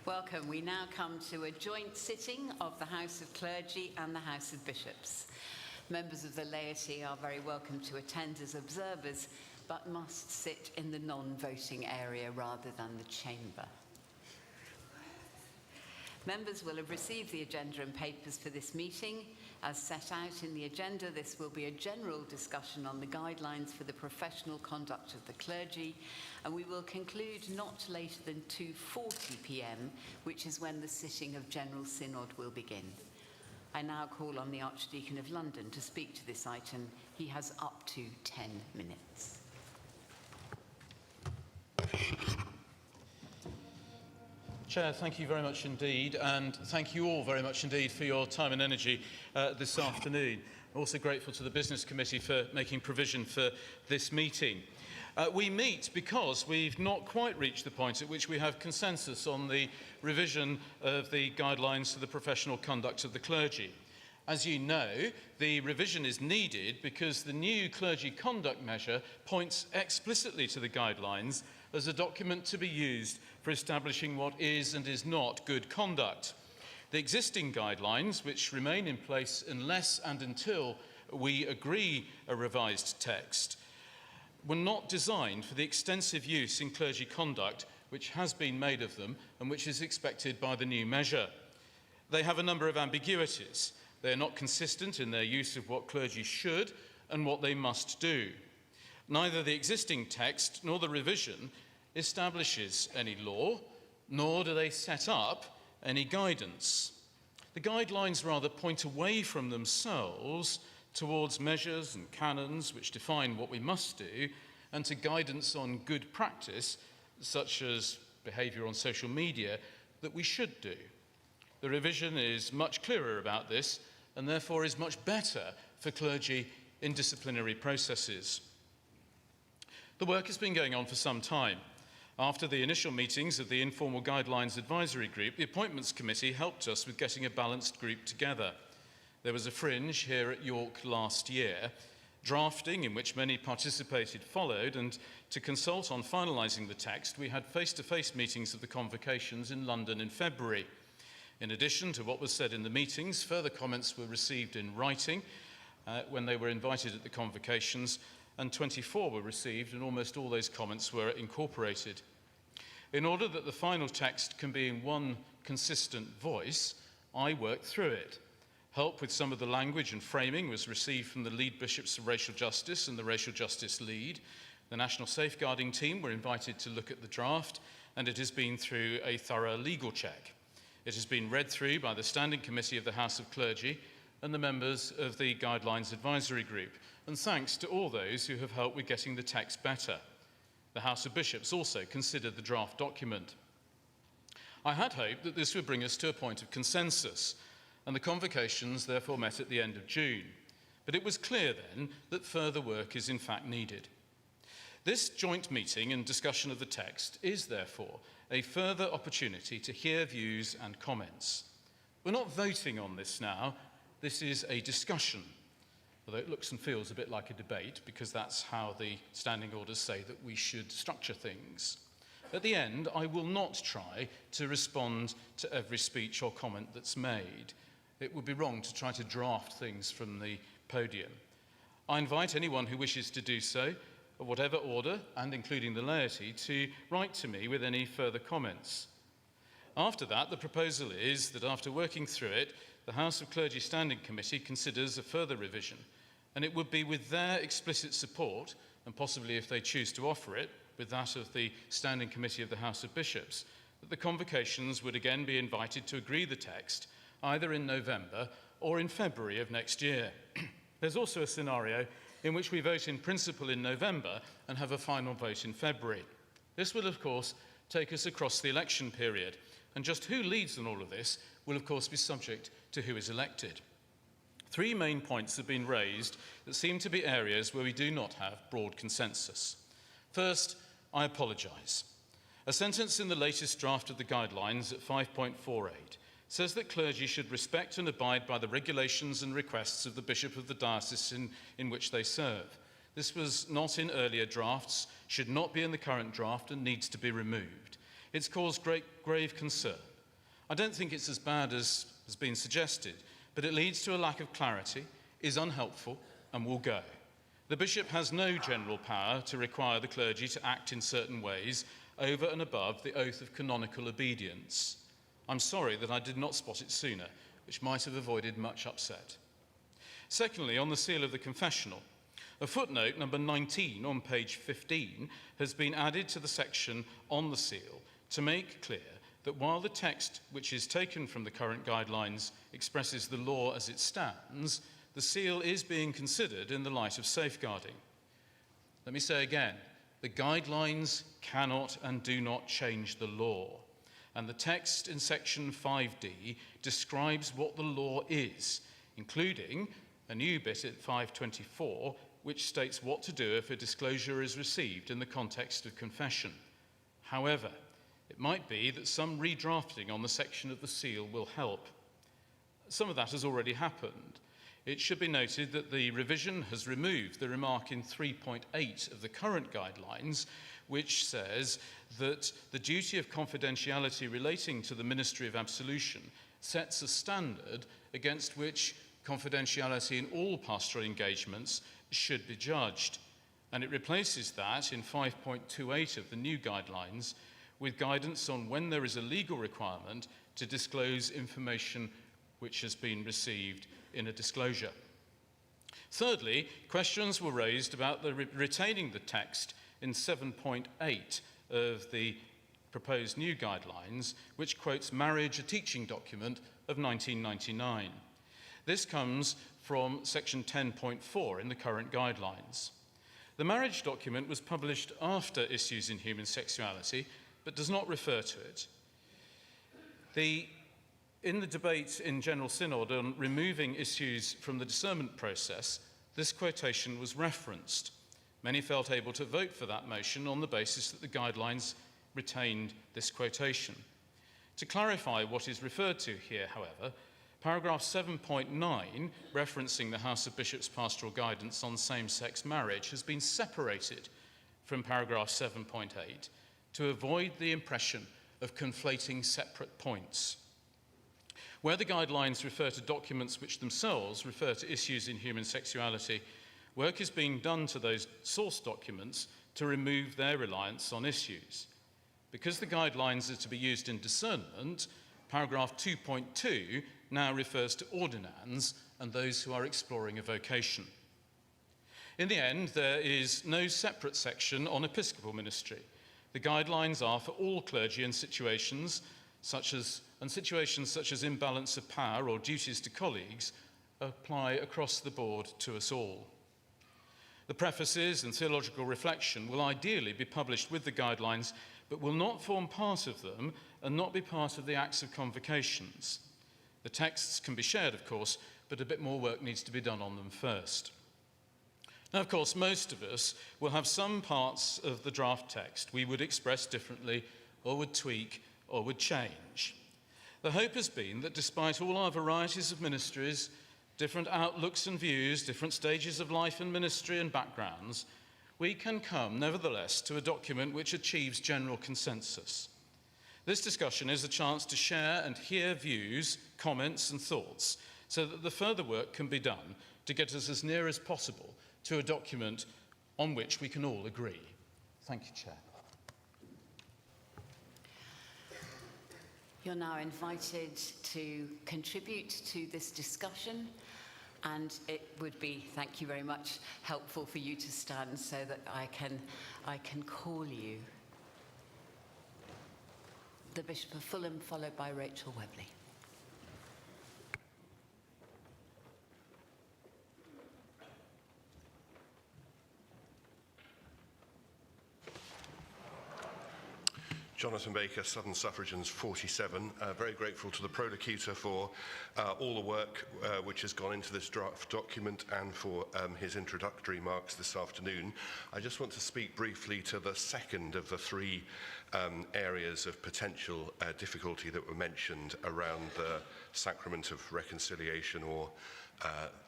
Welcome. We now come to a joint sitting of the House of Clergy and the House of Bishops. Members of the laity are very welcome to attend as observers, but must sit in the non-voting area rather than the chamber. Members will have received the agenda and papers for this meeting. As set out in the agenda, this will be a general discussion on the guidelines for the professional conduct of the clergy, and we will conclude not later than 2:40 p.m, which is when the sitting of General Synod will begin. I now call on the Archdeacon of London to speak to this item. He has up to 10 minutes. Chair, thank you very much indeed, and thank you all very much indeed for your time and energy this afternoon. I'm also grateful to the Business Committee for making provision for this meeting. We meet because we've not quite reached the point at which we have consensus on the revision of the guidelines for the professional conduct of the clergy. As you know, the revision is needed because the new clergy conduct measure points explicitly to the guidelines as a document to be used for establishing what is and is not good conduct. The existing guidelines, which remain in place unless and until we agree a revised text, were not designed for the extensive use in clergy conduct which has been made of them and which is expected by the new measure. They have a number of ambiguities. They are not consistent in their use of what clergy should and what they must do. Neither the existing text nor the revision establishes any law, nor do they set up any guidance. The guidelines rather point away from themselves towards measures and canons which define what we must do, and to guidance on good practice, such as behaviour on social media, that we should do. The revision is much clearer about this, and therefore is much better for clergy in disciplinary processes. The work has been going on for some time. After the initial meetings of the Informal Guidelines Advisory Group, the Appointments Committee helped us with getting a balanced group together. There was a fringe here at York last year. Drafting, in which many participated, followed, and to consult on finalising the text, we had face-to-face meetings of the convocations in London in February. In addition to what was said in the meetings, further comments were received in writing when they were invited at the convocations, and 24 were received, and almost all those comments were incorporated. In order that the final text can be in one consistent voice, I worked through it. Help with some of the language and framing was received from the lead bishops of racial justice and the racial justice lead. The National Safeguarding Team were invited to look at the draft, and it has been through a thorough legal check. It has been read through by the Standing Committee of the House of Clergy and the members of the Guidelines Advisory Group, and thanks to all those who have helped with getting the text better. The House of Bishops also considered the draft document. I had hoped that this would bring us to a point of consensus, and the convocations therefore met at the end of June. But it was clear then that further work is in fact needed. This joint meeting and discussion of the text is therefore a further opportunity to hear views and comments. We're not voting on this now, this is a discussion, although it looks and feels a bit like a debate because that's how the standing orders say that we should structure things. At the end, I will not try to respond to every speech or comment that's made. It would be wrong to try to draft things from the podium. I invite anyone who wishes to do so, of whatever order, and including the laity, to write to me with any further comments. After that, the proposal is that after working through it, the House of Clergy Standing Committee considers a further revision, and it would be with their explicit support, and possibly if they choose to offer it, with that of the Standing Committee of the House of Bishops, that the convocations would again be invited to agree the text, either in November or in February of next year. There's also a scenario in which we vote in principle in November and have a final vote in February. This will, of course, take us across the election period, and just who leads on all of this will, of course, be subject to who is elected. Three main points have been raised that seem to be areas where we do not have broad consensus. First, I apologise. A sentence in the latest draft of the guidelines at 5.48 says that clergy should respect and abide by the regulations and requests of the bishop of the diocese in which they serve. This was not in earlier drafts, should not be in the current draft, and needs to be removed. It's caused grave concern. I don't think it's as bad as has been suggested, but it leads to a lack of clarity, is unhelpful, and will go. The bishop has no general power to require the clergy to act in certain ways over and above the oath of canonical obedience. I'm sorry that I did not spot it sooner, which might have avoided much upset. Secondly, on the seal of the confessional, a footnote number 19 on page 15 has been added to the section on the seal to make clear that while the text which is taken from the current guidelines expresses the law as it stands, the seal is being considered in the light of safeguarding. Let me say again, the guidelines cannot and do not change the law. And the text in section 5D describes what the law is, including a new bit at 524, which states what to do if a disclosure is received in the context of confession. However, it might be that some redrafting on the section of the seal will help. Some of that has already happened. It should be noted that the revision has removed the remark in 3.8 of the current guidelines, which says that the duty of confidentiality relating to the ministry of absolution sets a standard against which confidentiality in all pastoral engagements should be judged. And it replaces that in 5.28 of the new guidelines with guidance on when there is a legal requirement to disclose information which has been received in a disclosure. Thirdly, questions were raised about retaining the text in 7.8 of the proposed new guidelines, which quotes marriage, a teaching document of 1999. This comes from section 10.4 in the current guidelines. The marriage document was published after Issues in Human Sexuality, but does not refer to it. In the debate in General Synod on removing issues from the discernment process, this quotation was referenced. Many felt able to vote for that motion on the basis that the guidelines retained this quotation. To clarify what is referred to here, however, paragraph 7.9, referencing the House of Bishops' pastoral guidance on same-sex marriage, has been separated from paragraph 7.8 to avoid the impression of conflating separate points. Where the guidelines refer to documents which themselves refer to issues in human sexuality, work is being done to those source documents to remove their reliance on issues. Because the guidelines are to be used in discernment, paragraph 2.2 now refers to ordinands and those who are exploring a vocation. In the end, there is no separate section on episcopal ministry. The guidelines are for all clergy in situations such as imbalance of power or duties to colleagues apply across the board to us all. The prefaces and theological reflection will ideally be published with the guidelines, but will not form part of them and not be part of the Acts of Convocations. The texts can be shared, of course, but a bit more work needs to be done on them first. Now, of course, most of us will have some parts of the draft text we would express differently or would tweak or would change. The hope has been that despite all our varieties of ministries, different outlooks and views, different stages of life and ministry and backgrounds, we can come, nevertheless, to a document which achieves general consensus. This discussion is a chance to share and hear views, comments and thoughts so that the further work can be done to get us as near as possible to a document on which we can all agree. Thank you, Chair. You're now invited to contribute to this discussion, and it would be, thank you very much, helpful for you to stand so that I can call you. The Bishop of Fulham, followed by Rachel Webley. Jonathan Baker, Southern Suffragans 47. Very grateful to the Prolocutor for all the work which has gone into this draft document and for his introductory remarks this afternoon. I just want to speak briefly to the second of the three areas of potential difficulty that were mentioned around the sacrament of reconciliation or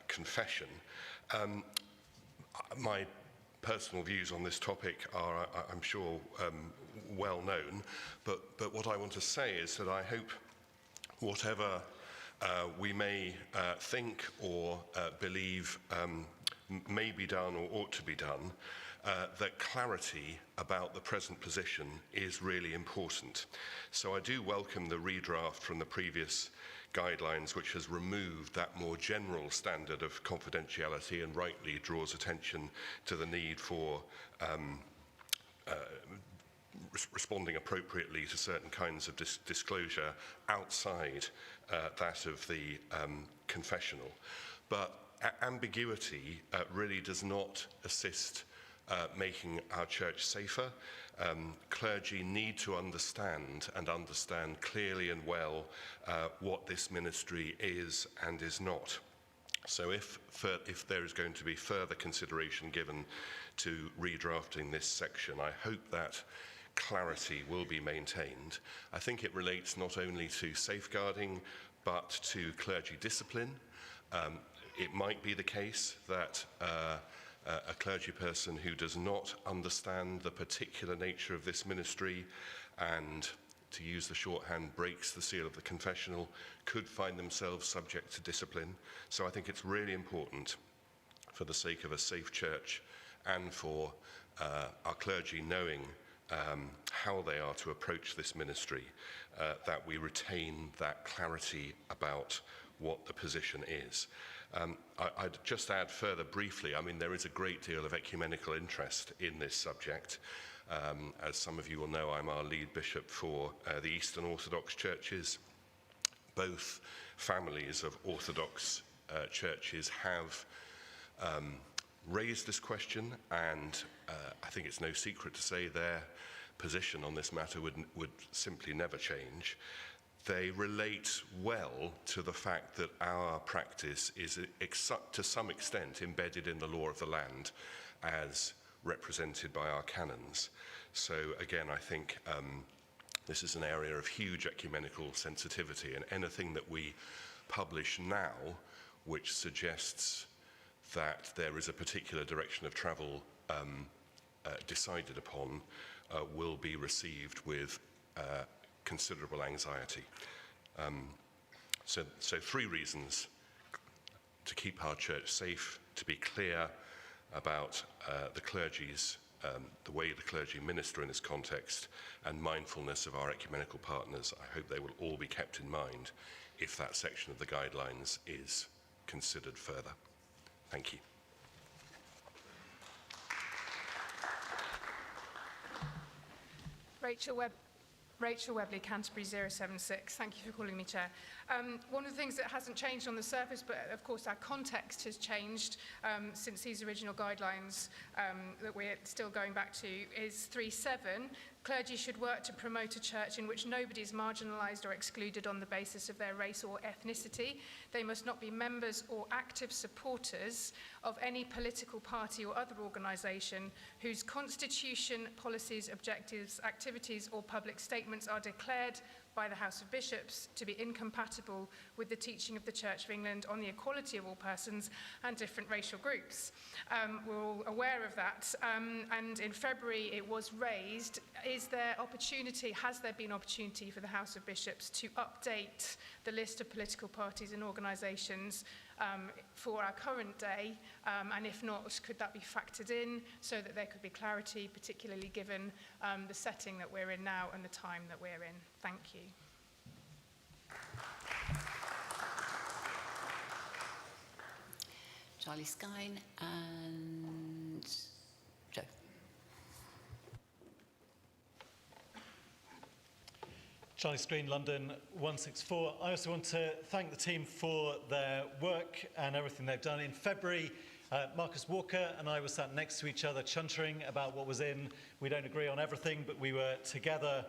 confession. My personal views on this topic are, I'm sure, well known, but what I want to say is that I hope whatever we may think or believe may be done or ought to be done, that clarity about the present position is really important. So I do welcome the redraft from the previous guidelines, which has removed that more general standard of confidentiality and rightly draws attention to the need for responding appropriately to certain kinds of disclosure outside that of the confessional. But ambiguity really does not assist making our church safer. Clergy need to understand clearly and well what this ministry is and is not. So if there is going to be further consideration given to redrafting this section, I hope that clarity will be maintained. I think it relates not only to safeguarding, but to clergy discipline. It might be the case that a clergy person who does not understand the particular nature of this ministry and, to use the shorthand, breaks the seal of the confessional, could find themselves subject to discipline. So I think it's really important, for the sake of a safe church and for our clergy knowing how they are to approach this ministry, that we retain that clarity about what the position is. I'd just add further briefly, I mean, there is a great deal of ecumenical interest in this subject. As some of you will know, I'm our lead bishop for the Eastern Orthodox churches. Both families of Orthodox churches have raised this question, and I think it's no secret to say their position on this matter would simply never change. They relate well to the fact that our practice is to some extent embedded in the law of the land as represented by our canons. So again, I think this is an area of huge ecumenical sensitivity, and anything that we publish now which suggests that there is a particular direction of travel decided upon will be received with considerable anxiety. So three reasons to keep our church safe: to be clear about the clergy's, the way the clergy minister in this context, and mindfulness of our ecumenical partners. I hope they will all be kept in mind if that section of the guidelines is considered further. Thank you. Rachel Webley, Canterbury 076. Thank you for calling me Chair. One of the things that hasn't changed on the surface, but of course our context has changed since these original guidelines that we're still going back to, is 3.7. Clergy should work to promote a church in which nobody is marginalised or excluded on the basis of their race or ethnicity. They must not be members or active supporters of any political party or other organisation whose constitution, policies, objectives, activities or public statements are declared by the House of Bishops to be incompatible with the teaching of the Church of England on the equality of all persons and different racial groups. We're all aware of that, and in February it was raised. Has there been opportunity for the House of Bishops to update the list of political parties and organisations for our current day, and if not, could that be factored in so that there could be clarity, particularly given the setting that we're in now and the time that we're in? Thank you. Charlie Skine and Joe. Charlie Screen, London 164. I also want to thank the team for their work and everything they've done. In February, Marcus Walker and I were sat next to each other chuntering about what was in. We don't agree on everything, but we were together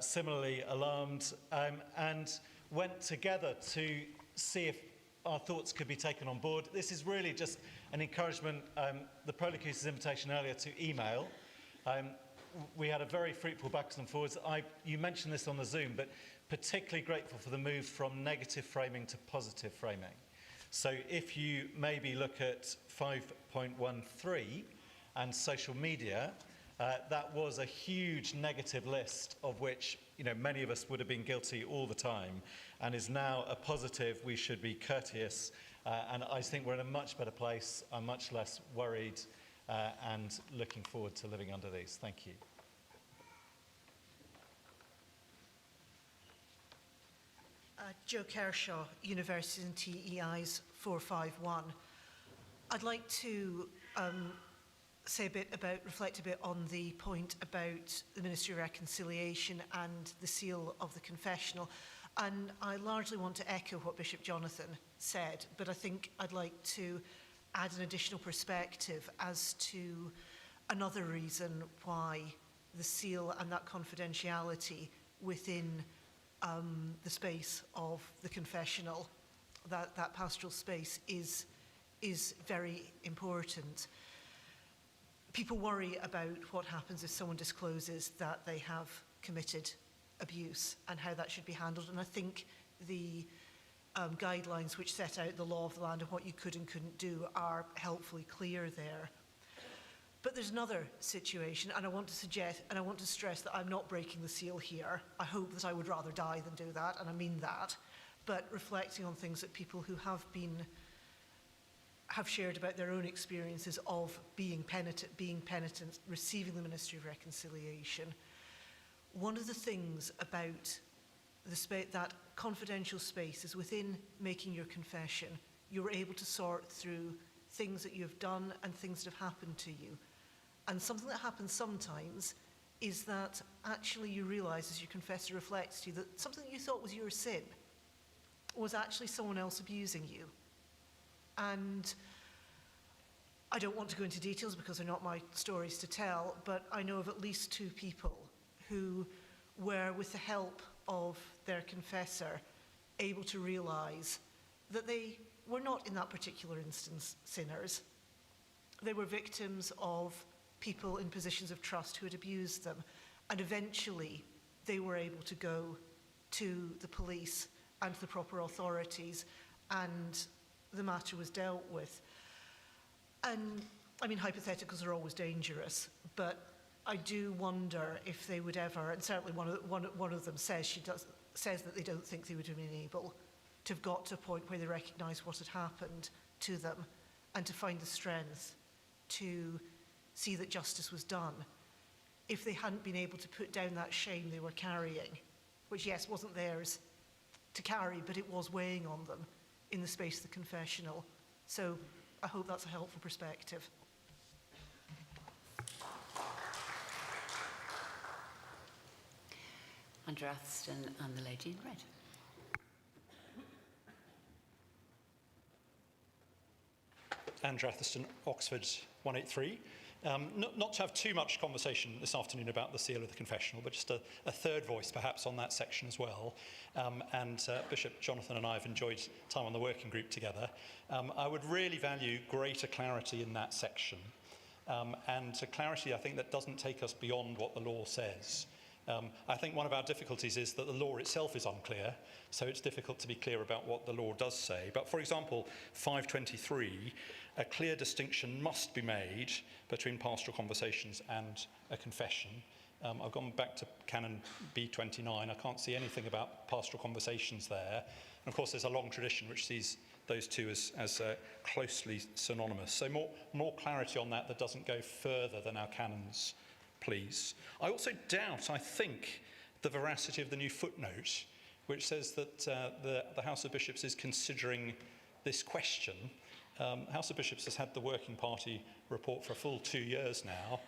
similarly alarmed and went together to see if our thoughts could be taken on board. This is really just an encouragement. The Prolocutor's invitation earlier to email. We had a very fruitful backwards and forwards. You mentioned this on the Zoom, but particularly grateful for the move from negative framing to positive framing. So if you maybe look at 5.13 and social media, That was a huge negative list of which many of us would have been guilty all the time, and is now a positive. We should be courteous, and I think we're in a much better place. I'm much less worried and looking forward to living under these. Thank you. Jo Kershaw, Universities and TEIs 451. I'd like to reflect a bit on the point about the Ministry of Reconciliation and the seal of the confessional. And I largely want to echo what Bishop Jonathan said, but I think I'd like to add an additional perspective as to another reason why the seal and that confidentiality within the space of the confessional, that pastoral space is very important. People worry about what happens if someone discloses that they have committed abuse and how that should be handled. And I think the guidelines which set out the law of the land and what you could and couldn't do are helpfully clear there. But there's another situation, and I want to stress that I'm not breaking the seal here. I hope that I would rather die than do that, and I mean that. But reflecting on things that people who have shared about their own experiences of being penitent, receiving the Ministry of Reconciliation. One of the things about that confidential space is within making your confession, you're able to sort through things that you've done and things that have happened to you. And something that happens sometimes is that actually you realise as your confessor reflects to you that something that you thought was your sin was actually someone else abusing you. And I don't want to go into details because they're not my stories to tell, but I know of at least 2 people who were, with the help of their confessor, able to realise that they were not in that particular instance sinners. They were victims of people in positions of trust who had abused them, and eventually they were able to go to the police and to the proper authorities, and the matter was dealt with. And I mean, hypotheticals are always dangerous, but I do wonder if they would ever, and certainly one of them says that they don't think they would have been able to have got to a point where they recognise what had happened to them and to find the strength to see that justice was done. If they hadn't been able to put down that shame they were carrying, which, yes, wasn't theirs to carry, but it was weighing on them in the space of the confessional. So I hope that's a helpful perspective. Andrew Atherstone and the lady in red. Andrew Atherstone, Oxford 183. Not to have too much conversation this afternoon about the seal of the confessional, but just a third voice perhaps on that section as well. Bishop Jonathan and I have enjoyed time on the working group together. I would really value greater clarity in that section, and a clarity I think that doesn't take us beyond what the law says. I think one of our difficulties is that the law itself is unclear, so it's difficult to be clear about what the law does say. But for example, 523, a clear distinction must be made between pastoral conversations and a confession. I've gone back to Canon B29. I can't see anything about pastoral conversations there. And of course, there's a long tradition which sees those two as closely synonymous. So more clarity on that doesn't go further than our canons, please. I also doubt, I think, the veracity of the new footnote, which says that the House of Bishops is considering this question. House of Bishops has had the Working Party report for a full 2 years now.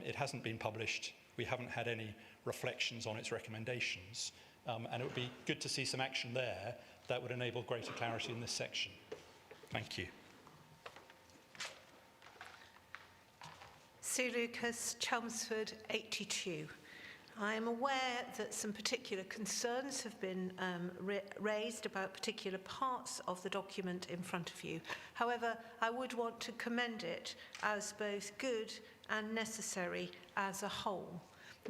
It hasn't been published. We haven't had any reflections on its recommendations. And it would be good to see some action there that would enable greater clarity in this section. Thank you. Sue Lucas, Chelmsford 82. I am aware that some particular concerns have been raised about particular parts of the document in front of you. However, I would want to commend it as both good and necessary as a whole.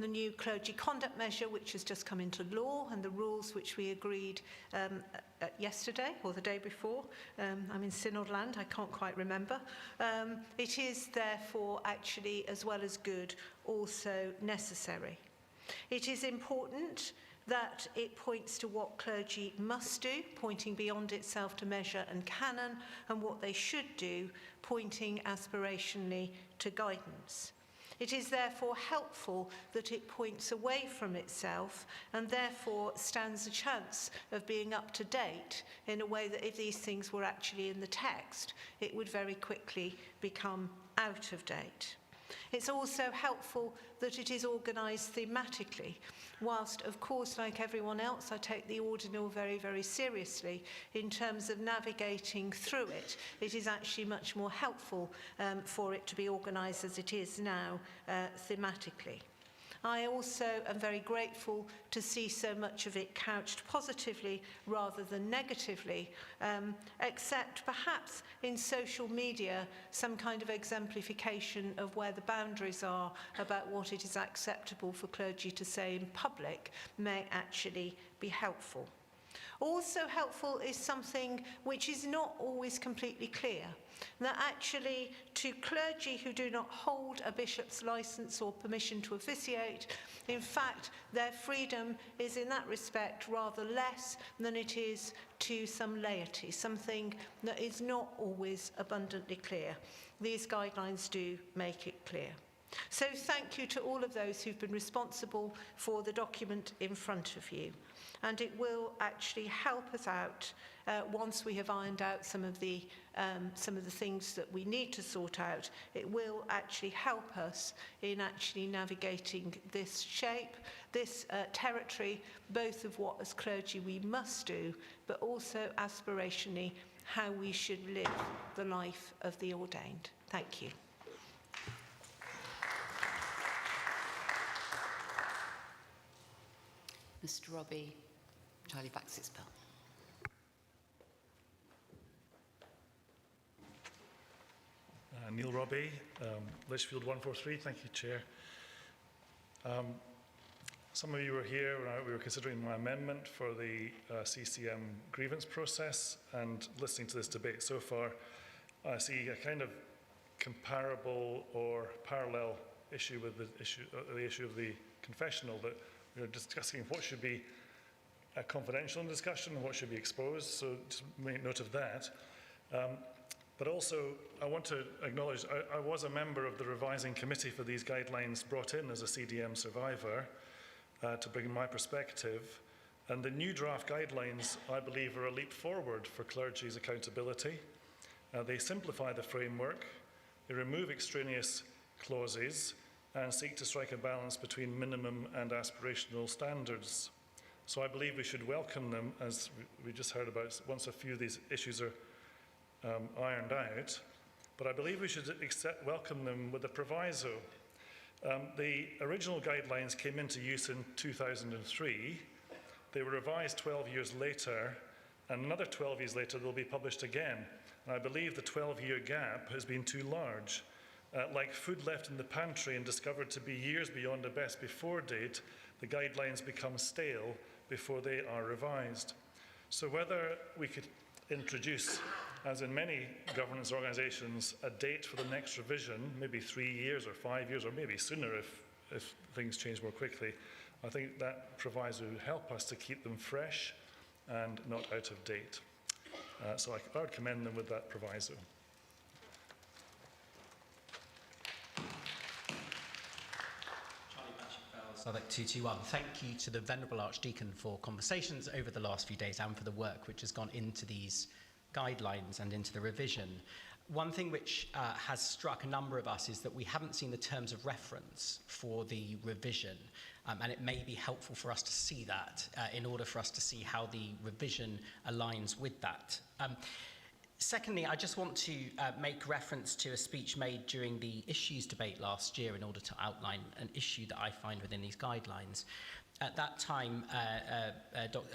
the new clergy conduct measure, which has just come into law, and the rules which we agreed yesterday or the day before. I'm in Synod land, I can't quite remember. It is therefore actually, as well as good, also necessary. It is important that it points to what clergy must do, pointing beyond itself to measure and canon, and what they should do, pointing aspirationally to guidance. It is therefore helpful that it points away from itself and therefore stands a chance of being up to date in a way that if these things were actually in the text, it would very quickly become out of date. It's also helpful that it is organised thematically, whilst, of course, like everyone else, I take the ordinal very, very seriously in terms of navigating through it. It is actually much more helpful for it to be organised as it is now, thematically. I also am very grateful to see so much of it couched positively rather than negatively, except perhaps in social media, some kind of exemplification of where the boundaries are about what it is acceptable for clergy to say in public may actually be helpful. Also helpful is something which is not always completely clear, that actually to clergy who do not hold a bishop's licence or permission to officiate, in fact, their freedom is in that respect rather less than it is to some laity, something that is not always abundantly clear. These guidelines do make it clear. So thank you to all of those who've been responsible for the document in front of you. And it will actually help us out once we have ironed out some of the things that we need to sort out. It will actually help us in actually navigating this shape, this territory, both of what as clergy we must do, but also aspirationally how we should live the life of the ordained. Thank you. Mr. Robbie, Charlie Baxter-Spell. Neil Robbie, Lichfield 143. Thank you, Chair. Some of you were here when we were considering my amendment for the CCM grievance process, and listening to this debate so far, I see a kind of comparable or parallel issue with the issue of the confessional, that we're discussing what should be confidential in discussion and what should be exposed, so just make note of that. But also, I want to acknowledge I was a member of the revising committee for these guidelines, brought in as a CDM survivor to bring my perspective. And the new draft guidelines, I believe, are a leap forward for clergy's accountability. They simplify the framework, they remove extraneous clauses, and seek to strike a balance between minimum and aspirational standards. So I believe we should welcome them, as we just heard about, once a few of these issues are ironed out. But I believe we should welcome them with a proviso. The original guidelines came into use in 2003. They were revised 12 years later, and another 12 years later they'll be published again. And I believe the 12-year gap has been too large. Like food left in the pantry and discovered to be years beyond a best before date, the guidelines become stale before they are revised. So whether we could introduce, as in many governance organisations, a date for the next revision, maybe 3 years or 5 years, or maybe sooner if things change more quickly, I think that proviso would help us to keep them fresh and not out of date. So I would commend them with that proviso. Southwark 221. Thank you to the Venerable Archdeacon for conversations over the last few days and for the work which has gone into these guidelines and into the revision. One thing which has struck a number of us is that we haven't seen the terms of reference for the revision, and it may be helpful for us to see that in order for us to see how the revision aligns with that. Secondly, I just want to make reference to a speech made during the issues debate last year in order to outline an issue that I find within these guidelines. At that time,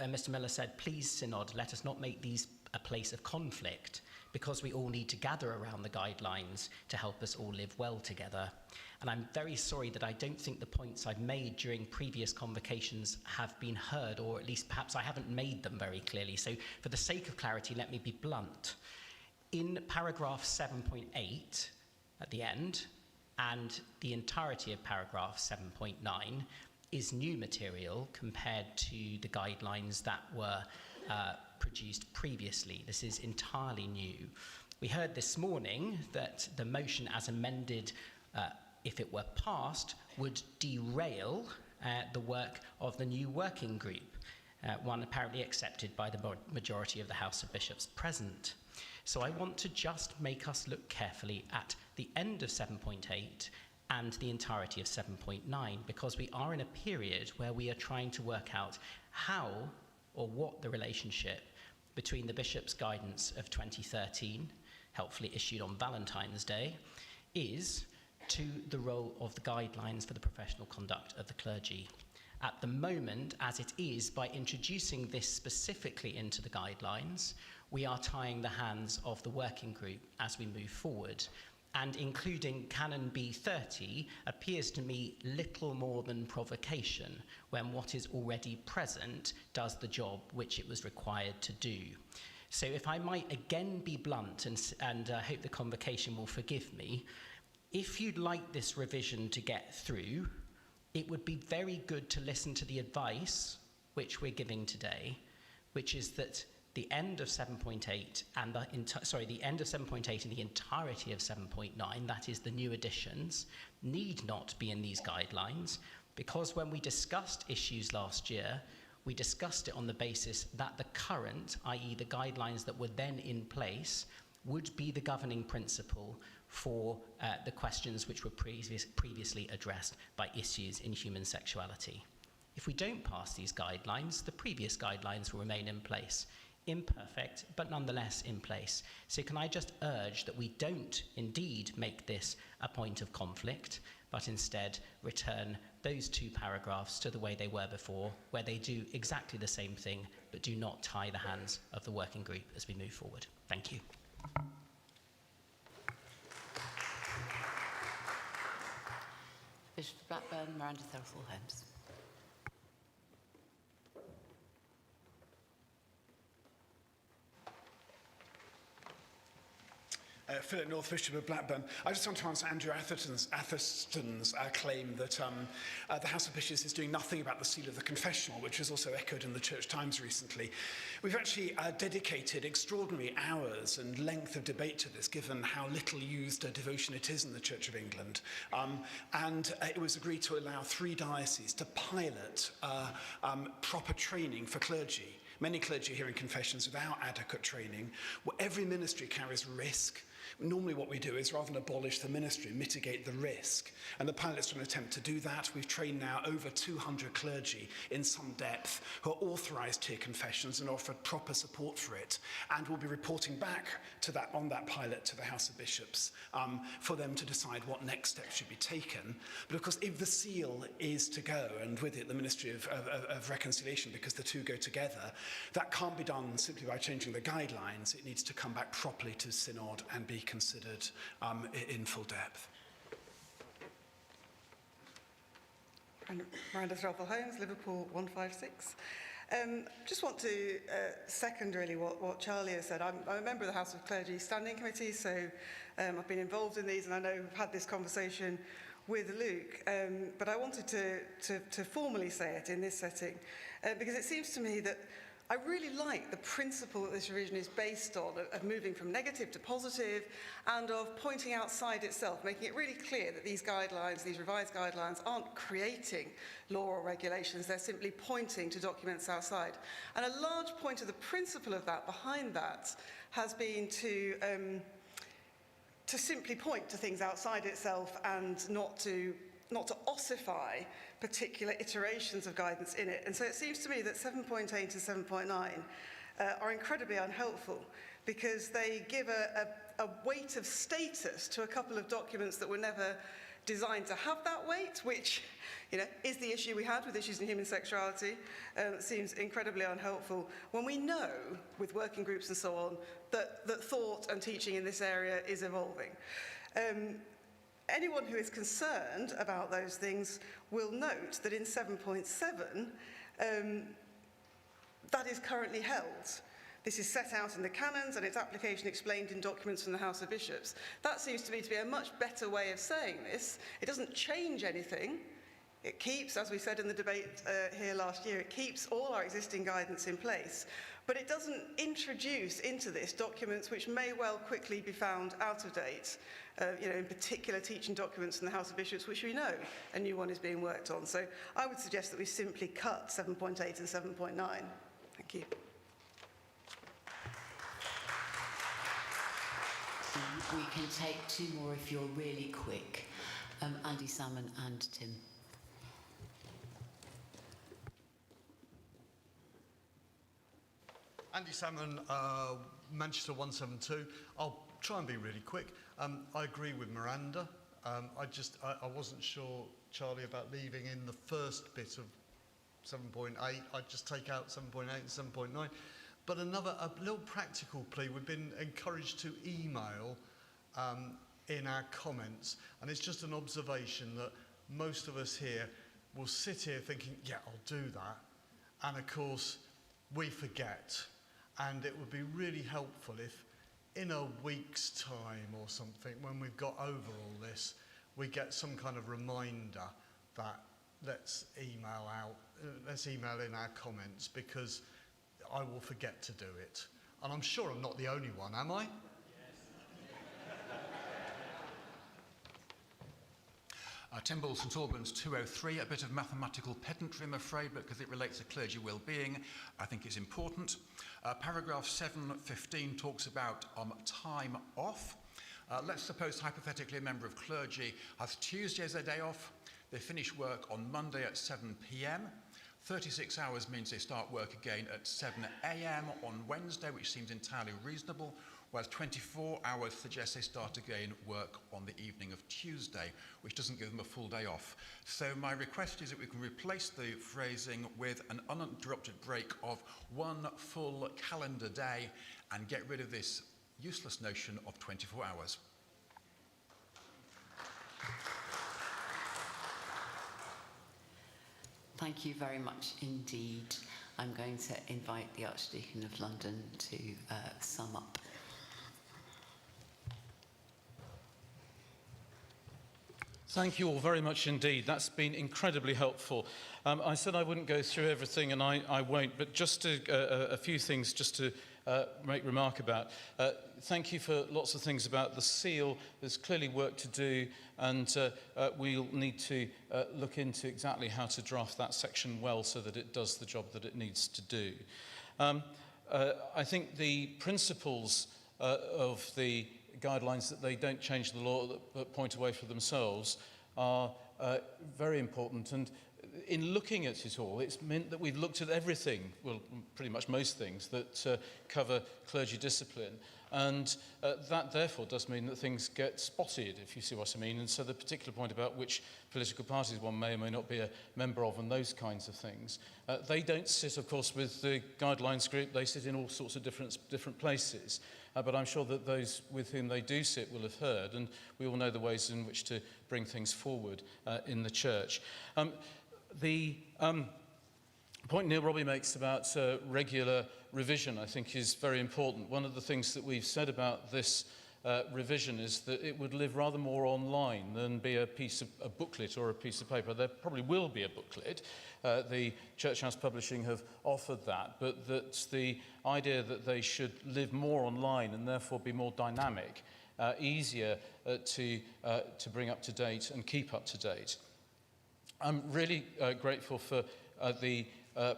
Mr. Miller said, please, Synod, let us not make these a place of conflict, because we all need to gather around the guidelines to help us all live well together. And I'm very sorry that I don't think the points I've made during previous convocations have been heard, or at least perhaps I haven't made them very clearly. So for the sake of clarity, let me be blunt. In paragraph 7.8 at the end, and the entirety of paragraph 7.9, is new material compared to the guidelines that were produced previously. This is entirely new. We heard this morning that the motion as amended, if it were passed, would derail the work of the new working group, one apparently accepted by the majority of the House of Bishops present. So I want to just make us look carefully at the end of 7.8 and the entirety of 7.9, because we are in a period where we are trying to work out how or what the relationship between the Bishop's guidance of 2013, helpfully issued on Valentine's Day, is to the role of the guidelines for the professional conduct of the clergy. At the moment, as it is, by introducing this specifically into the guidelines, we are tying the hands of the working group as we move forward. And including Canon B30 appears to me little more than provocation, when what is already present does the job which it was required to do. So if I might again be blunt, and hope the convocation will forgive me, if you'd like this revision to get through, it would be very good to listen to the advice which we're giving today, which is that the end of 7.8 and the end of 7.8 and the entirety of 7.9, that is the new additions, need not be in these guidelines, because when we discussed issues last year, we discussed it on the basis that the current, i.e. the guidelines that were then in place, would be the governing principle for the questions which were previously addressed by issues in human sexuality. If we don't pass these guidelines, the previous guidelines will remain in place. Imperfect, but nonetheless in place. So can I just urge that we don't indeed make this a point of conflict, but instead return those two paragraphs to the way they were before, where they do exactly the same thing, but do not tie the hands of the working group as we move forward. Thank you. Bishop of Blackburn, Miranda Thelthall-Holmes. Philip North, Bishop of Blackburn. I just want to answer Andrew Atherston's claim that the House of Bishops is doing nothing about the seal of the confessional, which was also echoed in the Church Times recently. We've actually dedicated extraordinary hours and length of debate to this, given how little used devotion it is in the Church of England. And it was agreed to allow 3 dioceses to pilot proper training for clergy. Many clergy here in confessions without adequate training. Well, every ministry carries risk. Normally what we do is, rather than abolish the ministry, mitigate the risk. And the pilot's an attempt to do that. We've trained now over 200 clergy in some depth who are authorised to hear confessions and offered proper support for it. And we'll be reporting back to that on that pilot to the House of Bishops for them to decide what next steps should be taken. But of course, if the seal is to go, and with it the Ministry of Reconciliation, because the two go together, that can't be done simply by changing the guidelines. It needs to come back properly to Synod and be considered in full depth. Miranda Thelthall-Holmes, Liverpool 156. Just want to second really what Charlie has said. I'm a member of the House of Clergy Standing Committee, so I've been involved in these, and I know we've had this conversation with Luke, but I wanted to formally say it in this setting, because it seems to me that I really like the principle that this revision is based on, of moving from negative to positive, and of pointing outside itself, making it really clear that these guidelines, these revised guidelines, aren't creating law or regulations, they're simply pointing to documents outside. And a large point of the principle of that, behind that, has been to simply point to things outside itself and not to ossify particular iterations of guidance in it. And so it seems to me that 7.8 and 7.9 are incredibly unhelpful, because they give a weight of status to a couple of documents that were never designed to have that weight, which is the issue we had with issues in human sexuality. Seems incredibly unhelpful when we know, with working groups and so on, that thought and teaching in this area is evolving. Anyone who is concerned about those things will note that in 7.7, that is currently held. This is set out in the canons and its application explained in documents from the House of Bishops. That seems to me to be a much better way of saying this. It doesn't change anything. It keeps, as we said in the debate here last year, it keeps all our existing guidance in place, but it doesn't introduce into this documents which may well quickly be found out of date, in particular teaching documents from the House of Bishops, which we know a new one is being worked on. So I would suggest that we simply cut 7.8 and 7.9. Thank you. We can take two more if you're really quick. Andy Salmon and Tim. Andy Salmon, Manchester 172. I'll try and be really quick. I agree with Miranda. I wasn't sure, Charlie, about leaving in the first bit of 7.8. I'd just take out 7.8 and 7.9. But a little practical plea, we've been encouraged to email in our comments, and it's just an observation that most of us here will sit here thinking, yeah, I'll do that, and of course we forget. And it would be really helpful if in a week's time or something, when we've got over all this, we get some kind of reminder that let's email in our comments, because I will forget to do it. And I'm sure I'm not the only one, am I? Tim Bull, St Albans 203, a bit of mathematical pedantry, I'm afraid, but because it relates to clergy well-being, I think it's important. Paragraph 7.15 talks about time off. Let's suppose, hypothetically, a member of clergy has Tuesday as their day off. They finish work on Monday at 7 p.m. 36 hours means they start work again at 7 a.m. on Wednesday, which seems entirely reasonable, whereas 24 hours suggests they start again work on the evening of Tuesday, which doesn't give them a full day off. So my request is that we can replace the phrasing with an uninterrupted break of one full calendar day and get rid of this useless notion of 24 hours. Thank you very much indeed. I'm going to invite the Archdeacon of London to sum up. Thank you all very much indeed. That's been incredibly helpful. I said I wouldn't go through everything, and I won't, but just a few things just to make remark about. Thank you for lots of things about the seal. There's clearly work to do, and we'll need to look into exactly how to draft that section well so that it does the job that it needs to do. I think the principles of the guidelines, that they don't change the law, that point away for themselves, are very important. And in looking at it all, it's meant that we've looked at everything, well, pretty much most things, that cover clergy discipline. And that, therefore, does mean that things get spotted, if you see what I mean. And so the particular point about which political parties one may or may not be a member of and those kinds of things, they don't sit, of course, with the guidelines group. They sit in all sorts of different places. But I'm sure that those with whom they do sit will have heard, and we all know the ways in which to bring things forward in the church. The point Neil Robbie makes about regular revision, I think, is very important. One of the things that we've said about this revision is that it would live rather more online than be a booklet or a piece of paper. There probably will be a booklet. The Church House Publishing have offered that, but that the idea that they should live more online and therefore be more dynamic, easier to bring up to date and keep up to date. I'm really grateful for the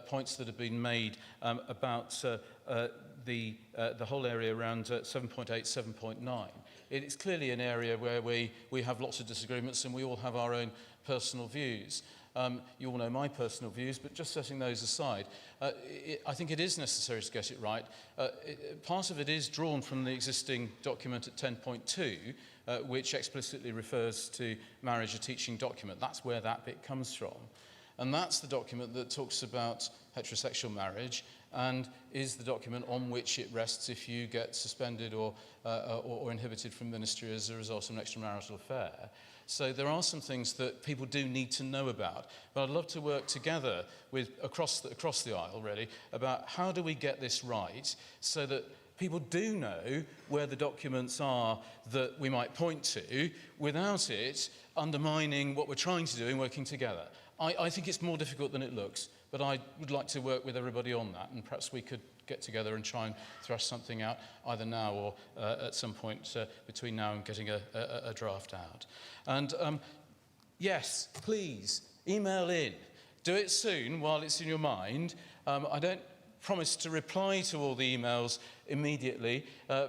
points that have been made about the whole area around 7.8, 7.9. It is clearly an area where we have lots of disagreements and we all have our own personal views. You all know my personal views, but just setting those aside, I think it is necessary to get it right. Part of it is drawn from the existing document at 10.2, which explicitly refers to marriage, a teaching document. That's where that bit comes from. And that's the document that talks about heterosexual marriage and is the document on which it rests if you get suspended or inhibited from ministry as a result of an extramarital affair. So there are some things that people do need to know about. But I'd love to work together with across the aisle, really, about how do we get this right so that people do know where the documents are that we might point to without it undermining what we're trying to do in working together. I think it's more difficult than it looks, but I would like to work with everybody on that, and perhaps we could get together and try and thrash something out either now or at some point between now and getting a draft out. And yes, please, email in. Do it soon while it's in your mind. I don't promise to reply to all the emails immediately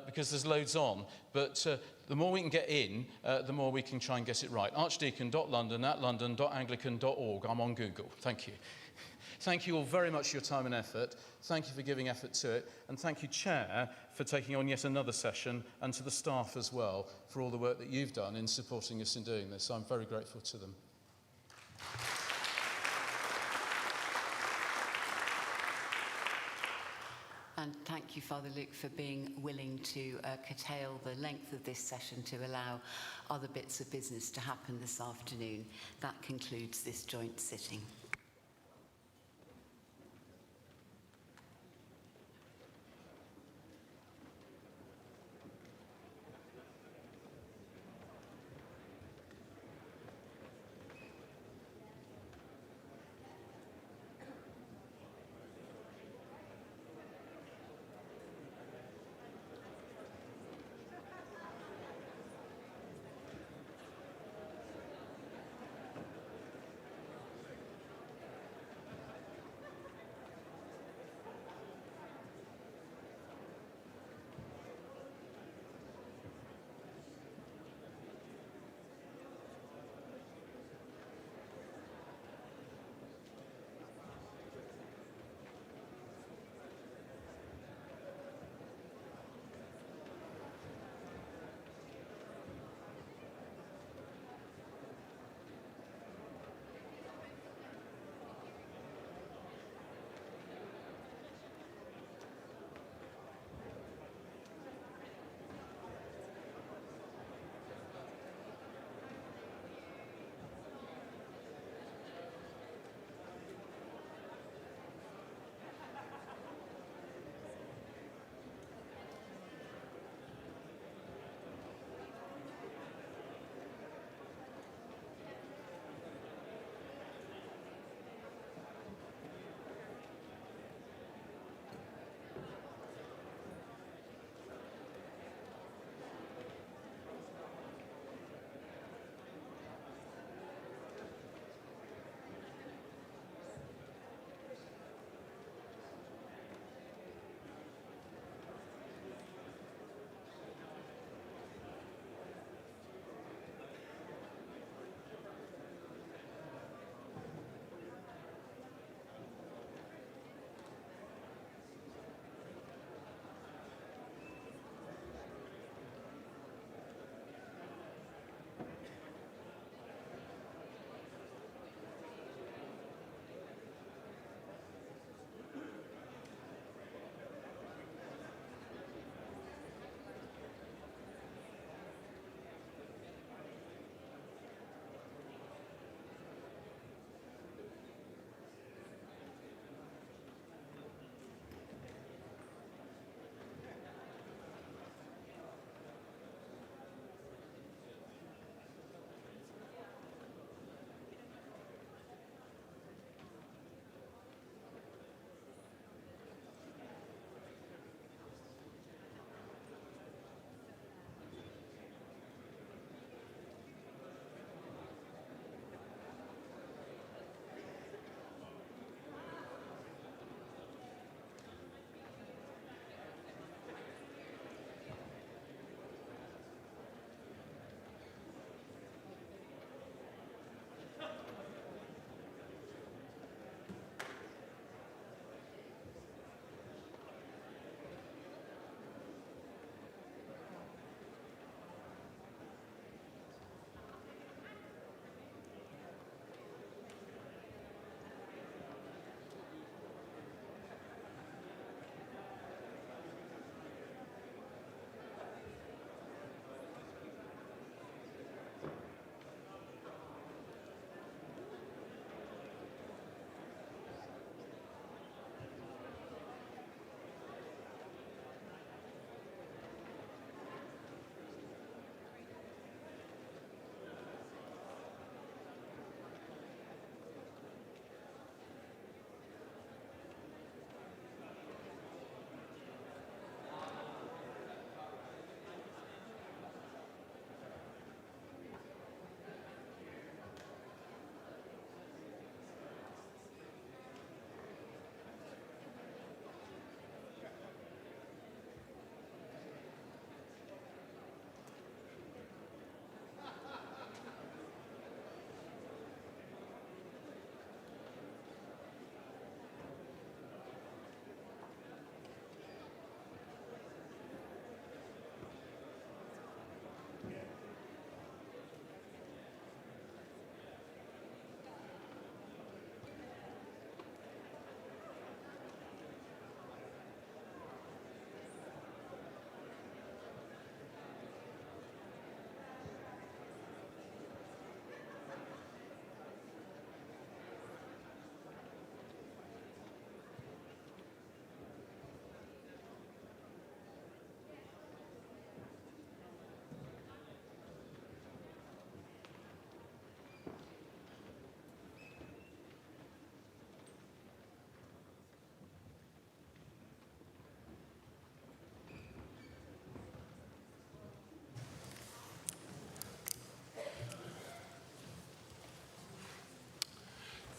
because there's loads on, but the more we can get in, the more we can try and get it right. archdeacon.london@london.anglican.org. I'm on Google. Thank you. Thank you all very much for your time and effort. Thank you for giving effort to it. And thank you, Chair, for taking on yet another session, and to the staff as well for all the work that you've done in supporting us in doing this. I'm very grateful to them. And thank you, Father Luke, for being willing to curtail the length of this session to allow other bits of business to happen this afternoon. That concludes this joint sitting.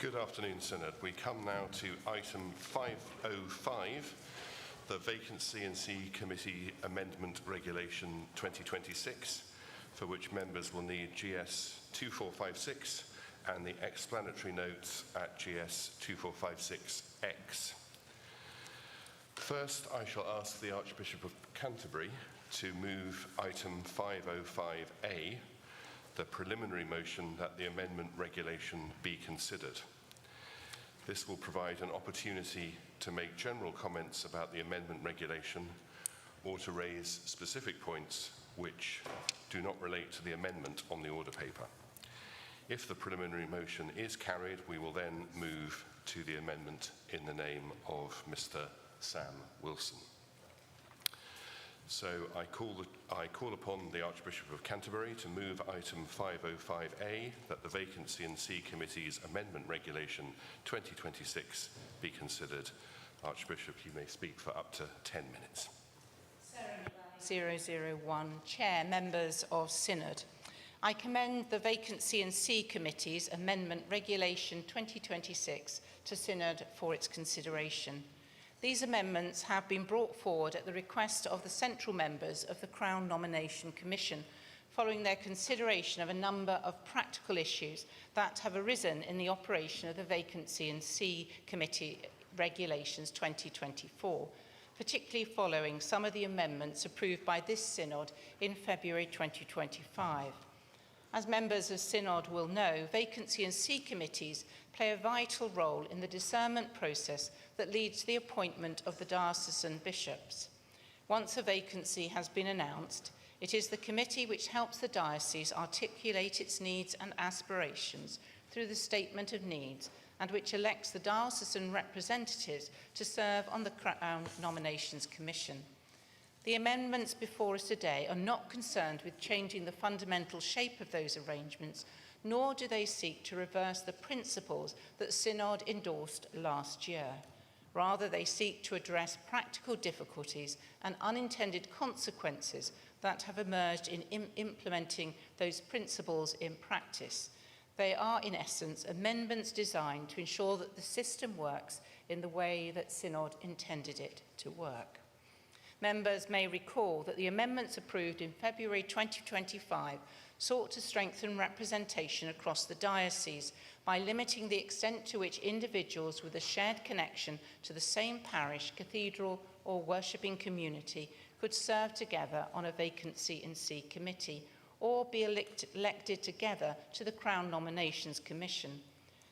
Good afternoon, Synod. We come now to item 505, the Vacancy and C Committee Amendment Regulation 2026, for which members will need GS 2456 and the explanatory notes at GS 2456X. First, I shall ask the Archbishop of Canterbury to move item 505A, the preliminary motion that the amendment regulation be considered. This will provide an opportunity to make general comments about the amendment regulation or to raise specific points which do not relate to the amendment on the order paper. If the preliminary motion is carried, we will then move to the amendment in the name of Mr. Sam Wilson. So I call upon the Archbishop of Canterbury to move item 505A, that the Vacancy and C Committee's Amendment Regulation 2026 be considered. Archbishop, you may speak for up to 10 minutes. 001, Chair, members of Synod. I commend the Vacancy and C Committee's Amendment Regulation 2026 to Synod for its consideration. These amendments have been brought forward at the request of the central members of the Crown Nomination Commission, following their consideration of a number of practical issues that have arisen in the operation of the Vacancy and C Committee Regulations 2024, particularly following some of the amendments approved by this Synod in February 2025. As members of Synod will know, Vacancy and C Committees play a vital role in the discernment process that leads to the appointment of the diocesan bishops. Once a vacancy has been announced, it is the committee which helps the diocese articulate its needs and aspirations through the Statement of Needs, and which elects the diocesan representatives to serve on the Crown Nominations Commission. The amendments before us today are not concerned with changing the fundamental shape of those arrangements, nor do they seek to reverse the principles that Synod endorsed last year. Rather, they seek to address practical difficulties and unintended consequences that have emerged in implementing those principles in practice. They are, in essence, amendments designed to ensure that the system works in the way that Synod intended it to work. Members may recall that the amendments approved in February 2025 sought to strengthen representation across the diocese by limiting the extent to which individuals with a shared connection to the same parish, cathedral, or worshipping community could serve together on a Vacancy and C Committee or be elected together to the Crown Nominations Commission.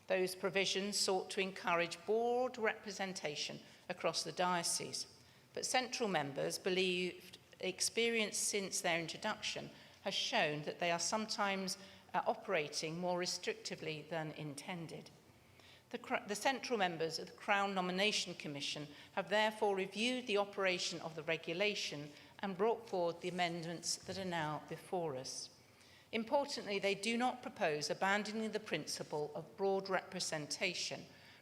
Those provisions sought to encourage broad representation across the diocese, but central members believed experience since their introduction has shown that they are sometimes operating more restrictively than intended. The central members of the Crown Nomination Commission have therefore reviewed the operation of the regulation and brought forward the amendments that are now before us. Importantly, they do not propose abandoning the principle of broad representation.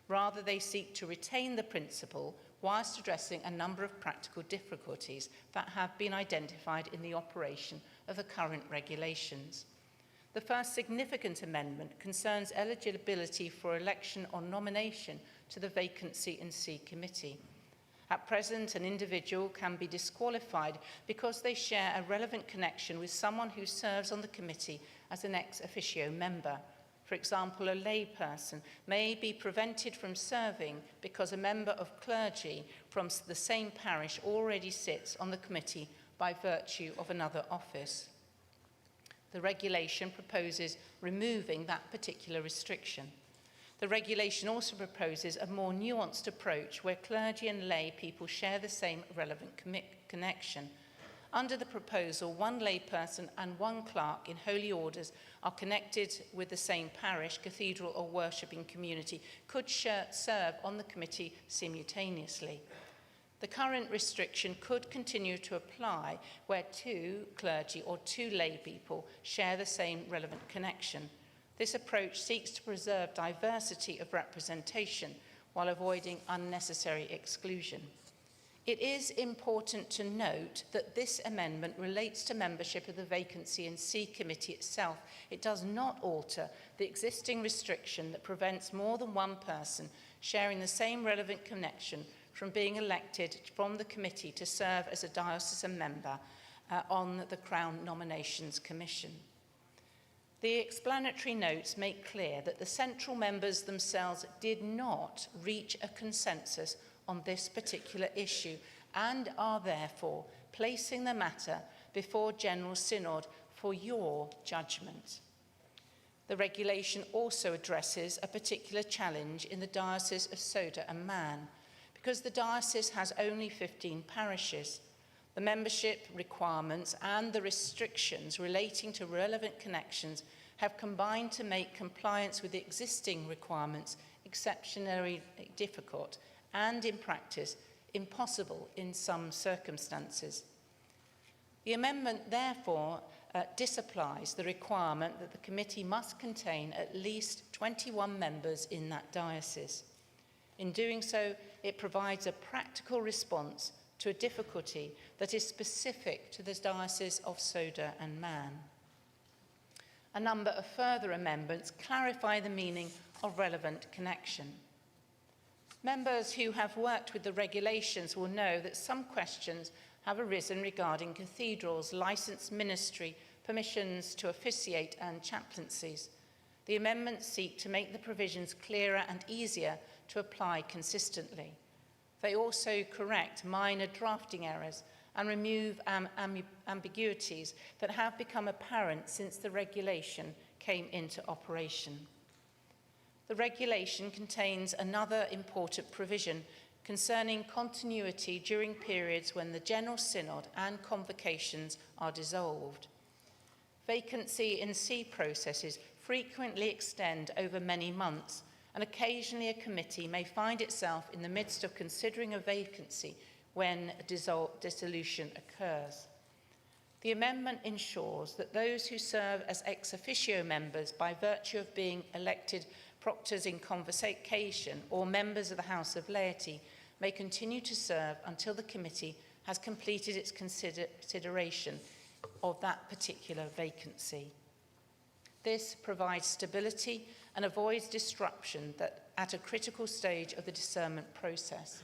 Rather, they seek to retain the principle whilst addressing a number of practical difficulties that have been identified in the operation of the current regulations. The first significant amendment concerns eligibility for election or nomination to the Vacancy and C Committee. At present, an individual can be disqualified because they share a relevant connection with someone who serves on the committee as an ex officio member. For example, a layperson may be prevented from serving because a member of clergy from the same parish already sits on the committee by virtue of another office. The regulation proposes removing that particular restriction. The regulation also proposes a more nuanced approach where clergy and lay people share the same relevant connection. Under the proposal, one layperson and one clerk in holy orders are connected with the same parish, cathedral, or worshipping community could serve on the committee simultaneously. The current restriction could continue to apply where two clergy or two lay people share the same relevant connection. This approach seeks to preserve diversity of representation while avoiding unnecessary exclusion. It is important to note that this amendment relates to membership of the Vacancy and C Committee itself. It does not alter the existing restriction that prevents more than one person sharing the same relevant connection from being elected from the committee to serve as a diocesan member on the Crown Nominations Commission. The explanatory notes make clear that the central members themselves did not reach a consensus on this particular issue and are therefore placing the matter before General Synod for your judgment. The regulation also addresses a particular challenge in the Diocese of Soda and Man. Because the diocese has only 15 parishes, the membership requirements and the restrictions relating to relevant connections have combined to make compliance with the existing requirements exceptionally difficult and, in practice, impossible in some circumstances. The amendment, therefore, disapplies the requirement that the committee must contain at least 21 members in that diocese. In doing so, it provides a practical response to a difficulty that is specific to the Diocese of Soda and Man. A number of further amendments clarify the meaning of relevant connection. Members who have worked with the regulations will know that some questions have arisen regarding cathedrals, licensed ministry, permissions to officiate and chaplaincies. The amendments seek to make the provisions clearer and easier to apply consistently. They also correct minor drafting errors and remove ambiguities that have become apparent since the regulation came into operation. The regulation contains another important provision concerning continuity during periods when the General Synod and convocations are dissolved. Vacancy in C processes frequently extend over many months, and occasionally a committee may find itself in the midst of considering a vacancy when dissolution occurs. The amendment ensures that those who serve as ex officio members by virtue of being elected proctors in convocation or members of the House of Laity may continue to serve until the committee has completed its consideration of that particular vacancy. This provides stability and avoids disruption at a critical stage of the discernment process.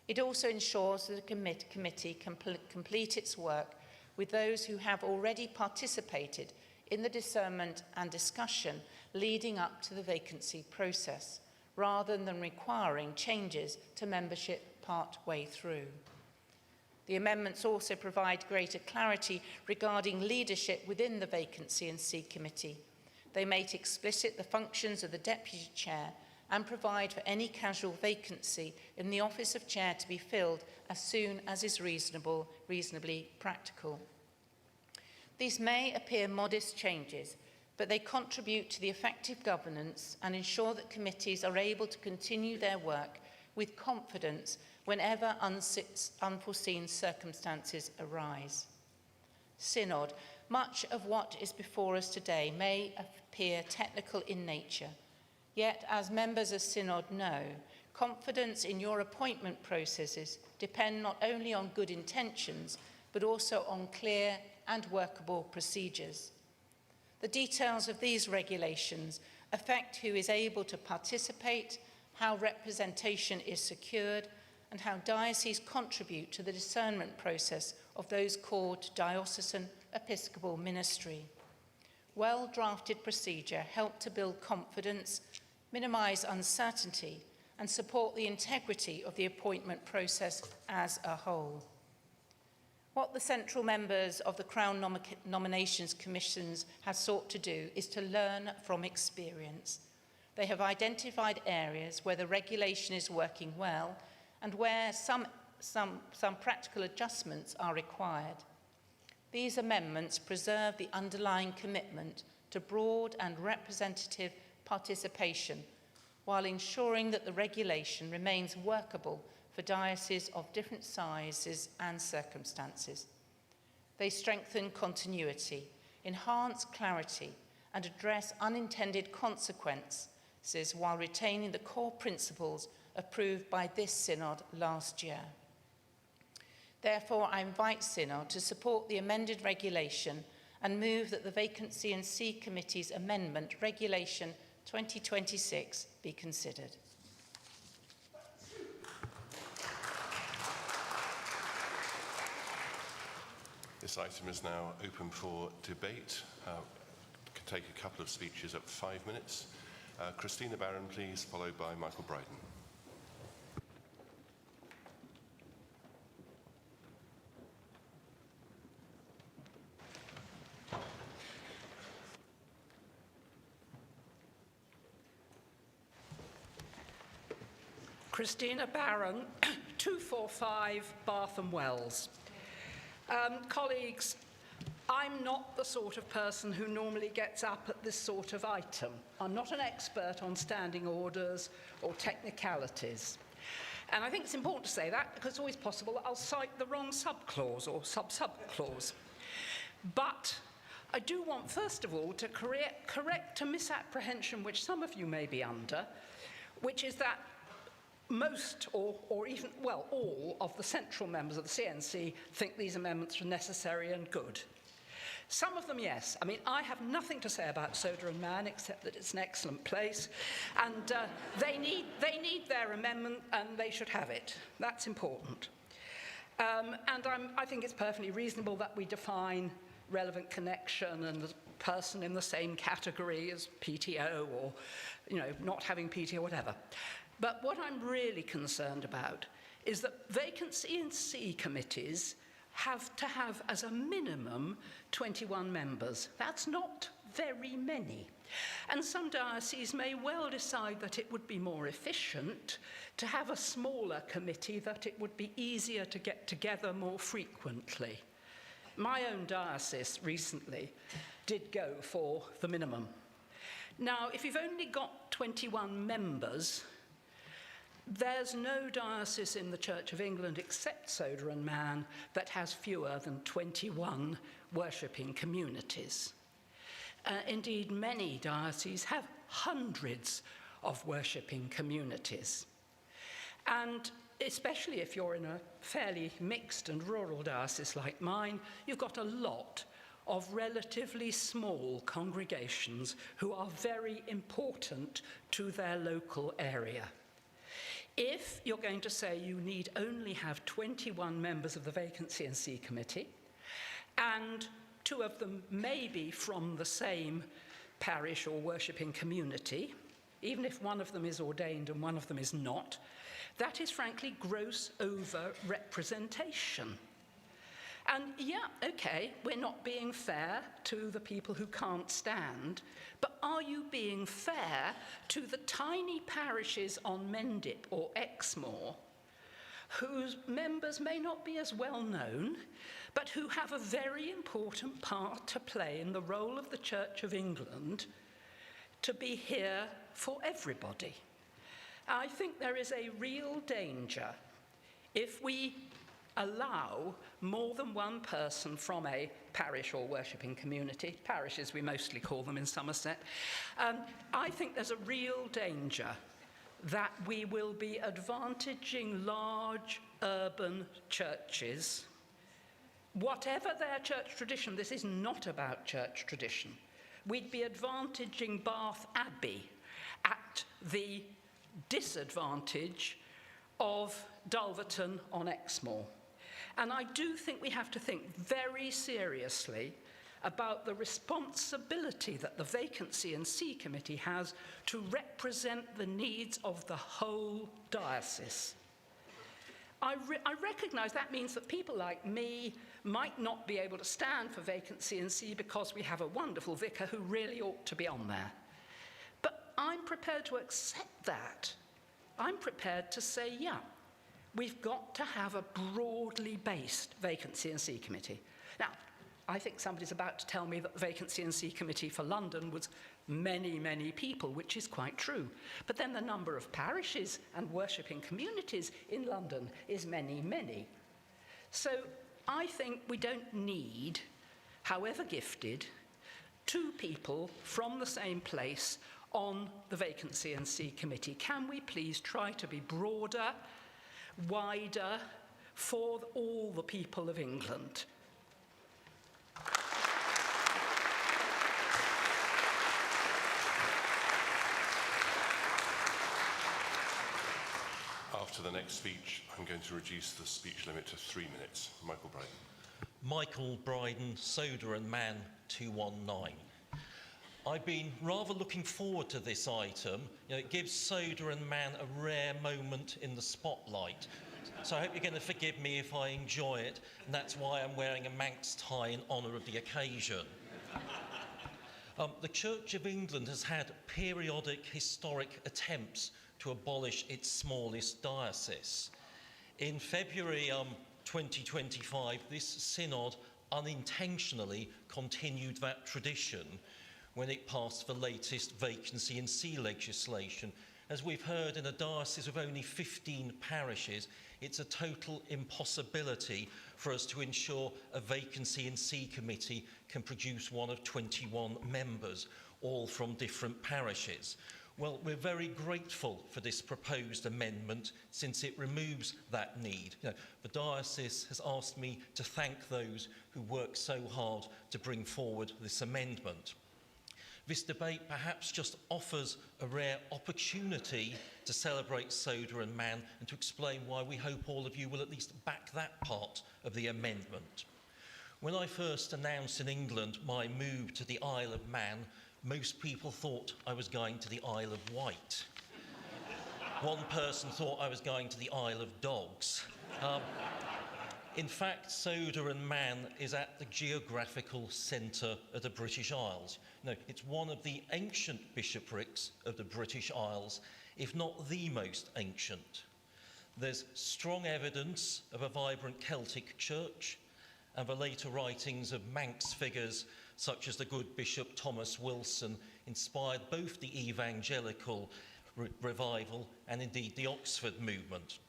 It also ensures that the committee can complete its work with those who have already participated in the discernment and discussion leading up to the vacancy process, rather than requiring changes to membership part-way through. The amendments also provide greater clarity regarding leadership within the Vacancy and C Committee. They make explicit the functions of the Deputy Chair and provide for any casual vacancy in the office of Chair to be filled as soon as is reasonably practical. These may appear modest changes, but they contribute to the effective governance and ensure that committees are able to continue their work with confidence whenever unforeseen circumstances arise. Synod, much of what is before us today may appear technical in nature, yet as members of Synod know, confidence in your appointment processes depend not only on good intentions, but also on clear and workable procedures. The details of these regulations affect who is able to participate, how representation is secured, and how dioceses contribute to the discernment process of those called to diocesan episcopal ministry. Well-drafted procedure help to build confidence, minimise uncertainty, and support the integrity of the appointment process as a whole. What the central members of the Crown Nominations Commissions have sought to do is to learn from experience. They have identified areas where the regulation is working well and where some practical adjustments are required. These amendments preserve the underlying commitment to broad and representative participation while ensuring that the regulation remains workable for dioceses of different sizes and circumstances. They strengthen continuity, enhance clarity, and address unintended consequences while retaining the core principles approved by this Synod last year. Therefore, I invite Synod to support the amended regulation and move that the Vacancy and C Committee's amendment, Regulation 2026, be considered. This item is now open for debate. Can take a couple of speeches up to 5 minutes. Christina Barron, please, followed by Michael Bryden. Christina Barron, 245 Bath and Wells. Colleagues, I'm not the sort of person who normally gets up at this sort of item. I'm not an expert on standing orders or technicalities. And I think it's important to say that because it's always possible that I'll cite the wrong subclause or sub-subclause. But I do want, first of all, to correct a misapprehension which some of you may be under, which is that most, or even, well, all of the central members of the CNC think these amendments are necessary and good. Some of them, yes. I mean, I have nothing to say about Soda and Man except that it's an excellent place, and they need their amendment, and they should have it. That's important. And I think it's perfectly reasonable that we define relevant connection and the person in the same category as PTO or, you know, not having PTO or whatever. But what I'm really concerned about is that vacancy and C committees have to have, as a minimum, 21 members. That's not very many. And some dioceses may well decide that it would be more efficient to have a smaller committee, that it would be easier to get together more frequently. My own diocese recently did go for the minimum. Now, if you've only got 21 members, there's no diocese in the Church of England except Soda and Man that has fewer than 21 worshipping communities. Indeed, many dioceses have hundreds of worshipping communities. And especially if you're in a fairly mixed and rural diocese like mine, you've got a lot of relatively small congregations who are very important to their local area. If you're going to say you need only have 21 members of the Vacancy and C Committee, and 2 of them may be from the same parish or worshipping community, even if one of them is ordained and one of them is not, that is frankly gross over-representation. And yeah, okay, we're not being fair to the people who can't stand, but are you being fair to the tiny parishes on Mendip or Exmoor, whose members may not be as well known, but who have a very important part to play in the role of the Church of England to be here for everybody? I think there is a real danger if we allow more than one person from a parish or worshipping community, parishes we mostly call them in Somerset, I think there's a real danger that we will be advantaging large urban churches, whatever their church tradition. This is not about church tradition. We'd be advantaging Bath Abbey at the disadvantage of Dulverton on Exmoor. And I do think we have to think very seriously about the responsibility that the Vacancy and C Committee has to represent the needs of the whole diocese. I recognise that means that people like me might not be able to stand for Vacancy and C because we have a wonderful vicar who really ought to be on there. But I'm prepared to accept that. I'm prepared to say, yeah, we've got to have a broadly based Vacancy and C Committee. Now, I think somebody's about to tell me that the Vacancy and C Committee for London was many, many people, which is quite true. But then the number of parishes and worshipping communities in London is many, many. So I think we don't need, however gifted, 2 people from the same place on the Vacancy and C Committee. Can we please try to be broader, wider, for all the people of England. After the next speech, I'm going to reduce the speech limit to 3 minutes. Michael Bryden. Michael Bryden, Soda and Man 219. I've been rather looking forward to this item. It gives Soda and Man a rare moment in the spotlight. So I hope you're going to forgive me if I enjoy it, and that's why I'm wearing a Manx tie in honour of the occasion. The Church of England has had periodic historic attempts to abolish its smallest diocese. In February 2025, this synod unintentionally continued that tradition when it passed the latest vacancy in see legislation. As we've heard, in a diocese of only 15 parishes, it's a total impossibility for us to ensure a vacancy in see committee can produce one of 21 members, all from different parishes. Well, we're very grateful for this proposed amendment since it removes that need. The diocese has asked me to thank those who worked so hard to bring forward this amendment. This debate perhaps just offers a rare opportunity to celebrate Soda and Man and to explain why we hope all of you will at least back that part of the amendment. When I first announced in England my move to the Isle of Man, most people thought I was going to the Isle of Wight. One person thought I was going to the Isle of Dogs. In fact, Soda and Man is at the geographical centre of the British Isles. It's one of the ancient bishoprics of the British Isles, if not the most ancient. There's strong evidence of a vibrant Celtic church, and the later writings of Manx figures such as the good Bishop Thomas Wilson inspired both the evangelical revival and indeed the Oxford movement.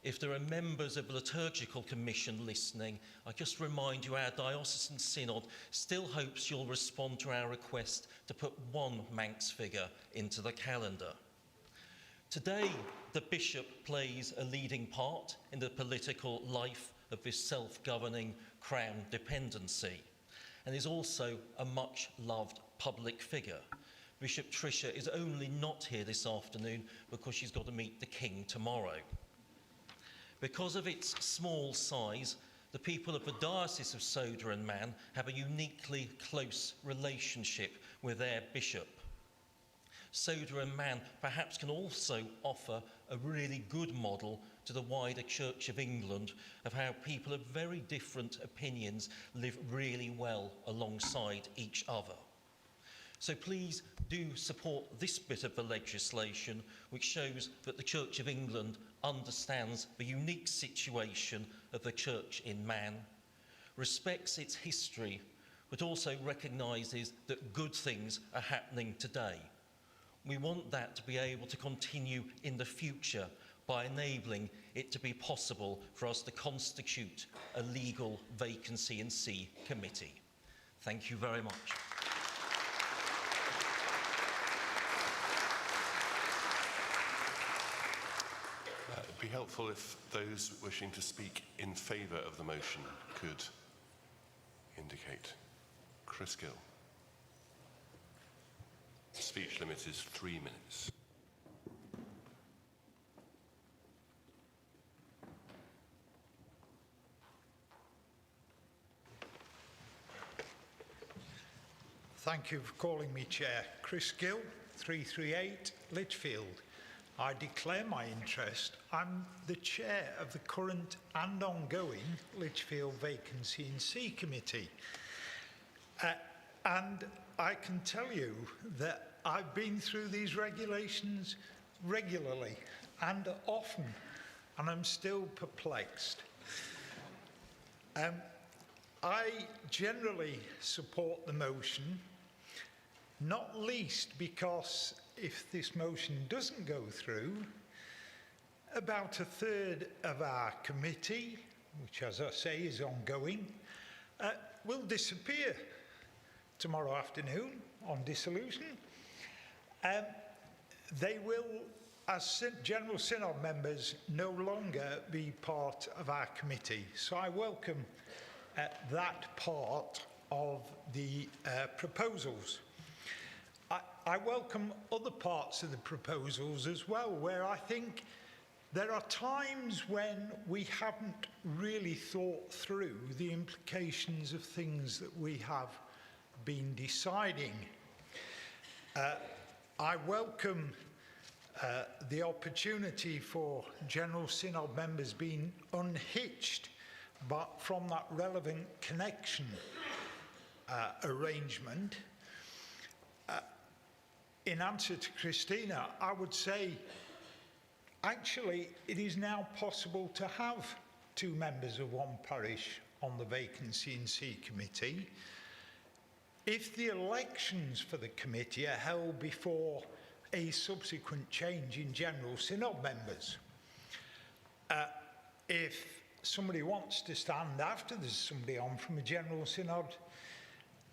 If there are members of the Liturgical Commission listening, I just remind you our Diocesan Synod still hopes you'll respond to our request to put one Manx figure into the calendar. Today, the Bishop plays a leading part in the political life of this self-governing Crown dependency, and is also a much-loved public figure. Bishop Tricia is only not here this afternoon because she's got to meet the King tomorrow. Because of its small size, the people of the Diocese of Soda and Man have a uniquely close relationship with their bishop. Soda and Man perhaps can also offer a really good model to the wider Church of England of how people of very different opinions live really well alongside each other. So please do support this bit of the legislation, which shows that the Church of England understands the unique situation of the Church in Man, respects its history, but also recognises that good things are happening today. We want that to be able to continue in the future by enabling it to be possible for us to constitute a legal vacancy in see committee. Thank you very much. It'd be helpful if those wishing to speak in favour of the motion could indicate. Chris Gill. The speech limit is 3 minutes. Thank you for calling me Chair. Chris Gill, 338 Lichfield. I declare my interest. I'm the Chair of the current and ongoing Lichfield Vacancy in See Committee. And I can tell you that I've been through these regulations regularly and often, and I'm still perplexed. I generally support the motion, not least because if this motion doesn't go through, about a third of our committee, which as I say is ongoing, will disappear tomorrow afternoon on dissolution. They will as General Synod members, no longer be part of our committee. So I welcome that part of the proposals. I welcome other parts of the proposals as well, where I think there are times when we haven't really thought through the implications of things that we have been deciding. I welcome the opportunity for General Synod members being unhitched from that relevant connection arrangement. In answer to Christina, I would say actually it is now possible to have 2 members of one parish on the Vacancy and C Committee if the elections for the committee are held before a subsequent change in General Synod members. If somebody wants to stand after there's somebody on from a General Synod,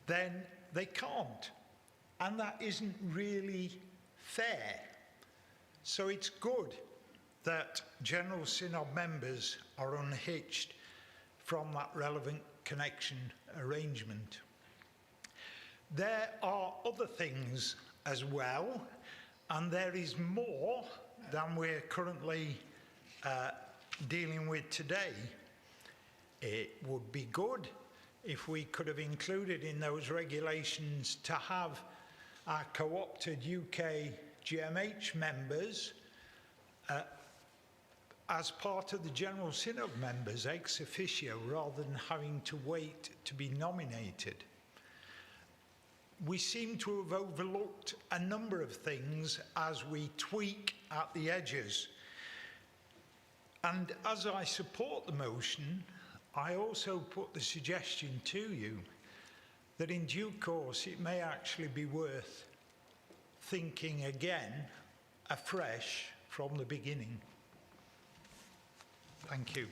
then they can't. And that isn't really fair. So it's good that General Synod members are unhitched from that relevant connection arrangement. There are other things as well, and there is more than we're currently dealing with today. It would be good if we could have included in those regulations to have our co-opted UK GMH members as part of the General Synod members ex officio rather than having to wait to be nominated. We seem to have overlooked a number of things as we tweak at the edges. And as I support the motion, I also put the suggestion to you that in due course it may actually be worth thinking again afresh from the beginning. Thank you.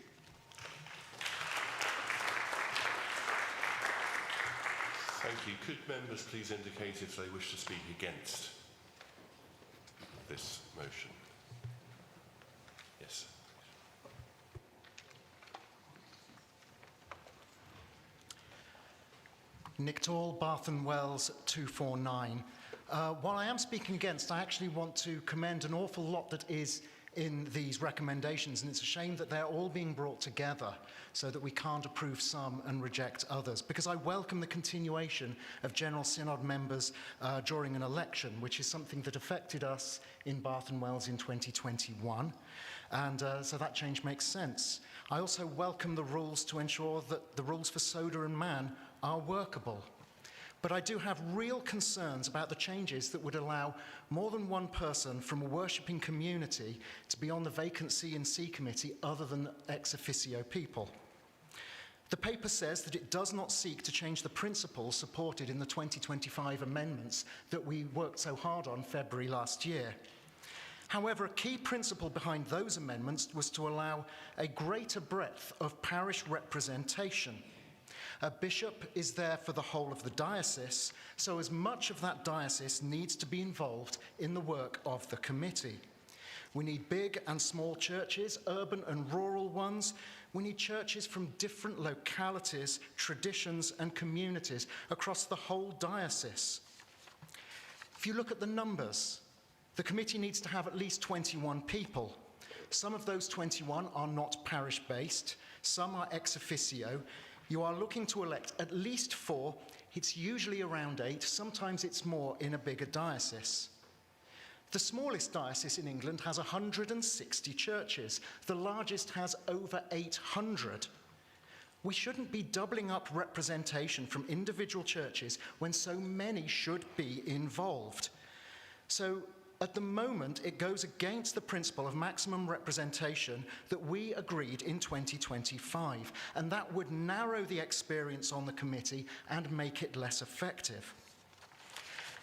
Thank you. Could members please indicate if they wish to speak against this motion? Yes. Nick Tall, Bath and Wells 249. While I am speaking against, I actually want to commend an awful lot that is in these recommendations, and it's a shame that they're all being brought together so that we can't approve some and reject others, because I welcome the continuation of General Synod members during an election, which is something that affected us in Bath and Wells in 2021, and so that change makes sense. I also welcome the rules to ensure that the rules for soda and man are workable. But I do have real concerns about the changes that would allow more than one person from a worshipping community to be on the Vacancy and C Committee other than ex officio people. The paper says that it does not seek to change the principles supported in the 2025 amendments that we worked so hard on February last year. However, a key principle behind those amendments was to allow a greater breadth of parish representation. A bishop is there for the whole of the diocese, so as much of that diocese needs to be involved in the work of the committee. We need big and small churches, urban and rural ones. We need churches from different localities, traditions and communities across the whole diocese. If you look at the numbers, the committee needs to have at least 21 people. Some of those 21 are not parish-based, some are ex officio. You are looking to elect at least 4, it's usually around 8, sometimes it's more in a bigger diocese. The smallest diocese in England has 160 churches, the largest has over 800. We shouldn't be doubling up representation from individual churches when so many should be involved. So at the moment, it goes against the principle of maximum representation that we agreed in 2025, and that would narrow the experience on the committee and make it less effective.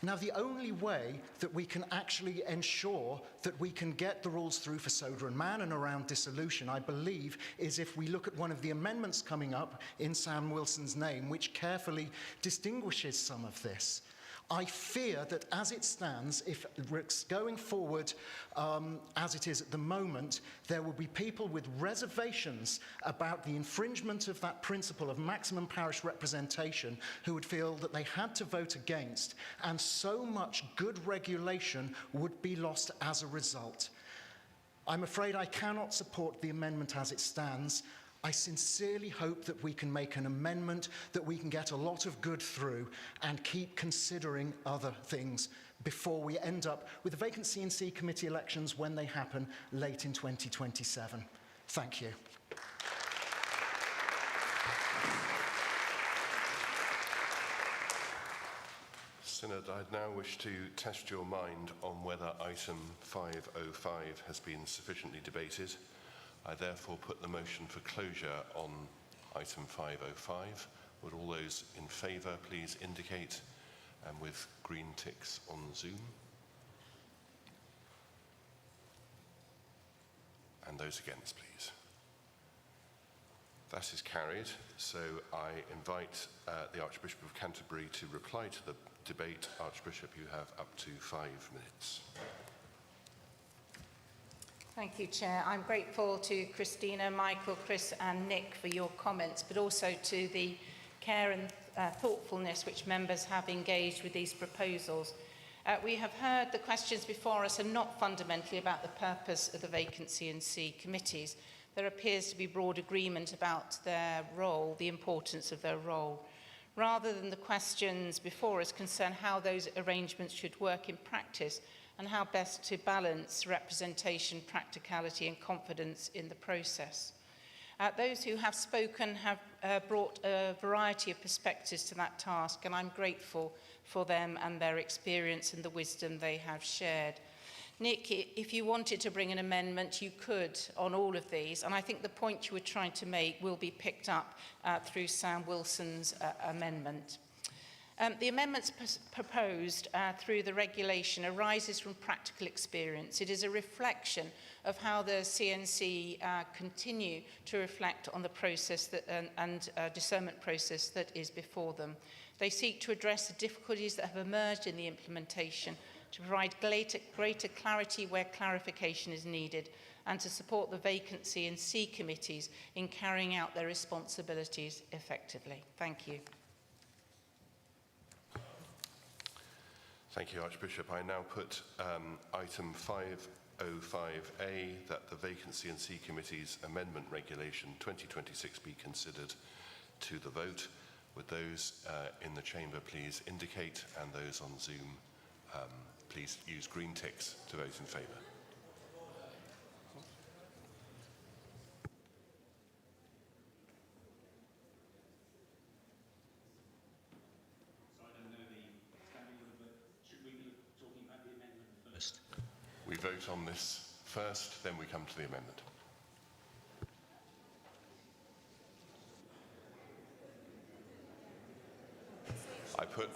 Now, the only way that we can actually ensure that we can get the rules through for soda and man and around dissolution, I believe, is if we look at one of the amendments coming up in Sam Wilson's name, which carefully distinguishes some of this. I fear that as it stands, if it's going forward as it is at the moment, there will be people with reservations about the infringement of that principle of maximum parish representation who would feel that they had to vote against, and so much good regulation would be lost as a result. I'm afraid I cannot support the amendment as it stands. I sincerely hope that we can make an amendment that we can get a lot of good through and keep considering other things before we end up with the vacancy in C committee elections when they happen late in 2027. Thank you. Synod, I now wish to test your mind on whether item 505 has been sufficiently debated. I therefore put the motion for closure on item 505. Would all those in favour please indicate, and with green ticks on Zoom. And those against, please. That is carried. So I invite the Archbishop of Canterbury to reply to the debate. Archbishop, you have up to 5 minutes. Thank you, Chair. I'm grateful to Christina, Michael, Chris and Nick for your comments, but also to the care and thoughtfulness which members have engaged with these proposals. We have heard the questions before us are not fundamentally about the purpose of the vacancy in C committees. There appears to be broad agreement about their role, the importance of their role, rather than the questions before us concern how those arrangements should work in practice and how best to balance representation, practicality and confidence in the process. Those who have spoken have brought a variety of perspectives to that task, and I'm grateful for them and their experience and the wisdom they have shared. Nick, if you wanted to bring an amendment, you could on all of these, and I think the point you were trying to make will be picked up through Sam Wilson's amendment. The amendments proposed through the regulation arises from practical experience. It is a reflection of how the CNC continue to reflect on the process that, and discernment process that is before them. They seek to address the difficulties that have emerged in the implementation, to provide greater clarity where clarification is needed, and to support the vacancy in C committees in carrying out their responsibilities effectively. Thank you. Thank you, Archbishop. I now put item 505A, that the Vacancy and C Committee's Amendment Regulation 2026 be considered, to the vote. Would those in the chamber please indicate, and those on Zoom please use green ticks to vote in favour. We vote on this first, then we come to the amendment. I put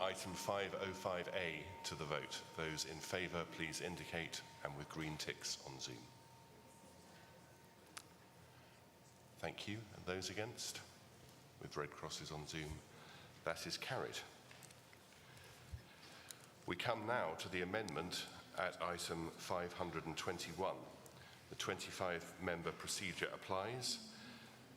item 505A to the vote. Those in favour, please indicate, and with green ticks on Zoom. Thank you. And those against? With red crosses on Zoom. That is carried. We come now to the amendment at item 521. The 25-member procedure applies.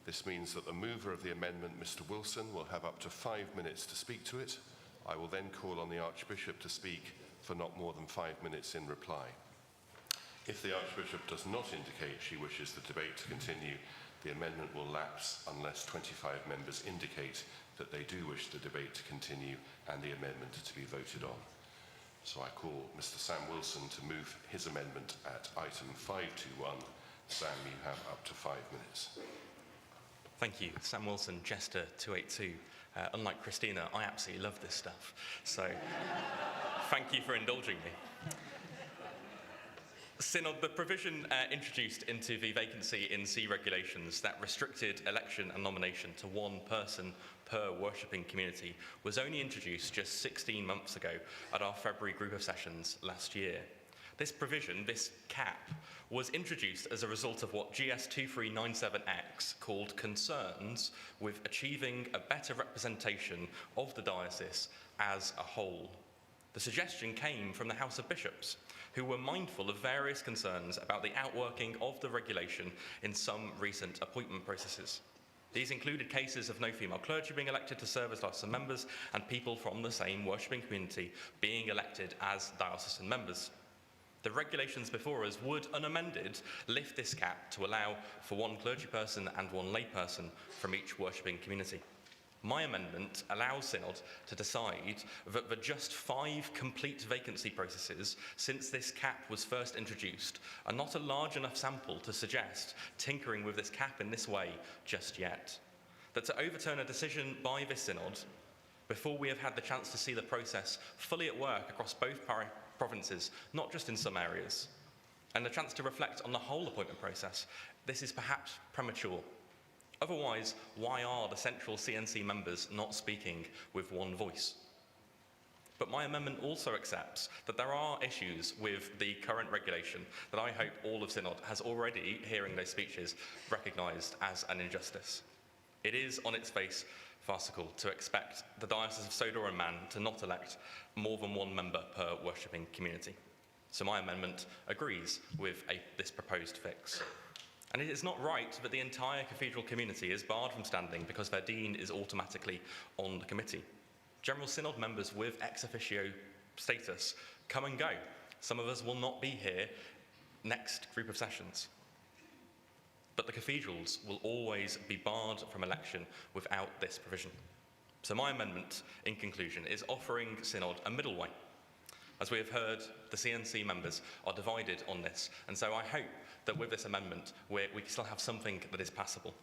This means that the mover of the amendment, Mr. Wilson, will have up to 5 minutes to speak to it. I will then call on the Archbishop to speak for not more than 5 minutes in reply. If the Archbishop does not indicate she wishes the debate to continue, the amendment will lapse unless 25 members indicate that they do wish the debate to continue and the amendment to be voted on. So I call Mr. Sam Wilson to move his amendment at item 521. Sam, you have up to 5 minutes. Thank you. Sam Wilson, Jester 282. Unlike Christina, I absolutely love this stuff. So thank you for indulging me. Synod, the provision introduced into the vacancy in C regulations that restricted election and nomination to one person per worshipping community was only introduced just 16 months ago at our February group of sessions last year. This provision, this cap, was introduced as a result of what GS 2397X called concerns with achieving a better representation of the diocese as a whole. The suggestion came from the House of Bishops, who were mindful of various concerns about the outworking of the regulation in some recent appointment processes. These included cases of no female clergy being elected to serve as diocesan members and people from the same worshipping community being elected as diocesan members. The regulations before us would, unamended, lift this cap to allow for one clergyperson and one layperson from each worshipping community. My amendment allows Synod to decide that the just 5 complete vacancy processes since this cap was first introduced are not a large enough sample to suggest tinkering with this cap in this way just yet. That to overturn a decision by this Synod, before we have had the chance to see the process fully at work across both provinces, not just in some areas, and the chance to reflect on the whole appointment process, this is perhaps premature. Otherwise, why are the central CNC members not speaking with one voice? But my amendment also accepts that there are issues with the current regulation that I hope all of Synod has already, hearing those speeches, recognised as an injustice. It is, on its face, farcical to expect the Diocese of Sodor and Man to not elect more than one member per worshipping community. So my amendment agrees with this proposed fix. And it is not right that the entire cathedral community is barred from standing because their dean is automatically on the committee. General Synod members with ex officio status come and go. Some of us will not be here next group of sessions. But the cathedrals will always be barred from election without this provision. So my amendment, in conclusion, is offering Synod a middle way. As we have heard, the CNC members are divided on this, and so I hope that with this amendment, we still have something that is passable.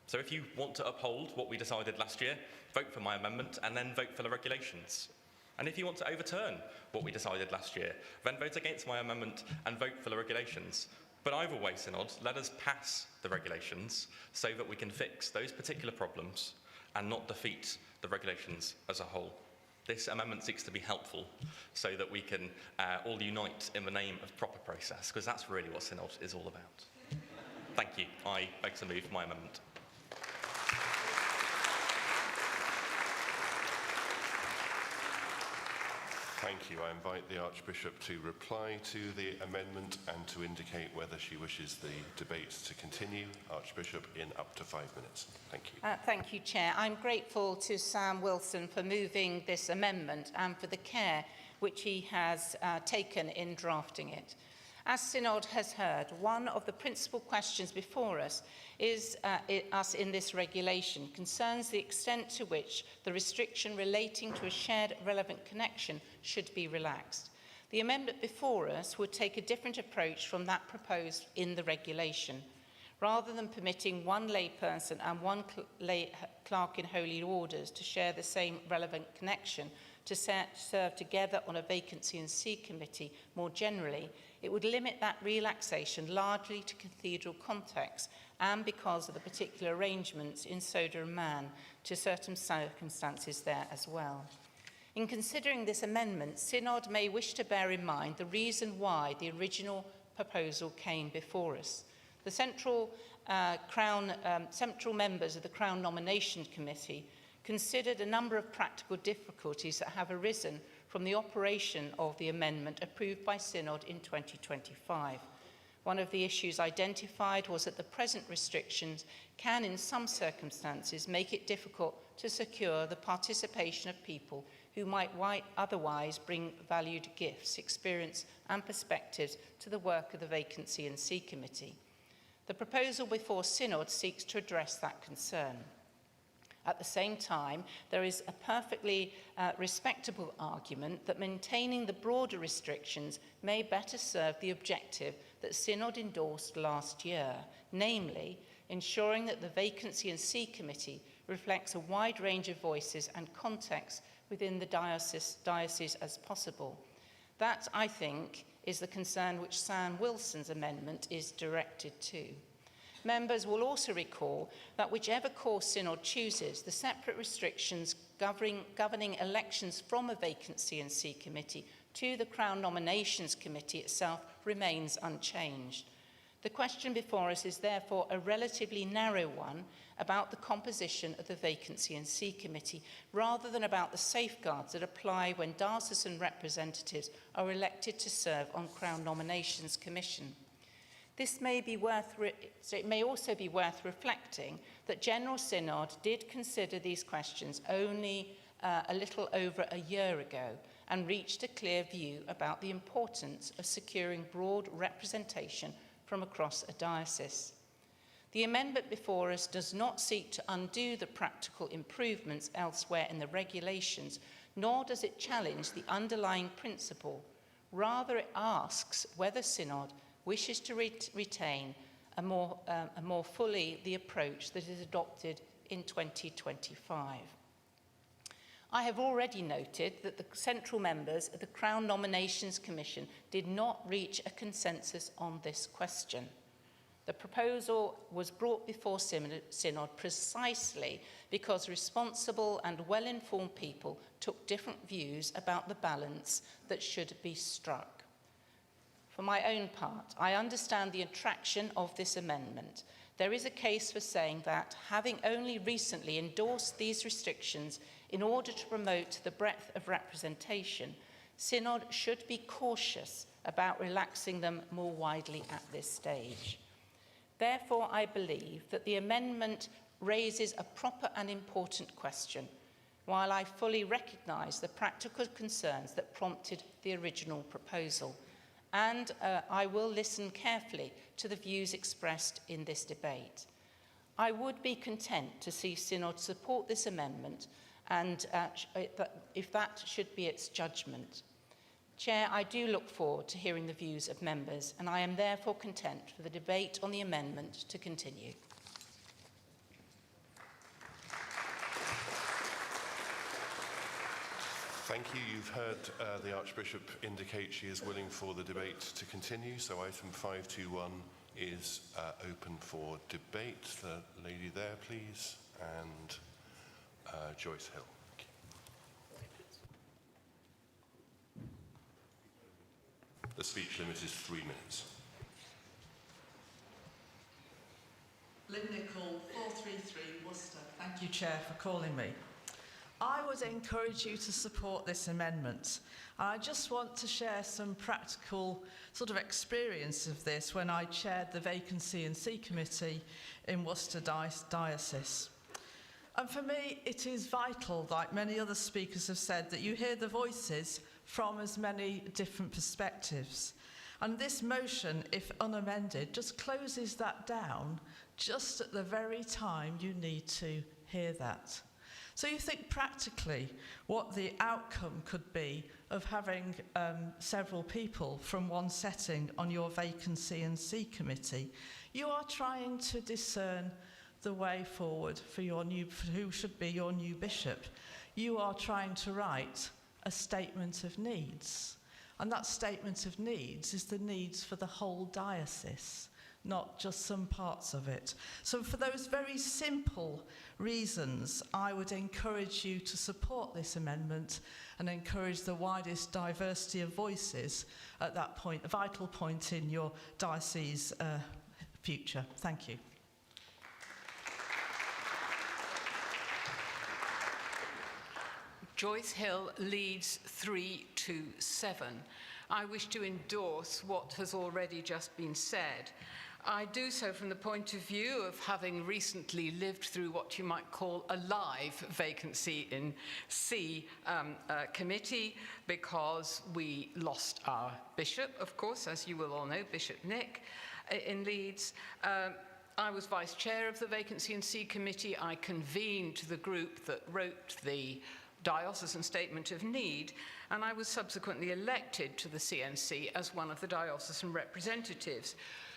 So if you want to uphold what we decided last year, vote for my amendment and then vote for the regulations. And if you want to overturn what we decided last year, then vote against my amendment and vote for the regulations. But either way, Synod, let us pass the regulations so that we can fix those particular problems and not defeat the regulations as a whole. This amendment seeks to be helpful so that we can all unite in the name of proper process, because that's really what Synod is all about. Thank you. I beg to move my amendment. Thank you. I invite the Archbishop to reply to the amendment and to indicate whether she wishes the debate to continue. Archbishop, in up to 5 minutes. Thank you. Thank you, Chair. I'm grateful to Sam Wilson for moving this amendment and for the care which he has taken in drafting it. As Synod has heard, one of the principal questions before us is in this regulation concerns the extent to which the restriction relating to a shared relevant connection should be relaxed. The amendment before us would take a different approach from that proposed in the regulation. Rather than permitting one layperson and one clerk in holy orders to share the same relevant connection to serve together on a vacancy and C committee more generally, it would limit that relaxation largely to cathedral contexts and because of the particular arrangements in Sodor and Man to certain circumstances there as well. In considering this amendment, Synod may wish to bear in mind the reason why the original proposal came before us. The central members of the Crown Nomination Committee considered a number of practical difficulties that have arisen from the operation of the amendment approved by Synod in 2025. One of the issues identified was that the present restrictions can, in some circumstances, make it difficult to secure the participation of people who might otherwise bring valued gifts, experience and perspectives to the work of the Vacancy and C Committee. The proposal before Synod seeks to address that concern. At the same time, there is a perfectly respectable argument that maintaining the broader restrictions may better serve the objective that Synod endorsed last year, namely, ensuring that the Vacancy and C Committee reflects a wide range of voices and contexts within the diocese as possible. That, I think, is the concern which Sam Wilson's amendment is directed to. Members will also recall that whichever course Synod chooses, the separate restrictions governing elections from a Vacancy and C Committee to the Crown Nominations Committee itself remains unchanged. The question before us is therefore a relatively narrow one about the composition of the Vacancy and C Committee, rather than about the safeguards that apply when diocesan representatives are elected to serve on Crown Nominations Commission. It may also be worth reflecting that General Synod did consider these questions only a little over a year ago and reached a clear view about the importance of securing broad representation from across a diocese. The amendment before us does not seek to undo the practical improvements elsewhere in the regulations, nor does it challenge the underlying principle. Rather, it asks whether Synod wishes to retain more fully the approach that is adopted in 2025. I have already noted that the central members of the Crown Nominations Commission did not reach a consensus on this question. The proposal was brought before Synod precisely because responsible and well-informed people took different views about the balance that should be struck. For my own part, I understand the attraction of this amendment. There is a case for saying that, having only recently endorsed these restrictions in order to promote the breadth of representation, Synod should be cautious about relaxing them more widely at this stage. Therefore, I believe that the amendment raises a proper and important question, while I fully recognise the practical concerns that prompted the original proposal. And I will listen carefully to the views expressed in this debate. I would be content to see Synod support this amendment, and if that should be its judgment. Chair, I do look forward to hearing the views of members, and I am therefore content for the debate on the amendment to continue. Thank you. You've heard the Archbishop indicate she is willing for the debate to continue, so item 521 is open for debate. The lady there, please, and Joyce Hill. The speech limit is 3 minutes. Lynn Nichol, 433 Worcester. Thank you, Chair, for calling me. I would encourage you to support this amendment. I just want to share some practical sort of experience of this when I chaired the Vacancy and C Committee in Worcester Diocese. And for me, it is vital, like many other speakers have said, that you hear the voices from as many different perspectives. And this motion, if unamended, just closes that down just at the very time you need to hear that. So you think practically what the outcome could be of having several people from one setting on your Vacancy and C Committee. You are trying to discern the way forward for who should be your new bishop. You are trying to write a statement of needs. And that statement of needs is the needs for the whole diocese, not just some parts of it. So for those very simple reasons, I would encourage you to support this amendment and encourage the widest diversity of voices at that point, a vital point in your diocese future. Thank you. Joyce Hill, Leeds 327. I wish to endorse what has already just been said. I do so from the point of view of having recently lived through what you might call a live vacancy in C committee, because we lost our bishop, of course, as you will all know, Bishop Nick, in Leeds. I was vice chair of the Vacancy in C committee. I convened the group that wrote the diocesan statement of need, and I was subsequently elected to the CNC as one of the diocesan representatives.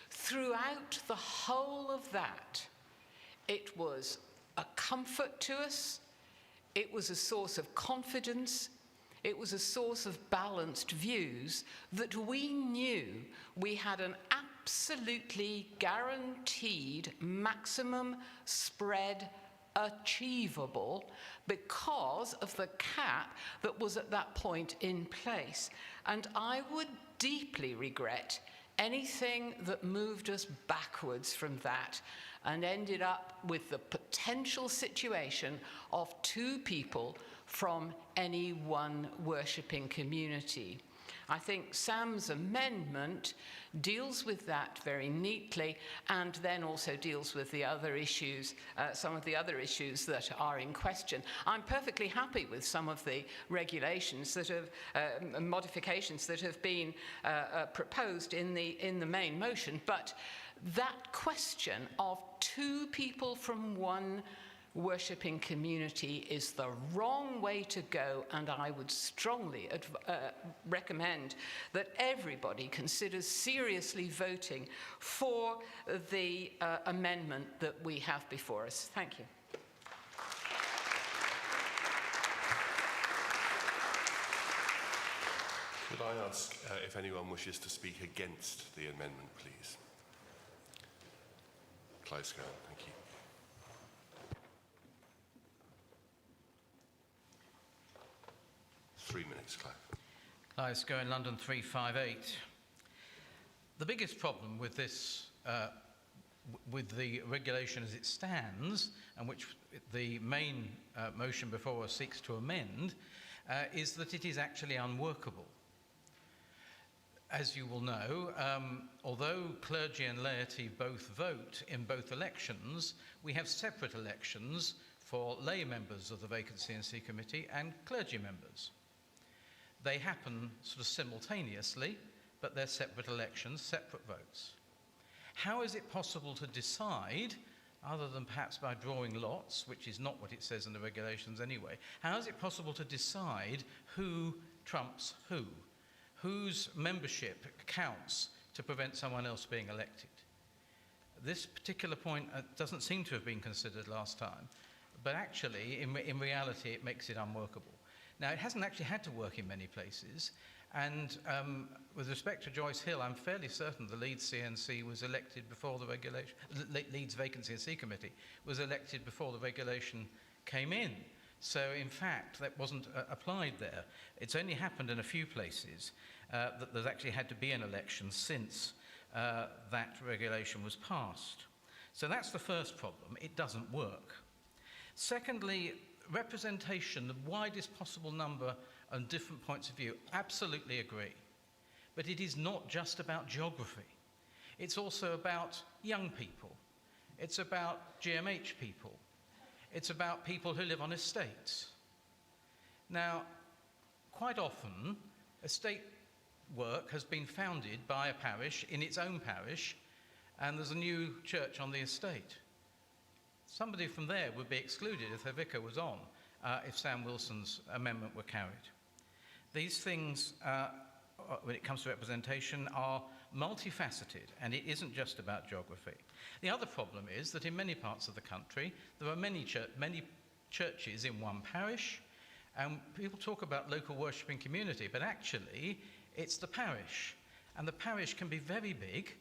Throughout the whole of that, it was a comfort to us, it was a source of confidence, it was a source of balanced views that we knew we had an absolutely guaranteed maximum spread achievable because of the cap that was at that point in place. And I would deeply regret anything that moved us backwards from that and ended up with the potential situation of 2 people from any one worshipping community. I think Sam's amendment deals with that very neatly, and then also deals with the other issues, some of the other issues that are in question. I'm perfectly happy with some of the regulations that have, modifications that have been proposed in the main motion, but that question of 2 people from one worshipping community is the wrong way to go, and I would strongly recommend that everybody considers seriously voting for the amendment that we have before us. Thank you. Could I ask if anyone wishes to speak against the amendment, please? Clive Scowen, thank you. Three minutes, Clive. Clive Scowen, London 358. The biggest problem with this, with the regulation as it stands, and which the main motion before us seeks to amend, is that it is actually unworkable. As you will know, although clergy and laity both vote in both elections, we have separate elections for lay members of the Vacancy and C Committee and clergy members. They happen sort of simultaneously, but they're separate elections, separate votes. How is it possible to decide, other than perhaps by drawing lots, which is not what it says in the regulations anyway, how is it possible to decide who trumps who? Whose membership counts to prevent someone else being elected? This particular point doesn't seem to have been considered last time, but actually, in reality, it makes it unworkable. Now, it hasn't actually had to work in many places, and with respect to Joyce Hill, I'm fairly certain the Leeds CNC was elected before the regulation, Leeds Vacancy and C Committee was elected before the regulation came in. So, in fact, that wasn't applied there. It's only happened in a few places that there's actually had to be an election since that regulation was passed. So that's the first problem. It doesn't work. Secondly, representation, the widest possible number and different points of view, absolutely agree. But it is not just about geography. It's also about young people. It's about GMH people. It's about people who live on estates. Now, quite often, estate work has been founded by a parish in its own parish, and there's a new church on the estate. Somebody from there would be excluded if their vicar was on, if Sam Wilson's amendment were carried. These things, when it comes to representation, are multifaceted, and it isn't just about geography. The other problem is that in many parts of the country, there are many churches in one parish, and people talk about local worshipping community, but actually, it's the parish. And the parish can be very big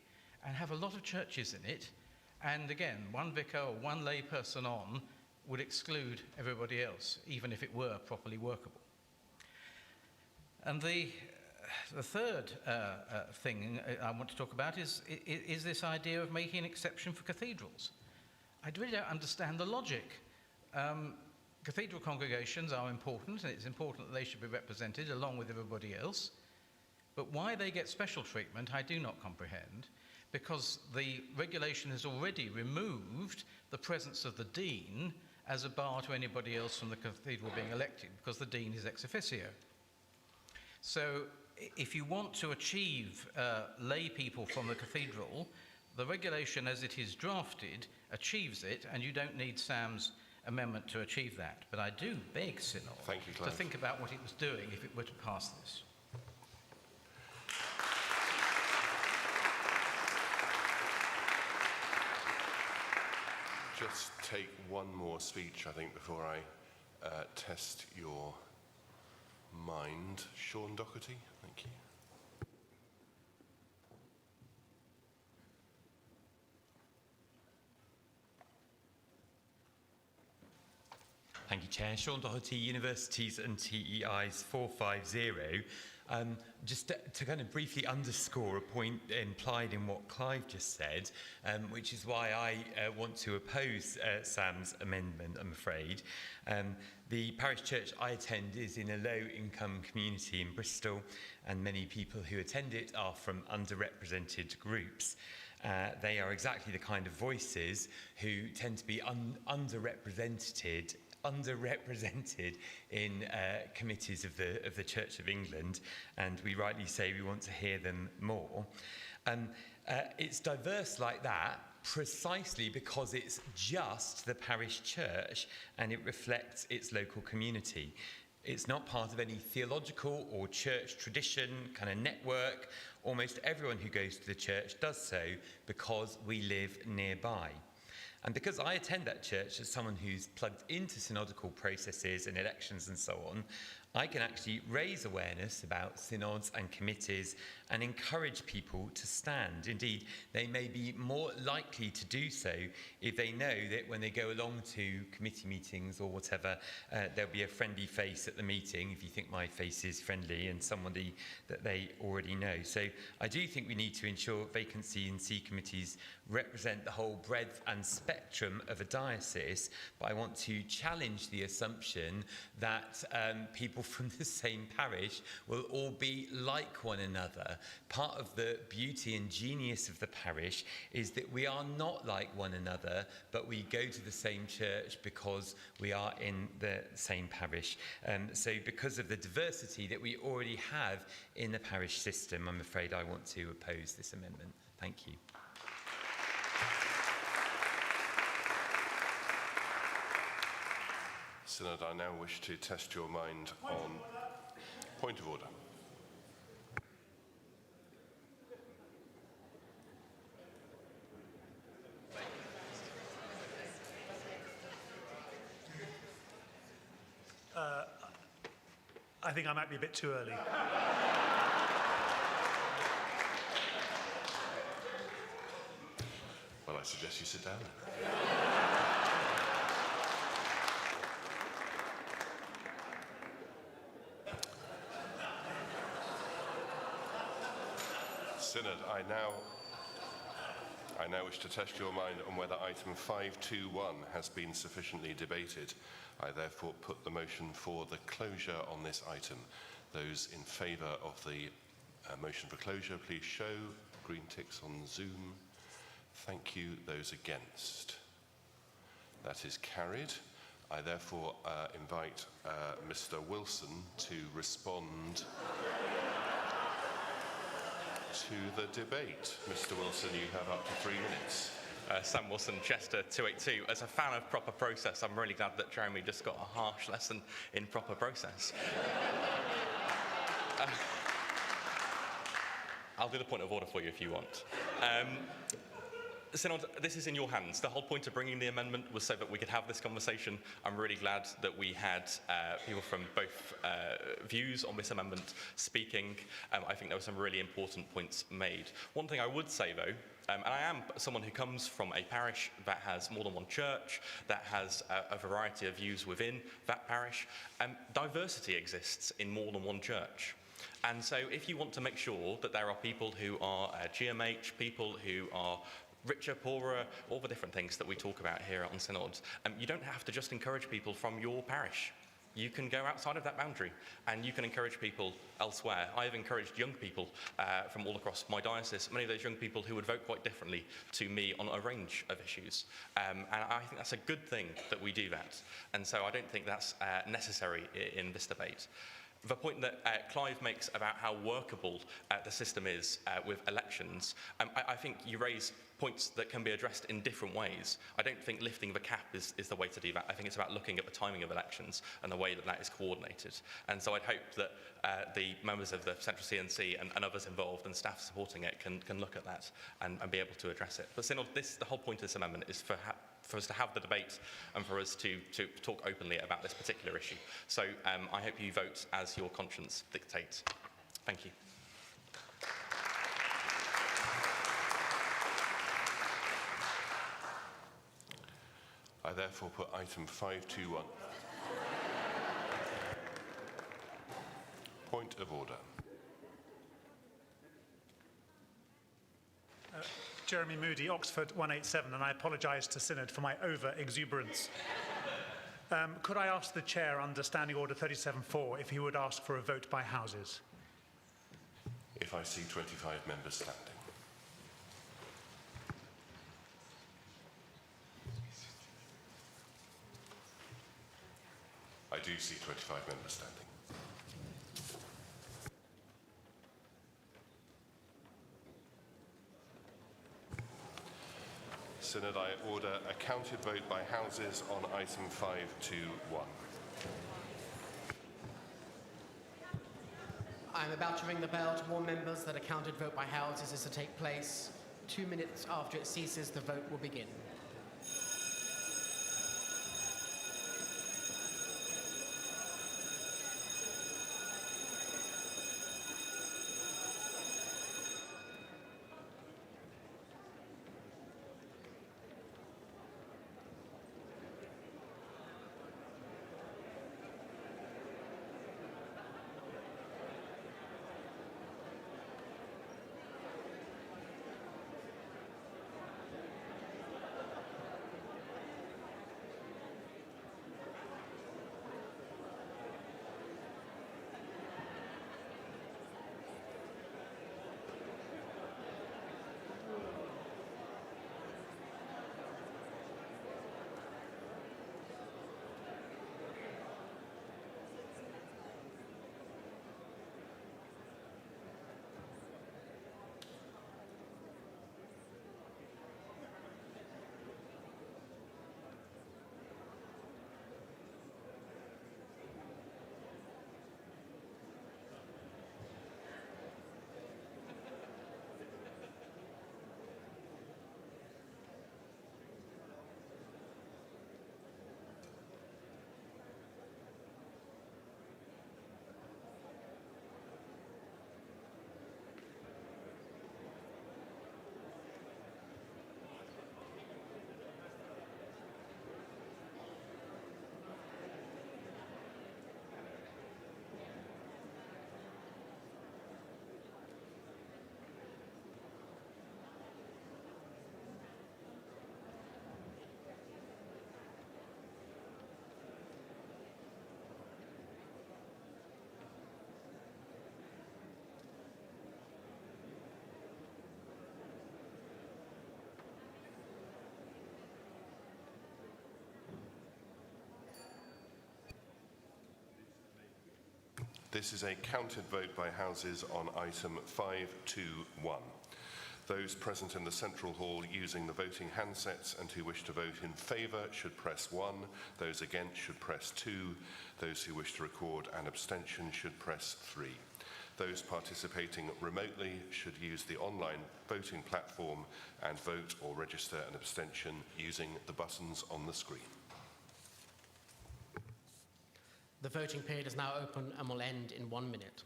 and have a lot of churches in it, and again, one vicar or one lay person on would exclude everybody else, even if it were properly workable. And the third thing I want to talk about is this idea of making an exception for cathedrals. I really don't understand the logic. Cathedral congregations are important, and it's important that they should be represented along with everybody else. But why they get special treatment, I do not comprehend, because the regulation has already removed the presence of the dean as a bar to anybody else from the cathedral being elected, because the dean is ex officio. So if you want to achieve lay people from the cathedral, the regulation as it is drafted achieves it, and you don't need Sam's amendment to achieve that. But I do beg Synod to think about what it was doing if it were to pass this. Just take one more speech, I think, before I test your mind. Sean Doherty, thank you. Thank you, Chair. Sean Doherty, Universities and TEI's 450. Just to kind of briefly underscore a point implied in what Clive just said, which is why I want to oppose Sam's amendment, I'm afraid. The parish church I attend is in a low-income community in Bristol, and many people who attend it are from underrepresented groups. They are exactly the kind of voices who tend to be underrepresented in committees of the Church of England, and we rightly say we want to hear them more. It's diverse like that precisely because it's just the parish church and it reflects its local community. It's not part of any theological or church tradition kind of network. Almost everyone who goes to the church does so because we live nearby. And because I attend that church as someone who's plugged into synodical processes and elections and so on, I can actually raise awareness about synods and committees and encourage people to stand. Indeed, they may be more likely to do so if they know that when they go along to committee meetings or whatever, there'll be a friendly face at the meeting, if you think my face is friendly, and somebody that they already know. So I do think we need to ensure vacancy and C committees represent the whole breadth and spectrum of a diocese, but I want to challenge the assumption that people from the same parish will all be like one another. Part of the beauty and genius of the parish is that we are not like one another, but we go to the same church because we are in the same parish. So because of the diversity that we already have in the parish system, I'm afraid I want to oppose this amendment. Thank you. Synod, I now wish to test your mind on point of order. I think I might be a bit too early. Well, I suggest you sit down. Synod, I now wish to test your mind on whether item 521 has been sufficiently debated. I therefore put the motion for the closure on this item. Those in favour of the motion for closure, please show. Green ticks on Zoom. Thank you. Those against? That is carried. I therefore invite Mr. Wilson to respond to the debate. Mr. Wilson, you have up to 3 minutes. Sam Wilson, Chester 282. As a fan of proper process, I'm really glad that Jeremy just got a harsh lesson in proper process. I'll do the point of order for you if you want. Synod, this is in your hands. The whole point of bringing the amendment was so that we could have this conversation. I'm really glad that we had people from both views on this amendment speaking. I think there were some really important points made. One thing I would say, though, and I am someone who comes from a parish that has more than one church, that has a variety of views within that parish. Diversity exists in more than one church. And so if you want to make sure that there are people who are GMH, people who are richer, poorer, all the different things that we talk about here on Synods, you don't have to just encourage people from your parish. You can go outside of that boundary and you can encourage people elsewhere. I have encouraged young people from all across my diocese, many of those young people who would vote quite differently to me on a range of issues. And I think that's a good thing that we do that. And so I don't think that's necessary in this debate. The point that Clive makes about how workable the system is with elections, I think you raise points that can be addressed in different ways. I don't think lifting the cap is the way to do that. I think it's about looking at the timing of elections and the way that that is coordinated. And so I'd hope that the members of the Central CNC and others involved and staff supporting it can look at that and be able to address it. But Synod, the whole point of this amendment is for us to have the debate and for us to talk openly about this particular issue. So I hope you vote as your conscience dictates. Thank you. I therefore put item 521. Point of order. Jeremy Moody, Oxford 187, and I apologise to Synod for my over-exuberance. Could I ask the Chair, under Standing Order 37.4, if he would ask for a vote by houses? If I see 25 members standing. I do see 25 members standing. Synod, I order a counted vote by houses on item 521. I'm about to ring the bell to warn members that a counted vote by houses is to take place. 2 minutes after it ceases, the vote will begin. This is a counted vote by houses on item 521. Those present in the central hall using the voting handsets and who wish to vote in favour should press 1. Those against should press 2. Those who wish to record an abstention should press 3. Those participating remotely should use the online voting platform and vote or register an abstention using the buttons on the screen. The voting period is now open and will end in 1 minute.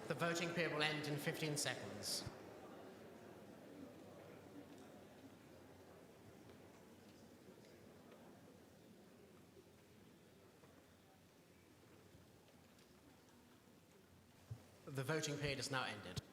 The voting period will end in 15 seconds. The voting period is now ended.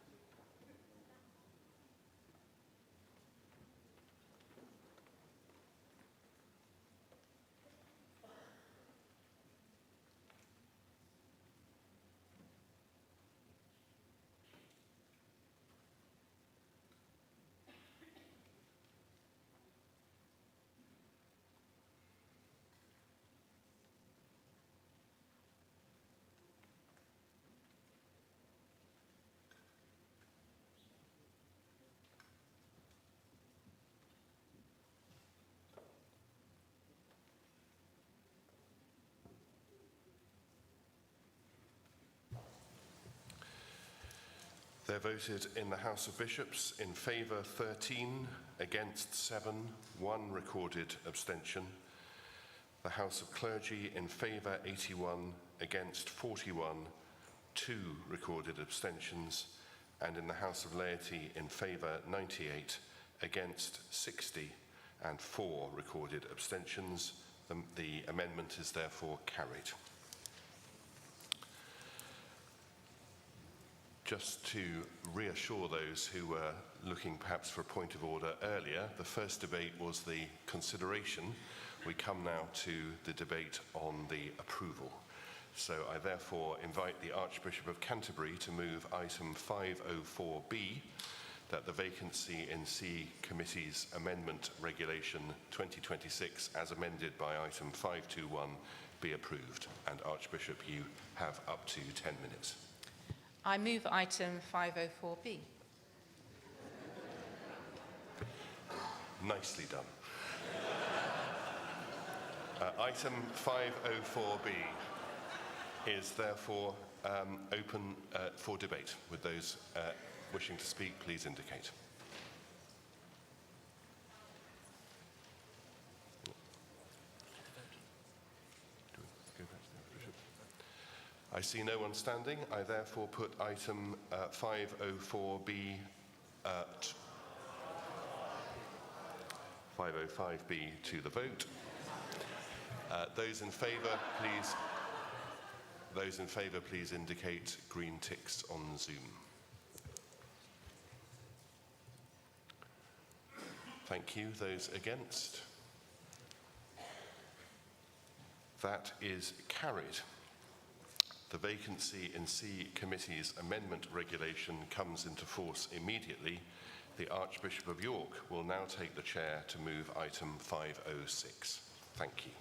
They're voted in the House of Bishops in favour 13, against 7, 1 recorded abstention. The House of Clergy in favour 81, against 41, 2 recorded abstentions. And in the House of Laity in favour 98, against 60, and 4 recorded abstentions. The amendment is therefore carried. Just to reassure those who were looking perhaps for a point of order earlier, the first debate was the consideration. We come now to the debate on the approval. So I therefore invite the Archbishop of Canterbury to move item 504B, that the Vacancy in C Committee's Amendment Regulation 2026 as amended by item 521 be approved. And Archbishop, you have up to 10 minutes. I move item 504B. Nicely done. Item 504B is therefore open for debate. Would those wishing to speak please indicate? I see no one standing. I therefore put item 504B 505B to the vote. Those in favour, please indicate green ticks on Zoom. Thank you. Those against? That is carried. The Vacancy in C Committee's Amendment Regulation comes into force immediately. The Archbishop of York will now take the chair to move item 506. Thank you.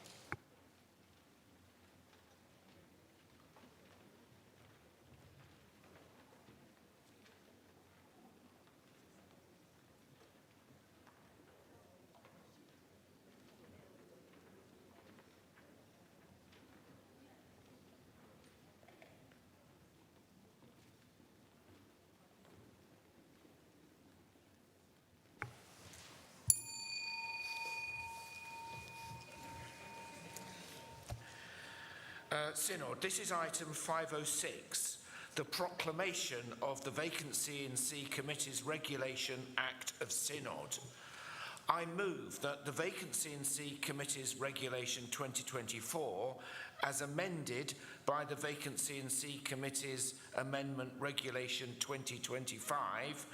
Synod, this is item 506, the proclamation of the Vacancy in C Committee's Regulation Act of Synod. I move that the Vacancy in C Committee's Regulation 2024, as amended by the Vacancy in C Committee's Amendment Regulation 2025,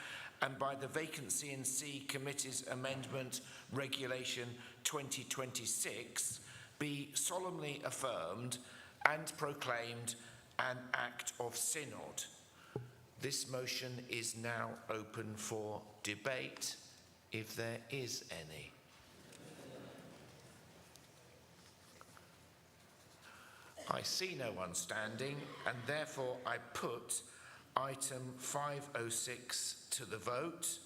and by the Vacancy in C Committee's Amendment Regulation 2026, be solemnly affirmed and proclaimed an Act of Synod. This motion is now open for debate, if there is any. I see no one standing, and therefore I put item 506 to the vote.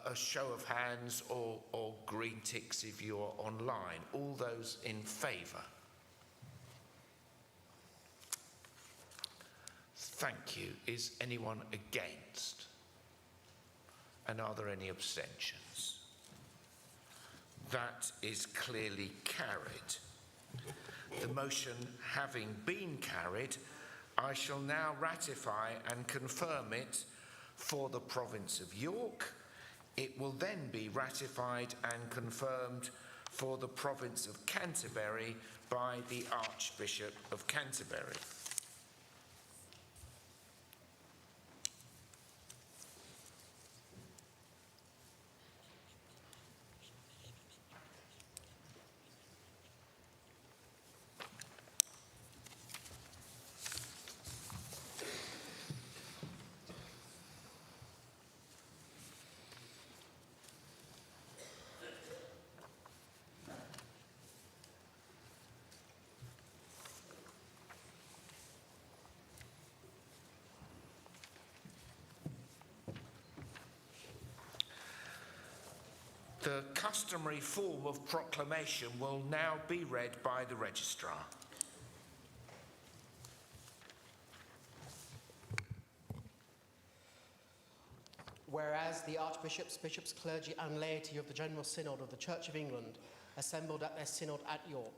A show of hands or green ticks if you're online. All those in favour? Thank you. Is anyone against? And are there any abstentions? That is clearly carried. The motion having been carried, I shall now ratify and confirm it for the province of York. It will then be ratified and confirmed for the province of Canterbury by the Archbishop of Canterbury. The customary form of proclamation will now be read by the registrar. Whereas the Archbishops, Bishops, Clergy and Laity of the General Synod of the Church of England, assembled at their Synod at York,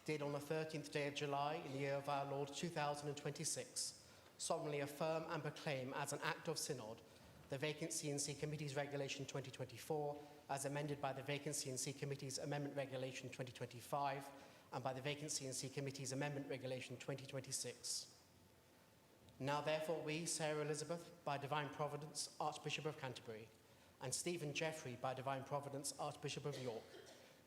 did on the 13th day of July in the year of our Lord 2026, solemnly affirm and proclaim as an act of Synod the Vacancy in See Committees Regulation 2024 as amended by the Vacancy in See Committees Amendment Regulation 2025 and by the Vacancy in See Committees Amendment Regulation 2026. Now therefore we, Sarah Elizabeth, by divine providence, Archbishop of Canterbury, and Stephen Jeffrey, by divine providence, Archbishop of York,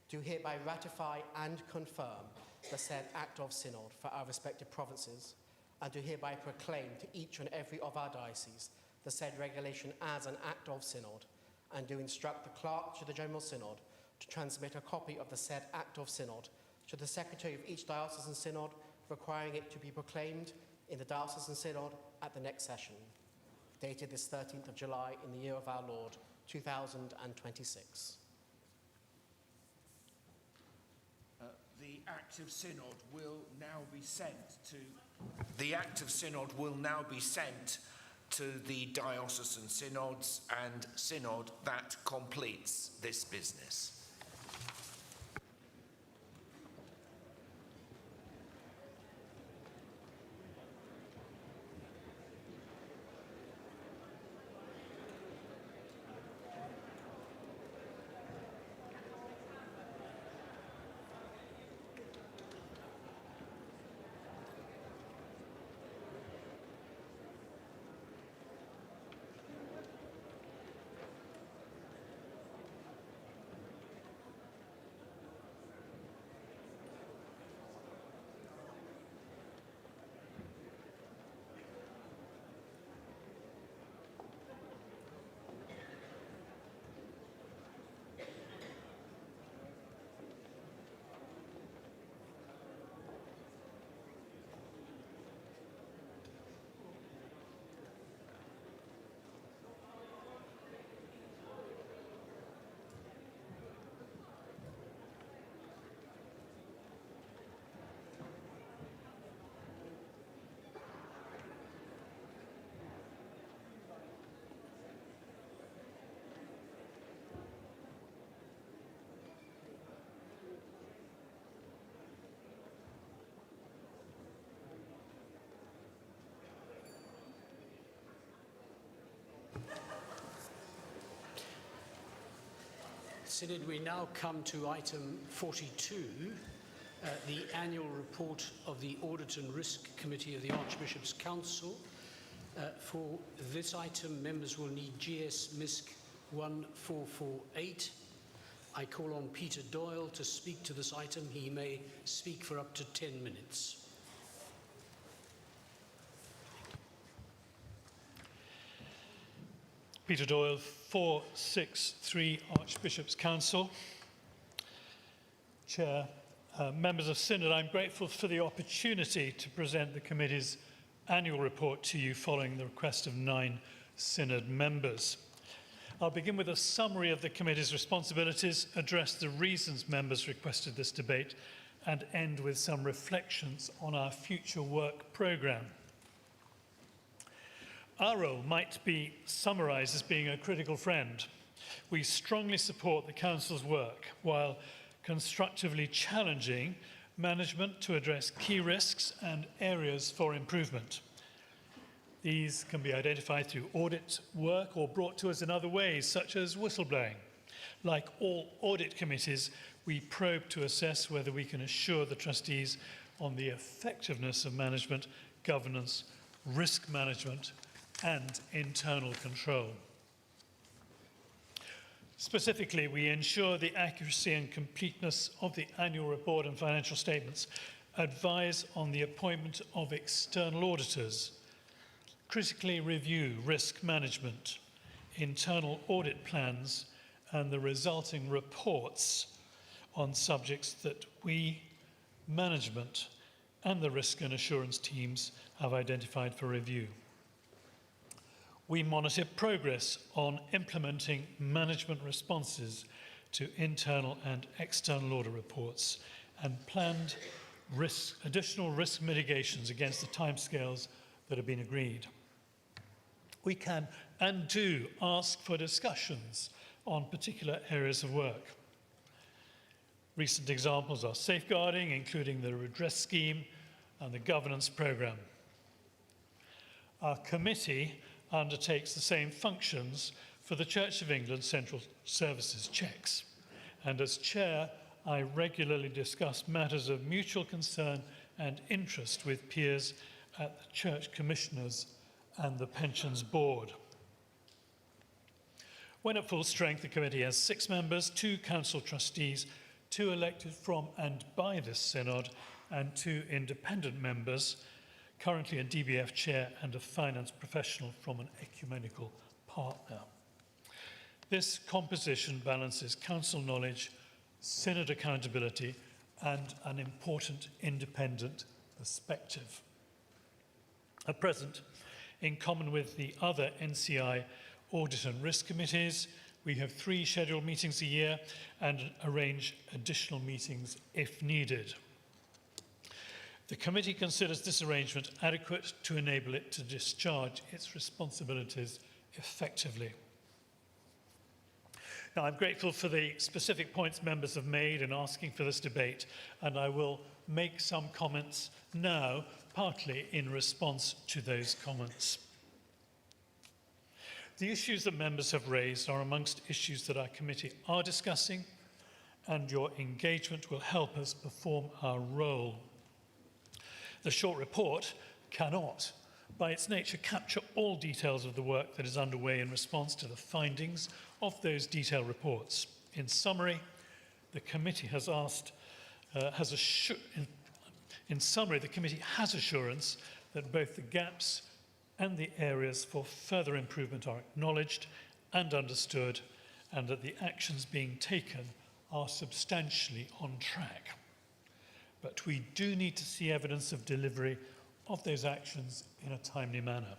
do hereby ratify and confirm the said Act of Synod for our respective provinces, and do hereby proclaim to each and every of our dioceses the said regulation as an Act of Synod, and do instruct the Clerk to the General Synod to transmit a copy of the said Act of Synod to the Secretary of each diocesan synod, requiring it to be proclaimed in the diocesan synod at the next session, dated this 13th of July in the year of our Lord 2026. The Act of Synod will now be sent to... The Act of Synod will now be sent to the diocesan synods, and synod that completes this business. Synod, we now come to item 42, the annual report of the Audit and Risk Committee of the Archbishop's Council. For this item, members will need GS MISC 1448. I call on Peter Doyle to speak to this item. He may speak for up to 10 minutes. Peter Doyle, 463 Archbishop's Council. Chair, members of Synod, I'm grateful for the opportunity to present the committee's annual report to you following the request of 9 Synod members. I'll begin with a summary of the committee's responsibilities, address the reasons members requested this debate, and end with some reflections on our future work programme. Our role might be summarised as being a critical friend. We strongly support the Council's work while constructively challenging management to address key risks and areas for improvement. These can be identified through audit work or brought to us in other ways, such as whistleblowing. Like all audit committees, we probe to assess whether we can assure the trustees on the effectiveness of management, governance, risk management, and internal control. Specifically, we ensure the accuracy and completeness of the annual report and financial statements, advise on the appointment of external auditors, critically review risk management, internal audit plans, and the resulting reports on subjects that we, management, and the risk and assurance teams have identified for review. We monitor progress on implementing management responses to internal and external audit reports and planned additional risk mitigations against the timescales that have been agreed. we can and do ask for discussions on particular areas of work. Recent examples are safeguarding, including the redress scheme and the governance programme. Our committee undertakes the same functions for the Church of England Central Services checks, and as chair, I regularly discuss matters of mutual concern and interest with peers at the Church Commissioners and the Pensions Board. When at full strength, the committee has 6 members, 2 council trustees, 2 elected from and by this synod, and 2 independent members, currently a DBF chair and a finance professional from an ecumenical partner. This composition balances council knowledge, synod accountability, and an important independent perspective. At present, in common with the other NCI audit and risk committees, we have 3 scheduled meetings a year and arrange additional meetings if needed. The committee considers this arrangement adequate to enable it to discharge its responsibilities effectively. Now, I'm grateful for the specific points members have made in asking for this debate, and I will make some comments now, partly in response to those comments. The issues that members have raised are amongst issues that our committee are discussing, and your engagement will help us perform our role. The short report cannot, by its nature, capture all details of the work that is underway in response to the findings of those detailed reports. In summary, the committee has assurance that both the gaps and the areas for further improvement are acknowledged and understood, and that the actions being taken are substantially on track. But we do need to see evidence of delivery of those actions in a timely manner.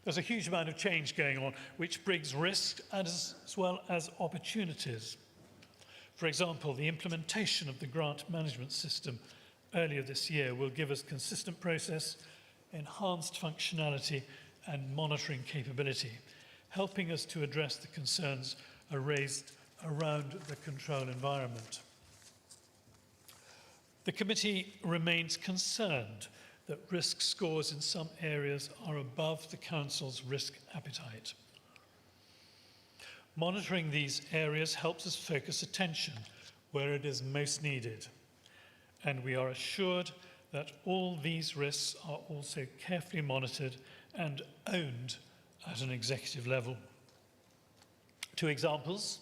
There's a huge amount of change going on, which brings risks as well as opportunities. For example, the implementation of the grant management system earlier this year will give us consistent process, enhanced functionality and monitoring capability, helping us to address the concerns raised around the control environment. The committee remains concerned that risk scores in some areas are above the Council's risk appetite. Monitoring these areas helps us focus attention where it is most needed, and we are assured that all these risks are also carefully monitored and owned at an executive level. 2 examples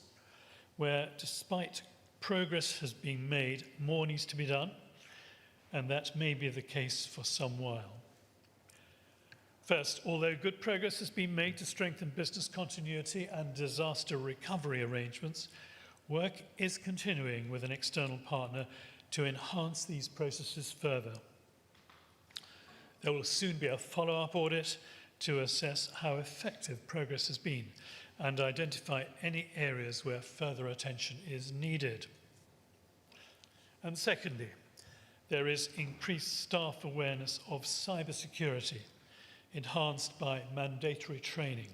where, despite progress has been made, more needs to be done, and that may be the case for some while. First, although good progress has been made to strengthen business continuity and disaster recovery arrangements, work is continuing with an external partner to enhance these processes further. There will soon be a follow-up audit to assess how effective progress has been and identify any areas where further attention is needed. And secondly, there is increased staff awareness of cybersecurity, enhanced by mandatory training.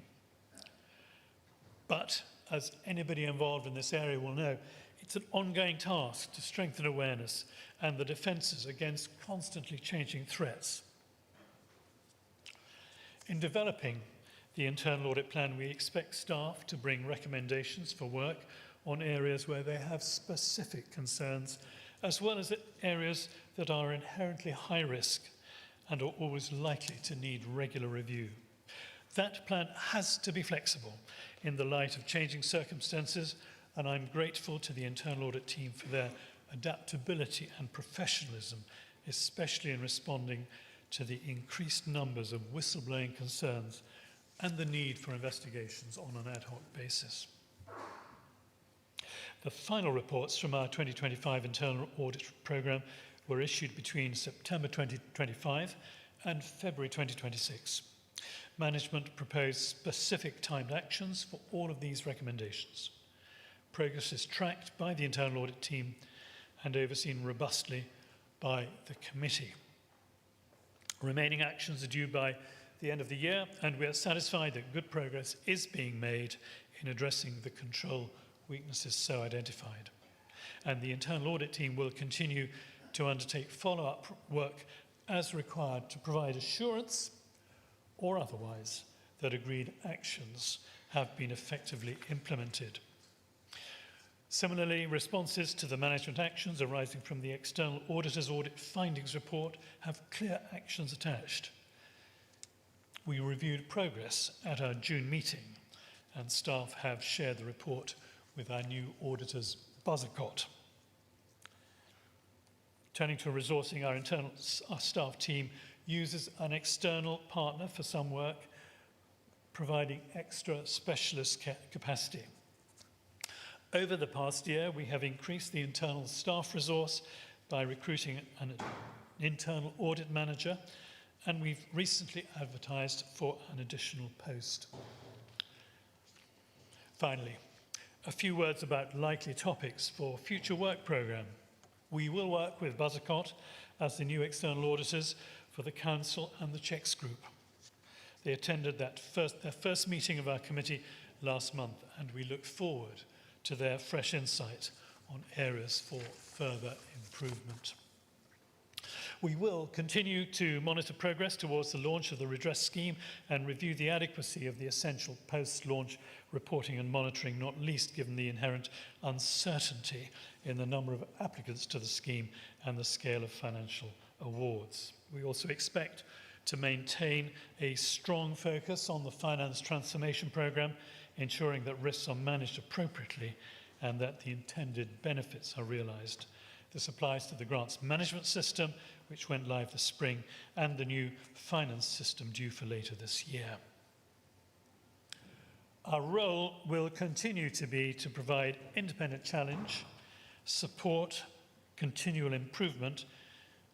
But, as anybody involved in this area will know, it's an ongoing task to strengthen awareness and the defences against constantly changing threats. In developing the internal audit plan, we expect staff to bring recommendations for work on areas where they have specific concerns, as well as areas that are inherently high risk and are always likely to need regular review. That plan has to be flexible in the light of changing circumstances, and I'm grateful to the internal audit team for their adaptability and professionalism, especially in responding to the increased numbers of whistleblowing concerns and the need for investigations on an ad hoc basis. The final reports from our 2025 internal audit programme were issued between September 2025 and February 2026. Management proposed specific timed actions for all of these recommendations. Progress is tracked by the internal audit team and overseen robustly by the committee. Remaining actions are due by the end of the year, and we are satisfied that good progress is being made in addressing the control weaknesses so identified. And the internal audit team will continue to undertake follow-up work as required to provide assurance or otherwise that agreed actions have been effectively implemented. Similarly, responses to the management actions arising from the external auditor's audit findings report have clear actions attached. We reviewed progress at our June meeting, and staff have shared the report with our new auditor's Buzzercott. Turning to resourcing, our staff team uses an external partner for some work, providing extra specialist capacity. Over the past year, we have increased the internal staff resource by recruiting an internal audit manager, and we've recently advertised for an additional post. Finally, a few words about likely topics for future work programme. We will work with Buzzercott as the new external auditors for the Council and the Checks Group. They attended their first meeting of our committee last month, and we look forward to their fresh insight on areas for further improvement. We will continue to monitor progress towards the launch of the redress scheme and review the adequacy of the essential post-launch reporting and monitoring, not least given the inherent uncertainty in the number of applicants to the scheme and the scale of financial awards. We also expect to maintain a strong focus on the finance transformation programme, ensuring that risks are managed appropriately and that the intended benefits are realised. This applies to the grants management system, which went live this spring, and the new finance system due for later this year. Our role will continue to be to provide independent challenge, support, continual improvement,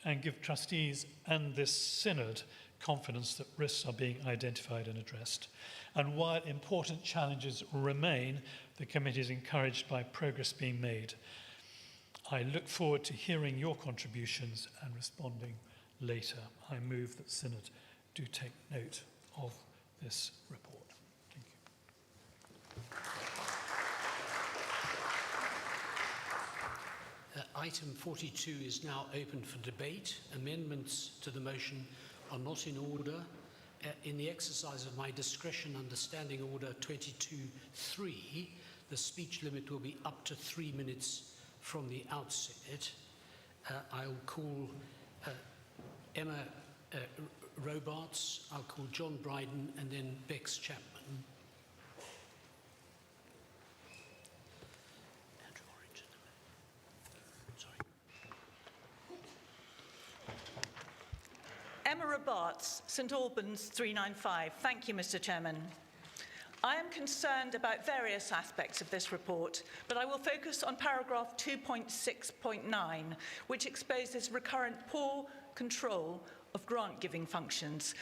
and give trustees and this synod confidence that risks are being identified and addressed. And while important challenges remain, the committee is encouraged by progress being made. I look forward to hearing your contributions and responding later. I move that Synod do take note of this report. Thank you. Item 42 is now open for debate. Amendments to the motion are not in order. In the exercise of my discretion under Standing Order 22.3, the speech limit will be up to 3 minutes from the outset. I'll call Emma Robarts, I'll call John Bryden, and then Bex Chapman. Emma Robarts, St Albans 395. Thank you, Mr. Chairman. I am concerned about various aspects of this report, but I will focus on paragraph 2.6.9, which exposes recurrent poor control of grant-giving functions.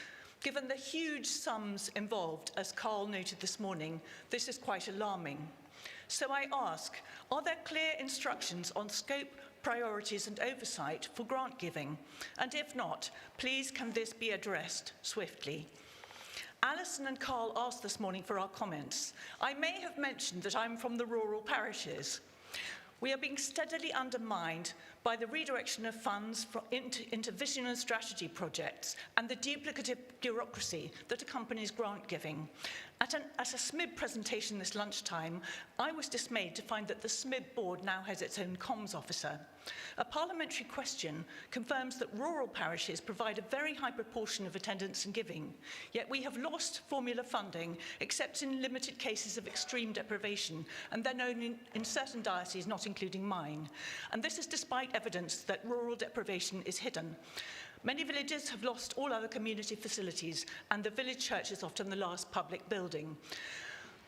Given the huge sums involved, as Carl noted this morning, this is quite alarming. So I ask, are there clear instructions on scope, priorities and oversight for grant giving? And if not, please can this be addressed swiftly? Alison and Carl asked this morning for our comments. I may have mentioned that I'm from the rural parishes. We are being steadily undermined by the redirection of funds into vision and strategy projects and the duplicative bureaucracy that accompanies grant giving. At a SMIB presentation this lunchtime, I was dismayed to find that the SMIB board now has its own comms officer. A parliamentary question confirms that rural parishes provide a very high proportion of attendance and giving, yet we have lost formula funding except in limited cases of extreme deprivation, and then only in certain dioceses, not including mine. And this is despite evidence that rural deprivation is hidden. Many villages have lost all other community facilities, and the village church is often the last public building.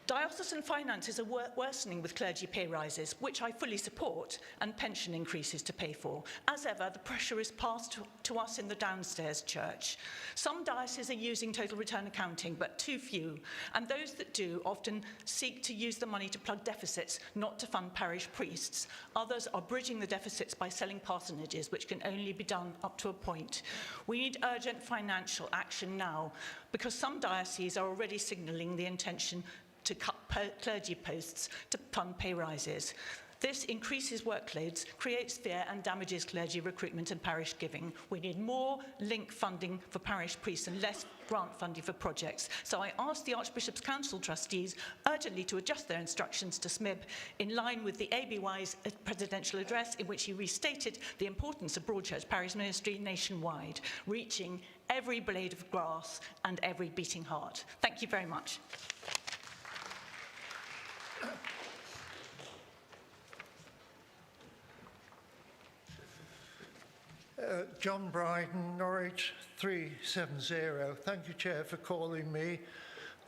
Diocesan finances are worsening with clergy pay rises, which I fully support, and pension increases to pay for. As ever, the pressure is passed to us in the downstairs church. Some dioceses are using total return accounting, but too few, and those that do often seek to use the money to plug deficits, not to fund parish priests. Others are bridging the deficits by selling parsonages, which can only be done up to a point. We need urgent financial action now, because some dioceses are already signalling the intention to cut clergy posts to fund pay rises. This increases workloads, creates fear and damages clergy recruitment and parish giving. We need more link funding for parish priests and less grant funding for projects. So I ask the Archbishop's Council trustees urgently to adjust their instructions to SMIB in line with the ABY's presidential address, in which he restated the importance of Broadchurch parish ministry nationwide, reaching every blade of grass and every beating heart. Thank you very much. John Bryden, Norwich 370. Thank you, Chair, for calling me.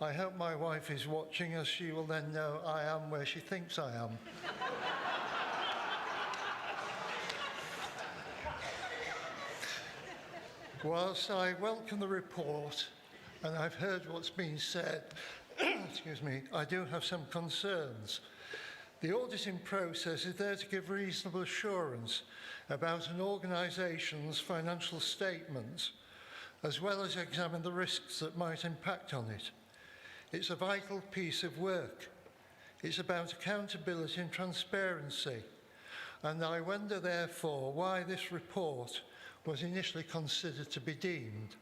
I hope my wife is watching, as she will then know I am where she thinks I am. Whilst I welcome the report, and I've heard what's been said, excuse me, I do have some concerns. The auditing process is there to give reasonable assurance about an organisation's financial statements, as well as examine the risks that might impact on it. It's a vital piece of work. It's about accountability and transparency. And I wonder, therefore, why this report was initially considered to be deemed.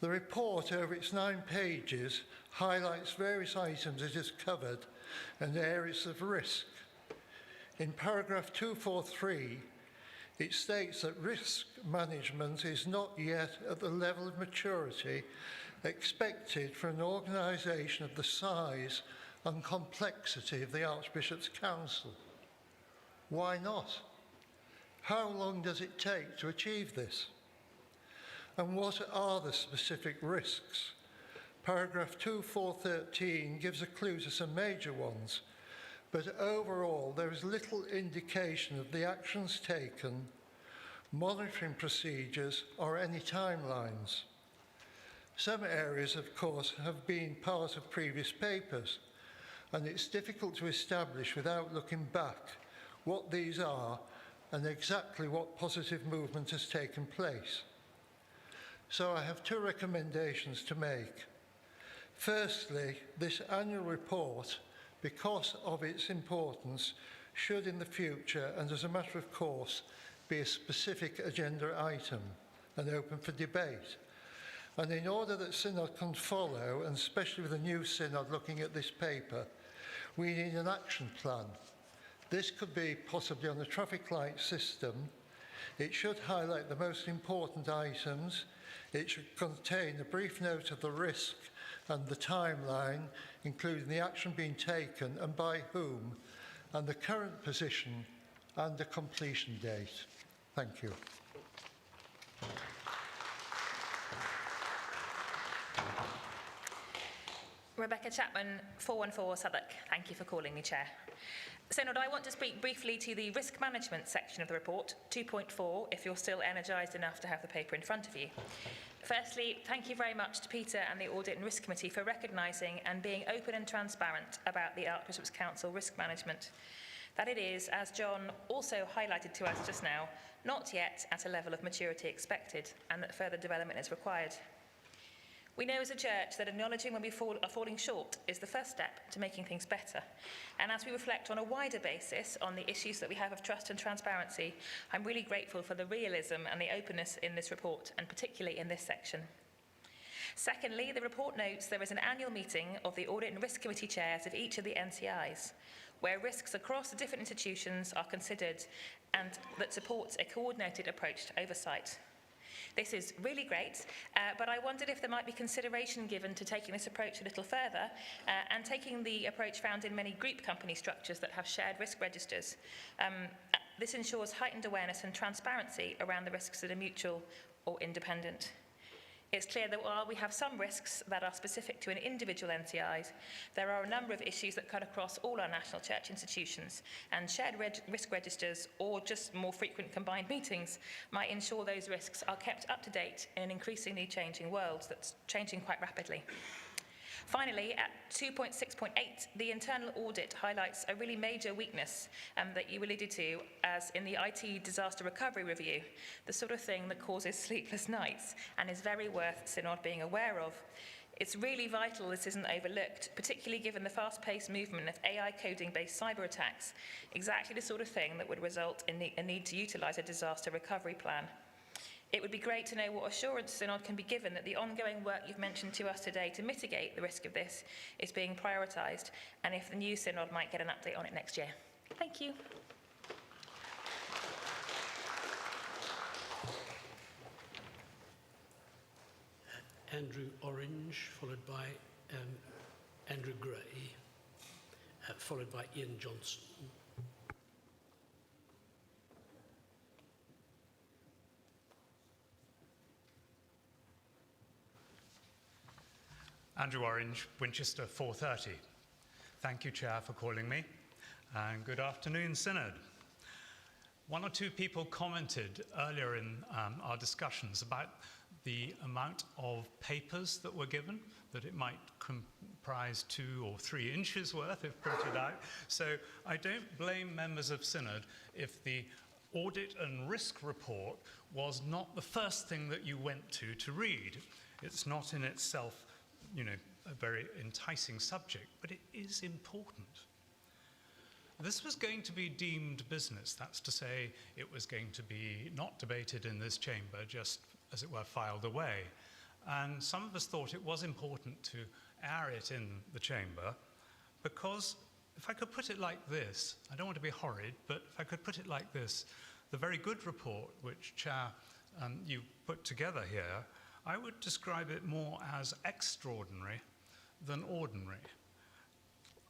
The report, over its 9 pages, highlights various items it has covered and areas of risk. In paragraph 243, it states that risk management is not yet at the level of maturity expected for an organisation of the size and complexity of the Archbishop's Council. Why not? How long does it take to achieve this? And what are the specific risks? Paragraph 2413 gives a clue to some major ones, but overall there is little indication of the actions taken, monitoring procedures, or any timelines. Some areas, of course, have been part of previous papers, and it's difficult to establish without looking back what these are and exactly what positive movement has taken place. So I have 2 recommendations to make. Firstly, this annual report, because of its importance, should in the future, and as a matter of course, be a specific agenda item and open for debate. And in order that Synod can follow, and especially with a new Synod looking at this paper, we need an action plan. This could be possibly on the traffic light system. It should highlight the most important items. It should contain a brief note of the risk and the timeline, including the action being taken and by whom, and the current position and the completion date. Thank you. Rebecca Chapman, 414 Southwark. Thank you for calling me, Chair. Synod, I want to speak briefly to the risk management section of the report, 2.4, if you're still energised enough to have the paper in front of you. Firstly, thank you very much to Peter and the Audit and Risk Committee for recognising and being open and transparent about the Archbishop's Council risk management. That it is, as John also highlighted to us just now, not yet at a level of maturity expected, and that further development is required. We know as a church that acknowledging when we are falling short is the first step to making things better. And as we reflect on a wider basis on the issues that we have of trust and transparency, I'm really grateful for the realism and the openness in this report, and particularly in this section. Secondly, the report notes there is an annual meeting of the Audit and Risk Committee chairs of each of the NCIs, where risks across the different institutions are considered and that supports a coordinated approach to oversight. This is really great, but I wondered if there might be consideration given to taking this approach a little further and taking the approach found in many group company structures that have shared risk registers. This ensures heightened awareness and transparency around the risks that are mutual or independent. It's clear that while we have some risks that are specific to an individual NCIs, there are a number of issues that cut across all our national church institutions, and shared risk registers or just more frequent combined meetings might ensure those risks are kept up to date in an increasingly changing world that's changing quite rapidly. Finally, at 2.6.8, the internal audit highlights a really major weakness that you alluded to as in the IT disaster recovery review, the sort of thing that causes sleepless nights and is very worth Synod being aware of. It's really vital this isn't overlooked, particularly given the fast-paced movement of AI coding-based cyber attacks, exactly the sort of thing that would result in a need to utilise a disaster recovery plan. It would be great to know what assurance Synod can be given that the ongoing work you've mentioned to us today to mitigate the risk of this is being prioritised, and if the new Synod might get an update on it next year. Thank you. Andrew Orange, followed by Andrew Gray, followed by Ian Johnson. Andrew Orange, Winchester 430. Thank you, Chair, for calling me, and good afternoon, Synod. One or two people commented earlier in our discussions about the amount of papers that were given, that it might comprise 2 or 3 inches worth if printed out. So I don't blame members of Synod if the audit and risk report was not the first thing that you went to read. It's not in itself, you know, a very enticing subject, but it is important. This was going to be deemed business. That's to say, it was going to be not debated in this chamber, just, as it were, filed away. And some of us thought it was important to air it in the chamber, because if I could put it like this, I don't want to be horrid, but if I could put it like this, the very good report which, Chair, you put together here, I would describe it more as extraordinary than ordinary.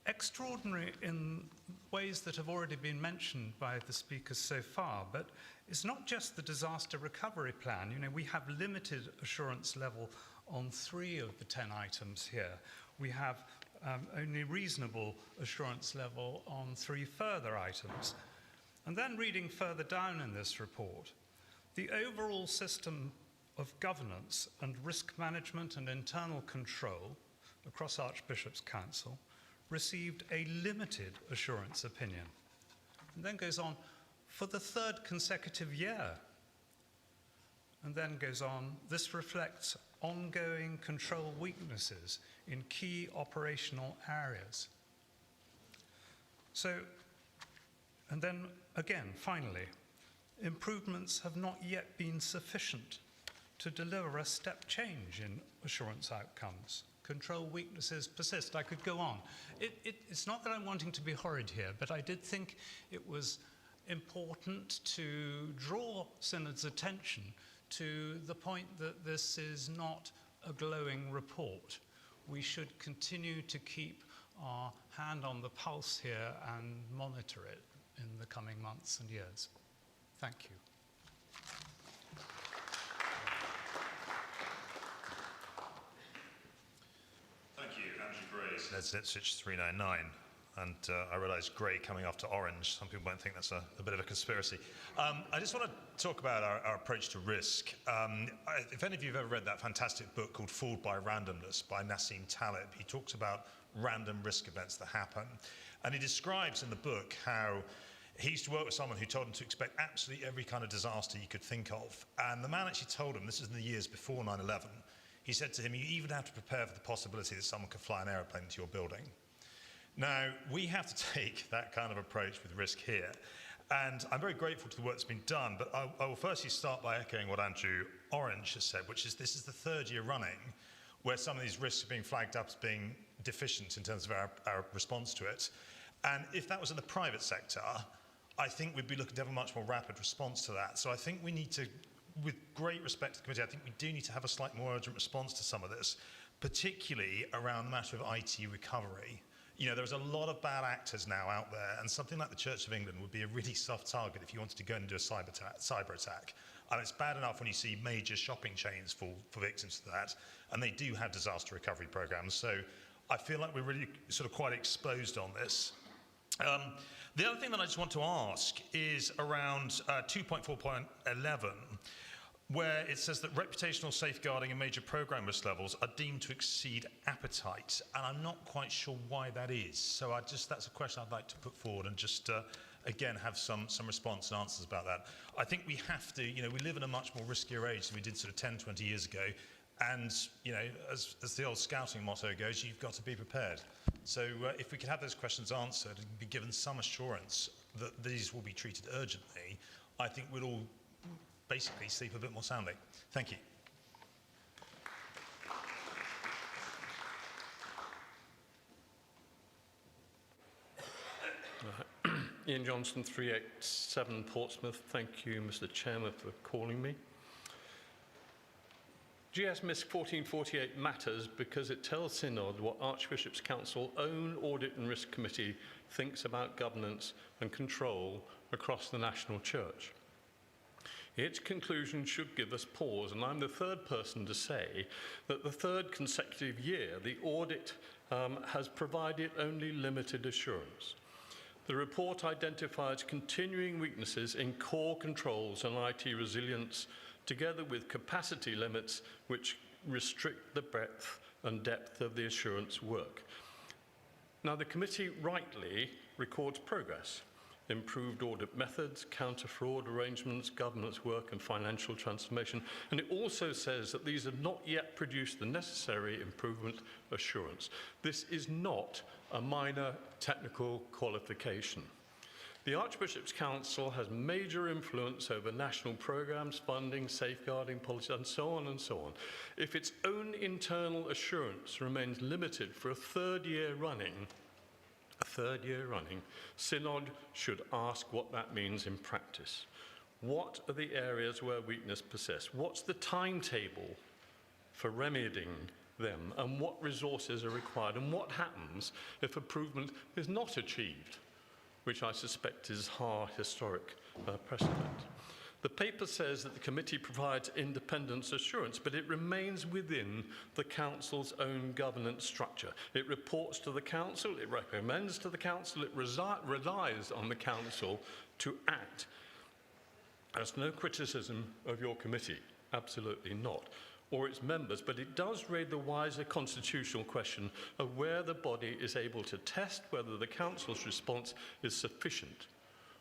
Extraordinary in ways that have already been mentioned by the speakers so far, but it's not just the disaster recovery plan. You know, we have limited assurance level on 3 of the 10 items here. We have only reasonable assurance level on 3 further items. And then reading further down in this report, the overall system of governance and risk management and internal control across Archbishop's Council received a limited assurance opinion. And then goes on, for the 3rd consecutive year. And then goes on, this reflects ongoing control weaknesses in key operational areas. So, and then again, finally, improvements have not yet been sufficient to deliver a step change in assurance outcomes. Control weaknesses persist. I could go on. It's not that I'm wanting to be horrid here, but I did think it was important to draw Synod's attention to the point that this is not a glowing report. We should continue to keep our hand on the pulse here and monitor it in the coming months and years. Thank you. Thank you, Andrew Gray, Synod Ipswich 399. And I realise Gray coming after Orange. Some people might think that's a bit of a conspiracy. I just want to talk about our approach to risk. If any of you have ever read that fantastic book called Fooled by Randomness by Nassim Taleb, he talks about random risk events that happen. And he describes in the book how he used to work with someone who told him to expect absolutely every kind of disaster you could think of. And the man actually told him, this is in the years before 9/11, he said to him, you even have to prepare for the possibility that someone could fly an aeroplane into your building. Now, we have to take that kind of approach with risk here. And I'm very grateful to the work that's been done, but I will firstly start by echoing what Andrew Orange has said, which is this is the 3rd year running where some of these risks are being flagged up as being deficient in terms of our response to it. And if that was in the private sector, I think we'd be looking to have a much more rapid response to that. So I think we need to, with great respect to the committee, I think we do need to have a slightly more urgent response to some of this, particularly around the matter of IT recovery. You know, there's a lot of bad actors now out there, and something like the Church of England would be a really soft target if you wanted to go and do a cyber attack. And it's bad enough when you see major shopping chains fall for victims of that, and they do have disaster recovery programs. So I feel like we're really sort of quite exposed on this. The other thing that I just want to ask is around 2.4.11, where it says that reputational safeguarding and major program risk levels are deemed to exceed appetite, and I'm not quite sure why that is. So that's a question I'd like to put forward and just again have some response and answers about that. I think we have to, you know, we live in a much more riskier age than we did sort of 10, 20 years ago, and you know, as the old scouting motto goes, you've got to be prepared. So if we could have those questions answered and be given some assurance that these will be treated urgently, I think we'd all basically sleep a bit more soundly. Thank you. Ian Johnson, 387 Portsmouth. Thank you, Mr. Chairman, for calling me. GS MISC 1448 matters because it tells Synod what Archbishop's Council own Audit and Risk Committee thinks about governance and control across the national church. Its conclusion should give us pause, and I'm the third person to say that the third consecutive year the audit has provided only limited assurance. The report identifies continuing weaknesses in core controls and IT resilience, together with capacity limits which restrict the breadth and depth of the assurance work. Now, the committee rightly records progress: improved audit methods, counter-fraud arrangements, governance work and financial transformation, and it also says that these have not yet produced the necessary improvement assurance. This is not a minor technical qualification. The Archbishop's Council has major influence over national programs, funding, safeguarding policy, and so on and so on. If its own internal assurance remains limited for a third year running, Synod should ask what that means in practice. What are the areas where weakness persists? What's the timetable for remedying them, and what resources are required, and what happens if improvement is not achieved, which I suspect is hard historic precedent. The paper says that the committee provides independence assurance, but it remains within the council's own governance structure. It reports to the council, it recommends to the council, it relies on the council to act. There's no criticism of your committee, absolutely not, or its members, but it does raise the wiser constitutional question of where the body is able to test whether the council's response is sufficient,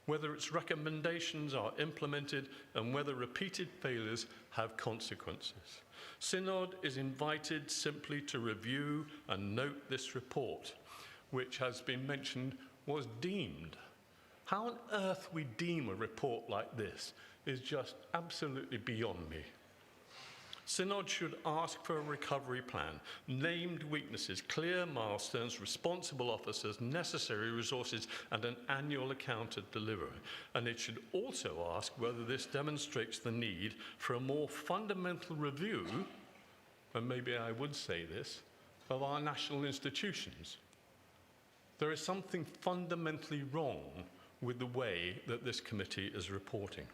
whether its recommendations are implemented, and whether repeated failures have consequences. Synod is invited simply to review and note this report, which has been mentioned was deemed. How on earth we deem a report like this is just absolutely beyond me. Synod should ask for a recovery plan, named weaknesses, clear milestones, responsible officers, necessary resources, and an annual account of delivery. And it should also ask whether this demonstrates the need for a more fundamental review, and maybe I would say this, of our national institutions. There is something fundamentally wrong with the way that this committee is reporting.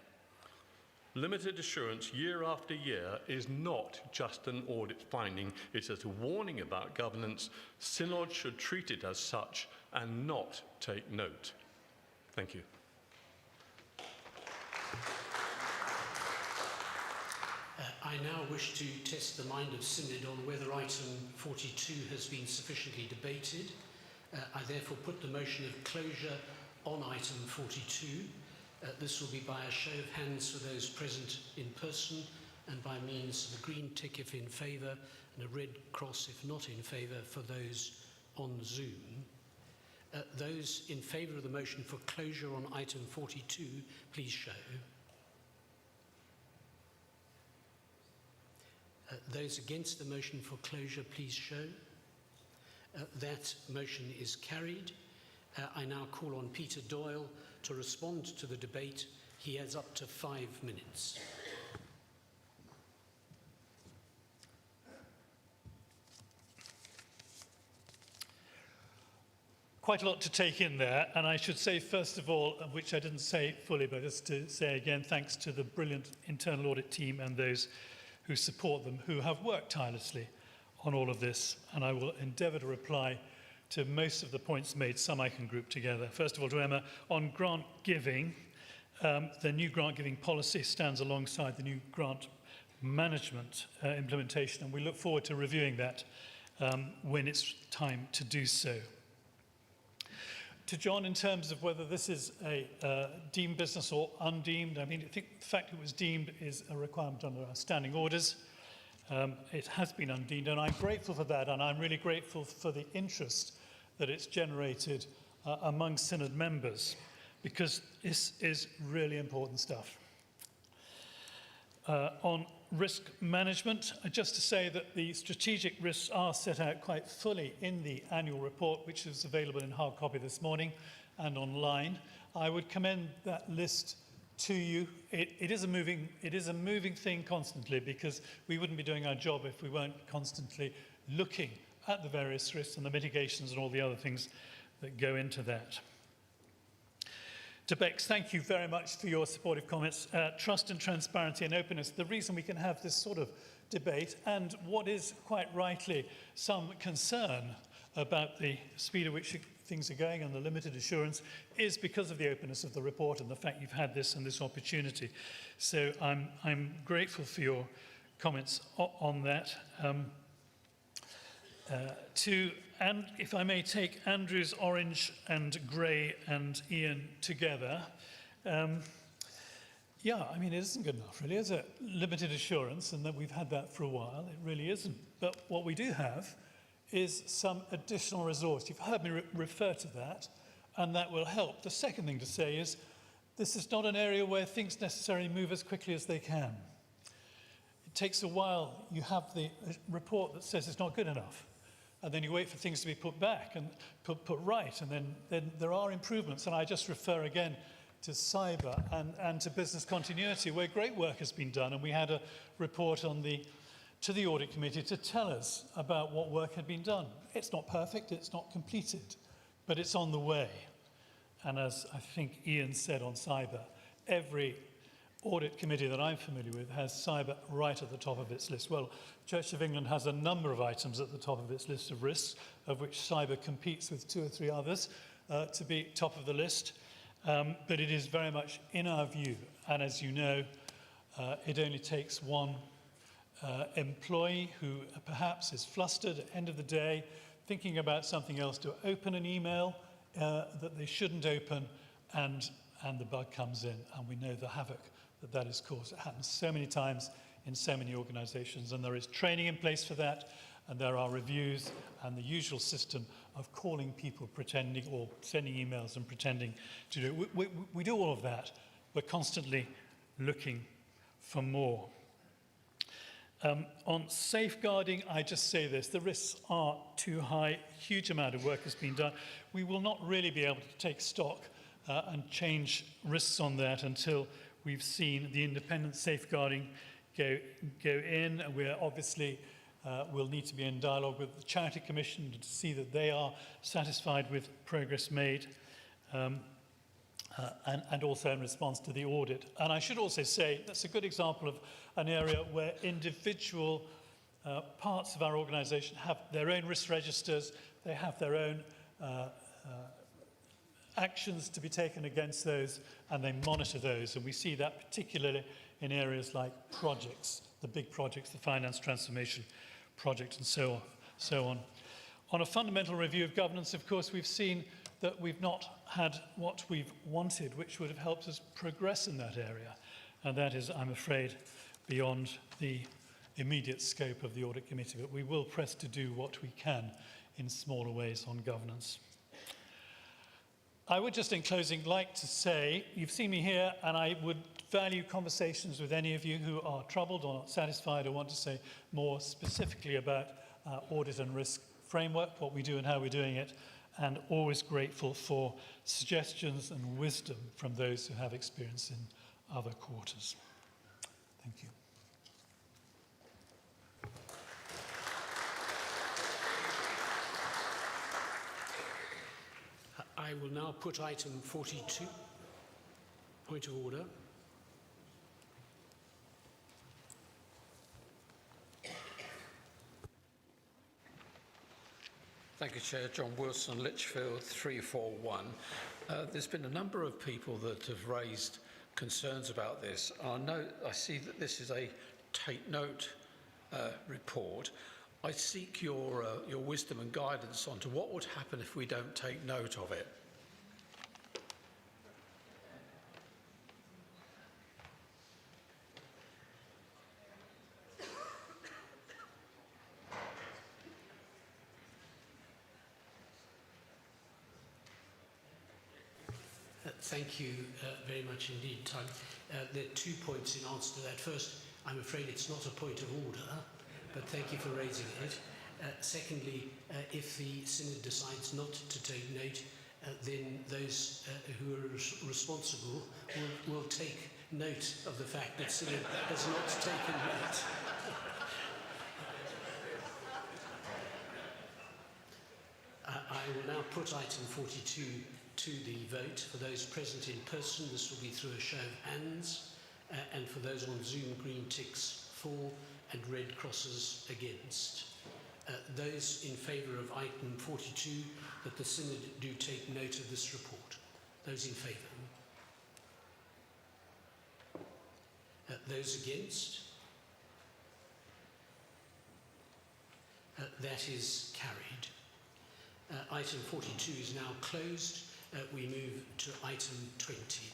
Limited assurance year after year is not just an audit finding, it is a warning about governance. Synod should treat it as such and not take note. Thank you. I now wish to test the mind of Synod on whether item 42 has been sufficiently debated. I therefore put the motion of closure on item 42. This will be by a show of hands for those present in person, and by means of a green tick if in favour and a red cross if not in favour for those on Zoom. Those in favour of the motion for closure on item 42, please show. Those against the motion for closure, please show. That motion is carried. I now call on Peter Doyle to respond to the debate. He has up to 5 minutes. quite a lot to take in there, and I should say, first of all, which I didn't say fully, but just to say again, thanks to the brilliant internal audit team and those who support them, who have worked tirelessly on all of this, and I will endeavour to reply to most of the points made. Some I can group together. First of all, to Emma, on grant giving, the new grant giving policy stands alongside the new grant management implementation, and we look forward to reviewing that when it's time to do so. To John, in terms of whether this is a deemed business or undeemed, I mean, I think the fact it was deemed is a requirement under our standing orders. It has been undeemed, and I'm grateful for that, and I'm really grateful for the interest that it's generated among Synod members, because this is really important stuff. On risk management, just to say that the strategic risks are set out quite fully in the annual report, which is available in hard copy this morning and online. I would commend that list to you. It is a moving thing constantly, because we wouldn't be doing our job if we weren't constantly looking at the various risks and the mitigations and all the other things that go into that. To Bex, thank you very much for your supportive comments. Trust and transparency and openness. The reason we can have this sort of debate, and what is quite rightly some concern about the speed at which things are going and the limited assurance, is because of the openness of the report and the fact you've had this and this opportunity. So I'm grateful for your comments on that. And if I may take Andrew's orange and grey and Ian together, yeah, I mean, it isn't good enough, really, is it? Limited assurance, and that we've had that for a while. It really isn't. But what we do have is some additional resource. You've heard me refer to that, and that will help. The second thing to say is, this is not an area where things necessarily move as quickly as they can. It takes a while. You have the report that says it's not good enough, and then you wait for things to be put back and put right, and then there are improvements. And I just refer again to cyber and to business continuity, where great work has been done, and we had a report to the audit committee to tell us about what work had been done. It's not perfect, it's not completed, but it's on the way. And as I think Ian said on cyber, every audit committee that I'm familiar with has cyber right at the top of its list. Well, Church of England has a number of items at the top of its list of risks, of which cyber competes with 2 or 3 others to be top of the list. But it is very much in our view, and as you know, it only takes one employee who perhaps is flustered at the end of the day, thinking about something else, to open an email that they shouldn't open, and the bug comes in, and we know the havoc that is caused. It happens so many times in so many organisations, and there is training in place for that, and there are reviews and the usual system of calling people pretending, or sending emails and pretending to do it. We do all of that. We're constantly looking for more. On safeguarding, I just say this: the risks are too high. Huge amount of work has been done. We will not really be able to take stock and change risks on that until we've seen the independent safeguarding go in. We're obviously will need to be in dialogue with the Charity Commission to see that they are satisfied with progress made, and also in response to the audit. And I should also say that's a good example of an area where individual parts of our organisation have their own risk registers, they have their own actions to be taken against those, and they monitor those. And we see that particularly in areas like projects, the big projects, the finance transformation project, and so on. On a fundamental review of governance, of course, we've seen that we've not had what we've wanted, which would have helped us progress in that area. And that is, I'm afraid, beyond the immediate scope of the Audit Committee. But we will press to do what we can in smaller ways on governance. I would just, in closing, like to say, you've seen me here, and I would value conversations with any of you who are troubled or not satisfied or want to say more specifically about audit and risk framework, what we do and how we're doing it, and always grateful for suggestions and wisdom from those who have experience in other quarters. Thank you. I will now put item 42. Point of order. Thank you, Chair. John Wilson, Lichfield 341. There's been a number of people that have raised concerns about this. I see that this is a take note report. I seek your wisdom and guidance on to what would happen if we don't take note of it. Thank you very much indeed, Tom. There are 2 points in answer to that. First, I'm afraid it's not a point of order, but thank you for raising it. Secondly, if the Synod decides not to take note, then those who are responsible will take note of the fact that Synod has not taken note. I will now put item 42 to the vote. For those present in person, this will be through a show of hands, and for those on Zoom, green ticks for and red crosses against. Those in favour of item 42, that the Synod do take note of this report. Those in favour? Those against? That is carried. Item 42 is now closed. We move to item 20.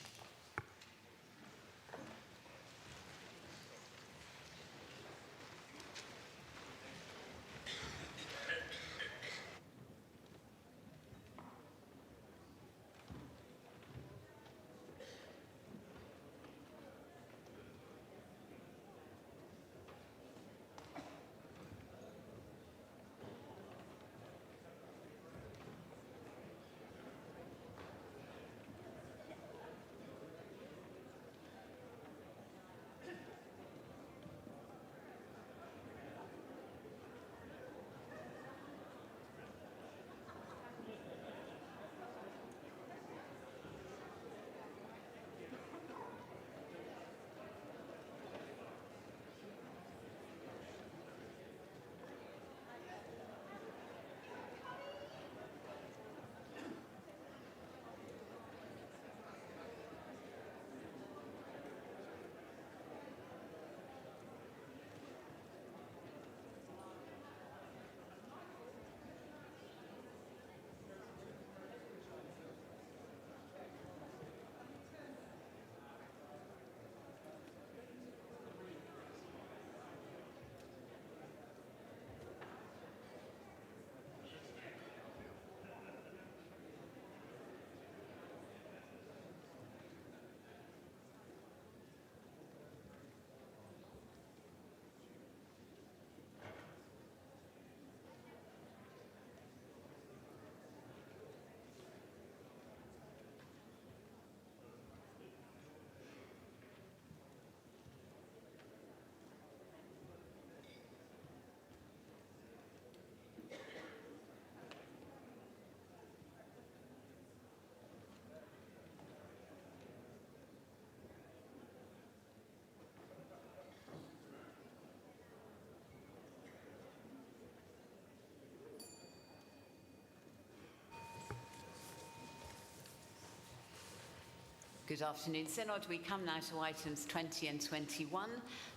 Good afternoon, Synod. We come now to items 20 and 21,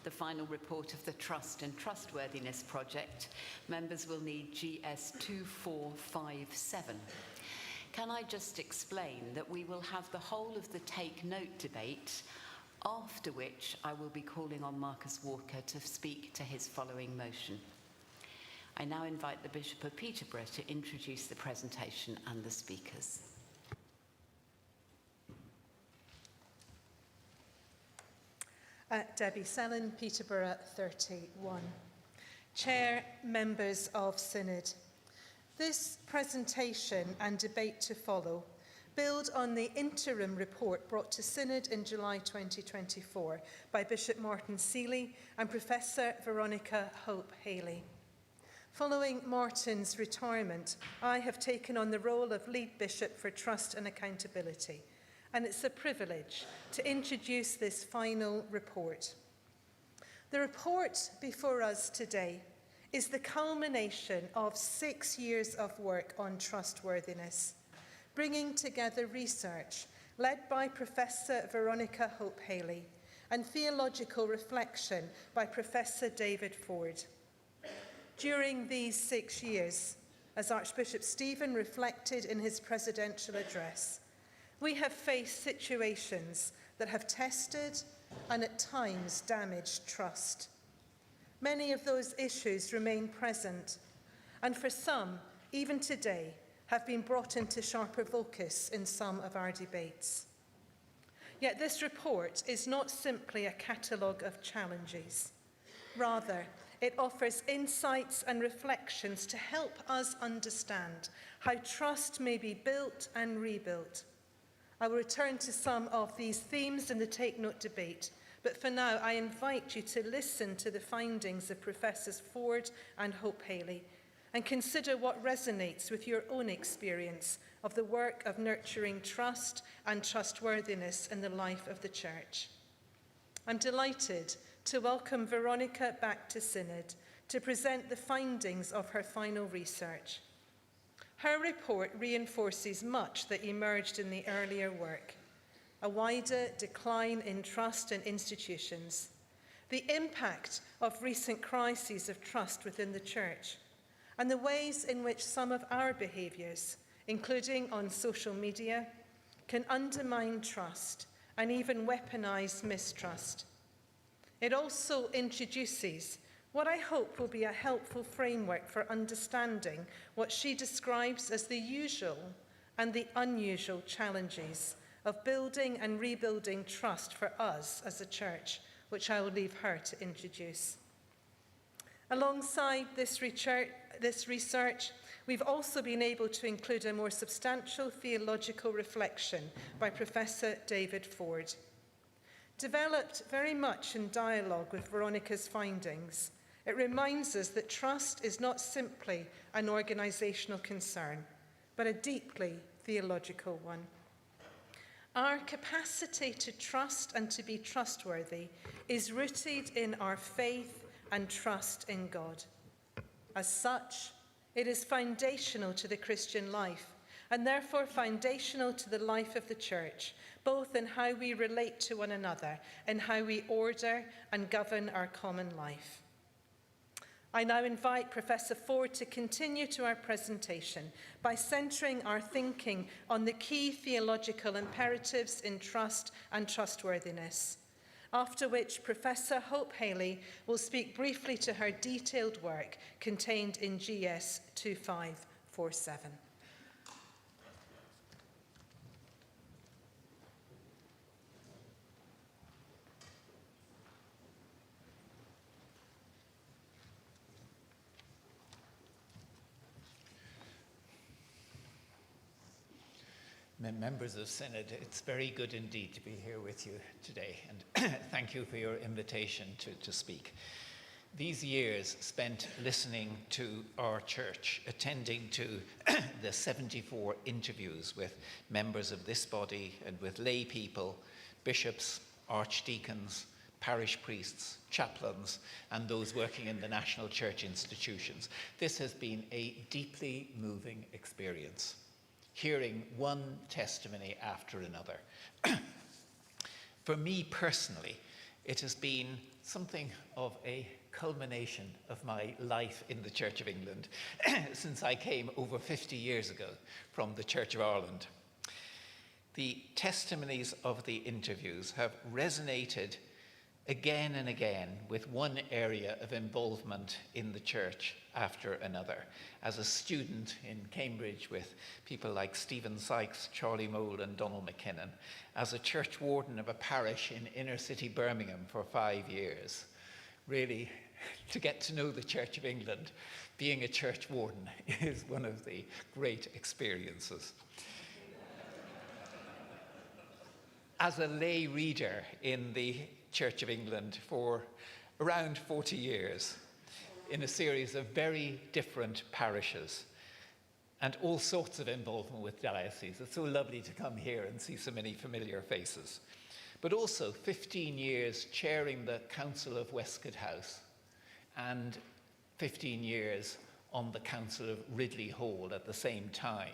the final report of the Trust and Trustworthiness Project. Members will need GS 2457. Can I just explain that we will have the whole of the take note debate, after which I will be calling on Marcus Walker to speak to his following motion. I now invite the Bishop of Peterborough to introduce the presentation and the speakers. Debbie Sellin, Peterborough 31. Chair, members of Synod. This presentation and debate to follow build on the interim report brought to Synod in July 2024 by Bishop Martin Seeley and Professor Veronica Hope Haley. Following Martin's retirement, I have taken on the role of lead bishop for trust and accountability, and it's a privilege to introduce this final report. The report before us today is the culmination of 6 years of work on trustworthiness, bringing together research led by Professor Veronica Hope-Haley and theological reflection by Professor David Ford. During these 6 years, as Archbishop Stephen reflected in his presidential address, we have faced situations that have tested and at times damaged trust. Many of those issues remain present, and for some, even today, have been brought into sharper focus in some of our debates. Yet this report is not simply a catalogue of challenges. Rather, it offers insights and reflections to help us understand how trust may be built and rebuilt. I will return to some of these themes in the Take Note debate, but for now I invite you to listen to the findings of Professors Ford and Hope-Haley and consider what resonates with your own experience of the work of nurturing trust and trustworthiness in the life of the Church. I'm delighted to welcome Veronica back to Synod to present the findings of her final research. Her report reinforces much that emerged in the earlier work: a wider decline in trust in institutions, the impact of recent crises of trust within the Church, and the ways in which some of our behaviours, including on social media, can undermine trust and even weaponise mistrust. It also introduces what I hope will be a helpful framework for understanding what she describes as the usual and the unusual challenges of building and rebuilding trust for us as a church, which I will leave her to introduce. Alongside this research, we've also been able to include a more substantial theological reflection by Professor David Ford. Developed very much in dialogue with Veronica's findings, it reminds us that trust is not simply an organisational concern, but a deeply theological one. Our capacity to trust and to be trustworthy is rooted in our faith and trust in God. As such, it is foundational to the Christian life, and therefore foundational to the life of the Church, both in how we relate to one another and how we order and govern our common life. I now invite Professor Ford to continue to our presentation by centering our thinking on the key theological imperatives in trust and trustworthiness, after which Professor Hope-Haley will speak briefly to her detailed work contained in GS 2547. Members of Synod, it's very good indeed to be here with you today, and thank you for your invitation to speak. These years spent listening to our church, attending to the 74 interviews with members of this body and with lay people, bishops, archdeacons, parish priests, chaplains, and those working in the national church institutions. This has been a deeply moving experience, hearing one testimony after another. For me personally, it has been something of a culmination of my life in the Church of England since I came over 50 years ago from the Church of Ireland. The testimonies of the interviews have resonated again and again with one area of involvement in the church after another. As a student in Cambridge with people like Stephen Sykes, Charlie Mould and Donald McKinnon, as a church warden of a parish in inner city Birmingham for 5 years, really to get to know the Church of England, being a church warden is one of the great experiences. As a lay reader in the Church of England for around 40 years, in a series of very different parishes and all sorts of involvement with dioceses. It's so lovely to come here and see so many familiar faces. But also 15 years chairing the Council of Westcott House and 15 years on the Council of Ridley Hall at the same time.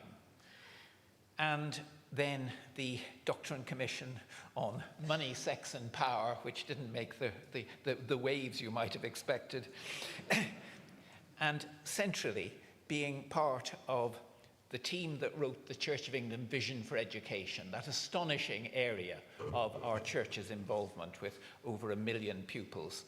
And then the Doctrine Commission on Money, Sex and Power, which didn't make the waves you might have expected. And centrally, being part of the team that wrote the Church of England Vision for Education, that astonishing area of our church's involvement with over 1 million pupils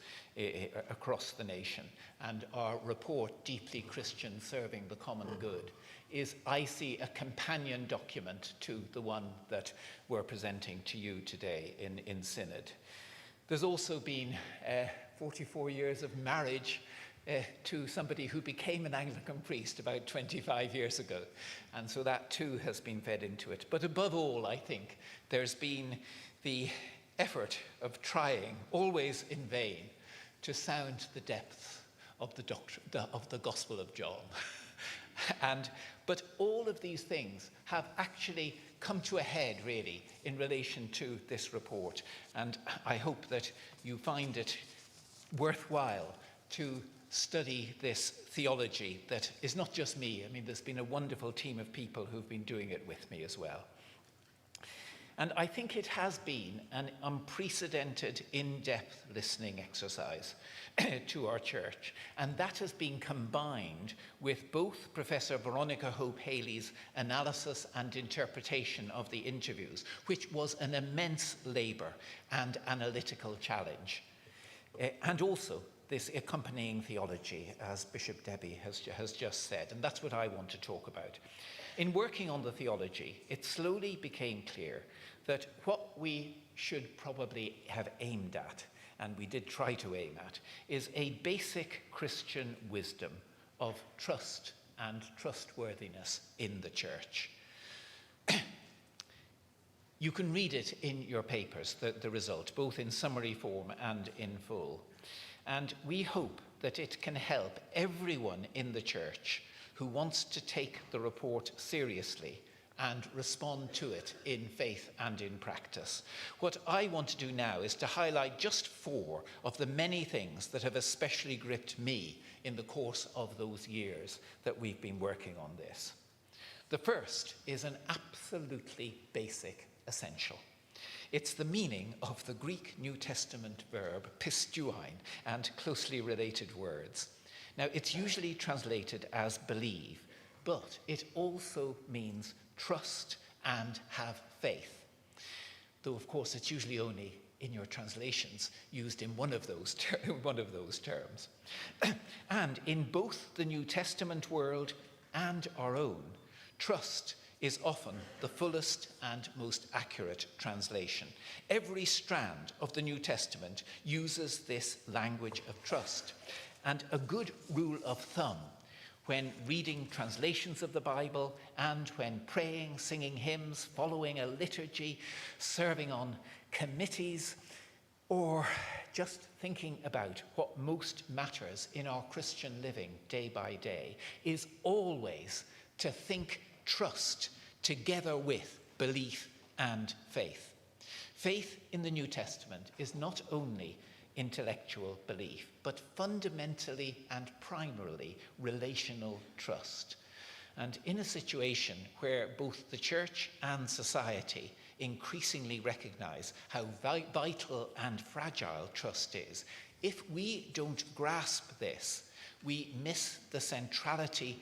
across the nation, and our report, Deeply Christian, Serving the Common Good, is, I see, a companion document to the one that we're presenting to you today in Synod. There's also been 44 years of marriage to somebody who became an Anglican priest about 25 years ago. And so that too has been fed into it. But above all, I think, there's been the effort of trying, always in vain, to sound the depths of the Gospel of John. But all of these things have actually come to a head, really, in relation to this report. And I hope that you find it worthwhile to study this theology that is not just me. I mean, there's been a wonderful team of people who've been doing it with me as well. And I think it has been an unprecedented, in-depth listening exercise to our church. And that has been combined with both Professor Veronica Hope-Haley's analysis and interpretation of the interviews, which was an immense labour and analytical challenge. And also this accompanying theology, as Bishop Debbie has just said. And that's what I want to talk about. In working on the theology, it slowly became clear that what we should probably have aimed at, and we did try to aim at, is a basic Christian wisdom of trust and trustworthiness in the church. You can read it in your papers, the result, both in summary form and in full. And we hope that it can help everyone in the church who wants to take the report seriously and respond to it in faith and in practice. What I want to do now is to highlight just 4 of the many things that have especially gripped me in the course of those years that we've been working on this. The first is an absolutely basic essential. It's the meaning of the Greek New Testament verb pisteuein and closely related words. Now, it's usually translated as believe, but it also means trust and have faith. Though, of course, it's usually only in your translations used in one of those terms. And in both the New Testament world and our own, trust is often the fullest and most accurate translation. Every strand of the New Testament uses this language of trust. And a good rule of thumb when reading translations of the Bible and when praying, singing hymns, following a liturgy, serving on committees, or just thinking about what most matters in our Christian living day by day, is always to think trust together with belief and faith. Faith in the New Testament is not only intellectual belief, but fundamentally and primarily relational trust. And in a situation where both the church and society increasingly recognize how vital and fragile trust is, if we don't grasp this, we miss the centrality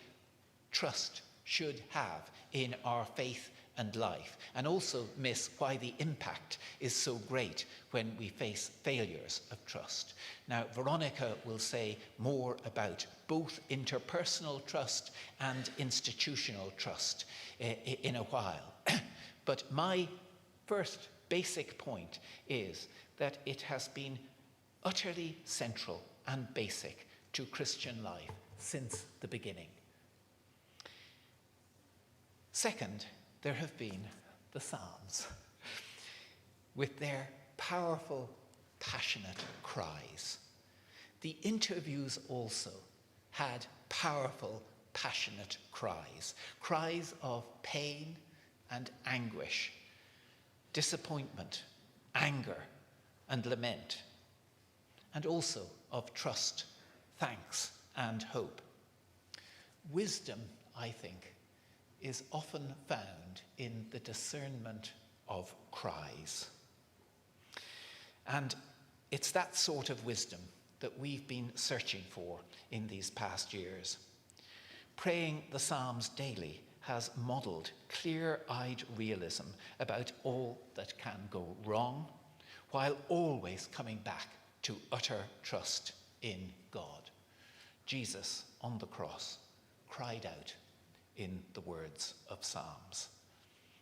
trust should have in our faith and life, and also miss why the impact is so great when we face failures of trust. Now, Veronica will say more about both interpersonal trust and institutional trust in a while. But my first basic point is that it has been utterly central and basic to Christian life since the beginning. Second, there have been the Psalms, with their powerful, passionate cries. The interviews also, had powerful, passionate cries, cries of pain and anguish, disappointment, anger and lament, and also of trust, thanks and hope. Wisdom, I think, is often found in the discernment of cries. And it's that sort of wisdom that we've been searching for in these past years. Praying the Psalms daily has modelled clear-eyed realism about all that can go wrong, while always coming back to utter trust in God. Jesus on the cross cried out in the words of Psalms,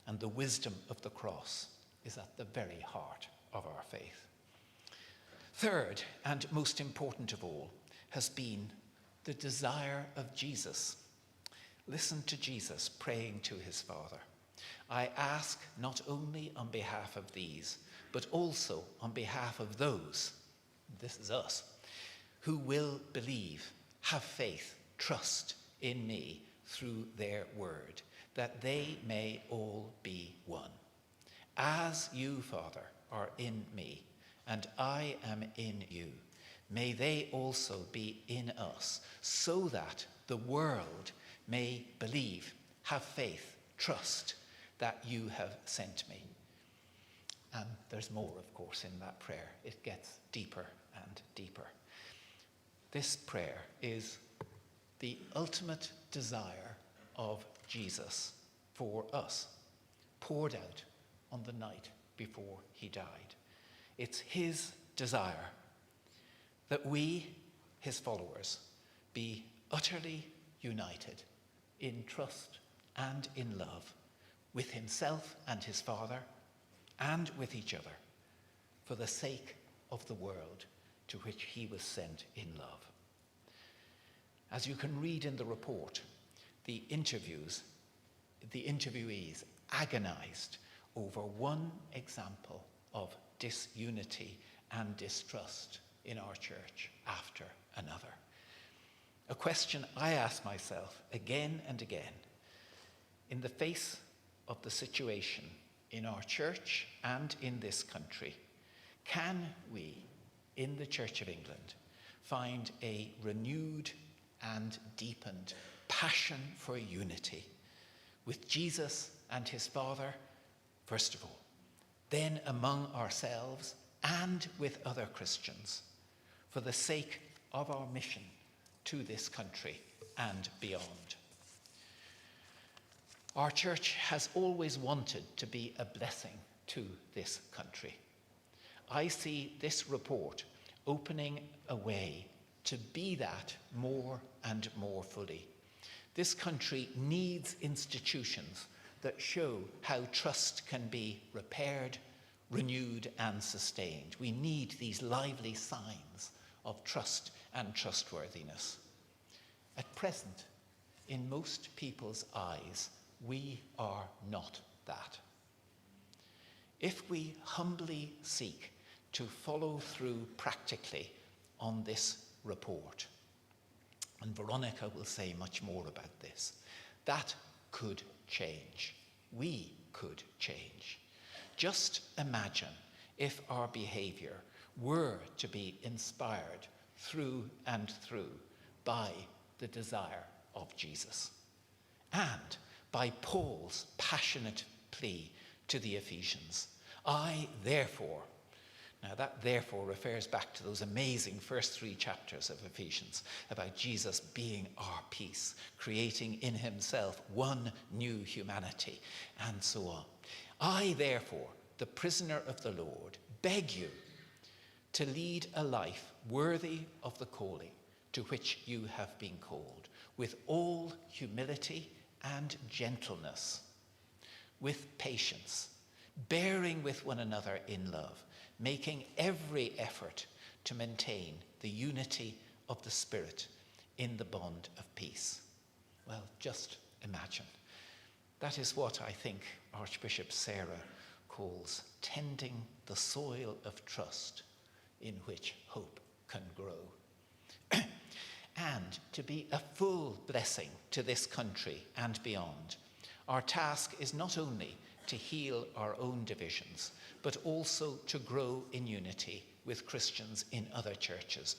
and the wisdom of the cross is at the very heart of our faith. Third, and most important of all, has been the desire of Jesus. Listen to Jesus praying to his Father. I ask not only on behalf of these, but also on behalf of those, this is us, who will believe, have faith, trust in me through their word, that they may all be one. As you, Father, are in me, and I am in you, may they also be in us, so that the world may believe, have faith, trust that you have sent me. And there's more, of course, in that prayer. It gets deeper and deeper. This prayer is the ultimate desire of Jesus for us, poured out on the night before he died. It's his desire that we, his followers, be utterly united in trust and in love with himself and his Father and with each other for the sake of the world to which he was sent in love. As you can read in the report, the interviewees agonized over one example of disunity and distrust in our church after another. A question I ask myself again and again, in the face of the situation in our church and in this country, can we, in the Church of England, find a renewed and deepened passion for unity with Jesus and his Father, first of all, then among ourselves and with other Christians, for the sake of our mission to this country and beyond. Our church has always wanted to be a blessing to this country. I see this report opening a way to be that more and more fully. This country needs institutions that show how trust can be repaired, renewed, and sustained. We need these lively signs of trust and trustworthiness. At present, in most people's eyes, we are not that. If we humbly seek to follow through practically on this report, and Veronica will say much more about this, that could change. We could change. Just imagine if our behavior were to be inspired through and through by the desire of Jesus and by Paul's passionate plea to the Ephesians. I therefore, now that therefore refers back to those amazing first 3 chapters of Ephesians about Jesus being our peace, creating in himself one new humanity, and so on. I therefore, the prisoner of the Lord, beg you to lead a life worthy of the calling to which you have been called, with all humility and gentleness, with patience, bearing with one another in love, making every effort to maintain the unity of the Spirit in the bond of peace. Well, just imagine. That is what I think Archbishop Sarah calls tending the soil of trust in which hope can grow. And to be a full blessing to this country and beyond. Our task is not only to heal our own divisions, but also to grow in unity with Christians in other churches.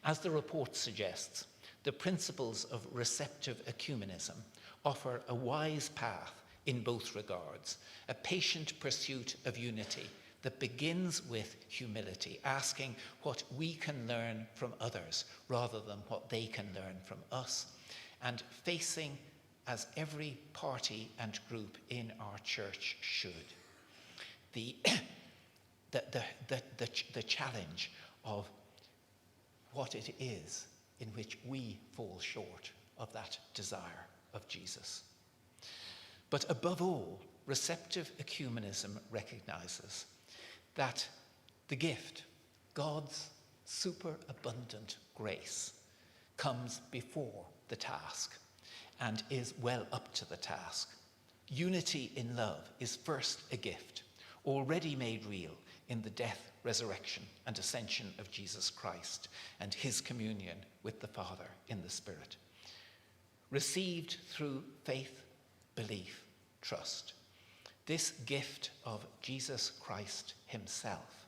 As the report suggests, the principles of receptive ecumenism offer a wise path in both regards, a patient pursuit of unity that begins with humility, asking what we can learn from others rather than what they can learn from us, and facing, as every party and group in our church should, the challenge of what it is in which we fall short of that desire of Jesus. But above all, receptive ecumenism recognizes that the gift, God's superabundant grace, comes before the task and is well up to the task. Unity in love is first a gift, already made real in the death, resurrection, and ascension of Jesus Christ and his communion with the Father in the Spirit. Received through faith, belief, trust. This gift of Jesus Christ himself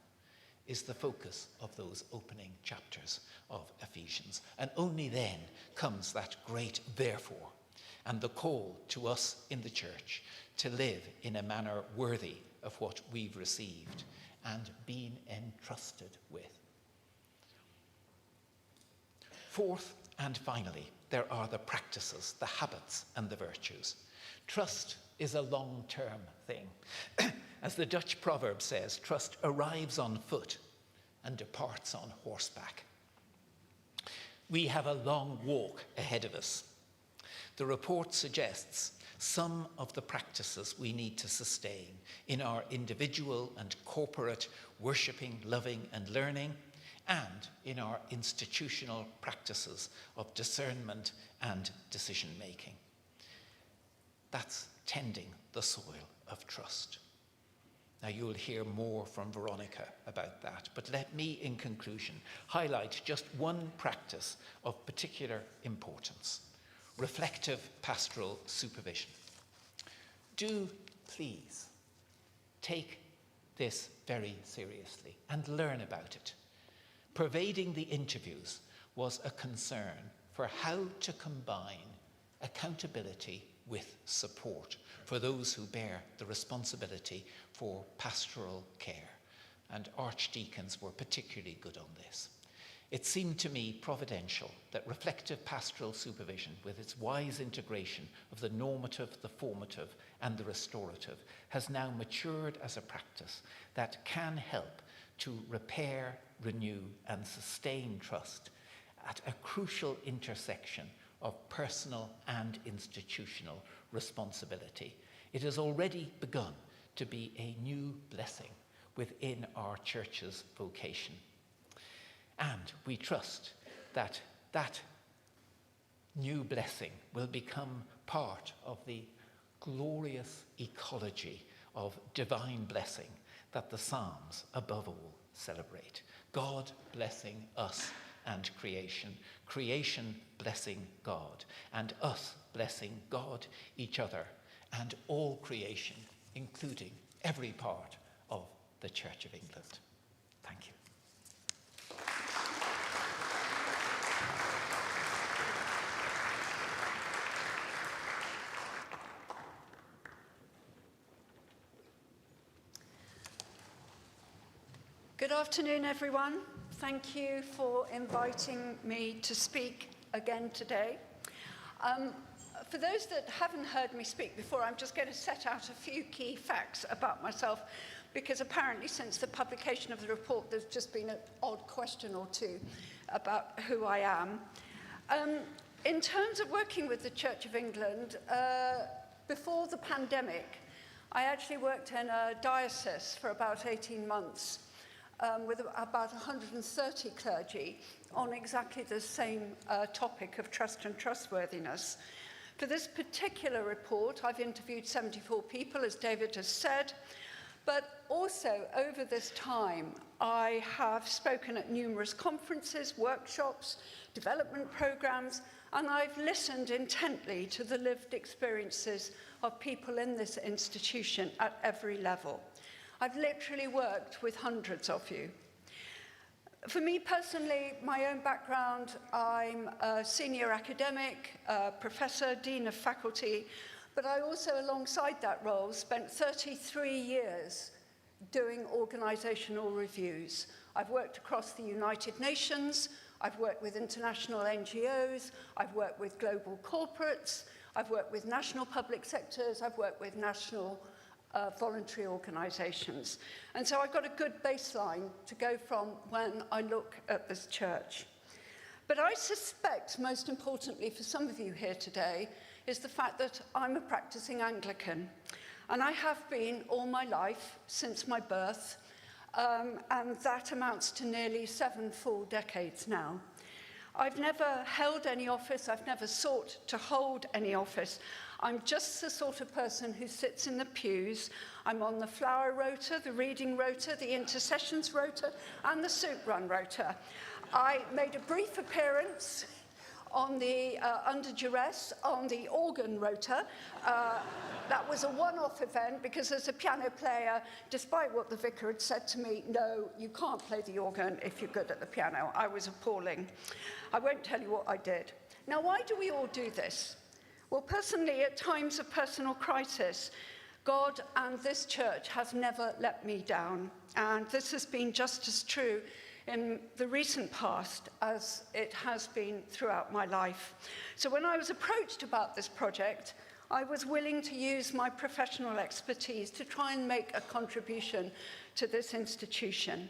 is the focus of those opening chapters of Ephesians. And only then comes that great therefore and the call to us in the church to live in a manner worthy of what we've received and been entrusted with. Fourth and finally, there are the practices, the habits, and the virtues. Trust is a long-term thing. As the Dutch proverb says, trust arrives on foot and departs on horseback. We have a long walk ahead of us. The report suggests some of the practices we need to sustain in our individual and corporate worshipping, loving, and learning, and in our institutional practices of discernment and decision-making. That's tending the soil of trust. Now, you'll hear more from Veronica about that, but let me, in conclusion, highlight just one practice of particular importance: reflective pastoral supervision. Do please take this very seriously and learn about it. Pervading the interviews was a concern for how to combine accountability with support for those who bear the responsibility for pastoral care, and archdeacons were particularly good on this. It seemed to me providential that reflective pastoral supervision, with its wise integration of the normative, the formative, and the restorative, has now matured as a practice that can help to repair, renew, and sustain trust at a crucial intersection of personal and institutional responsibility. It has already begun to be a new blessing within our church's vocation. And we trust that that new blessing will become part of the glorious ecology of divine blessing that the Psalms, above all, celebrate. God blessing us and creation, creation blessing God, and us blessing God, each other, and all creation, including every part of the Church of England. Thank you. Good afternoon, everyone. Thank you for inviting me to speak again today. For those that haven't heard me speak before, I'm just going to set out a few key facts about myself, because apparently since the publication of the report, there's just been an odd question or two about who I am. In terms of working with the Church of England, before the pandemic, I actually worked in a diocese for about 18 months. With about 130 clergy on exactly the same topic of trust and trustworthiness. For this particular report, I've interviewed 74 people, as David has said, but also, over this time, I have spoken at numerous conferences, workshops, development programs, and I've listened intently to the lived experiences of people in this institution at every level. I've literally worked with hundreds of you. For me personally, my own background, I'm a senior academic, professor, dean of faculty, but I also, alongside that role, spent 33 years doing organisational reviews. I've worked across the United Nations, I've worked with international NGOs, I've worked with global corporates, I've worked with national public sectors, I've worked with national voluntary organisations. And so I've got a good baseline to go from when I look at this church. But I suspect, most importantly for some of you here today, is the fact that I'm a practising Anglican. And I have been all my life, since my birth, and that amounts to nearly 7 full decades now. I've never held any office, I've never sought to hold any office. I'm just the sort of person who sits in the pews. I'm on the flower rota, the reading rota, the intercessions rota, and the soup run rota. I made a brief appearance on the, under duress, on the organ rota. That was a one-off event because as a piano player, despite what the vicar had said to me, no, you can't play the organ if you're good at the piano. I was appalling. I won't tell you what I did. Now, why do we all do this? Well, personally, at times of personal crisis, God and this church has never let me down. And this has been just as true in the recent past as it has been throughout my life. So when I was approached about this project, I was willing to use my professional expertise to try and make a contribution to this institution.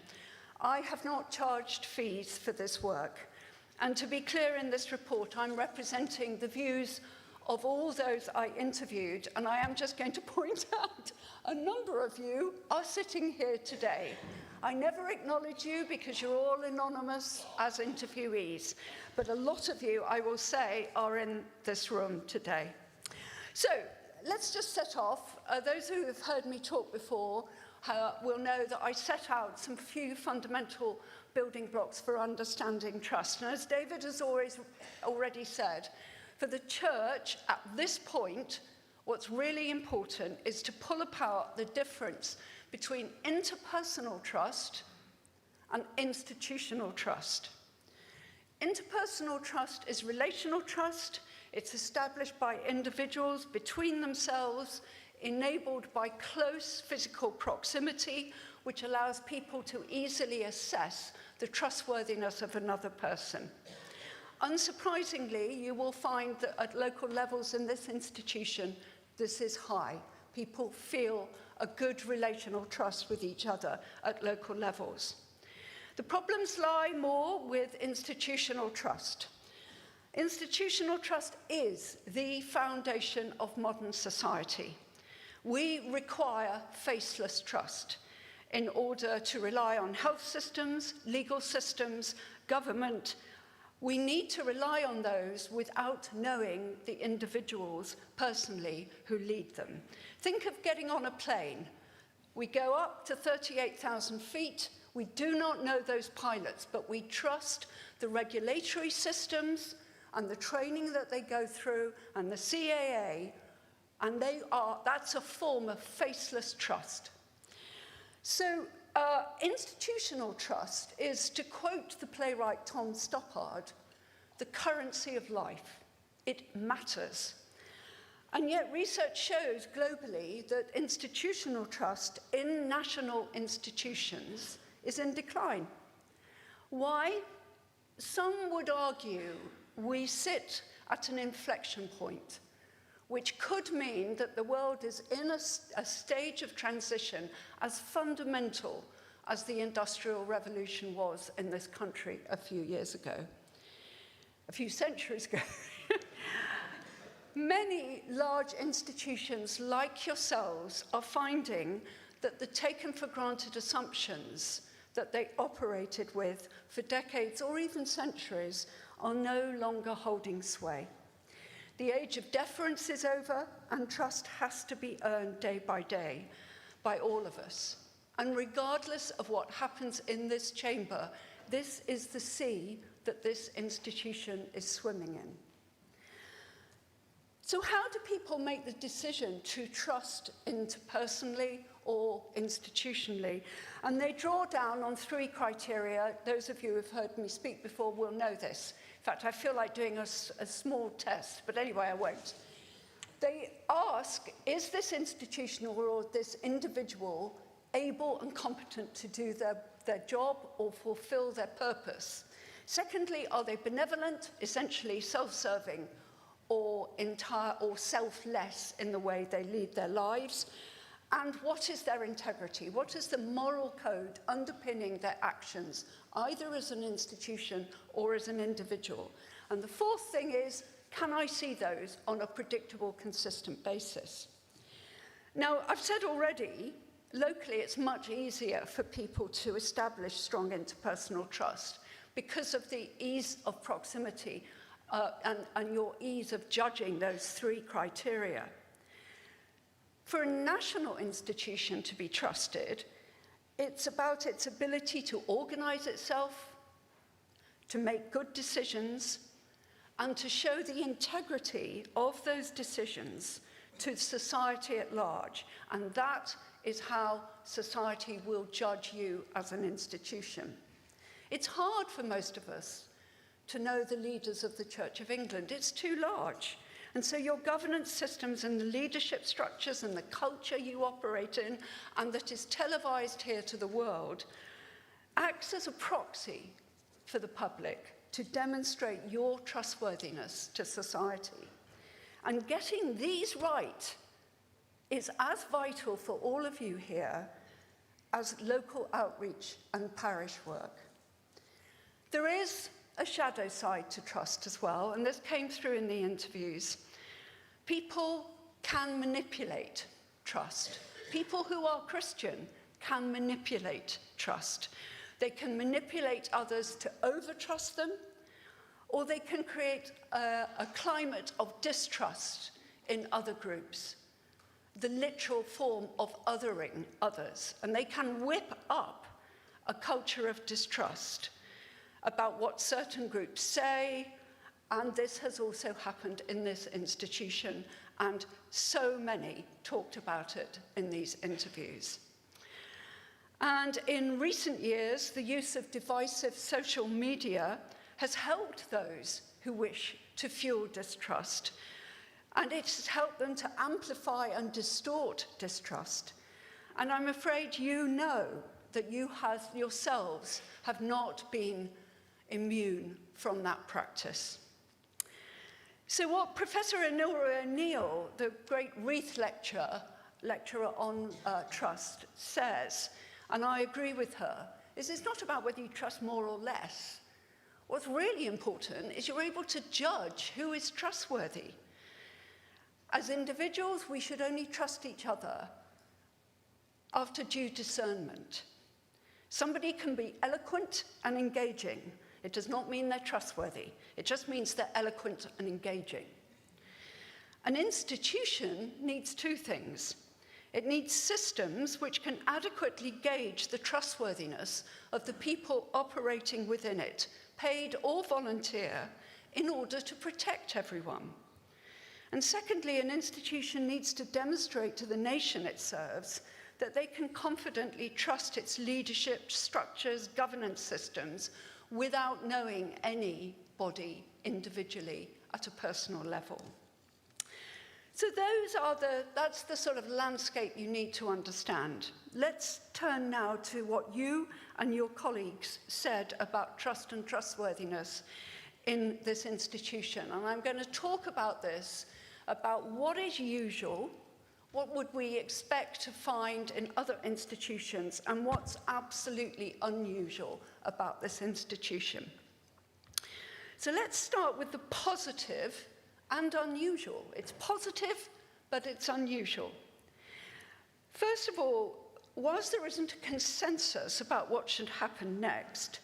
I have not charged fees for this work. And to be clear, in this report, I'm representing the views of all those I interviewed, and I am just going to point out a number of you are sitting here today. I never acknowledge you because you're all anonymous as interviewees, but a lot of you, I will say, are in this room today. So let's just set off. Those who have heard me talk before will know that I set out some few fundamental building blocks for understanding trust. And as David has already said, for the church at this point, what's really important is to pull apart the difference between interpersonal trust and institutional trust. Interpersonal trust is relational trust. It's established by individuals between themselves, enabled by close physical proximity, which allows people to easily assess the trustworthiness of another person. Unsurprisingly, you will find that at local levels in this institution, this is high. People feel a good relational trust with each other at local levels. The problems lie more with institutional trust. Institutional trust is the foundation of modern society. We require faceless trust in order to rely on health systems, legal systems, government. We need to rely on those without knowing the individuals personally who lead them. Think of getting on a plane. We go up to 38,000 feet. We do not know those pilots, but we trust the regulatory systems and the training that they go through and the CAA, and that's a form of faceless trust. So institutional trust is, to quote the playwright Tom Stoppard, the currency of life. It matters. And yet research shows globally that institutional trust in national institutions is in decline. Why? Some would argue we sit at an inflection point, which could mean that the world is in a stage of transition as fundamental as the Industrial Revolution was in this country a few centuries ago. Many large institutions like yourselves are finding that the taken for granted assumptions that they operated with for decades or even centuries are no longer holding sway. The age of deference is over, and trust has to be earned day by day by all of us. And regardless of what happens in this chamber, this is the sea that this institution is swimming in. So how do people make the decision to trust interpersonally or institutionally? And they draw down on 3 criteria. Those of you who have heard me speak before will know this. In fact, I feel like doing a small test, but anyway, I won't. They ask, is this institution or this individual able and competent to do their job or fulfill their purpose? Secondly, are they benevolent, essentially self-serving, or selfless in the way they lead their lives? And what is their integrity? What is the moral code underpinning their actions, either as an institution or as an individual? And the 4th thing is, can I see those on a predictable, consistent basis? Now, I've said already, locally it's much easier for people to establish strong interpersonal trust because of the ease of proximity and your ease of judging those 3 criteria. For a national institution to be trusted, it's about its ability to organize itself, to make good decisions, and to show the integrity of those decisions to society at large. And that is how society will judge you as an institution. It's hard for most of us to know the leaders of the Church of England. It's too large. And so your governance systems and the leadership structures and the culture you operate in, and that is televised here to the world, acts as a proxy for the public to demonstrate your trustworthiness to society. And getting these right is as vital for all of you here as local outreach and parish work. There is a shadow side to trust as well, and this came through in the interviews. People can manipulate trust. People who are Christian can manipulate trust. They can manipulate others to overtrust them, or they can create a climate of distrust in other groups, the literal form of othering others. And they can whip up a culture of distrust about what certain groups say, and this has also happened in this institution, and so many talked about it in these interviews. And in recent years, the use of divisive social media has helped those who wish to fuel distrust, and it has helped them to amplify and distort distrust. And I'm afraid you know that you yourselves have not been immune from that practice. So what Professor Honora O'Neill, the great Reith lecturer on trust, says, and I agree with her, is it's not about whether you trust more or less. What's really important is you're able to judge who is trustworthy. As individuals, we should only trust each other after due discernment. Somebody can be eloquent and engaging. It does not mean they're trustworthy. It just means they're eloquent and engaging. An institution needs 2 things. It needs systems which can adequately gauge the trustworthiness of the people operating within it, paid or volunteer, in order to protect everyone. And secondly, an institution needs to demonstrate to the nation it serves that they can confidently trust its leadership, structures, governance systems without knowing anybody individually at a personal level. So that's the sort of landscape you need to understand. Let's turn now to what you and your colleagues said about trust and trustworthiness in this institution. And I'm going to talk about this, about what is usual, what would we expect to find in other institutions, and what's absolutely unusual about this institution. So let's start with the positive and unusual. It's positive, but it's unusual. First of all, whilst there isn't a consensus about what should happen next,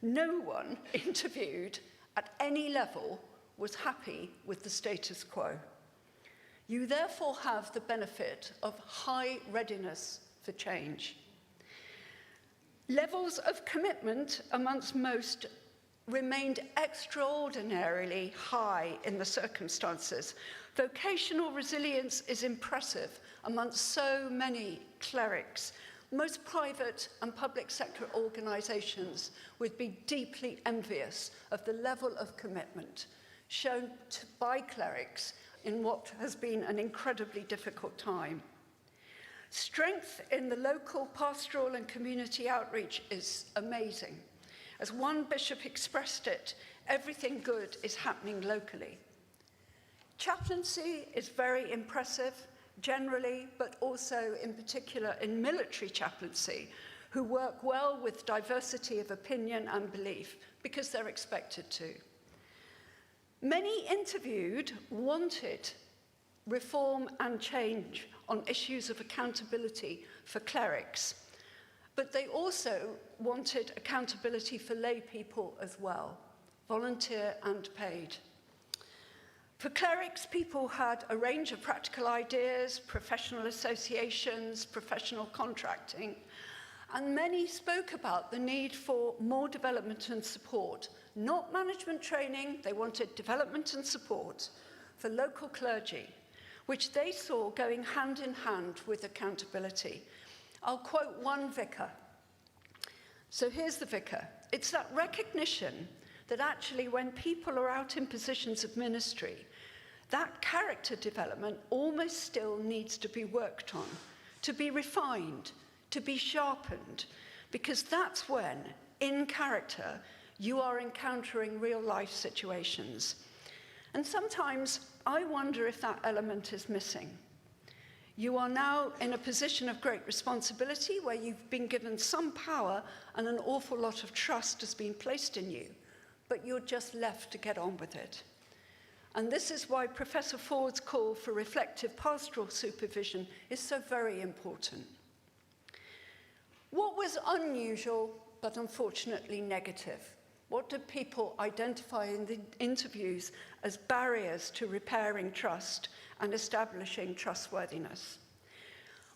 no one interviewed at any level was happy with the status quo. You therefore have the benefit of high readiness for change. Levels of commitment amongst most remained extraordinarily high in the circumstances. Vocational resilience is impressive amongst so many clerics. Most private and public sector organisations would be deeply envious of the level of commitment shown by clerics in what has been an incredibly difficult time. Strength in the local pastoral and community outreach is amazing. As one bishop expressed it, everything good is happening locally. Chaplaincy is very impressive generally, but also in particular in military chaplaincy, who work well with diversity of opinion and belief because they're expected to. Many interviewed wanted reform and change on issues of accountability for clerics, but they also wanted accountability for lay people as well, volunteer and paid. For clerics, people had a range of practical ideas, professional associations, professional contracting, and many spoke about the need for more development and support, not management training. They wanted development and support for local clergy, which they saw going hand in hand with accountability. I'll quote one vicar. So here's the vicar. It's that recognition that actually when people are out in positions of ministry, that character development almost still needs to be worked on, to be refined, to be sharpened, because that's when, in character, you are encountering real life situations. And sometimes I wonder if that element is missing. You are now in a position of great responsibility where you've been given some power and an awful lot of trust has been placed in you, but you're just left to get on with it. And this is why Professor Ford's call for reflective pastoral supervision is so very important. What was unusual, but unfortunately negative? What did people identify in the interviews as barriers to repairing trust and establishing trustworthiness?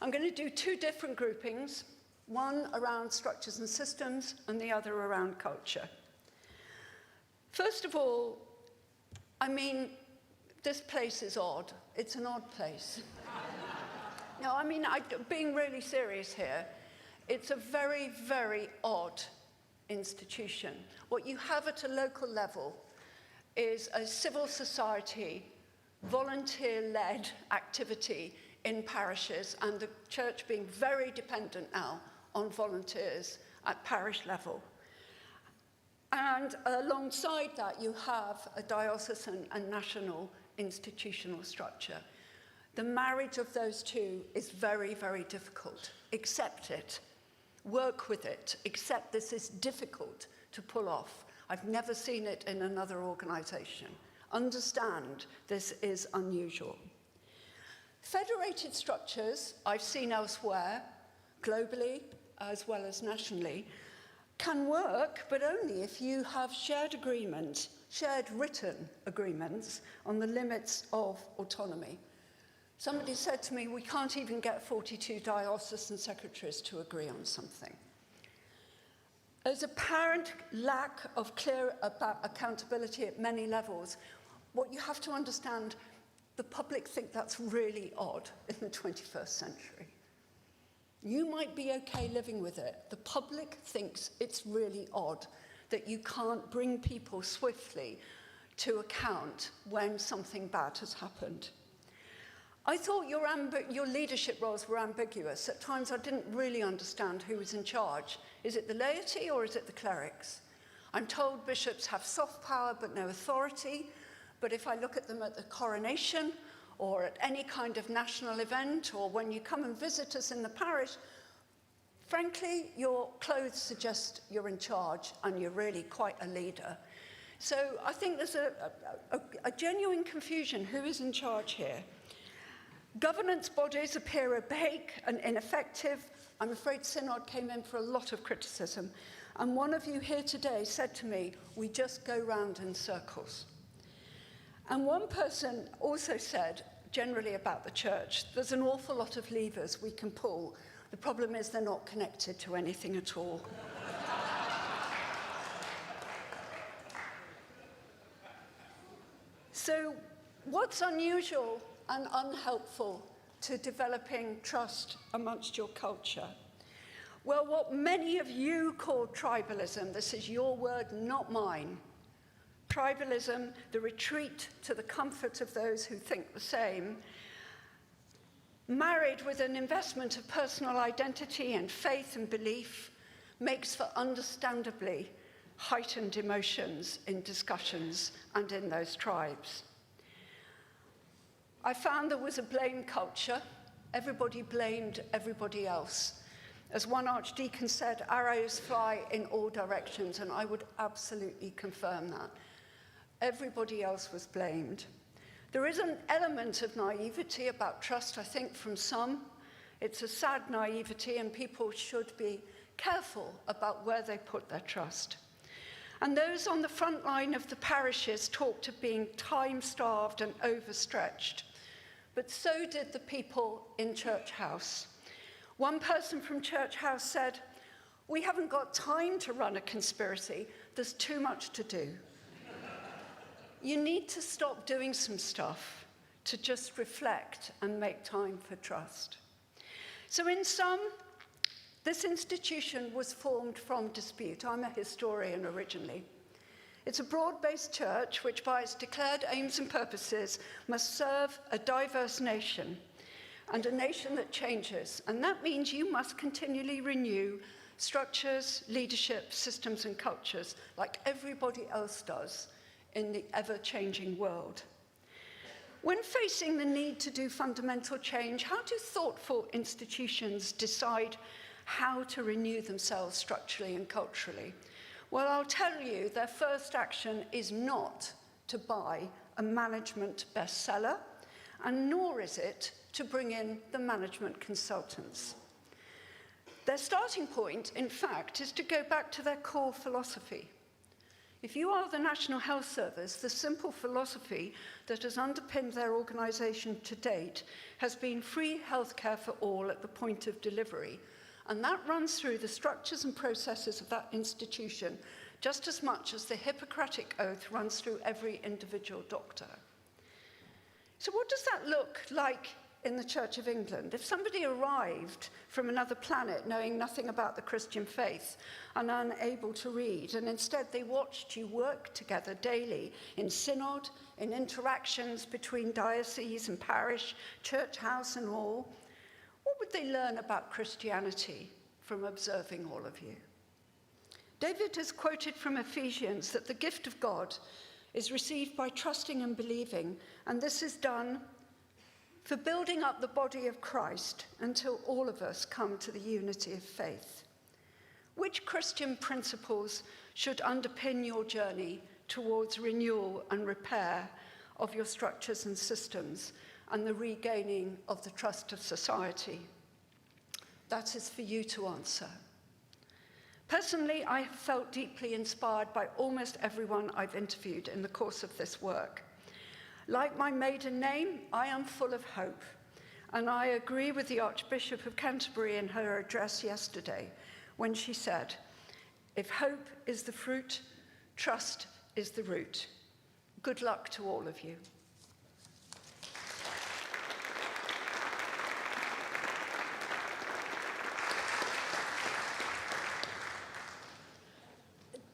I'm going to do two different groupings, one around structures and systems and the other around culture. First of all, I mean, this place is odd. It's an odd place. No, I mean, being really serious here, it's a very, very odd institution. What you have at a local level is a civil society, volunteer-led activity in parishes, and the church being very dependent now on volunteers at parish level. And alongside that, you have a diocesan and national institutional structure. The marriage of those two is very, very difficult. Accept it. Work with it. Accept this is difficult to pull off. I've never seen it in another organization. Understand this is unusual. Federated structures I've seen elsewhere, globally as well as nationally, can work, but only if you have shared agreement, shared written agreements on the limits of autonomy. Somebody said to me, we can't even get 42 diocesan secretaries to agree on something. There's apparent lack of clear accountability at many levels. What you have to understand, the public think that's really odd in the 21st century. You might be okay living with it. The public thinks it's really odd that you can't bring people swiftly to account when something bad has happened. I thought your leadership roles were ambiguous. At times I didn't really understand who was in charge. Is it the laity or is it the clerics? I'm told bishops have soft power but no authority, but if I look at them at the coronation or at any kind of national event, or when you come and visit us in the parish, frankly, your clothes suggest you're in charge and you're really quite a leader. So I think there's a genuine confusion. Who is in charge here? Governance bodies appear opaque and ineffective. I'm afraid Synod came in for a lot of criticism. And one of you here today said to me, we just go round in circles. And one person also said, generally about the church, there's an awful lot of levers we can pull, The problem is they're not connected to anything at all. So, what's unusual and unhelpful to developing trust amongst your culture? Well, what many of you call tribalism, this is your word, not mine. Tribalism, the retreat to the comfort of those who think the same, married with an investment of personal identity and faith and belief, makes for understandably heightened emotions in discussions and in those tribes. I found there was a blame culture. Everybody blamed everybody else. As one archdeacon said, arrows fly in all directions, and I would absolutely confirm that. Everybody else was blamed. There is an element of naivety about trust, I think, from some. It's a sad naivety, and people should be careful about where they put their trust. And those on the front line of the parishes talked of being time-starved and overstretched. But so did the people in Church House. One person from Church House said, "We haven't got time to run a conspiracy. There's too much to do." You need to stop doing some stuff to just reflect and make time for trust. So in sum, this institution was formed from dispute. I'm a historian originally. It's a broad-based church which, by its declared aims and purposes, must serve a diverse nation, and a nation that changes. And that means you must continually renew structures, leadership, systems, and cultures like everybody else does in the ever-changing world. When facing the need to do fundamental change, how do thoughtful institutions decide how to renew themselves structurally and culturally? Well, I'll tell you, their first action is not to buy a management bestseller, and nor is it to bring in the management consultants. Their starting point, in fact, is to go back to their core philosophy. If you are the National Health Service, the simple philosophy that has underpinned their organisation to date has been free healthcare for all at the point of delivery. And that runs through the structures and processes of that institution just as much as the Hippocratic Oath runs through every individual doctor. So what does that look like in the Church of England? If somebody arrived from another planet knowing nothing about the Christian faith and unable to read, and instead they watched you work together daily in synod, in interactions between diocese and parish, church house and all, what would they learn about Christianity from observing all of you? David has quoted from Ephesians that the gift of God is received by trusting and believing, and this is done for building up the body of Christ until all of us come to the unity of faith. Which Christian principles should underpin your journey towards renewal and repair of your structures and systems and the regaining of the trust of society? That is for you to answer. Personally, I have felt deeply inspired by almost everyone I've interviewed in the course of this work. Like my maiden name, I am full of hope, and I agree with the Archbishop of Canterbury in her address yesterday when she said, "If hope is the fruit, trust is the root." Good luck to all of you.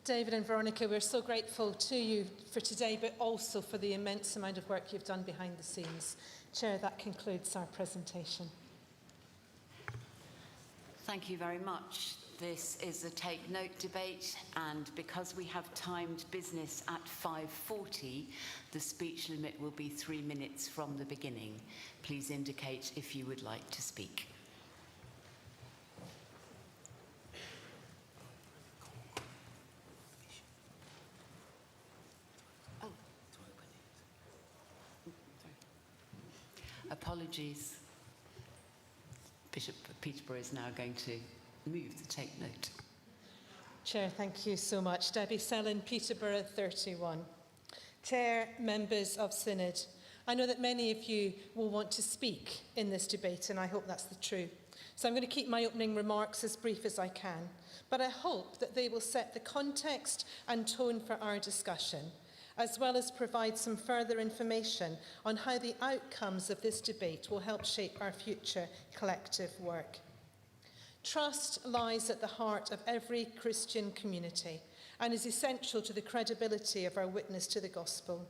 David and Veronica, we're so grateful to you for today, but also for the immense amount of work you've done behind the scenes. Chair, that concludes our presentation. Thank you very much. This is a take note debate, and because we have timed business at 5:40, the speech limit will be 3 minutes from the beginning. Please indicate if you would like to speak. Apologies. Bishop of Peterborough is now going to move the take note. Chair, thank you so much. Debbie Sellin, Peterborough 31. Chair, members of Synod, I know that many of you will want to speak in this debate, and I hope that's the true. So I'm going to keep my opening remarks as brief as I can, but I hope that they will set the context and tone for our discussion, as well as provide some further information on how the outcomes of this debate will help shape our future collective work. Trust lies at the heart of every Christian community and is essential to the credibility of our witness to the gospel.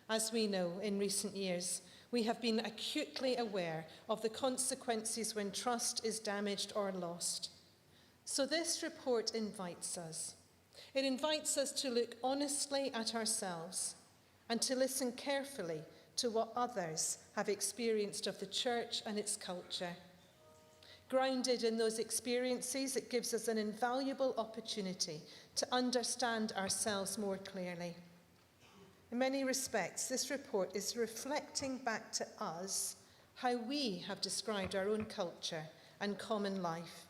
As we know, in recent years, we have been acutely aware of the consequences when trust is damaged or lost. So this report invites us. It invites us to look honestly at ourselves and to listen carefully to what others have experienced of the church and its culture. Grounded in those experiences, it gives us an invaluable opportunity to understand ourselves more clearly. In many respects, this report is reflecting back to us how we have described our own culture and common life,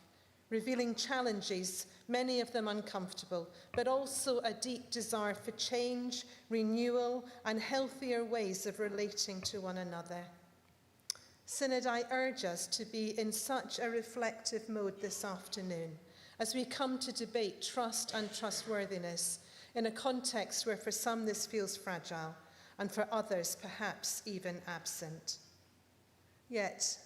revealing challenges, many of them uncomfortable, but also a deep desire for change, renewal, and healthier ways of relating to one another. Synod, I urge us to be in such a reflective mode this afternoon as we come to debate trust and trustworthiness in a context where for some this feels fragile and for others perhaps even absent. Yet,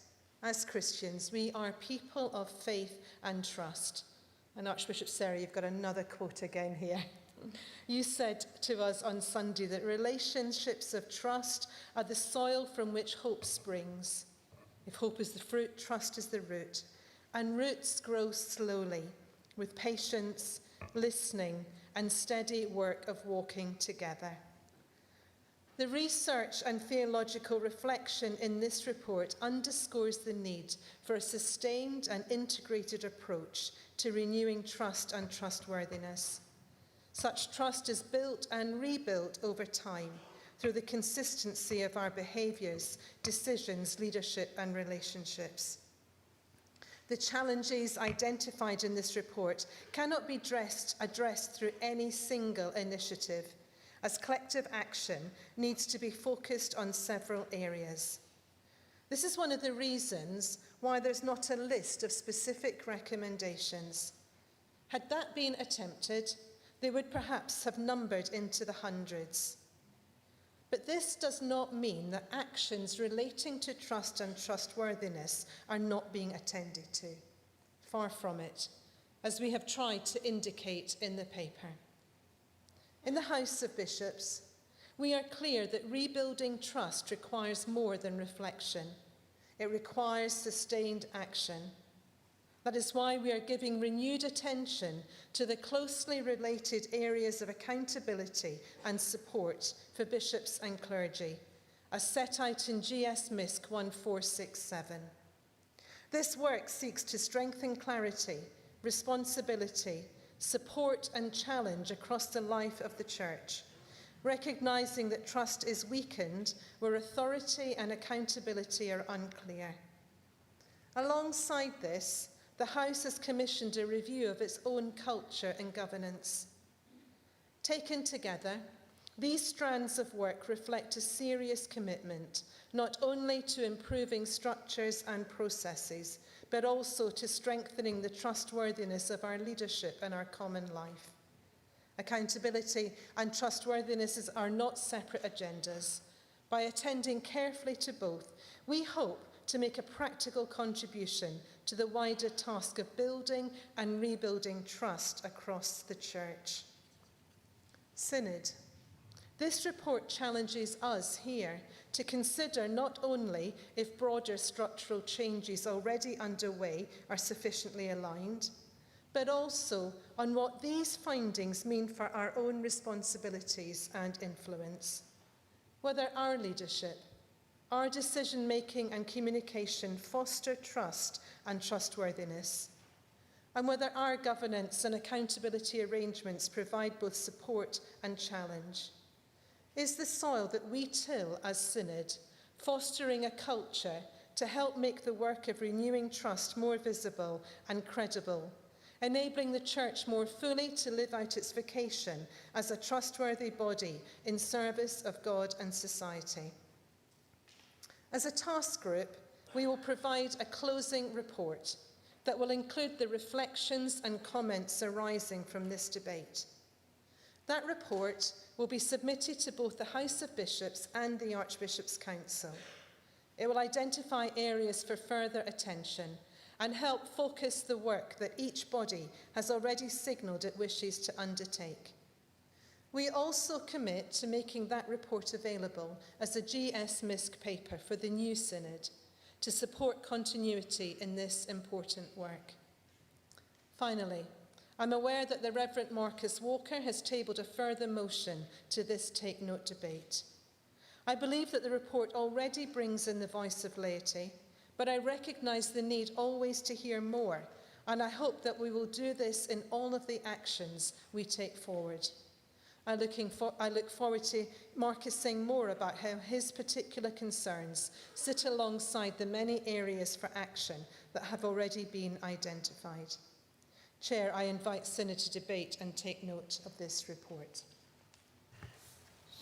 as Christians, we are people of faith and trust. And Archbishop Sarah, you've got another quote again here. You said to us on Sunday that relationships of trust are the soil from which hope springs. If hope is the fruit, trust is the root. And roots grow slowly, with patience, listening, and steady work of walking together. The research and theological reflection in this report underscores the need for a sustained and integrated approach to renewing trust and trustworthiness. Such trust is built and rebuilt over time through the consistency of our behaviours, decisions, leadership, and relationships. The challenges identified in this report cannot be addressed through any single initiative, as collective action needs to be focused on several areas. This is one of the reasons why there's not a list of specific recommendations. Had that been attempted, they would perhaps have numbered into the hundreds. But this does not mean that actions relating to trust and trustworthiness are not being attended to. Far from it, as we have tried to indicate in the paper. In the House of Bishops, we are clear that rebuilding trust requires more than reflection. It requires sustained action. That is why we are giving renewed attention to the closely related areas of accountability and support for bishops and clergy, as set out in GS MISC 1467. This work seeks to strengthen clarity, responsibility, support and challenge across the life of the Church, recognising that trust is weakened where authority and accountability are unclear. Alongside this, the House has commissioned a review of its own culture and governance. Taken together, these strands of work reflect a serious commitment, not only to improving structures and processes, but also to strengthening the trustworthiness of our leadership and our common life. Accountability and trustworthiness are not separate agendas. By attending carefully to both, we hope to make a practical contribution to the wider task of building and rebuilding trust across the Church. Synod. This report challenges us here to consider not only if broader structural changes already underway are sufficiently aligned, but also on what these findings mean for our own responsibilities and influence. Whether our leadership, our decision-making and communication foster trust and trustworthiness, and whether our governance and accountability arrangements provide both support and challenge. Is the soil that we till as Synod, fostering a culture to help make the work of renewing trust more visible and credible, enabling the Church more fully to live out its vocation as a trustworthy body in service of God and society. As a task group, we will provide a closing report that will include the reflections and comments arising from this debate. That report will be submitted to both the House of Bishops and the Archbishops' Council. It will identify areas for further attention and help focus the work that each body has already signalled it wishes to undertake. We also commit to making that report available as a GS MISC paper for the new Synod to support continuity in this important work. Finally, I'm aware that the Reverend Marcus Walker has tabled a further motion to this Take Note debate. I believe that the report already brings in the voice of laity, but I recognise the need always to hear more, and I hope that we will do this in all of the actions we take forward. I look forward to Marcus saying more about how his particular concerns sit alongside the many areas for action that have already been identified. Chair, I invite Synod to debate and take note of this report.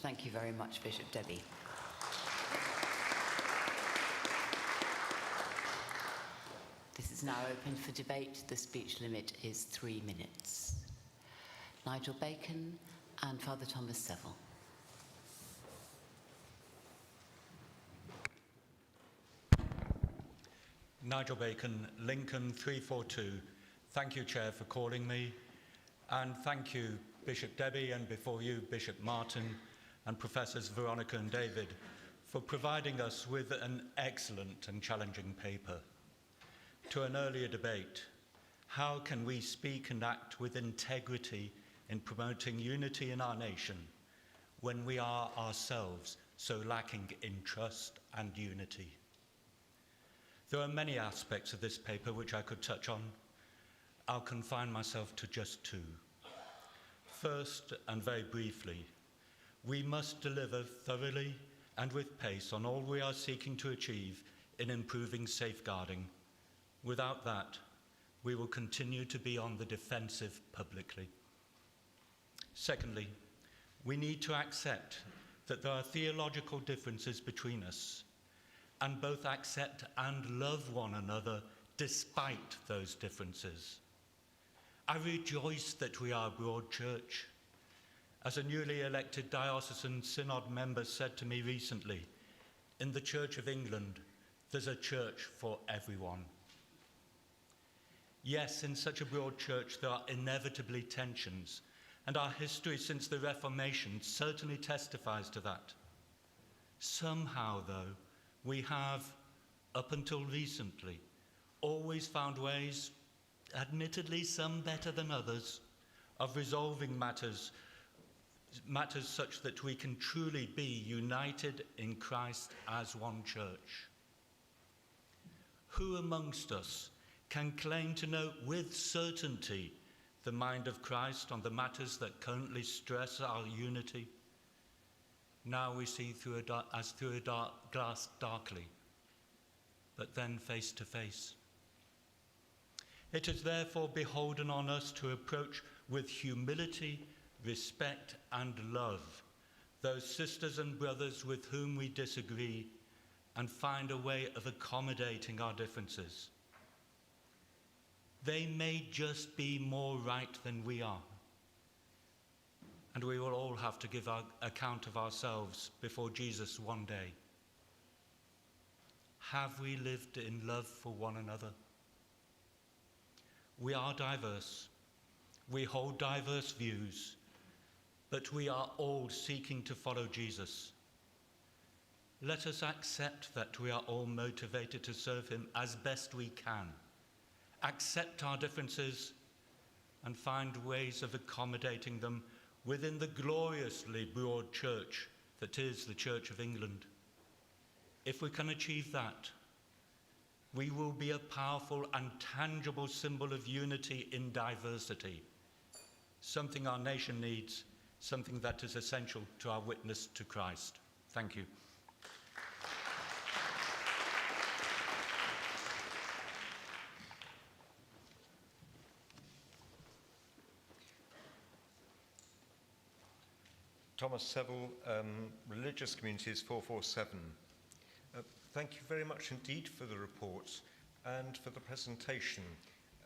Thank you very much, Bishop Debbie. This is now open for debate. The speech limit is 3 minutes. Nigel Bacon and Father Thomas Seville. Nigel Bacon, Lincoln 342. Thank you, Chair, for calling me. And thank you, Bishop Debbie, and before you, Bishop Martin, and Professors Veronica and David, for providing us with an excellent and challenging paper. To an earlier debate, how can we speak and act with integrity in promoting unity in our nation when we are ourselves so lacking in trust and unity? There are many aspects of this paper which I could touch on. I'll confine myself to just 2. First, and very briefly, we must deliver thoroughly and with pace on all we are seeking to achieve in improving safeguarding. Without that, we will continue to be on the defensive publicly. Secondly, we need to accept that there are theological differences between us, and both accept and love one another despite those differences. I rejoice that we are a broad church. As a newly elected diocesan synod member said to me recently, in the Church of England, there's a church for everyone. Yes, in such a broad church there are inevitably tensions, and our history since the Reformation certainly testifies to that. Somehow, though, we have, up until recently, always found ways, admittedly some better than others, of resolving matters such that we can truly be united in Christ as one church. Who amongst us can claim to know with certainty the mind of Christ on the matters that currently stress our unity? Now we see as through a dark glass darkly, but then face to face. It is therefore beholden on us to approach with humility, respect, and love those sisters and brothers with whom we disagree, and find a way of accommodating our differences. They may just be more right than we are, and we will all have to give our account of ourselves before Jesus one day. Have we lived in love for one another? We are diverse. We hold diverse views, but we are all seeking to follow Jesus. Let us accept that we are all motivated to serve him as best we can, accept our differences, and find ways of accommodating them within the gloriously broad church that is the Church of England. If we can achieve that, we will be a powerful and tangible symbol of unity in diversity, something our nation needs, something that is essential to our witness to Christ. Thank you. Thomas Seville, Religious Communities 447. thank you very much indeed for the report and for the presentation.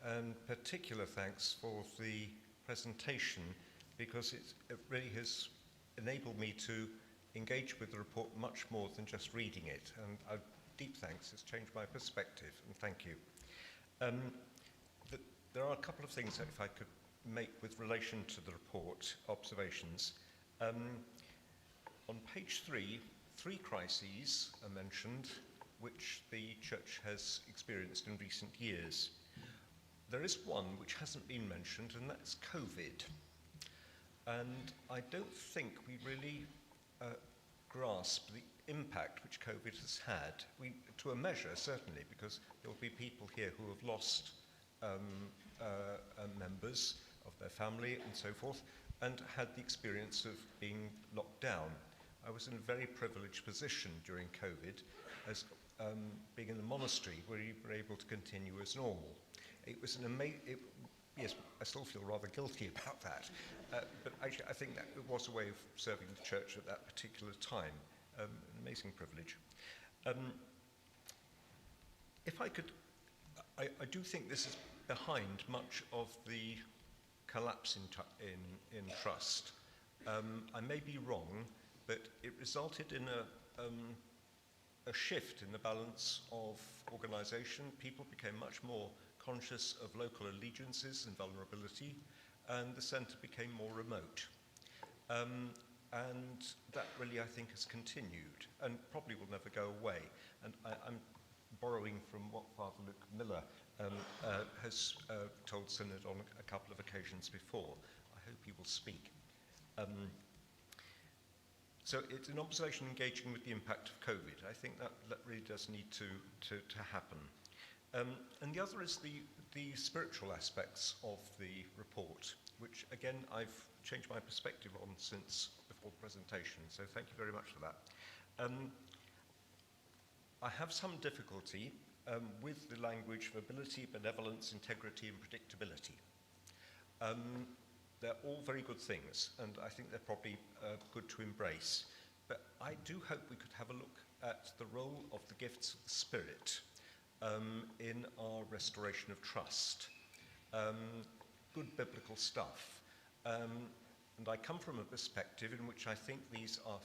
And particular thanks for the presentation, because it really has enabled me to engage with the report much more than just reading it. And deep thanks, it's changed my perspective, and thank you. There are a couple of things that if I could make with relation to the report, observations. On page 3, 3 crises are mentioned which the Church has experienced in recent years. There is one which hasn't been mentioned, and that's COVID. And I don't think we really grasp the impact which COVID has had, to a measure certainly, because there will be people here who have lost members of their family and so forth, and had the experience of being locked down. I was in a very privileged position during COVID as being in the monastery where you were able to continue as normal. It was an amazing, yes, I still feel rather guilty about that, but actually I think that it was a way of serving the Church at that particular time. An amazing privilege. If I could, I do think this is behind much of the collapse in trust. I may be wrong, but it resulted in a shift in the balance of organisation. People became much more conscious of local allegiances and vulnerability, and the centre became more remote. And that really, I think, has continued and probably will never go away. And I'm borrowing from what Father Luke Miller has told Synod on a couple of occasions before. I hope he will speak. So it's an observation engaging with the impact of COVID. I think that really does need to happen. And the other is the spiritual aspects of the report, which again I've changed my perspective on since before the presentation, so thank you very much for that. I have some difficulty with the language of ability, benevolence, integrity and predictability. They're all very good things, and I think they're probably good to embrace, but I do hope we could have a look at the role of the gifts of the Spirit in our restoration of trust. Good biblical stuff. And I come from a perspective in which I think these are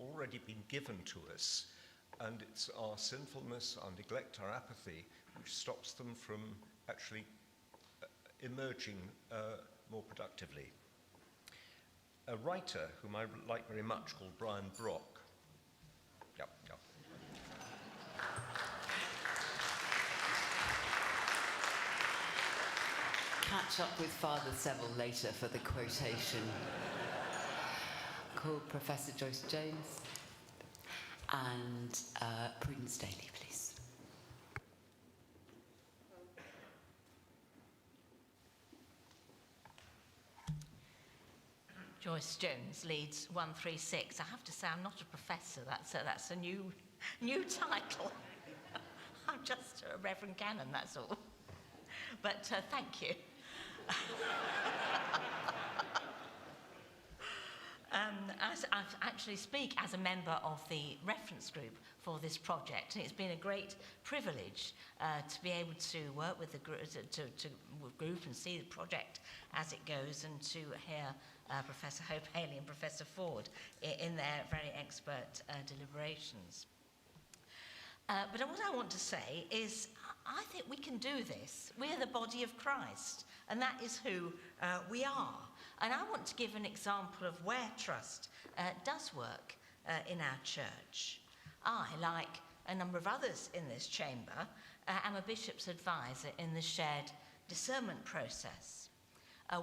already been given to us, and it's our sinfulness, our neglect, our apathy, which stops them from actually emerging more productively. A writer whom I like very much called Brian Brock. Yep. Catch up with Father Seville later for the quotation. Call Professor Joyce Jones and Prudence Daly, please. Joyce Jones, Leeds 136. I have to say, I'm not a professor. That's a new title. I'm just a Reverend Canon, that's all. But thank you. I actually speak as a member of the reference group for this project. It's been a great privilege to be able to work with the group and see the project as it goes, and to hear Professor Hope Haley and Professor Ford in their very expert deliberations. But what I want to say is, I think we can do this. We're the body of Christ, and that is who we are. And I want to give an example of where trust does work in our church. I, like a number of others in this chamber, am a bishop's advisor in the shared discernment process.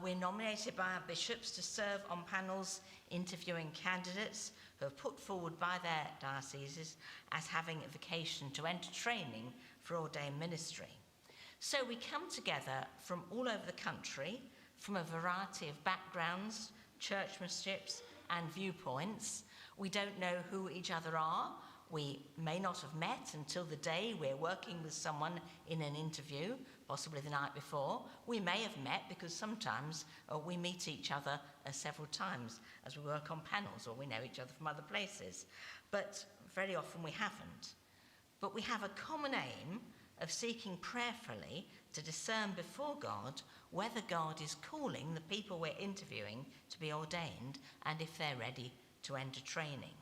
We're nominated by our bishops to serve on panels interviewing candidates who are put forward by their dioceses as having a vocation to enter training for ordained ministry. So we come together from all over the country, from a variety of backgrounds, churchmanships and viewpoints. We don't know who each other are. We may not have met until the day we're working with someone in an interview, possibly the night before. We may have met because sometimes we meet each other several times as we work on panels, or we know each other from other places. But very often we haven't. but we have a common aim of seeking prayerfully to discern before God whether God is calling the people we're interviewing to be ordained and if they're ready to enter training.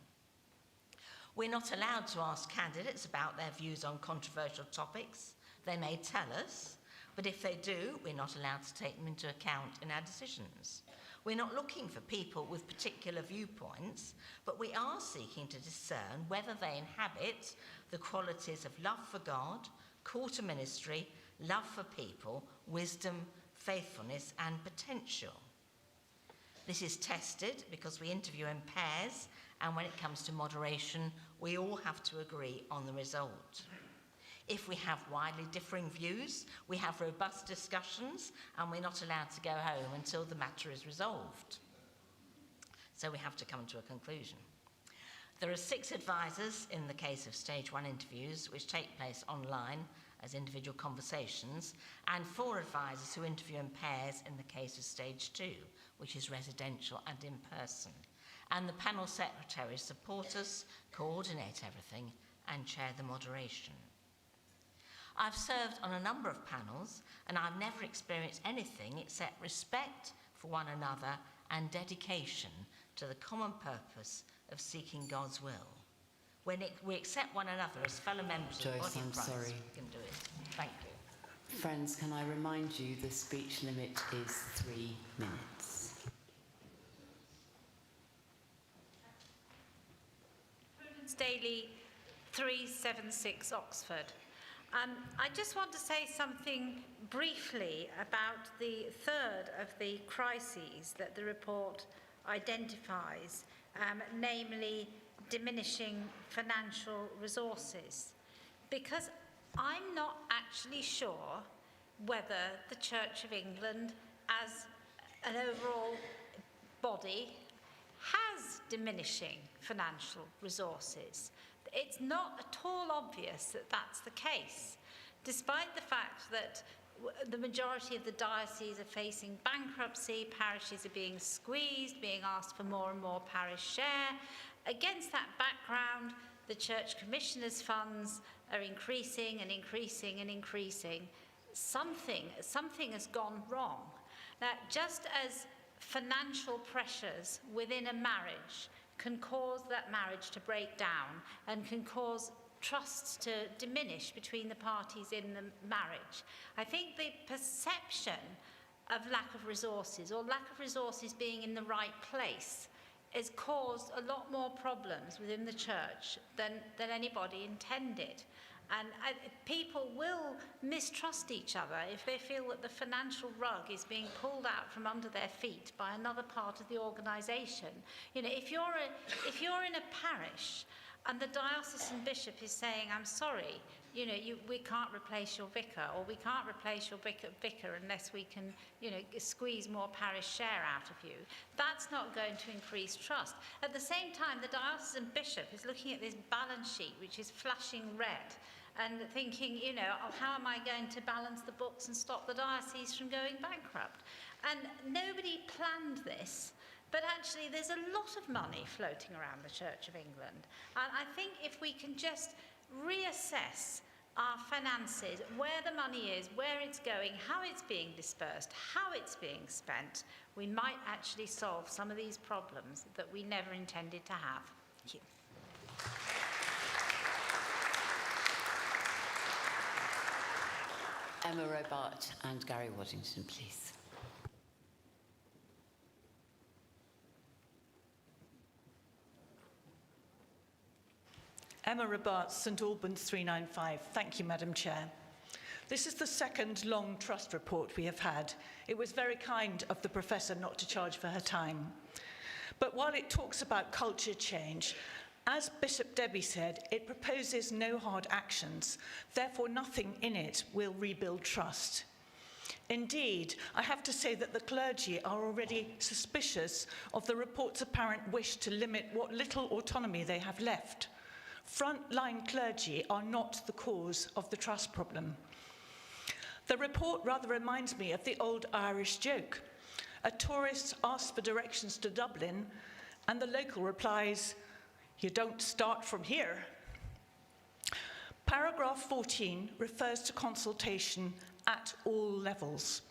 We're not allowed to ask candidates about their views on controversial topics. They may tell us, but if they do, we're not allowed to take them into account in our decisions. We're not looking for people with particular viewpoints, but we are seeking to discern whether they inhabit the qualities of love for God, call to ministry, love for people, wisdom, faithfulness, and potential. This is tested because we interview in pairs, and when it comes to moderation, we all have to agree on the result. If we have widely differing views, we have robust discussions, and we're not allowed to go home until the matter is resolved. So we have to come to a conclusion. There are 6 advisors in the case of stage 1 interviews, which take place online as individual conversations, and 4 advisors who interview in pairs in the case of stage 2, which is residential and in person. And the panel secretaries support us, coordinate everything, and chair the moderation. I've served on a number of panels, and I've never experienced anything except respect for one another and dedication to the common purpose of seeking God's will. When we accept one another as fellow members of the body of Christ, we can do it. Thank you. Friends, can I remind you the speech limit is 3 minutes. Prudence Daly, 376 Oxford. I just want to say something briefly about the third of the crises that the report identifies, namely diminishing financial resources, because I'm not actually sure whether the Church of England as an overall body has diminishing financial resources. It's not at all obvious that that's the case, despite the fact that the majority of the dioceses are facing bankruptcy, parishes are being squeezed, being asked for more and more parish share. Against that background, the Church Commissioners' funds are increasing and increasing and increasing. Something has gone wrong. Now, just as financial pressures within a marriage can cause that marriage to break down and can cause trust to diminish between the parties in the marriage, I think the perception of lack of resources or lack of resources being in the right place has caused a lot more problems within the church than anybody intended. And people will mistrust each other if they feel that the financial rug is being pulled out from under their feet by another part of the organisation. You know, if you're in a parish and the diocesan bishop is saying, "I'm sorry, you know, we can't replace your vicar, or we can't replace your vicar unless we can, you know, squeeze more parish share out of you," that's not going to increase trust. At the same time, the diocesan bishop is looking at this balance sheet, which is flashing red, and thinking, you know, oh, how am I going to balance the books and stop the diocese from going bankrupt? And nobody planned this, but actually there's a lot of money floating around the Church of England. And I think if we can just reassess our finances, where the money is, where it's going, how it's being dispersed, how it's being spent, we might actually solve some of these problems that we never intended to have. Thank you. Emma Robart and Gary Waddington, please. Emma Robart, St Albans 395. Thank you, Madam Chair. This is the second long trust report we have had. It was very kind of the Professor not to charge for her time. But while it talks about culture change, as Bishop Debbie said, it proposes no hard actions. Therefore, nothing in it will rebuild trust. Indeed, I have to say that the clergy are already suspicious of the report's apparent wish to limit what little autonomy they have left. Frontline clergy are not the cause of the trust problem. The report rather reminds me of the old Irish joke. A tourist asks for directions to Dublin, and the local replies, "You don't start from here." Paragraph 14 refers to consultation at all levels.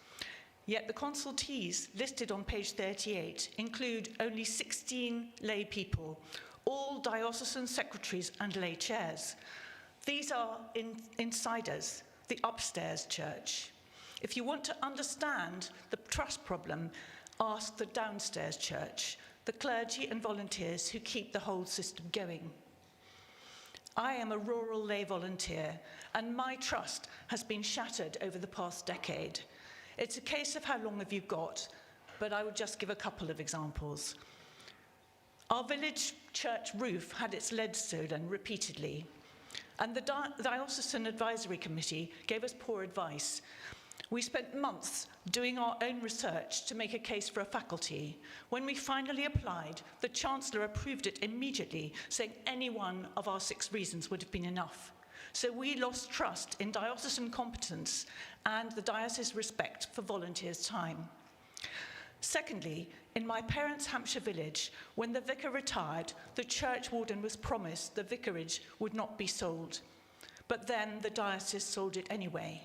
Yet the consultees listed on page 38 include only 16 lay people, all diocesan secretaries and lay chairs. These are insiders, the upstairs church. If you want to understand the trust problem, ask the downstairs church, the clergy and volunteers who keep the whole system going. I am a rural lay volunteer, and my trust has been shattered over the past decade. It's a case of how long have you got, but I would just give a couple of examples. Our village church roof had its lead stolen repeatedly, and the Diocesan Advisory Committee gave us poor advice. We spent months doing our own research to make a case for a faculty. When we finally applied, the Chancellor approved it immediately, saying any one of our 6 reasons would have been enough. So we lost trust in diocesan competence and the diocese's respect for volunteers' time. Secondly, in my parents' Hampshire village, when the vicar retired, the church warden was promised the vicarage would not be sold. But then the diocese sold it anyway.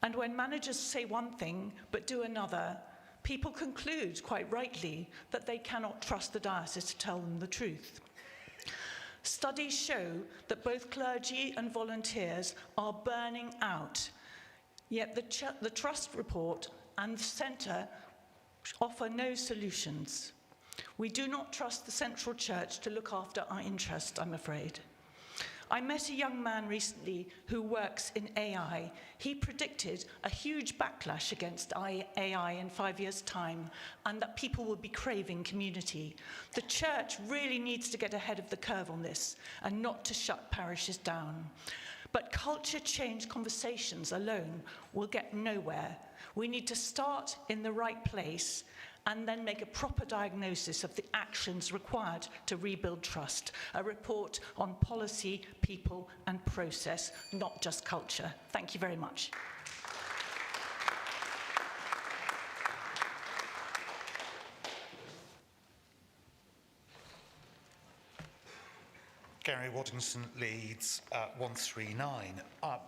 And when managers say one thing but do another, people conclude, quite rightly, that they cannot trust the diocese to tell them the truth. Studies show that both clergy and volunteers are burning out, yet the trust report and the centre offer no solutions. We do not trust the central church to look after our interest, I'm afraid. I met a young man recently who works in AI. He predicted a huge backlash against AI in 5 years' time, and that people will be craving community. The church really needs to get ahead of the curve on this and not to shut parishes down. But culture change conversations alone will get nowhere. We need to start in the right place and then make a proper diagnosis of the actions required to rebuild trust. A report on policy, people, and process, not just culture. Thank you very much. Gary Waddington, Leeds, 139.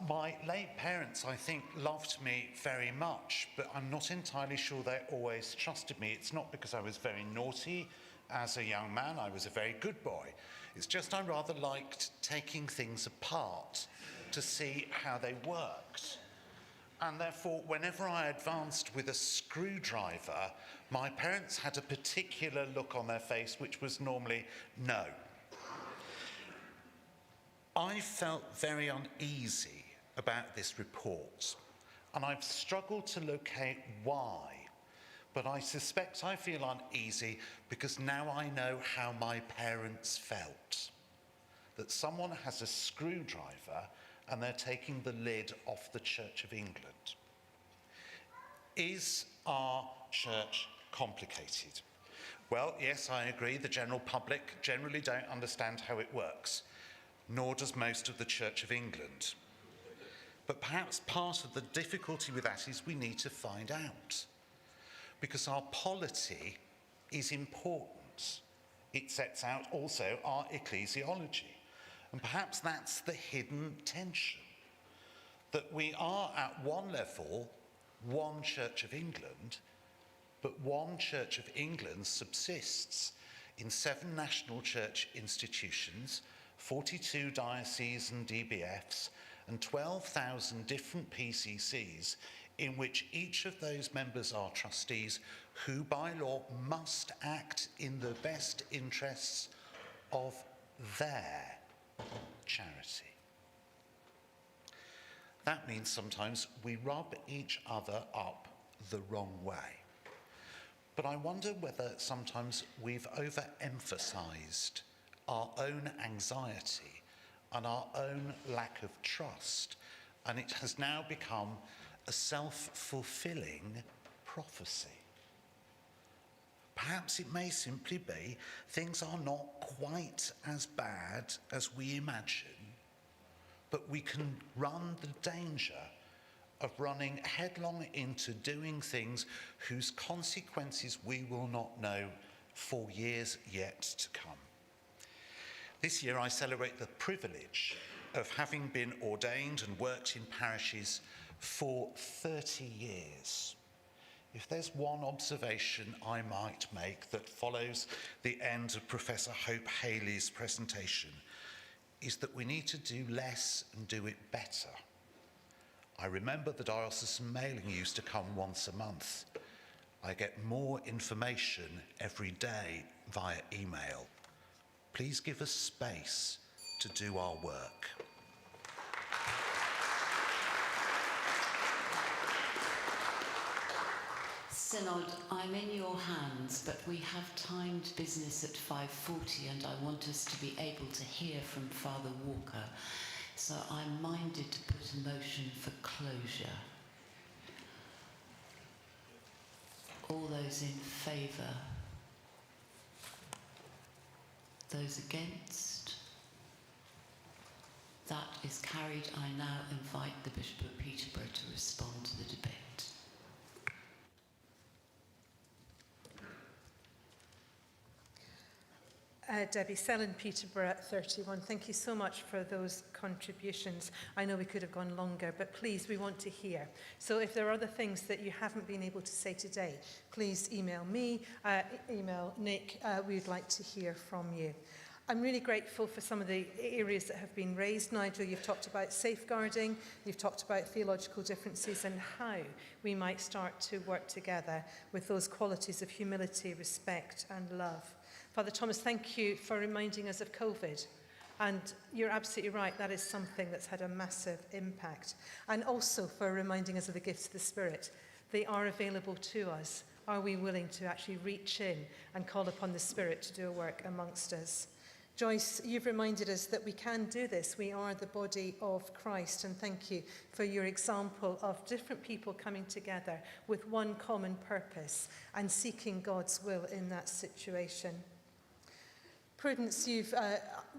My late parents, I think, loved me very much, but I'm not entirely sure they always trusted me. It's not because I was very naughty as a young man. I was a very good boy. It's just I rather liked taking things apart to see how they worked. And therefore, whenever I advanced with a screwdriver, my parents had a particular look on their face, which was normally no. I felt very uneasy about this report, and I've struggled to locate why, but I suspect I feel uneasy because now I know how my parents felt. That someone has a screwdriver and they're taking the lid off the Church of England. Is our church complicated? Well, yes, I agree, the general public generally don't understand how it works. Nor does most of the Church of England. But perhaps part of the difficulty with that is we need to find out. Because our polity is important. It sets out also our ecclesiology. And perhaps that's the hidden tension. That we are at one level, one Church of England, but one Church of England subsists in 7 national church institutions, 42 dioceses and DBFs, and 12,000 different PCCs, in which each of those members are trustees who by law must act in the best interests of their charity. That means sometimes we rub each other up the wrong way. But I wonder whether sometimes we've overemphasized our own anxiety and our own lack of trust, and it has now become a self-fulfilling prophecy. Perhaps it may simply be things are not quite as bad as we imagine, but we can run the danger of running headlong into doing things whose consequences we will not know for years yet to come. This year I celebrate the privilege of having been ordained and worked in parishes for 30 years, if there's one observation I might make that follows the end of Professor Hope Haley's presentation, is that we need to do less and do it better. I remember the diocesan mailing used to come once a month. I get more information every day via email. Please give us space to do our work. Synod, I'm in your hands, but we have timed business at 5:40 and I want us to be able to hear from Father Walker. So I'm minded to put a motion for closure. All those in favour? Those against? That is carried. I now invite the Bishop of Peterborough to respond to the debate. Debbie Selin, Peterborough 31. Thank you so much for those contributions. I know we could have gone longer, but please, we want to hear. So if there are other things that you haven't been able to say today, please email me, email Nick. We'd like to hear from you. I'm really grateful for some of the areas that have been raised. Nigel, you've talked about safeguarding, you've talked about theological differences and how we might start to work together with those qualities of humility, respect and love. Father Thomas, thank you for reminding us of COVID. And you're absolutely right, that is something that's had a massive impact. And also for reminding us of the gifts of the Spirit. They are available to us. Are we willing to actually reach in and call upon the Spirit to do a work amongst us? Joyce, you've reminded us that we can do this. We are the body of Christ, and thank you for your example of different people coming together with one common purpose and seeking God's will in that situation. Prudence, you've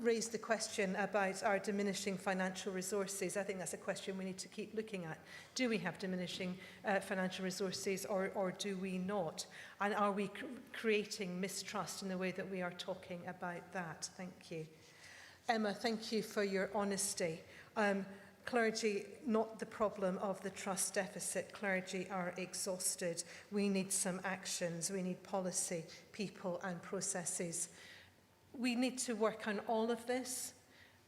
raised the question about our diminishing financial resources. I think that's a question we need to keep looking at. Do we have diminishing financial resources or do we not? And are we creating mistrust in the way that we are talking about that? Thank you. Emma, thank you for your honesty. Clergy, not the problem of the trust deficit. Clergy are exhausted. We need some actions. We need policy, people and processes. We need to work on all of this,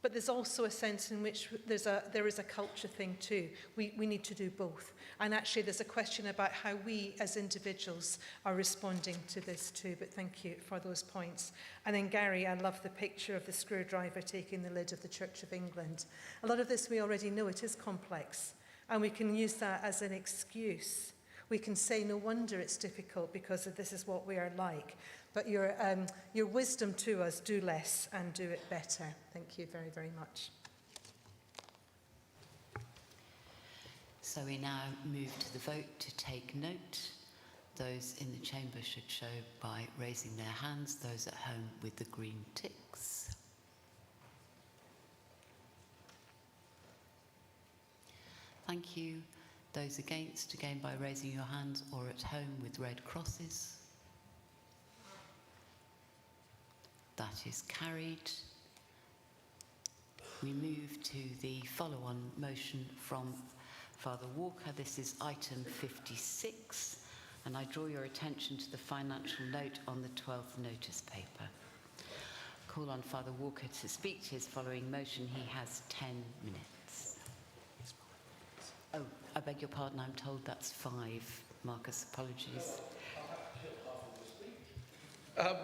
but there's also a sense in which there is a culture thing too. We need to do both. And actually there's a question about how we as individuals are responding to this too, but thank you for those points. And then Gary, I love the picture of the screwdriver taking the lid of the Church of England. A lot of this we already know, it is complex, and we can use that as an excuse. We can say no wonder it's difficult because this is what we are like. But your wisdom to us, do less and do it better. Thank you very, very much. So we now move to the vote to take note. Those in the chamber should show by raising their hands, those at home with the green ticks. Thank you. Those against, again by raising your hands, or at home with red crosses. That is carried. We move to the follow-on motion from Father Walker. This is item 56, and I draw your attention to the financial note on the 12th notice paper. Call on Father Walker to speak to his following motion. He has 10 minutes. Oh, I beg your pardon, I'm told that's 5. Marcus, apologies.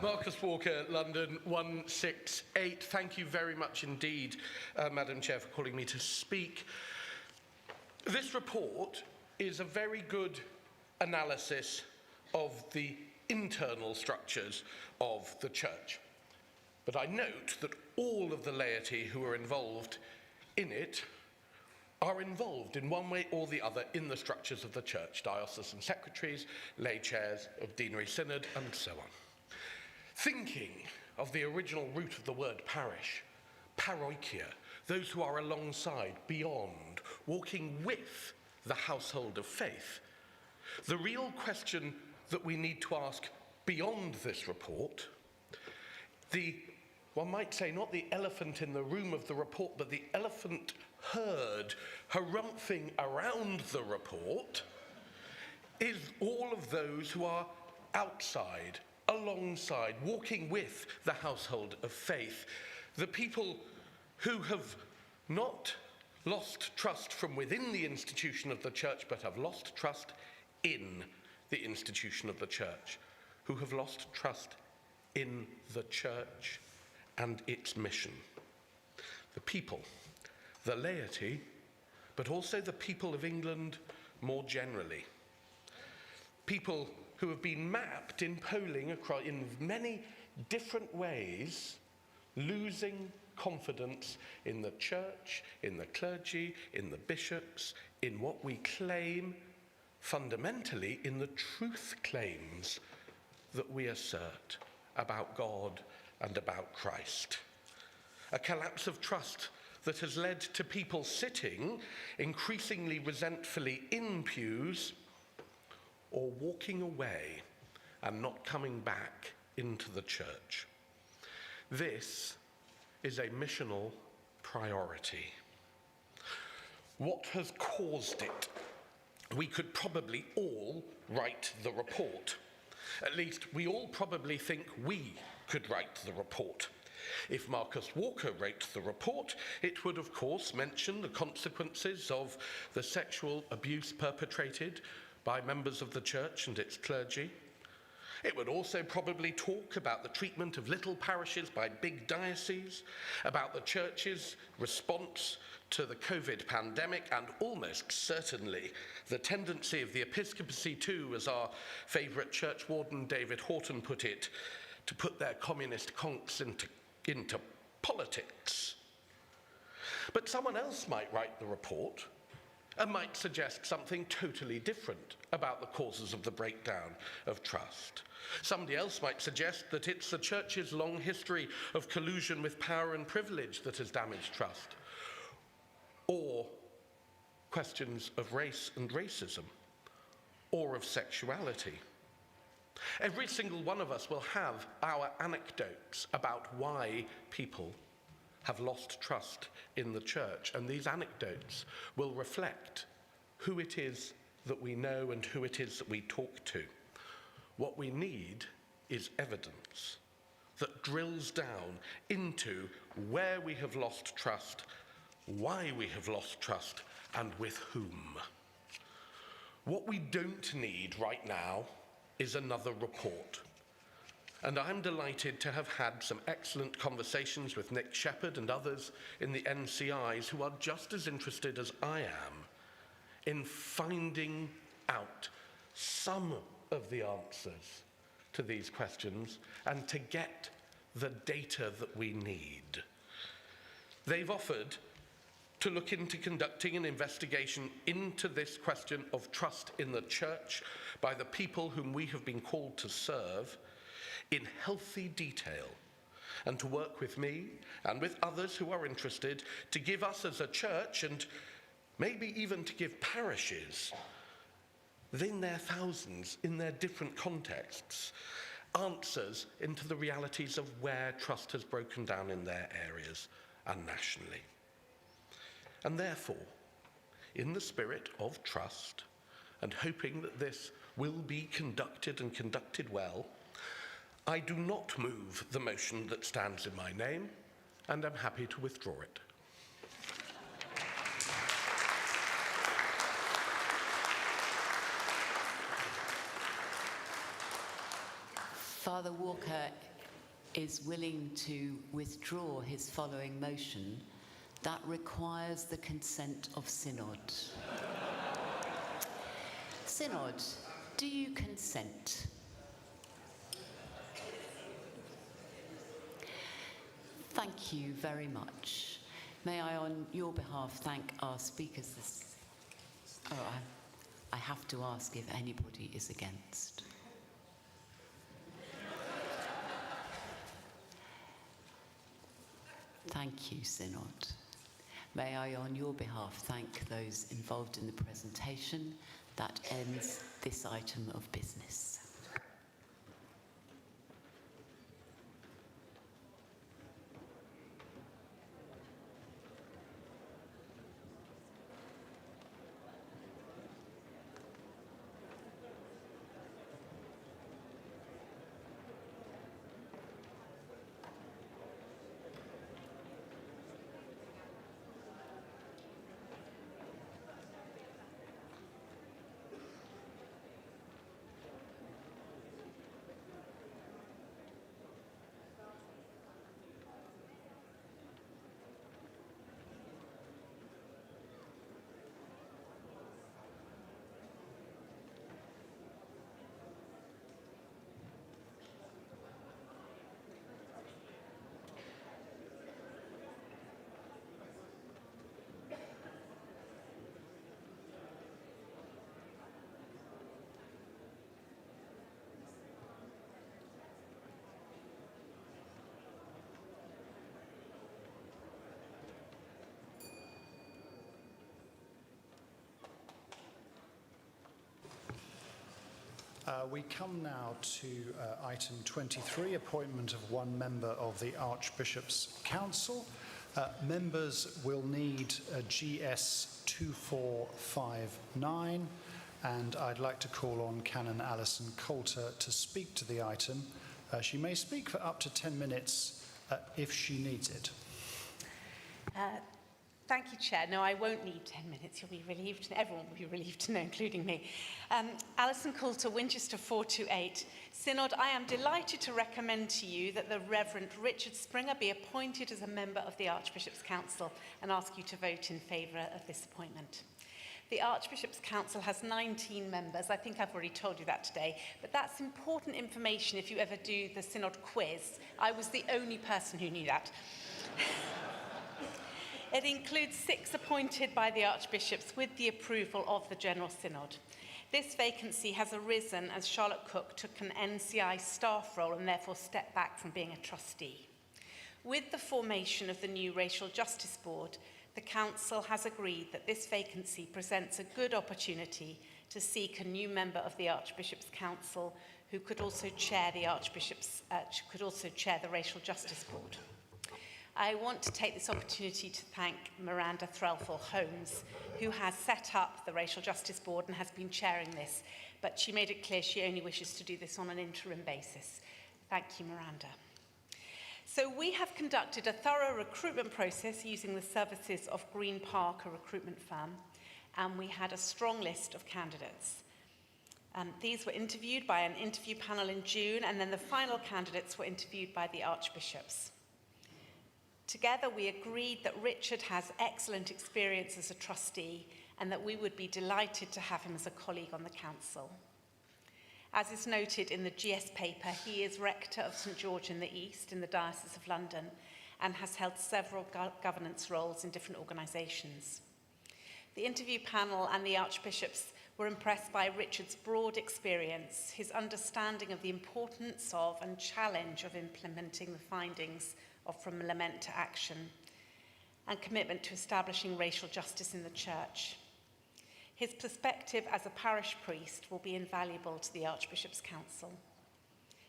Marcus Walker, London 168. Thank you very much indeed, Madam Chair, for calling me to speak. This report is a very good analysis of the internal structures of the Church. But I note that all of the laity who are involved in it are involved in one way or the other in the structures of the Church, diocesan secretaries, lay chairs of deanery synod, and so on. Thinking of the original root of the word parish, paroikia, those who are alongside, beyond, walking with the household of faith, the real question that we need to ask beyond this report, the one might say, not the elephant in the room of the report, but the elephant herd harumphing around the report, is all of those who are outside, alongside, walking with the household of faith, the people who have not lost trust from within the institution of the church, but have lost trust in the institution of the church, who have lost trust in the church and its mission. The people, the laity, but also the people of England more generally. People who have been mapped in polling across, in many different ways, losing confidence in the church, in the clergy, in the bishops, in what we claim, fundamentally in the truth claims that we assert about God and about Christ. A collapse of trust that has led to people sitting increasingly resentfully in pews or walking away and not coming back into the church. This is a missional priority. What has caused it? We could probably all write the report. At least we all probably think we could write the report. If Marcus Walker wrote the report, it would of course mention the consequences of the sexual abuse perpetrated by members of the church and its clergy. It would also probably talk about the treatment of little parishes by big dioceses, about the church's response to the COVID pandemic, and almost certainly the tendency of the episcopacy too, as our favourite church warden David Horton put it, to put their communist conks into politics. But someone else might write the report and might suggest something totally different about the causes of the breakdown of trust. Somebody else might suggest that it's the church's long history of collusion with power and privilege that has damaged trust, or questions of race and racism, or of sexuality. Every single one of us will have our anecdotes about why people have lost trust in the church, and these anecdotes will reflect who it is that we know and who it is that we talk to. What we need is evidence that drills down into where we have lost trust, why we have lost trust, and with whom. What we don't need right now is another report. And I'm delighted to have had some excellent conversations with Nick Shepherd and others in the NCIs who are just as interested as I am in finding out some of the answers to these questions and to get the data that we need. They've offered to look into conducting an investigation into this question of trust in the church by the people whom we have been called to serve in healthy detail, and to work with me and with others who are interested to give us as a church, and maybe even to give parishes, in their thousands, in their different contexts, answers into the realities of where trust has broken down in their areas and nationally. And therefore, in the spirit of trust, and hoping that this will be conducted and conducted well, I do not move the motion that stands in my name, and I'm happy to withdraw it. Father Walker is willing to withdraw his following motion. That requires the consent of Synod. Synod, do you consent? Thank you very much. May I, on your behalf, thank our speakers this... Oh, I have to ask if anybody is against. Thank you, Synod. May I, on your behalf, thank those involved in the presentation. That ends this item of business. We come now to item 23, appointment of one member of the Archbishop's Council. Members will need a GS 2459, and I'd like to call on Canon Alison Coulter to speak to the item. She may speak for up to 10 minutes if she needs it. Thank you, Chair. No, I won't need 10 minutes. You'll be relieved. Everyone will be relieved to know, including me. Alison Coulter, Winchester 428. Synod, I am delighted to recommend to you that the Reverend Richard Springer be appointed as a member of the Archbishop's Council and ask you to vote in favour of this appointment. The Archbishop's Council has 19 members. I think I've already told you that today, but that's important information if you ever do the Synod quiz. I was the only person who knew that. It includes 6 appointed by the Archbishops with the approval of the General Synod. This vacancy has arisen as Charlotte Cook took an NCI staff role and therefore stepped back from being a trustee. With the formation of the new Racial Justice Board, the Council has agreed that this vacancy presents a good opportunity to seek a new member of the Archbishop's Council who could also chair the Racial Justice Board. I want to take this opportunity to thank Miranda Threlfall-Holmes, who has set up the Racial Justice Board and has been chairing this, but she made it clear she only wishes to do this on an interim basis. Thank you, Miranda. So we have conducted a thorough recruitment process using the services of Green Park, a recruitment firm, and we had a strong list of candidates. These were interviewed by an interview panel in June, and then the final candidates were interviewed by the Archbishops. Together, we agreed that Richard has excellent experience as a trustee and that we would be delighted to have him as a colleague on the Council. As is noted in the GS paper, he is Rector of St George in the East in the Diocese of London and has held several governance roles in different organisations. The interview panel and the Archbishops were impressed by Richard's broad experience, his understanding of the importance of and challenge of implementing the findings of From Lament to Action, and commitment to establishing racial justice in the Church. His perspective as a parish priest will be invaluable to the Archbishop's Council.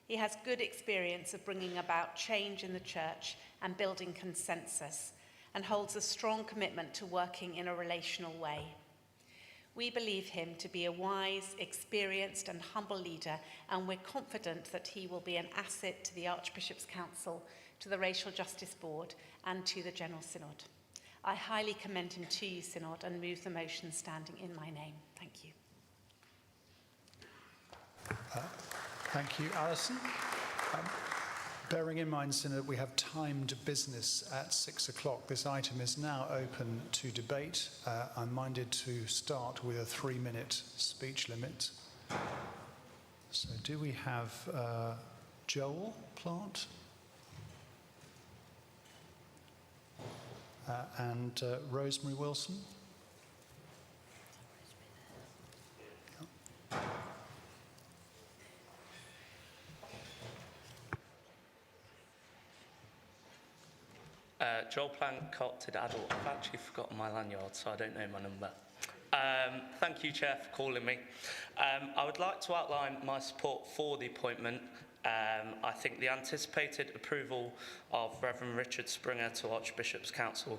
He has good experience of bringing about change in the Church and building consensus, and holds a strong commitment to working in a relational way. We believe him to be a wise, experienced and humble leader, and we're confident that he will be an asset to the Archbishop's Council, to the Racial Justice Board and to the General Synod. I highly commend him to you, Synod, and move the motion standing in my name. Thank you. Thank you, Alison. Bearing in mind, Synod, we have timed business at 6 o'clock. This item is now open to debate. I'm minded to start with a 3-minute speech limit. So do we have Joel Plant? And Rosemary Wilson. Joel Plant, co-opted adult. I've actually forgotten my lanyard, so I don't know my number. Thank you, Chair, for calling me. I would like to outline my support for the appointment. I think the anticipated approval of Reverend Richard Springer to Archbishop's Council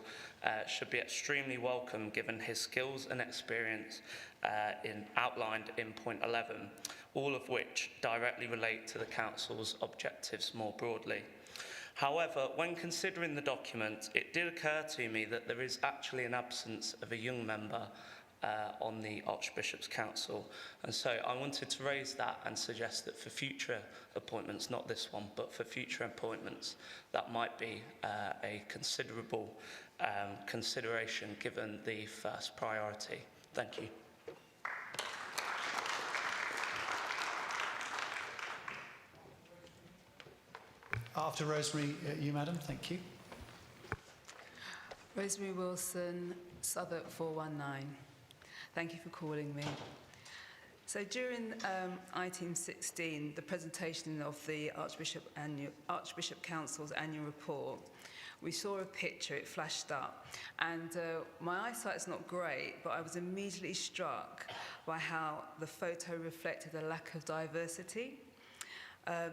should be extremely welcome given his skills and experience outlined in point 11, all of which directly relate to the Council's objectives more broadly. However, when considering the document, it did occur to me that there is actually an absence of a young member on the Archbishop's Council, and so I wanted to raise that and suggest that for future appointments, not this one, but for future appointments, that might be a considerable consideration given the first priority. Thank you. After Rosemary, you, Madam. Thank you. Rosemary Wilson, Southwark 419. Thank you for calling me. So during item 16, the presentation of the Archbishop Council's annual report, we saw a picture, it flashed up, and my eyesight's not great, but I was immediately struck by how the photo reflected a lack of diversity.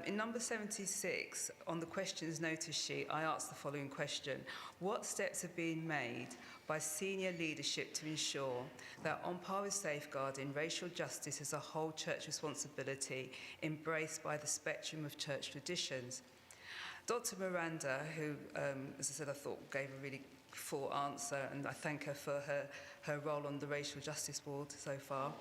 In number 76, on the questions notice sheet, I asked the following question: what steps are being made by senior leadership to ensure that, on par with safeguarding, racial justice is a whole church responsibility embraced by the spectrum of church traditions? Dr. Miranda, who, as I said, I thought gave a really full answer, and I thank her for her role on the Racial Justice Board so far,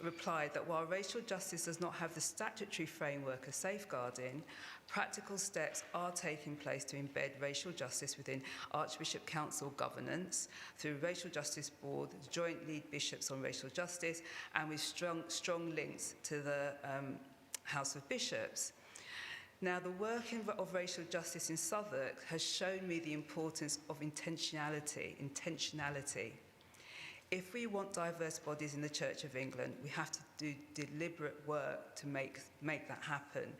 replied that while racial justice does not have the statutory framework of safeguarding, practical steps are taking place to embed racial justice within Archbishop Council governance through Racial Justice Board, joint lead bishops on racial justice, and with strong links to the House of Bishops. Now, the work of racial justice in Southwark has shown me the importance of intentionality. If we want diverse bodies in the Church of England, we have to do deliberate work to make that happen.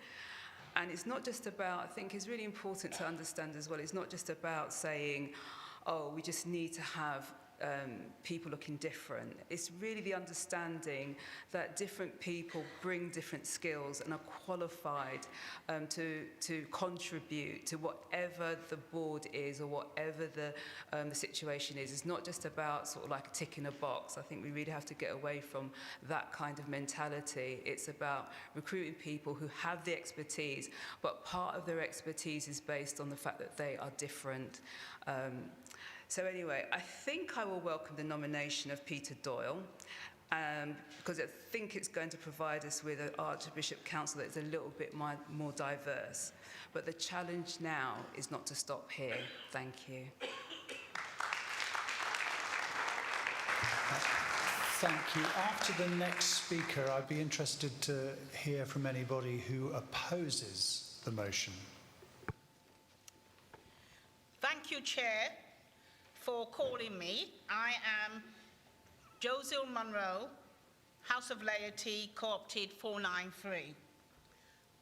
And it's not just about, I think it's really important to understand as well, it's not just about saying, oh, we just need to have people looking different. It's really the understanding that different people bring different skills and are qualified to contribute to whatever the board is or whatever the situation is. It's not just about sort of like ticking a box. I think we really have to get away from that kind of mentality. It's about recruiting people who have the expertise, but part of their expertise is based on the fact that they are different. So anyway, I think I will welcome the nomination of Peter Doyle, because I think it's going to provide us with an Archbishop Council that is a little bit more diverse. But the challenge now is not to stop here. Thank you. Thank you. After the next speaker, I'd be interested to hear from anybody who opposes the motion. Thank you, Chair, for calling me. I am Josil Munro, House of Laity, co-opted 493.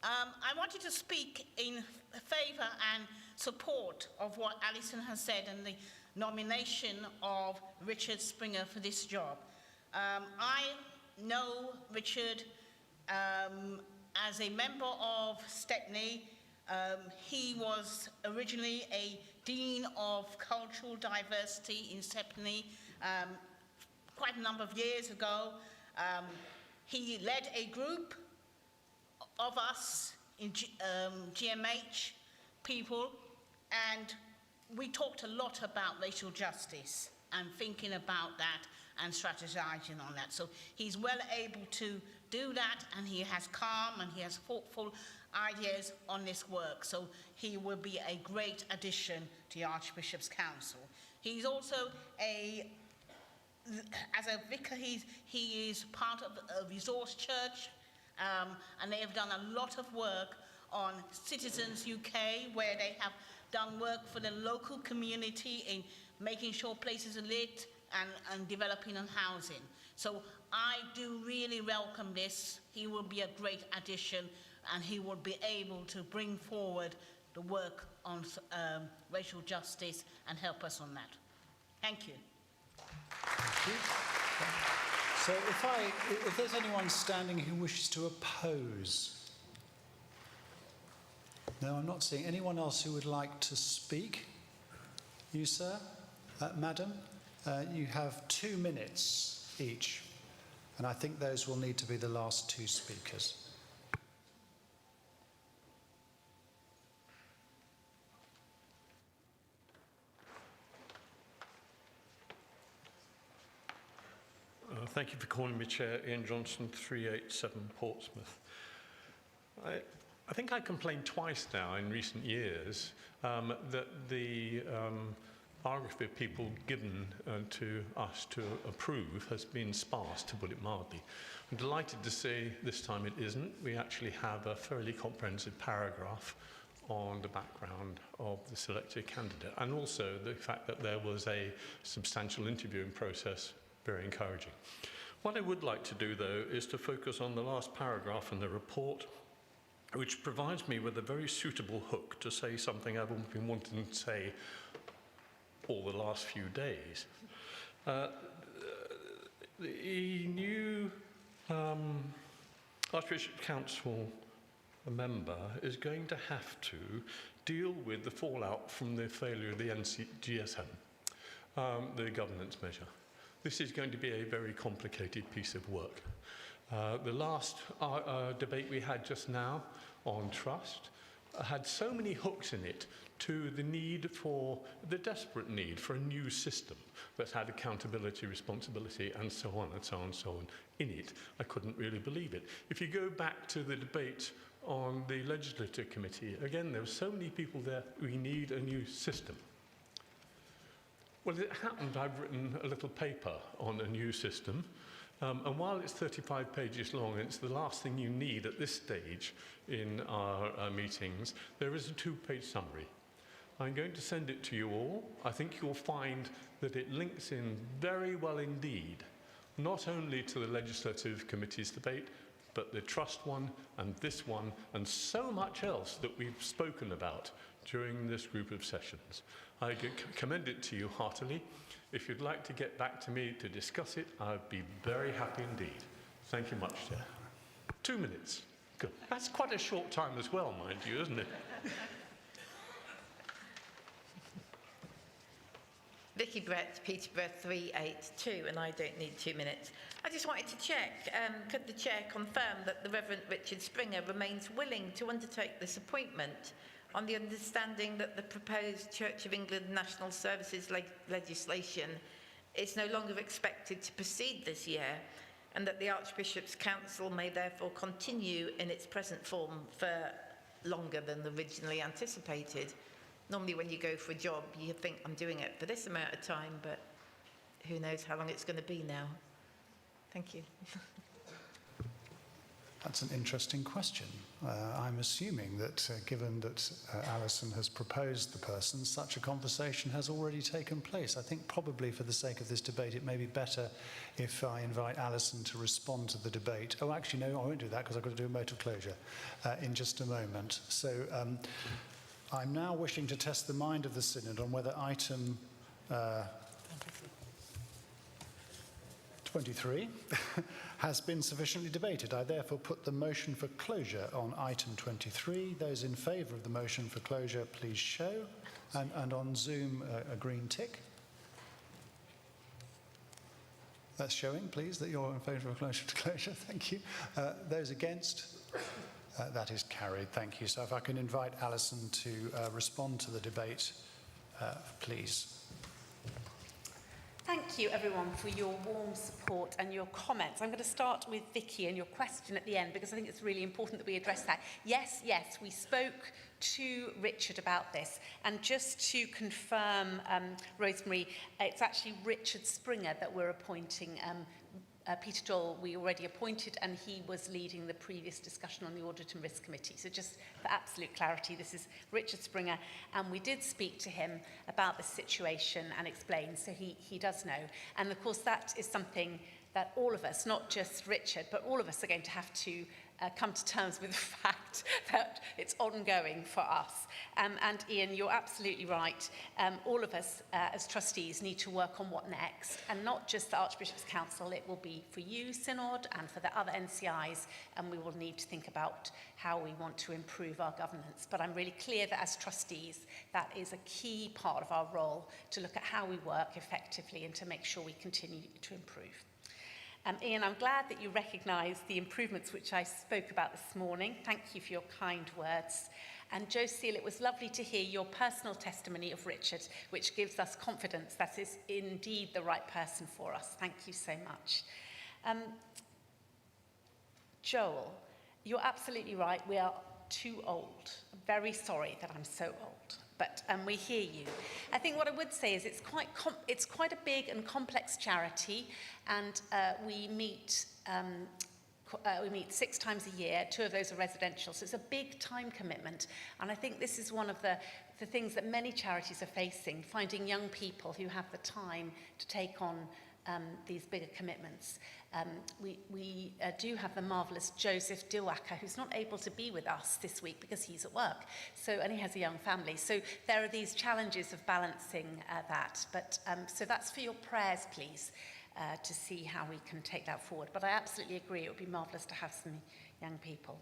I wanted to speak in favour and support of what Alison has said and the nomination of Richard Springer for this job. I know Richard as a member of Stepney. He was originally a Dean of Cultural Diversity in Stepney quite a number of years ago. He led a group of us in GMH people, and we talked a lot about racial justice and thinking about that and strategizing on that. So he's well able to do that, and he has calm and he has thoughtful ideas on this work. So he will be a great addition to the Archbishop's Council. He's also as a vicar, he is part of a resource church, and they have done a lot of work on Citizens UK, where they have done work for the local community in making sure places are lit and developing on housing. So I do really welcome this. He will be a great addition, and he will be able to bring forward the work on racial justice and help us on that. Thank you. Thank you. So if there's anyone standing who wishes to oppose? No, I'm not seeing anyone else who would like to speak. You, sir? Madam? You have 2 minutes each, and I think those will need to be the last 2 speakers. Thank you for calling me, Chair. Ian Johnson, 387 Portsmouth. I think I complained twice now in recent years that the biography of people given to us to approve has been sparse, to put it mildly. I'm delighted to say this time it isn't. We actually have a fairly comprehensive paragraph on the background of the selected candidate, and also the fact that there was a substantial interviewing process, very encouraging. What I would like to do, though, is to focus on the last paragraph in the report, which provides me with a very suitable hook to say something I've been wanting to say all the last few days. The new Archbishop Council member is going to have to deal with the fallout from the failure of the GSM, the governance measure. This is going to be a very complicated piece of work. The last debate we had just now on trust had so many hooks in it to the desperate need for a new system that had accountability, responsibility, and so on and so on and so on in it. I couldn't really believe it. If you go back to the debate on the Legislative Committee, again, there were so many people there, we need a new system. Well, it happened, I've written a little paper on a new system, and while it's 35 pages long, and it's the last thing you need at this stage in our meetings, there is a 2-page summary. I'm going to send it to you all. I think you'll find that it links in very well indeed, not only to the Legislative Committee's debate, but the trust one and this one and so much else that we've spoken about during this group of sessions. I commend it to you heartily. If you'd like to get back to me to discuss it, I'd be very happy indeed. Thank you much, Chair. 2 minutes. Good. That's quite a short time as well, mind you, isn't it? Vicky Brett, Peterborough 382, and I don't need 2 minutes. I just wanted to check, could the Chair confirm that the Reverend Richard Springer remains willing to undertake this appointment on the understanding that the proposed Church of England National Services legislation is no longer expected to proceed this year, and that the Archbishop's Council may therefore continue in its present form for longer than originally anticipated? Normally when you go for a job, you think, I'm doing it for this amount of time, but who knows how long it's going to be now. Thank you. That's an interesting question. I'm assuming that given that Alison has proposed the person, such a conversation has already taken place. I think probably for the sake of this debate, it may be better if I invite Alison to respond to the debate. Oh, actually, no, I won't do that because I've got to do a mote of closure in just a moment. So I'm now wishing to test the mind of the Synod on whether item 23 has been sufficiently debated. I therefore put the motion for closure on item 23. Those in favour of the motion for closure, please show. And on Zoom, a green tick. That's showing, please, that you're in favour of closure to closure. Thank you. Those against? That is carried. Thank you. So if I can invite Alison to respond to the debate, please. Thank you, everyone, for your warm support and your comments. I'm going to start with Vicky and your question at the end, because I think it's really important that we address that. Yes, we spoke to Richard about this. And just to confirm, Rosemary, it's actually Richard Springer that we're appointing. Peter Joel, we already appointed, and he was leading the previous discussion on the Audit and Risk Committee. So just for absolute clarity, this is Richard Springer, and we did speak to him about the situation and explain, so he does know. And of course, that is something that all of us, not just Richard, but all of us are going to have to come to terms with the fact that it's ongoing for us. And Ian, you're absolutely right. All of us as trustees need to work on what next, and not just the Archbishop's Council. It will be for you, Synod, and for the other NCIs, and we will need to think about how we want to improve our governance. But I'm really clear that as trustees, that is a key part of our role, to look at how we work effectively and to make sure we continue to improve. Ian, I'm glad that you recognise the improvements which I spoke about this morning. Thank you for your kind words. And Joe Seal, it was lovely to hear your personal testimony of Richard, which gives us confidence that is indeed the right person for us. Thank you so much. Joel, you're absolutely right. We are too old. I'm very sorry that I'm so old. But we hear you. I think what I would say is it's quite a big and complex charity, and we meet 6 times a year. 2 of those are residential, so it's a big time commitment. And I think this is one of the things that many charities are facing, finding young people who have the time to take on these bigger commitments. We do have the marvellous Joseph Dilwacker, who's not able to be with us this week because he's at work, and he has a young family. So there are these challenges of balancing that. But so that's for your prayers, please, to see how we can take that forward. But I absolutely agree, it would be marvellous to have some young people.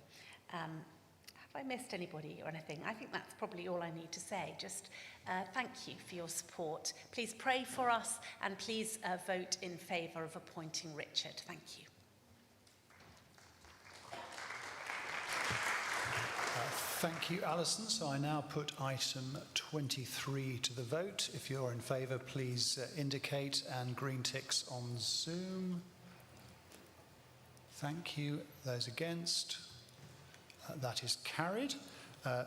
Have I missed anybody or anything? I think that's probably all I need to say. Just thank you for your support. Please pray for us and please vote in favour of appointing Richard. Thank you. Thank you, Alison. So I now put item 23 to the vote. If you're in favour, please indicate, and green ticks on Zoom. Thank you. Those against? That is carried.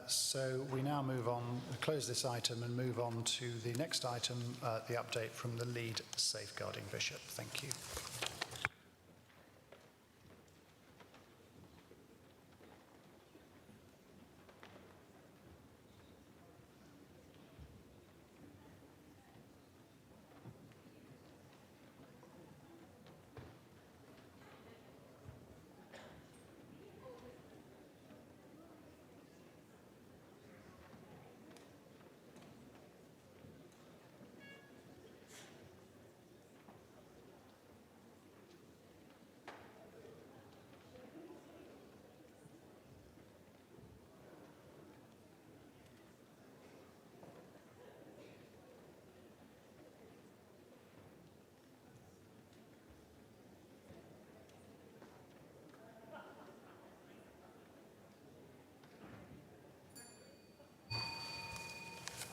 So we now move on, close this item and move on to the next item, the update from the lead safeguarding bishop. Thank you.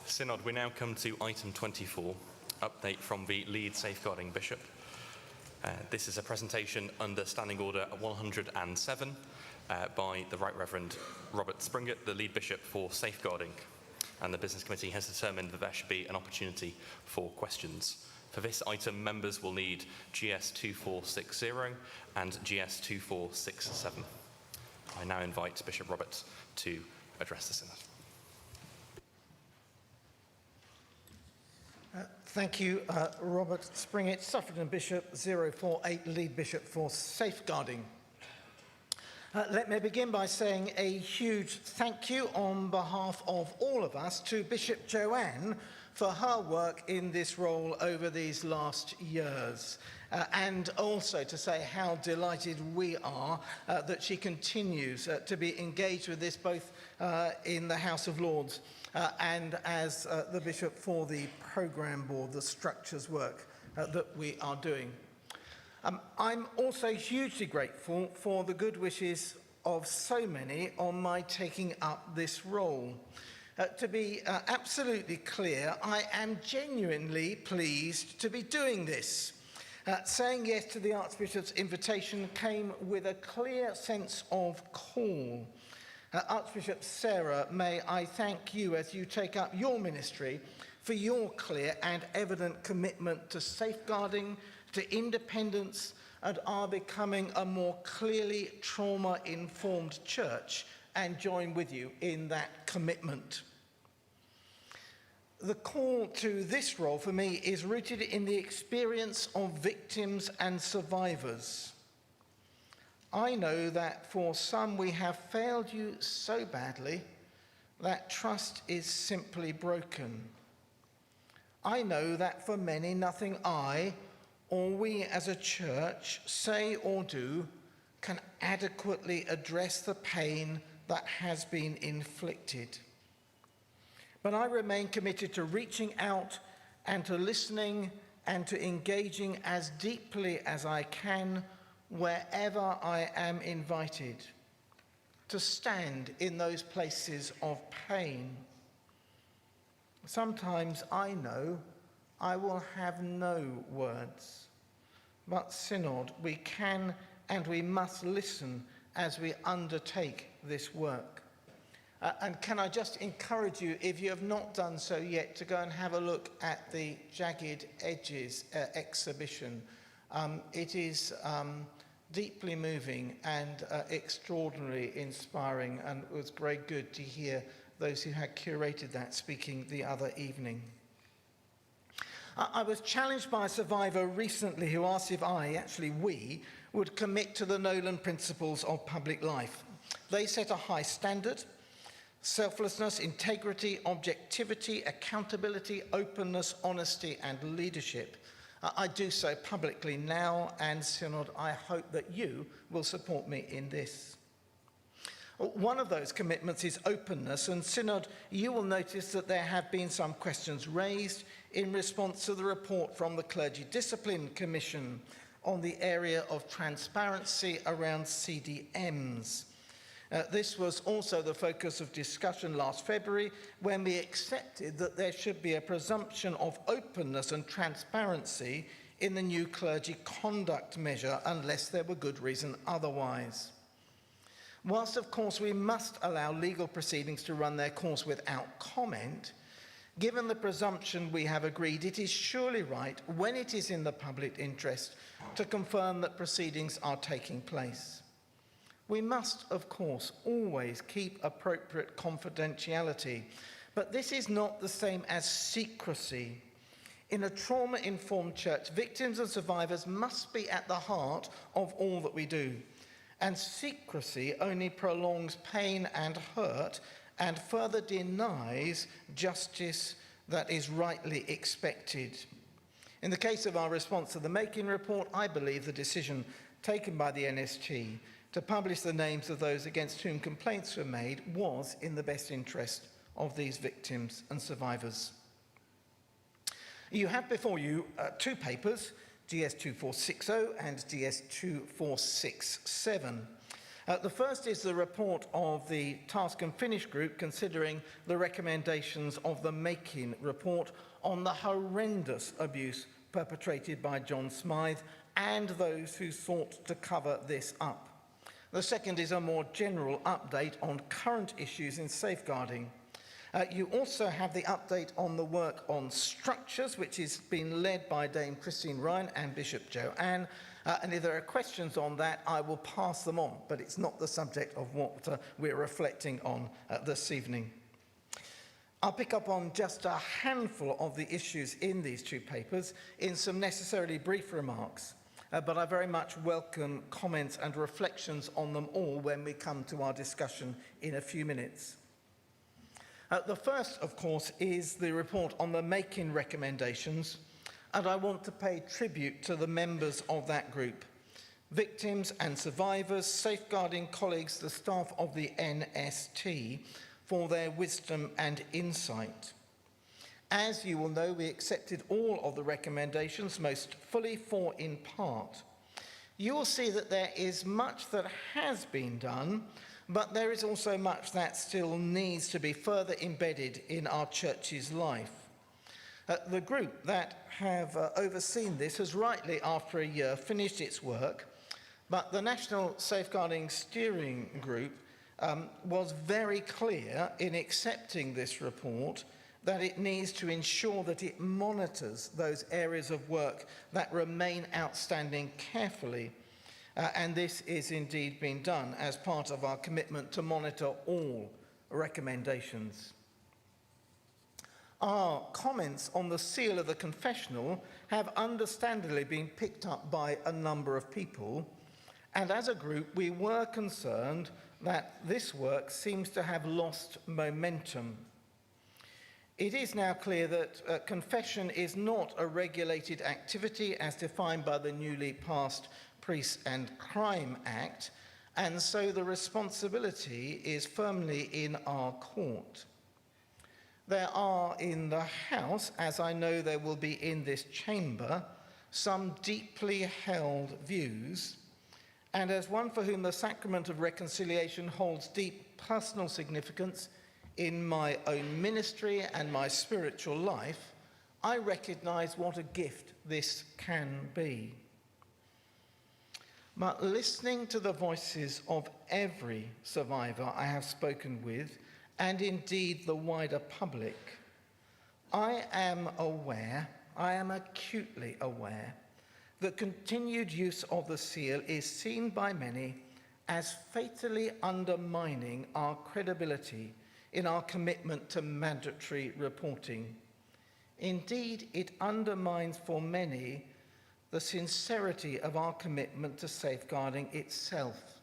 Synod, we now come to item 24, update from the lead safeguarding bishop. This is a presentation under Standing Order 107 by the Right Reverend Robert Springett, the lead bishop for safeguarding. And the Business Committee has determined that there should be an opportunity for questions. For this item, members will need GS 2460 and GS 2467. I now invite Bishop Roberts to address the Synod. Thank you, Robert Springett, Suffragan Bishop 048, Lead Bishop for Safeguarding. Let me begin by saying a huge thank you on behalf of all of us to Bishop Joanne for her work in this role over these last years. And also to say how delighted we are that she continues to be engaged with this both in the House of Lords and as the Bishop for the programme board, the structures work that we are doing. I'm also hugely grateful for the good wishes of so many on my taking up this role. To be absolutely clear, I am genuinely pleased to be doing this. Saying yes to the Archbishop's invitation came with a clear sense of call. Archbishop Sarah, may I thank you as you take up your ministry for your clear and evident commitment to safeguarding, to independence, and are becoming a more clearly trauma-informed church, and join with you in that commitment. The call to this role for me is rooted in the experience of victims and survivors. I know that for some we have failed you so badly that trust is simply broken. I know that for many nothing I or we as a church say or do can adequately address the pain that has been inflicted. But I remain committed to reaching out and to listening and to engaging as deeply as I can wherever I am invited, to stand in those places of pain. Sometimes I know I will have no words, but Synod, we can and we must listen as we undertake this work. And can I just encourage you, if you have not done so yet, to go and have a look at the Jagged Edges exhibition. It is deeply moving and extraordinarily inspiring, and it was very good to hear those who had curated that speaking the other evening. I was challenged by a survivor recently who asked if we, would commit to the Nolan principles of public life. They set a high standard: selflessness, integrity, objectivity, accountability, openness, honesty, and leadership. I do so publicly now, and Synod, I hope that you will support me in this. One of those commitments is openness, and Synod, you will notice that there have been some questions raised in response to the report from the Clergy Discipline Commission on the area of transparency around CDMs. This was also the focus of discussion last February, when we accepted that there should be a presumption of openness and transparency in the new clergy conduct measure, unless there were good reason otherwise. Whilst, of course, we must allow legal proceedings to run their course without comment, given the presumption we have agreed, it is surely right, when it is in the public interest, to confirm that proceedings are taking place. We must, of course, always keep appropriate confidentiality, but this is not the same as secrecy. In a trauma-informed church, victims and survivors must be at the heart of all that we do, and secrecy only prolongs pain and hurt and further denies justice that is rightly expected. In the case of our response to the Making report, I believe the decision taken by the NSG to publish the names of those against whom complaints were made was in the best interest of these victims and survivors. You have before you two papers, DS2460 and DS2467. The first is the report of the Task and Finish group considering the recommendations of the Making report on the horrendous abuse perpetrated by John Smythe and those who sought to cover this up. The second is a more general update on current issues in safeguarding. You also have the update on the work on structures, which has been led by Dame Christine Ryan and Bishop Joanne. And if there are questions on that, I will pass them on, but it's not the subject of what we're reflecting on this evening. I'll pick up on just a handful of the issues in these two papers in some necessarily brief remarks, but I very much welcome comments and reflections on them all when we come to our discussion in a few minutes. The first, of course, is the report on the Making recommendations, and I want to pay tribute to the members of that group, victims and survivors, safeguarding colleagues, the staff of the NST, for their wisdom and insight. As you will know, we accepted all of the recommendations, most fully, for in part. You will see that there is much that has been done, but there is also much that still needs to be further embedded in our church's life. The group that have overseen this has rightly, after a year, finished its work, but the National Safeguarding Steering Group was very clear in accepting this report that it needs to ensure that it monitors those areas of work that remain outstanding carefully. And this is indeed being done as part of our commitment to monitor all recommendations. Our comments on the seal of the confessional have understandably been picked up by a number of people, and as a group we were concerned that this work seems to have lost momentum. It is now clear that confession is not a regulated activity as defined by the newly passed Priests and Crime Act, and so the responsibility is firmly in our court. There are in the House, as I know there will be in this chamber, some deeply held views, and as one for whom the sacrament of reconciliation holds deep personal significance in my own ministry and my spiritual life, I recognize what a gift this can be. But listening to the voices of every survivor I have spoken with, and indeed the wider public, I am acutely aware, that continued use of the seal is seen by many as fatally undermining our credibility in our commitment to mandatory reporting. Indeed, it undermines for many the sincerity of our commitment to safeguarding itself.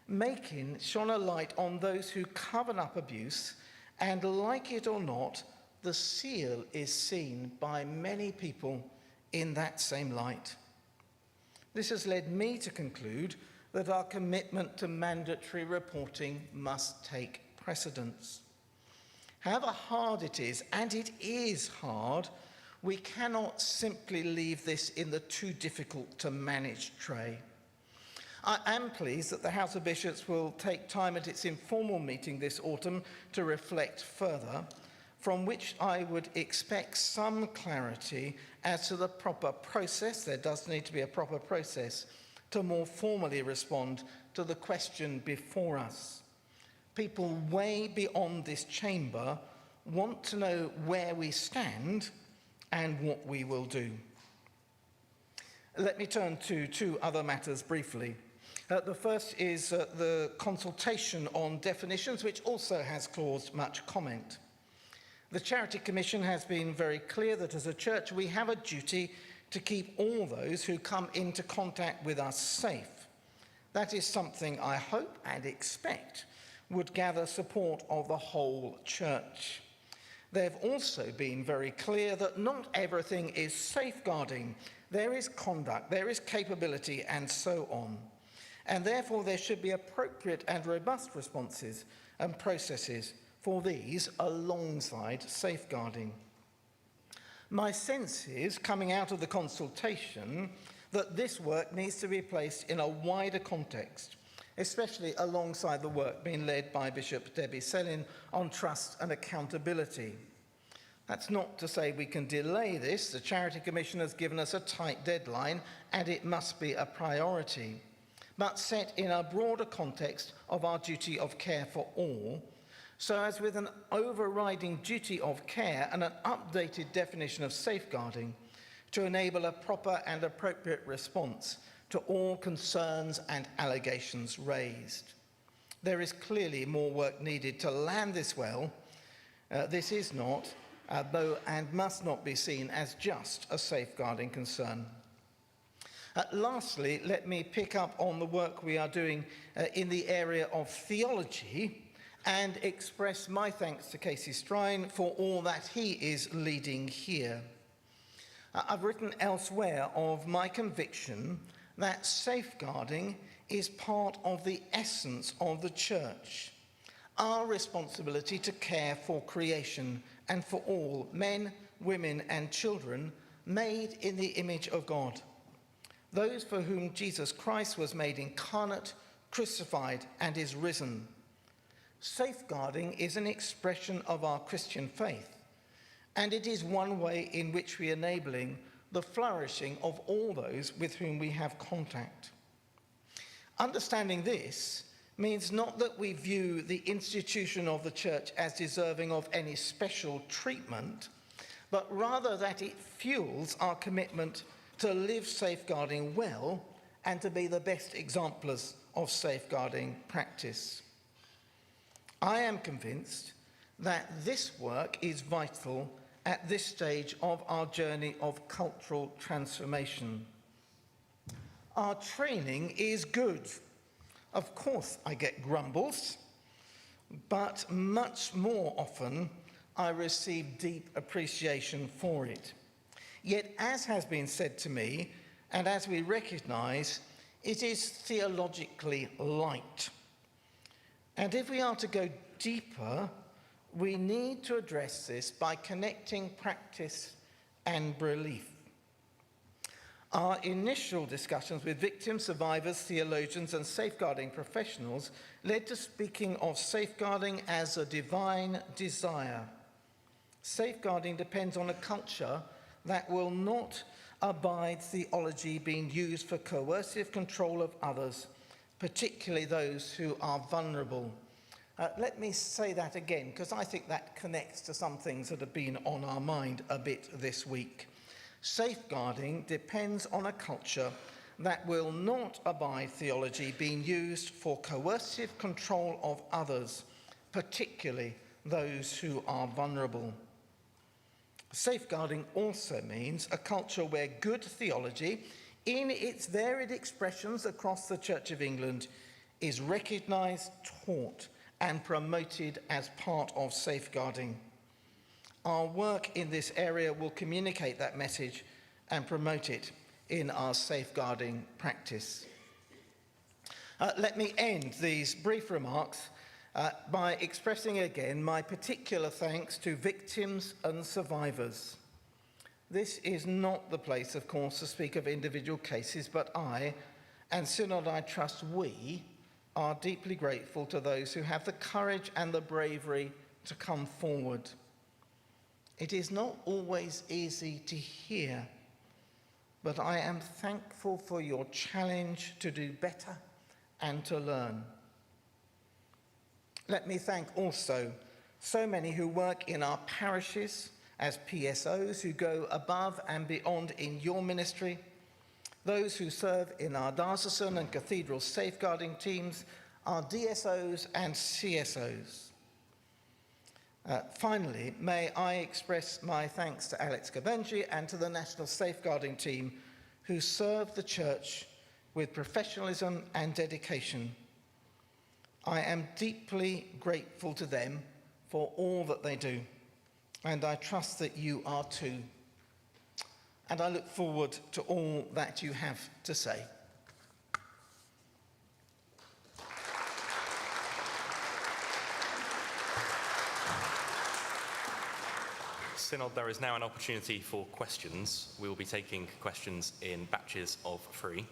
Makin shone a light on those who cover up abuse, and like it or not, the seal is seen by many people in that same light. This has led me to conclude that our commitment to mandatory reporting must take precedence. However hard it is, and it is hard, we cannot simply leave this in the too difficult to manage tray. I am pleased that the House of Bishops will take time at its informal meeting this autumn to reflect further, from which I would expect some clarity as to the proper process, there does need to be a proper process, to more formally respond to the question before us. People way beyond this chamber want to know where we stand and what we will do. Let me turn to two other matters briefly. The first is the consultation on definitions, which also has caused much comment. The Charity Commission has been very clear that as a church we have a duty to keep all those who come into contact with us safe. That is something I hope and expect would gather support of the whole church. They've also been very clear that not everything is safeguarding. There is conduct, there is capability, and so on. And therefore there should be appropriate and robust responses and processes for these alongside safeguarding. My sense is, coming out of the consultation, that this work needs to be placed in a wider context, especially alongside the work being led by Bishop Debbie Sellin on trust and accountability. That's not to say we can delay this. The Charity Commission has given us a tight deadline, and it must be a priority, but set in a broader context of our duty of care for all, so as with an overriding duty of care and an updated definition of safeguarding to enable a proper and appropriate response to all concerns and allegations raised. There is clearly more work needed to land this well. This is not, though, and must not be seen as just a safeguarding concern. Lastly, let me pick up on the work we are doing in the area of theology and express my thanks to Casey Strine for all that he is leading here. I've written elsewhere of my conviction that safeguarding is part of the essence of the church, our responsibility to care for creation and for all, men, women, and children made in the image of God, those for whom Jesus Christ was made incarnate, crucified, and is risen. Safeguarding is an expression of our Christian faith, and it is one way in which we are enabling the flourishing of all those with whom we have contact. Understanding this means not that we view the institution of the church as deserving of any special treatment, but rather that it fuels our commitment to live safeguarding well and to be the best exemplars of safeguarding practice. I am convinced that this work is vital at this stage of our journey of cultural transformation. Our training is good. Of course, I get grumbles, but much more often I receive deep appreciation for it. Yet, as has been said to me, and as we recognise, it is theologically light. And if we are to go deeper, we need to address this by connecting practice and belief. Our initial discussions with victims, survivors, theologians, and safeguarding professionals led to speaking of safeguarding as a divine desire. Safeguarding depends on a culture that will not abide theology being used for coercive control of others, particularly those who are vulnerable. Let me say that again, because I think that connects to some things that have been on our mind a bit this week. Safeguarding depends on a culture that will not abide theology being used for coercive control of others, particularly those who are vulnerable. Safeguarding also means a culture where good theology, in its varied expressions across the Church of England, is recognised, taught and promoted as part of safeguarding. Our work in this area will communicate that message and promote it in our safeguarding practice. Let me end these brief remarks by expressing again my particular thanks to victims and survivors. This is not the place, of course, to speak of individual cases, but I, and Synod I trust we, are deeply grateful to those who have the courage and the bravery to come forward. It is not always easy to hear, but I am thankful for your challenge to do better and to learn. Let me thank also so many who work in our parishes as PSOs, who go above and beyond in your ministry, those who serve in our diocesan and cathedral safeguarding teams, our DSOs and CSOs. Finally, may I express my thanks to Alex Gabenji and to the National Safeguarding Team, who serve the Church with professionalism and dedication. I am deeply grateful to them for all that they do, and I trust that you are too. And I look forward to all that you have to say. Synod, there is now an opportunity for questions. We will be taking questions in batches of 3.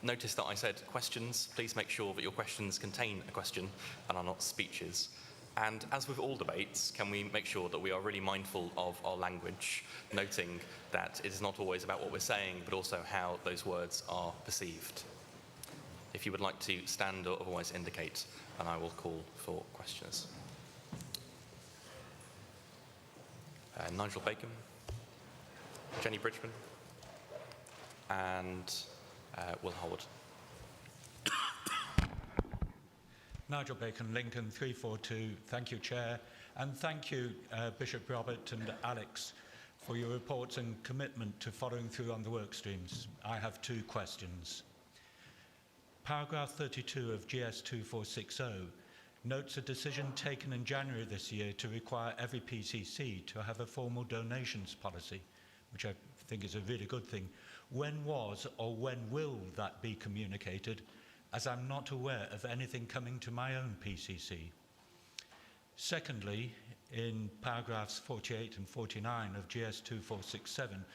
Notice that I said questions. Please make sure that your questions contain a question and are not speeches. And as with all debates, can we make sure that we are really mindful of our language, noting that it is not always about what we're saying, but also how those words are perceived. If you would like to stand or otherwise indicate, and I will call for questioners. Nigel Bacon, Jenny Bridgman, and Will Howard. Nigel Bacon, Lincoln 342. Thank you, Chair. And thank you, Bishop Robert and Alex, for your reports and commitment to following through on the work streams. I have 2 questions. Paragraph 32 of GS 2460 notes a decision taken in January this year to require every PCC to have a formal donations policy, which I think is a really good thing. When was or when will that be communicated, as I'm not aware of anything coming to my own PCC? Secondly, in paragraphs 48 and 49 of GS 2467,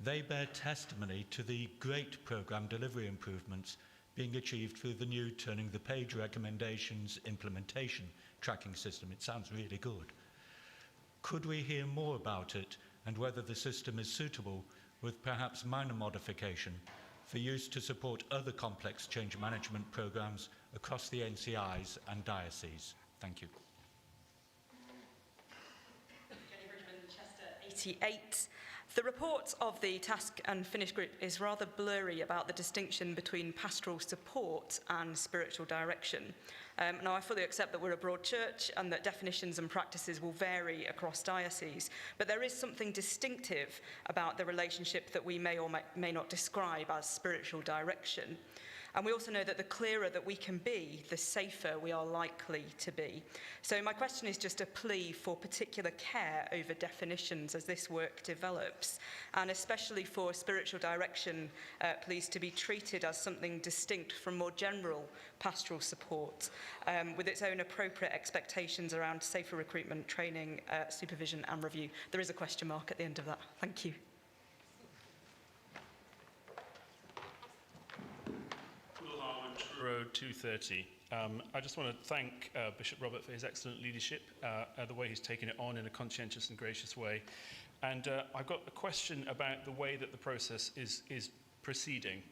they bear testimony to the great programme delivery improvements being achieved through the new Turning the Page recommendations implementation tracking system. It sounds really good. Could we hear more about it and whether the system is suitable, with perhaps minor modification, for use to support other complex change management programmes across the NCIs and dioceses? Thank you. Jenny Bridgman, Chester 88. The report of the Task and Finish group is rather blurry about the distinction between pastoral support and spiritual direction. Now, I fully accept that we're a broad church and that definitions and practices will vary across dioceses, but there is something distinctive about the relationship that we may or may not describe as spiritual direction. And we also know that the clearer that we can be, the safer we are likely to be. So my question is just a plea for particular care over definitions as this work develops, and especially for spiritual direction, please, to be treated as something distinct from more general pastoral support, with its own appropriate expectations around safer recruitment, training, supervision and review. There is a question mark at the end of that. Thank you. Road 230. I just want to thank Bishop Robert for his excellent leadership, the way he's taken it on in a conscientious and gracious way. And I've got a question about the way that the process is proceeding,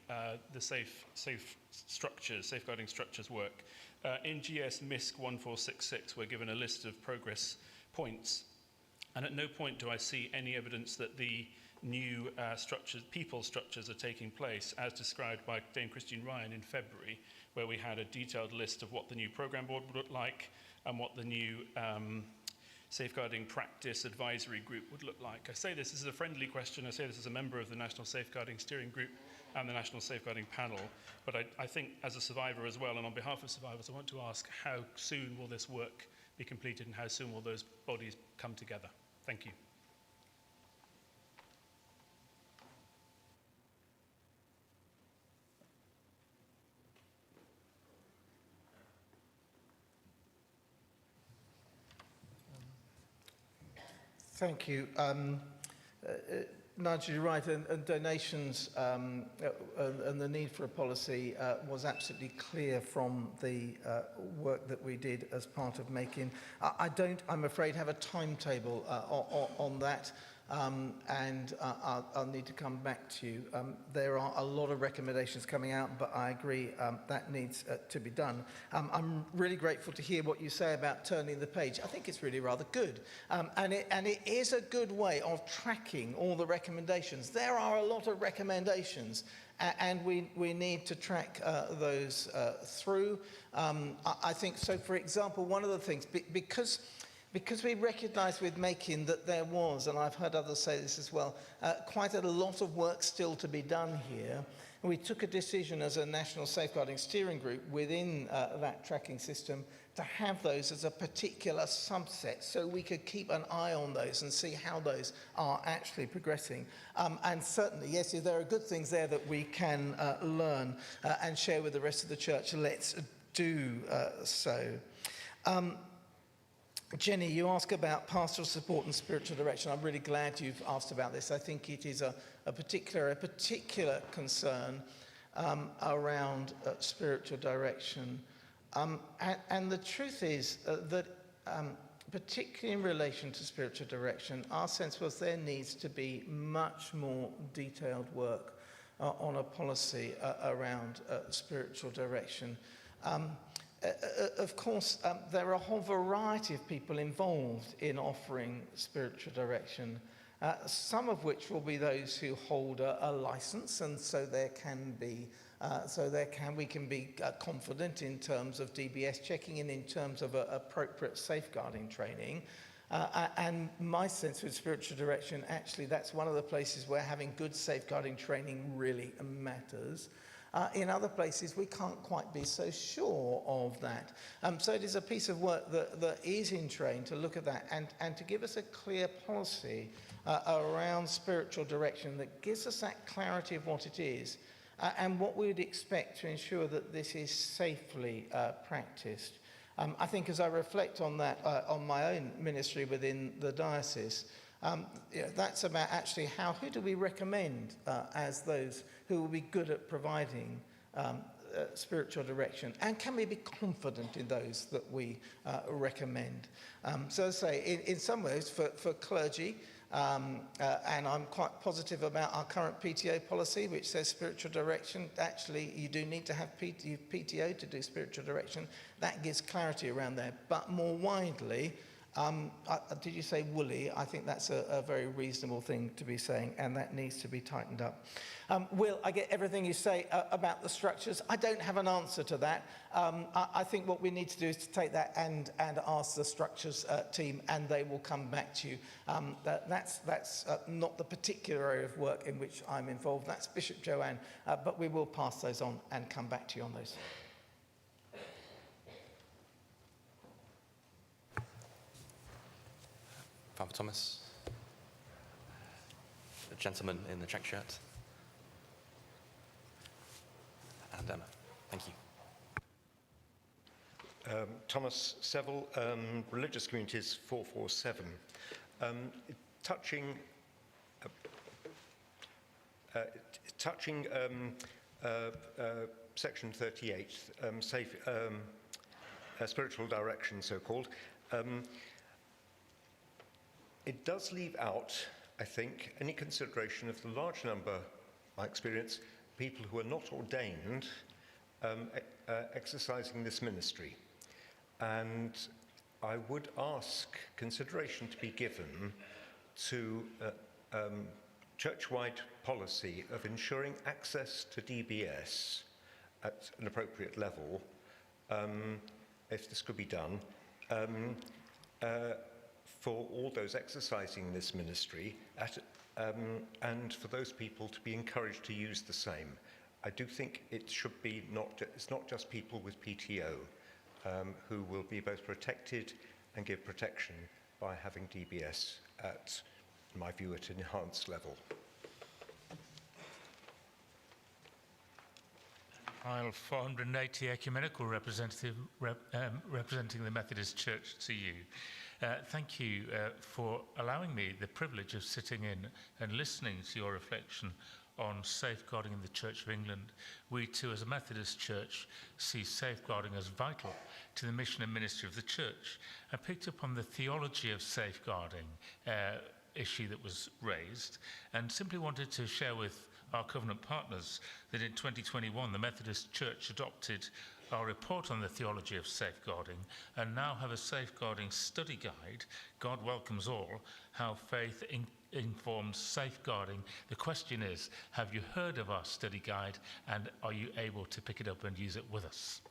the safeguarding structures work. In GS MISC 1466, we're given a list of progress points, and at no point do I see any evidence that the new people structures are taking place, as described by Dame Christine Ryan in February, where we had a detailed list of what the new programme board would look like and what the new safeguarding practice advisory group would look like. I say this as a friendly question. I say this as a member of the National Safeguarding Steering Group and the National Safeguarding Panel. But I think as a survivor as well, and on behalf of survivors, I want to ask how soon will this work be completed and how soon will those bodies come together? Thank you. Thank you. Nigel, you're right, and donations and the need for a policy was absolutely clear from the work that we did as part of making. I don't, I'm afraid, have a timetable on that, and I'll need to come back to you. There are a lot of recommendations coming out, but I agree that needs to be done. I'm really grateful to hear what you say about turning the page. I think it's really rather good, and it is a good way of tracking all the recommendations. There are a lot of recommendations, and we need to track those through. I think so. For example, one of the things, because we recognised with making that there was, and I've heard others say this as well, quite a lot of work still to be done here. We took a decision as a National Safeguarding Steering Group within that tracking system to have those as a particular subset so we could keep an eye on those and see how those are actually progressing. And certainly, yes, if there are good things there that we can learn and share with the rest of the church, let's do so. Jenny, you ask about pastoral support and spiritual direction. I'm really glad you've asked about this. I think it is a particular concern around spiritual direction. And the truth is that particularly in relation to spiritual direction, our sense was there needs to be much more detailed work on a policy around spiritual direction. Of course, there are a whole variety of people involved in offering spiritual direction, some of which will be those who hold a license, and so we can be confident in terms of DBS checking and in terms of appropriate safeguarding training. And my sense with spiritual direction, actually, that's one of the places where having good safeguarding training really matters. In other places, we can't quite be so sure of that. So it is a piece of work that is in train to look at that and to give us a clear policy around spiritual direction that gives us that clarity of what it is and what we would expect to ensure that this is safely practiced. I think as I reflect on that, on my own ministry within the diocese, that's about actually who do we recommend as those who will be good at providing spiritual direction, and can we be confident in those that we recommend? So as I say, in some ways for clergy, and I'm quite positive about our current PTO policy, which says spiritual direction. Actually, you do need to have PTO to do spiritual direction. That gives clarity around there. But more widely, did you say woolly? I think that's a very reasonable thing to be saying, and that needs to be tightened up. Will, I get everything you say about the structures. I don't have an answer to that. I think what we need to do is to take that and ask the structures team, and they will come back to you. That's not the particular area of work in which I'm involved. That's Bishop Joanne, but we will pass those on and come back to you on those. Father Thomas, the gentleman in the check shirt, and Emma. Thank you. Thomas Seville, Religious Communities 447. Touching section 38, spiritual direction, so-called. It does leave out, I think, any consideration of the large number, my experience, people who are not ordained exercising this ministry. And I would ask consideration to be given to church-wide policy of ensuring access to DBS at an appropriate level, if this could be done, for all those exercising this ministry and for those people to be encouraged to use the same. I do think it should be it's not just people with PTO who will be both protected and give protection by having DBS at, in my view, at an enhanced level. File 480, ecumenical representative representing the Methodist Church to you. Thank you for allowing me the privilege of sitting in and listening to your reflection on safeguarding in the Church of England. We too, as a Methodist Church, see safeguarding as vital to the mission and ministry of the Church. I picked up on the theology of safeguarding issue that was raised and simply wanted to share with our covenant partners that in 2021 the Methodist Church adopted our report on the theology of safeguarding and now have a safeguarding study guide, God Welcomes All, how faith informs safeguarding. The question is, have you heard of our study guide and are you able to pick it up and use it with us?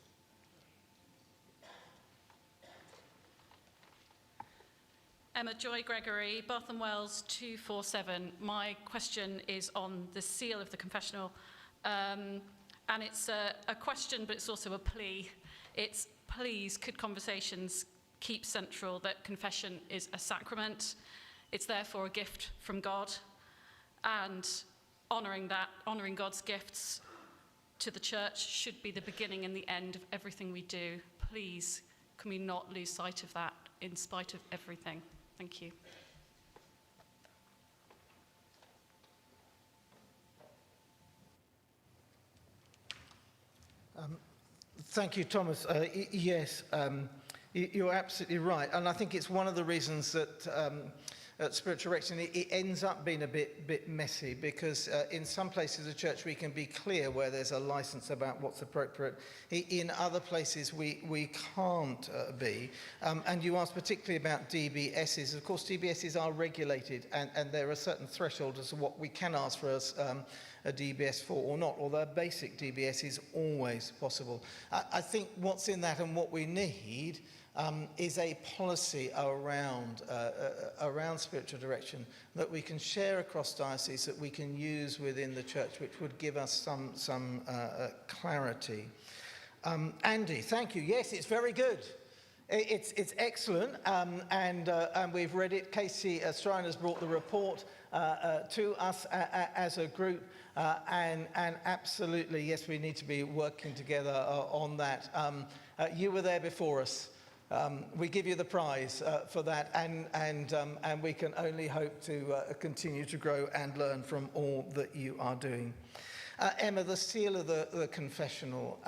Emma Joy Gregory, Bath and Wells 247. My question is on the seal of the confessional. And it's a question, but it's also a plea. It's, please, could conversations keep central that confession is a sacrament? It's therefore a gift from God. And honouring God's gifts to the church should be the beginning and the end of everything we do. Please, can we not lose sight of that in spite of everything? Thank you. Thank you, Thomas. Yes, you're absolutely right. And I think it's one of the reasons that at spiritual direction it ends up being a bit messy, because in some places of the church we can be clear where there's a license about what's appropriate. In other places we can't be. And you asked particularly about DBSs. Of course, DBSs are regulated, and there are certain thresholds as to what we can ask for a DBS for or not, although a basic DBS is always possible. I think what's in that and what we need is a policy around spiritual direction that we can share across dioceses, that we can use within the church, which would give us some clarity. Andy, thank you. Yes, it's very good. It's excellent, and we've read it. Casey Striner's brought the report to us as a group, and absolutely, yes, we need to be working together on that. You were there before us. We give you the prize for that, and we can only hope to continue to grow and learn from all that you are doing. Emma, the seal of the confessional,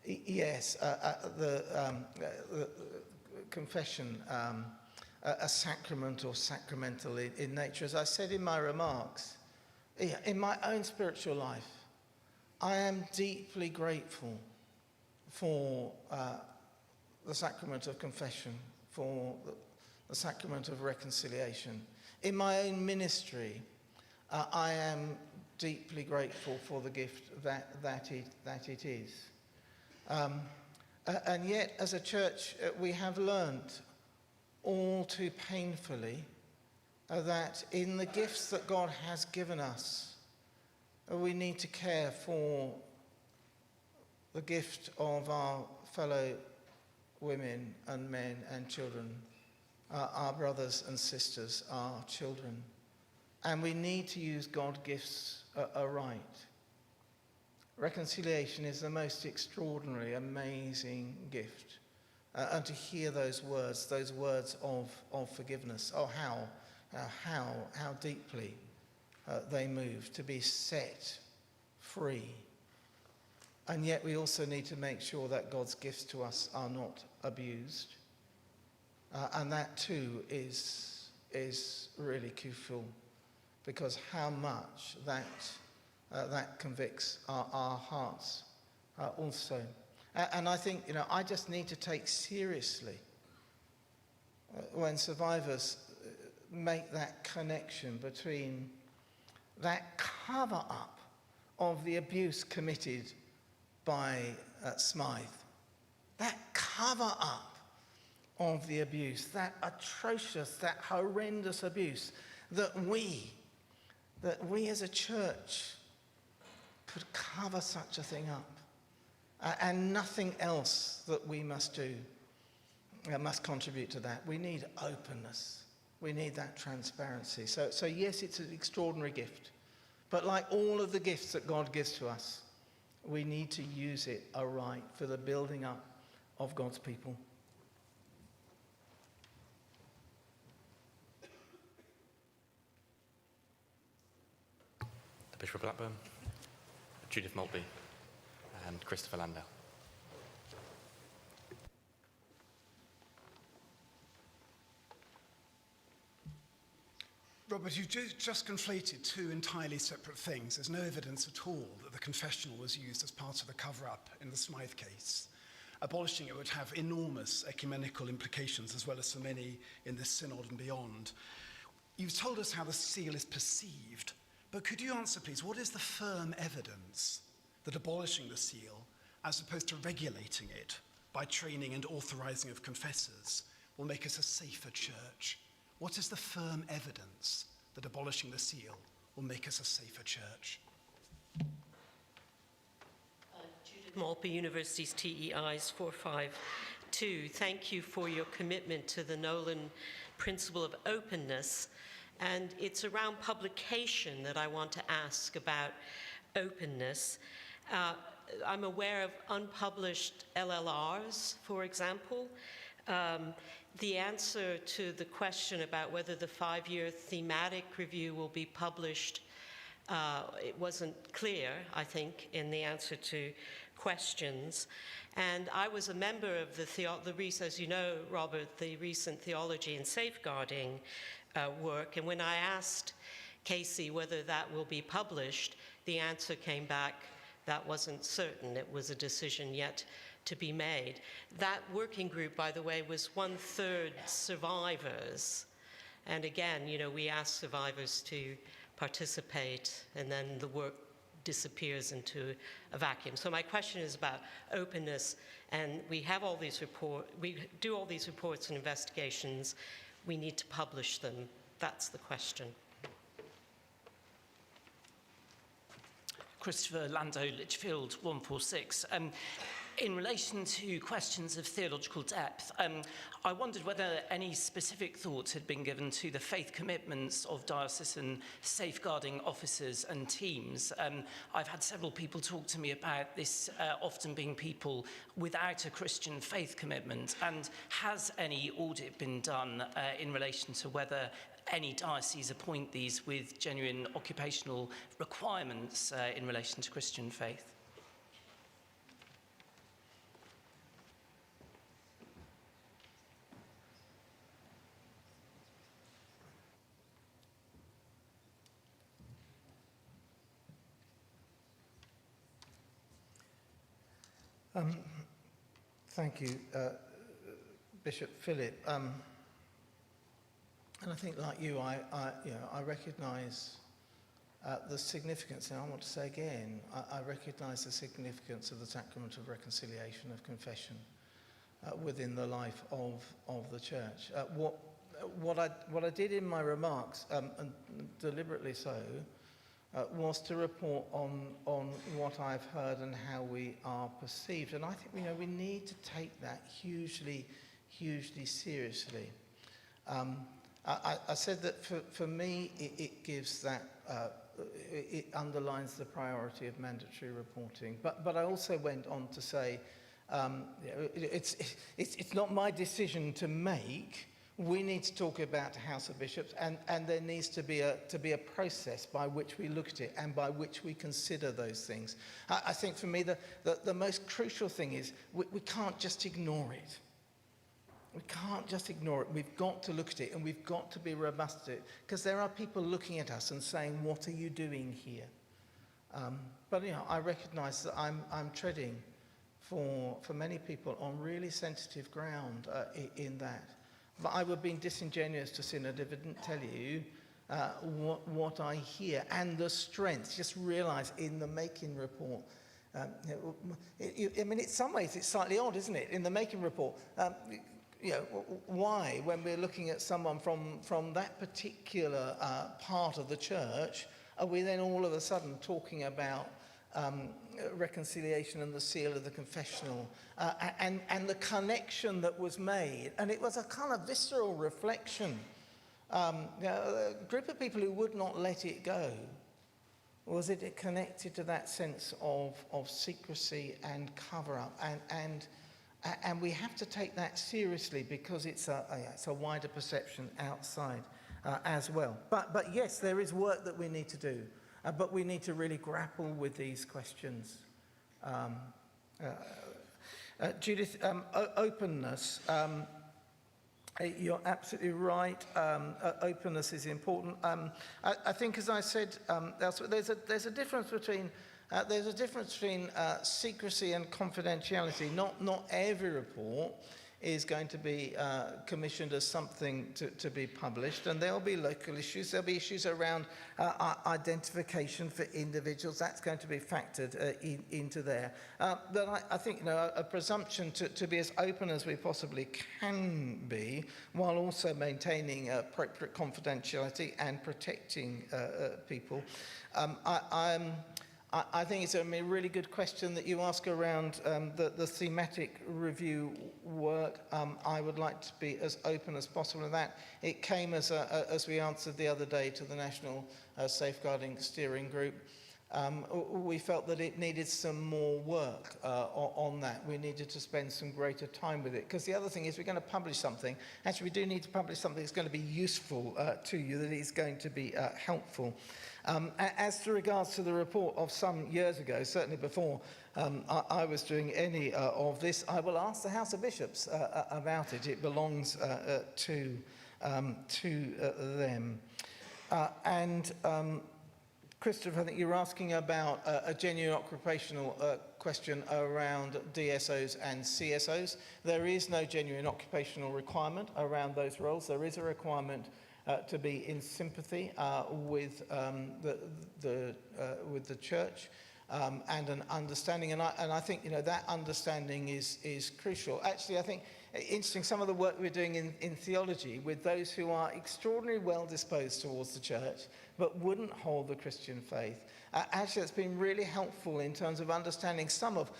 yes, the confession, a sacrament or sacramental in nature. As I said in my remarks, in my own spiritual life, I am deeply grateful for the sacrament of confession, for the sacrament of reconciliation. In my own ministry, I am deeply grateful for the gift that it is. And yet, as a church, we have learned all too painfully that in the gifts that God has given us, we need to care for the gift of our fellow women and men and children, our brothers and sisters, our children. And we need to use God's gifts aright. Reconciliation is the most extraordinary, amazing gift. And to hear those words of forgiveness, oh, how deeply they move, to be set free. And yet we also need to make sure that God's gifts to us are not abused. And that too is really crucial, because how much that convicts our hearts also. And I think, I just need to take seriously when survivors make that connection between that cover-up of the abuse committed by Smythe, that cover-up of the abuse, that atrocious, that horrendous abuse, that we as a church could cover such a thing up, and nothing else that we must do must contribute to that. We need openness. We need that transparency. So yes, it's an extraordinary gift, but like all of the gifts that God gives to us, we need to use it aright for the building up of God's people. The Bishop of Blackburn, Judith Maltby, and Christopher Landau. Robert, you've just conflated two entirely separate things. There's no evidence at all that the confessional was used as part of the cover-up in the Smythe case. Abolishing it would have enormous ecumenical implications, as well as so many in this synod and beyond. You've told us how the seal is perceived, but could you answer, please, what is the firm evidence that abolishing the seal, as opposed to regulating it by training and authorizing of confessors, will make us a safer church? What is the firm evidence that abolishing the seal will make us a safer church? Judith Maltby, University's TEIs 452. Thank you for your commitment to the Nolan principle of openness. And it's around publication that I want to ask about openness. I'm aware of unpublished LLRs, for example. The answer to the question about whether the 5-year thematic review will be published, it wasn't clear, I think, in the answer to questions. And I was a member of as you know, Robert, the recent theology and safeguarding work. And when I asked Casey whether that will be published, the answer came back that wasn't certain. It was a decision yet to be made. That working group, by the way, was 1/3 survivors. And again, we ask survivors to participate, and then the work disappears into a vacuum. So my question is about openness, and we have all these we do all these reports and investigations. We need to publish them. That's the question. Christopher Landau, Lichfield 146. In relation to questions of theological depth, I wondered whether any specific thoughts had been given to the faith commitments of diocesan safeguarding officers and teams. I've had several people talk to me about this often being people without a Christian faith commitment, and has any audit been done in relation to whether any dioceses appoint these with genuine occupational requirements in relation to Christian faith? Thank you, Bishop Philip. And I think, like you, I recognise the significance, and I want to say again, I recognise the significance of the sacrament of reconciliation, of confession, within the life of the church. What I did in my remarks, and deliberately so, was to report on what I've heard and how we are perceived. And I think we need to take that hugely, hugely seriously. I said that for me, it gives that, it underlines the priority of mandatory reporting. But I also went on to say, it's not my decision to make. We need to talk about the House of Bishops, and there needs to be a process by which we look at it and by which we consider those things. I think for me, the most crucial thing is we can't just ignore it. We can't just ignore it. We've got to look at it, and we've got to be robust to it, because there are people looking at us and saying, "What are you doing here?" But I recognise that I'm treading for many people on really sensitive ground in that. But I would have been disingenuous to Synod if I didn't tell you what I hear and the strength. Just realise in the Making report. In some ways it's slightly odd, isn't it? In the Making report. why, when we're looking at someone from that particular part of the church, are we then all of a sudden talking about reconciliation and the seal of the confessional and the connection that was made? And it was a kind of visceral reflection. A group of people who would not let it go. Was it connected to that sense of secrecy and cover-up? And we have to take that seriously because it's a wider perception outside as well. But yes, there is work that we need to do. But we need to really grapple with these questions. Judith, openness. You're absolutely right. Openness is important. I think, as I said, there's a difference between secrecy and confidentiality. Not every report is going to be commissioned as something to be published, and there'll be local issues. There'll be issues around identification for individuals. That's going to be factored into there. But I think a presumption to be as open as we possibly can be, while also maintaining appropriate confidentiality and protecting people. I think it's a really good question that you ask around the thematic review work. I would like to be as open as possible in that. It came as we answered the other day to the National Safeguarding Steering Group. We felt that it needed some more work on that. We needed to spend some greater time with it. Because the other thing is we're going to publish something. Actually, we do need to publish something that's going to be useful to you, that is going to be helpful. As to regards to the report of some years ago, certainly before I was doing any of this, I will ask the House of Bishops about it. It belongs to them. Christopher, I think you're asking about a genuine occupational question around DSOs and CSOs. There is no genuine occupational requirement around those roles. There is a requirement to be in sympathy with the church and an understanding, and I think that understanding is crucial. Actually, I think interesting some of the work we're doing in theology with those who are extraordinarily well disposed towards the church but wouldn't hold the Christian faith. Actually, it's been really helpful in terms of understanding some of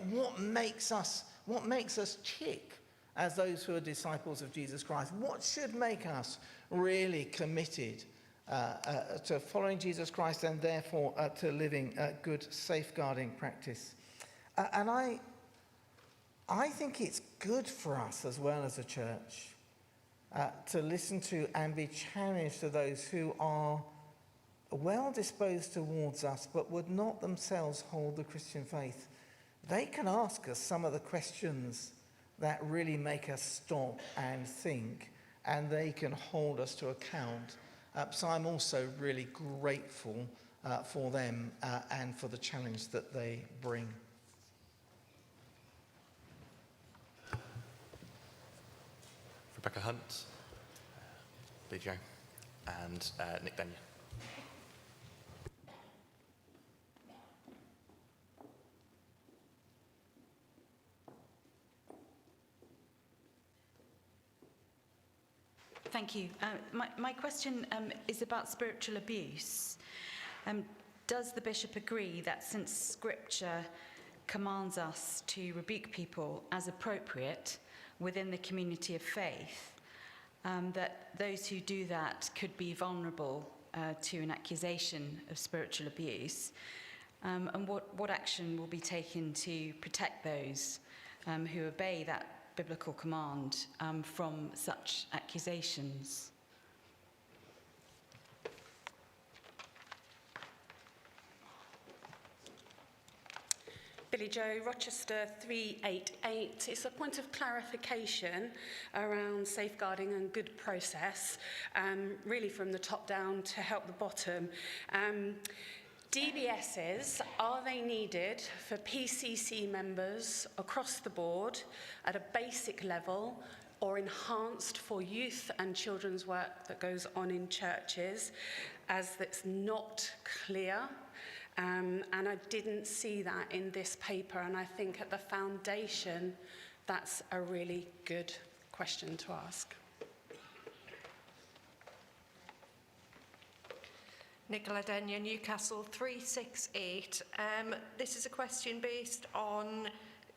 what makes us tick as those who are disciples of Jesus Christ. What should make us really committed to following Jesus Christ and therefore to living good safeguarding practice. And I think it's good for us as well as a church to listen to and be challenged to those who are well disposed towards us but would not themselves hold the Christian faith. They can ask us some of the questions that really make us stop and think, and they can hold us to account. So I'm also really grateful for them and for the challenge that they bring. Rebecca Hunt, Lee Joe, and Nick Denyer. Thank you. My question is about spiritual abuse. Does the bishop agree that since Scripture commands us to rebuke people as appropriate within the community of faith, that those who do that could be vulnerable to an accusation of spiritual abuse? And what action will be taken to protect those who obey that biblical command from such accusations? Billy Joe, Rochester 388. It's a point of clarification around safeguarding and good process, really from the top down to help the bottom. DBSs, are they needed for PCC members across the board at a basic level or enhanced for youth and children's work that goes on in churches, as that's not clear? And I didn't see that in this paper, and I think at the foundation that's a really good question to ask. Nicola Denyer, Newcastle 368. This is a question based on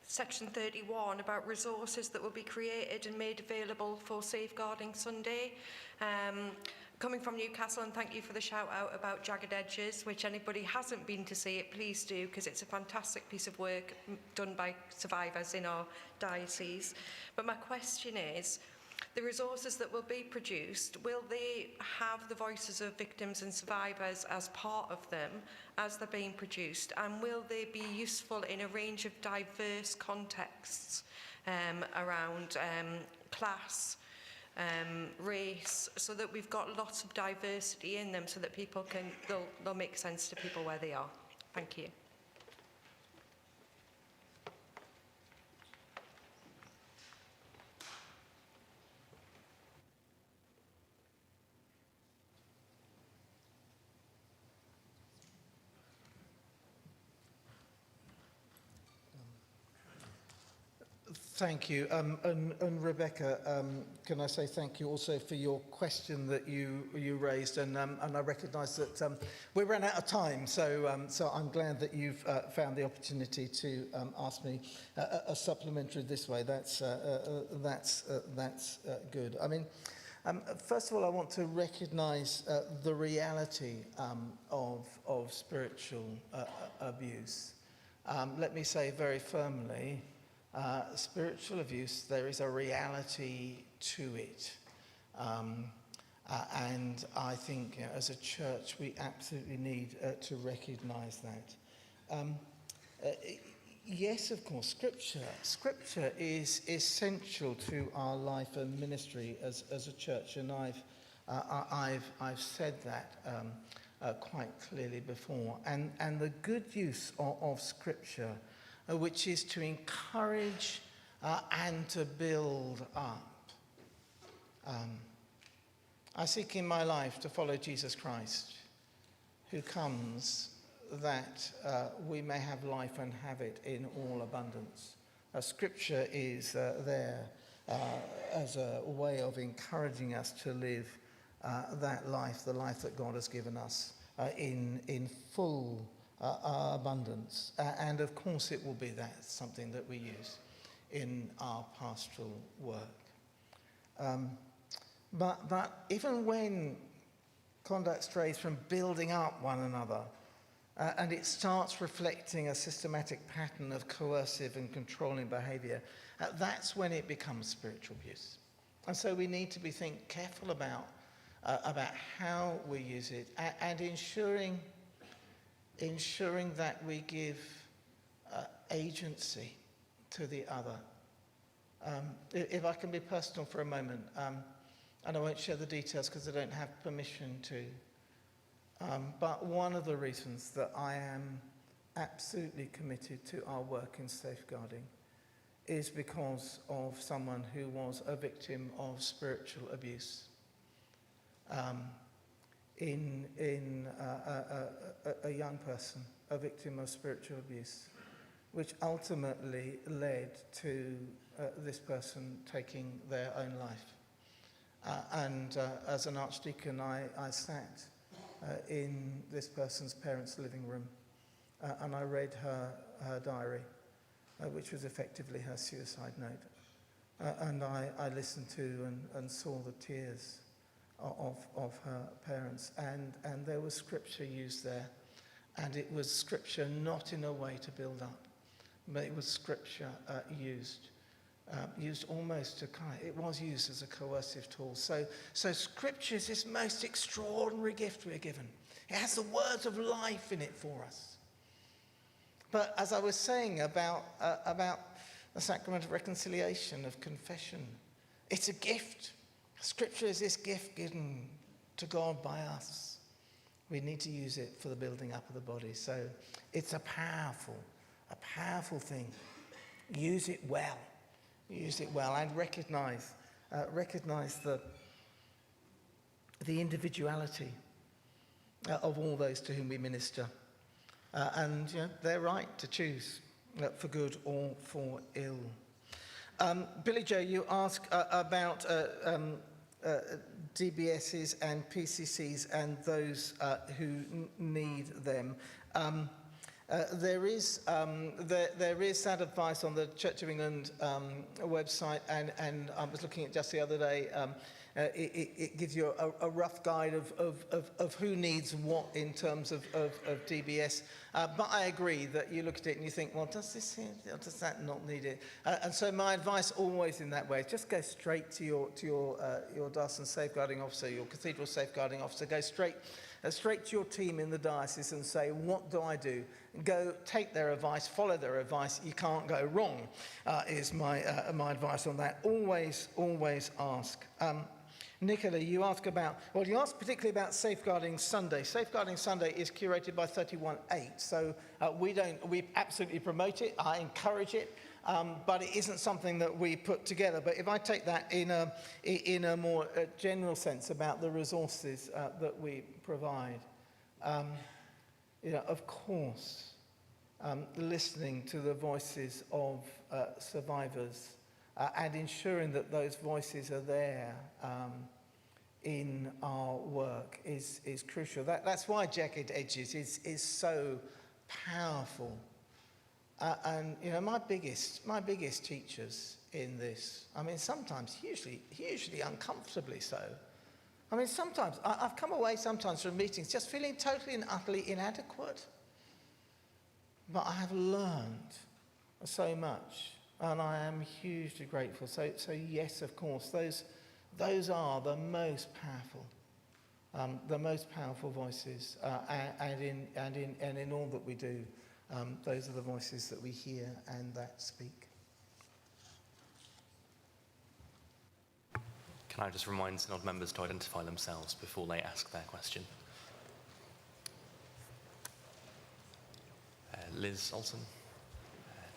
section 31 about resources that will be created and made available for Safeguarding Sunday. Coming from Newcastle, and thank you for the shout out about Jagged Edges, which anybody hasn't been to see it, please do, because it's a fantastic piece of work done by survivors in our diocese. But my question is, the resources that will be produced, will they have the voices of victims and survivors as part of them as they're being produced? And will they be useful in a range of diverse contexts around class, race, so that we've got lots of diversity in them so that people can, they'll make sense to people where they are? Thank you. Thank you. And Rebecca, can I say thank you also for your question that you raised, and I recognise that we ran out of time, so I'm glad that you've found the opportunity to ask me a supplementary this way. That's good. I mean, first of all, I want to recognise the reality of spiritual abuse. Let me say very firmly, spiritual abuse, there is a reality to it. And I think, as a church, we absolutely need to recognise that. Yes, of course, Scripture is essential to our life and ministry as a church, and I've said that quite clearly before. And the good use of Scripture, which is to encourage and to build up. I seek in my life to follow Jesus Christ, who comes that we may have life and have it in all abundance. Scripture is there as a way of encouraging us to live that life, the life that God has given us in full abundance. And of course it will be that, something that we use in our pastoral work. But even when conduct strays from building up one another, and it starts reflecting a systematic pattern of coercive and controlling behaviour, that's when it becomes spiritual abuse. And so we need to be careful about how we use it, and ensuring that we give agency to the other. If I can be personal for a moment, and I won't share the details because I don't have permission to, but one of the reasons that I am absolutely committed to our work in safeguarding is because of someone who was a victim of spiritual abuse. In a young person, a victim of spiritual abuse, which ultimately led to this person taking their own life. And as an archdeacon, I sat in this person's parents' living room, and I read her diary, which was effectively her suicide note. And I listened to and saw the tears of her parents, and there was Scripture used there, and it was Scripture not in a way to build up, but it was Scripture used almost to it was used as a coercive tool. So Scripture is this most extraordinary gift we're given. It has the words of life in it for us. But as I was saying about the sacrament of reconciliation, of confession, it's a gift. Scripture is this gift given to God by us. We need to use it for the building up of the body. So it's a powerful thing. Use it well. Use it well, and recognize the individuality of all those to whom we minister. And they're right to choose for good or for ill. Billy Joe, you ask about DBSs and PCCs and those who need them. There is that advice on the Church of England website, and I was looking at just the other day. It gives you a rough guide of who needs what in terms of DBS. But I agree that you look at it and you think, well, does that not need it? And so my advice always in that way is just go straight to your diocesan safeguarding officer, your cathedral safeguarding officer. Go straight to your team in the diocese and say, what do I do? Go take their advice, follow their advice. You can't go wrong, is my advice on that. Always ask. Nicola, you ask particularly about Safeguarding Sunday. Safeguarding Sunday is curated by 31/8, so we absolutely promote it, I encourage it, but it isn't something that we put together. But if I take that in a more general sense about the resources that we provide, of course, listening to the voices of survivors and ensuring that those voices are there in our work is crucial. That's why Jagged Edges is so powerful. And my biggest teachers in this, I mean, sometimes hugely uncomfortably so. I mean, sometimes I've come away sometimes from meetings just feeling totally and utterly inadequate. But I have learned so much, and I am hugely grateful. So yes, of course, those are the most powerful voices, and in all that we do, those are the voices that we hear and that speak. Can I just remind Synod members to identify themselves before they ask their question? Liz Olson,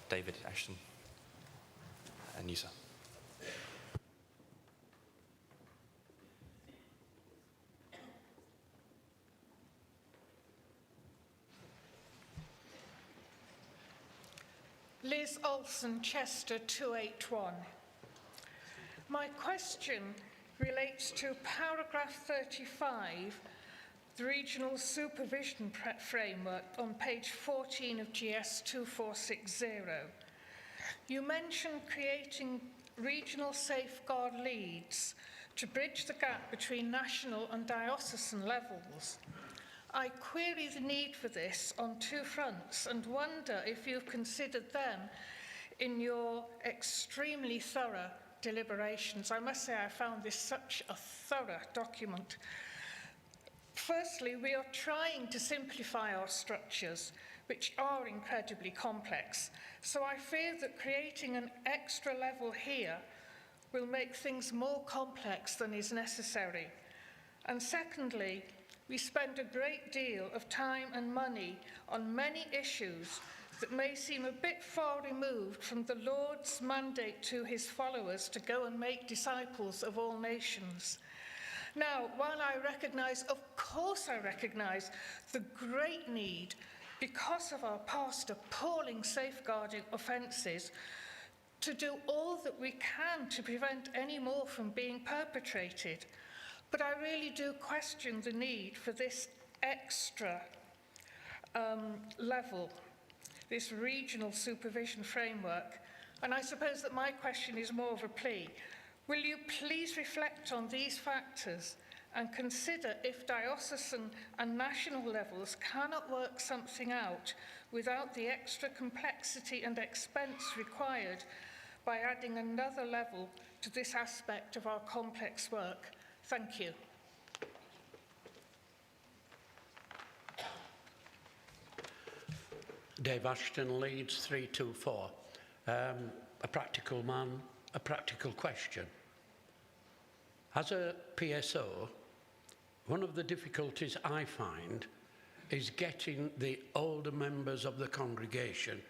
David Ashton, and you, sir. Liz Olson, Chester 281. My question relates to paragraph 35, the Regional Supervision Framework on page 14 of GS 2460. You mentioned creating regional safeguard leads to bridge the gap between national and diocesan levels. I query the need for this on two fronts and wonder if you've considered them in your extremely thorough deliberations. I must say I found this such a thorough document. Firstly, we are trying to simplify our structures, which are incredibly complex. So I fear that creating an extra level here will make things more complex than is necessary. And secondly, we spend a great deal of time and money on many issues that may seem a bit far removed from the Lord's mandate to his followers to go and make disciples of all nations. Now, while of course I recognise the great need, because of our past appalling safeguarding offences, to do all that we can to prevent any more from being perpetrated. But I really do question the need for this extra level, this regional supervision framework. And I suppose that my question is more of a plea. Will you please reflect on these factors and consider if diocesan and national levels cannot work something out without the extra complexity and expense required by adding another level to this aspect of our complex work? Thank you. Dave Ashton, Leeds 324. A practical man, a practical question. As a PSO, one of the difficulties I find is getting the older members of the congregation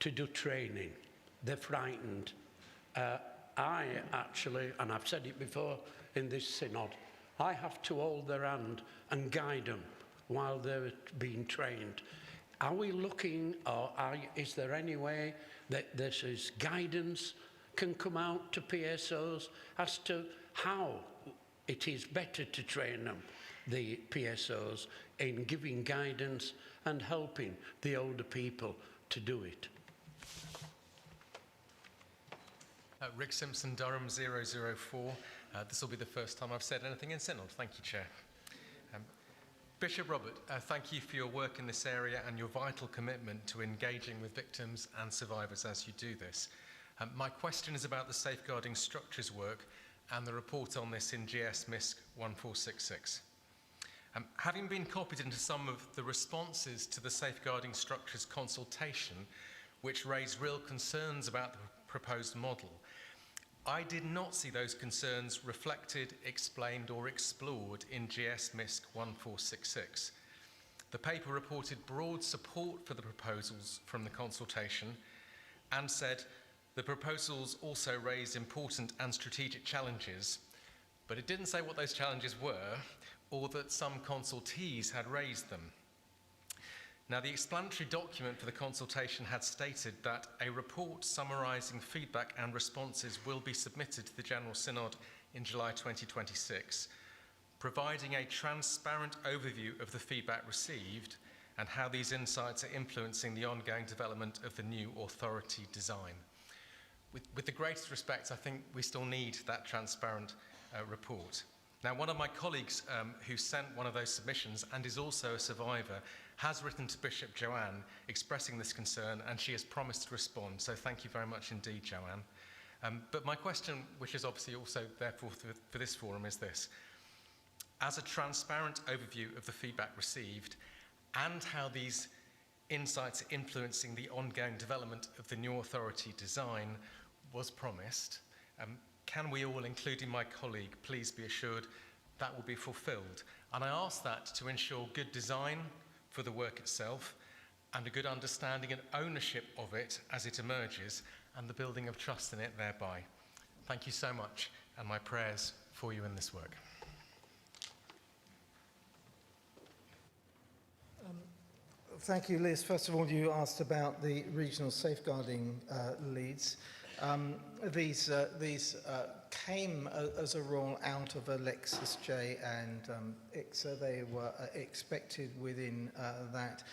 to do training. They're frightened. I actually, and I've said it before in this synod, I have to hold their hand and guide them while they're being trained. Are we looking, or is there any way that this is guidance can come out to PSOs as to how it is better to train them, the PSOs, in giving guidance and helping the older people to do it. Rick Simpson, Durham 004. This will be the first time I've said anything in Synod. Thank you, Chair. Bishop Robert, thank you for your work in this area and your vital commitment to engaging with victims and survivors as you do this. My question is about the safeguarding structures work and the report on this in GS MISC 1466. Having been copied into some of the responses to the safeguarding structures consultation, which raised real concerns about the proposed model, I did not see those concerns reflected, explained or explored in GS MISC 1466. The paper reported broad support for the proposals from the consultation and said the proposals also raised important and strategic challenges, but it didn't say what those challenges were or that some consultees had raised them. Now, the explanatory document for the consultation had stated that a report summarising feedback and responses will be submitted to the General Synod in July 2026, providing a transparent overview of the feedback received and how these insights are influencing the ongoing development of the new authority design. With the greatest respect, I think we still need that transparent report. Now, one of my colleagues who sent one of those submissions and is also a survivor has written to Bishop Joanne expressing this concern, and she has promised to respond. So thank you very much indeed, Joanne. But my question, which is obviously also therefore for this forum, is this. As a transparent overview of the feedback received and how these insights are influencing the ongoing development of the new authority design was promised, can we all, including my colleague, please be assured that will be fulfilled? And I ask that to ensure good design for the work itself and a good understanding and ownership of it as it emerges and the building of trust in it thereby. Thank you so much, and my prayers for you in this work. Thank you, Liz. First of all, you asked about the regional safeguarding leads. These came as a roll out of Alexis J and ICSA. They were expected within that.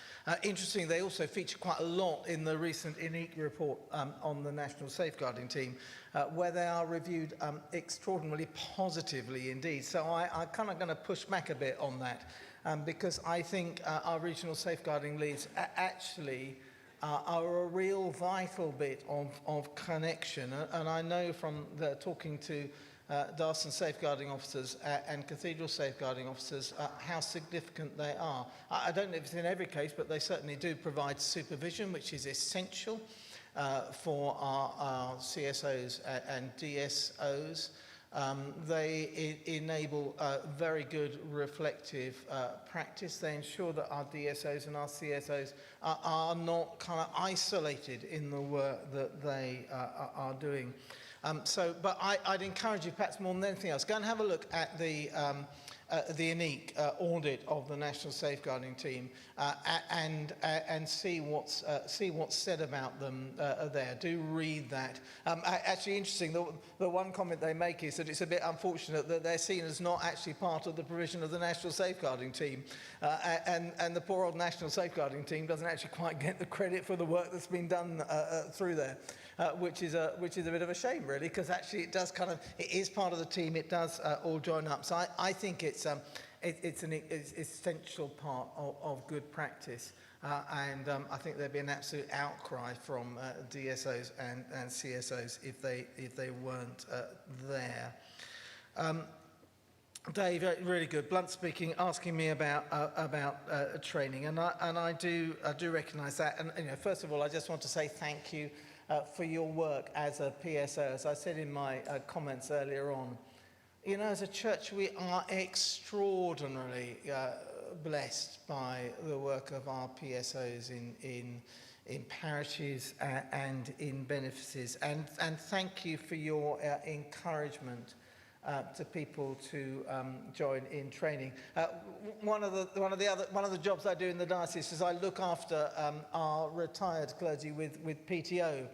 Interesting, they also feature quite a lot in the recent INEC report on the National Safeguarding Team, where they are reviewed extraordinarily positively indeed. So I'm kind of going to push back a bit on that, because I think our regional safeguarding leads actually are a real vital bit of connection. And I know from talking to Darson safeguarding officers and cathedral safeguarding officers how significant they are. I don't know if it's in every case, but they certainly do provide supervision, which is essential for our CSOs and DSOs. They enable very good reflective practice. They ensure that our DSOs and our CSOs are not kind of isolated in the work that they are doing. But I'd encourage you, perhaps more than anything else, go and have a look at the INEC audit of the National Safeguarding Team and see what's said about them there. Do read that. Actually, interesting, the one comment they make is that it's a bit unfortunate that they're seen as not actually part of the provision of the National Safeguarding Team, and the poor old National Safeguarding Team doesn't actually quite get the credit for the work that's been done through there. Which is a bit of a shame, really, because actually it is part of the team. It does all join up. So I think it's an essential part of good practice, and I think there'd be an absolute outcry from DSOs and CSOs if they weren't there. Dave, really good. Blunt speaking, asking me about training, and I do recognise that. And first of all, I just want to say thank you for your work as a PSO. As I said in my comments earlier on, as a church, we are extraordinarily blessed by the work of our PSOs in parishes and in benefices. And thank you for your encouragement to people to join in training. One of the jobs I do in the diocese is I look after our retired clergy with PTO,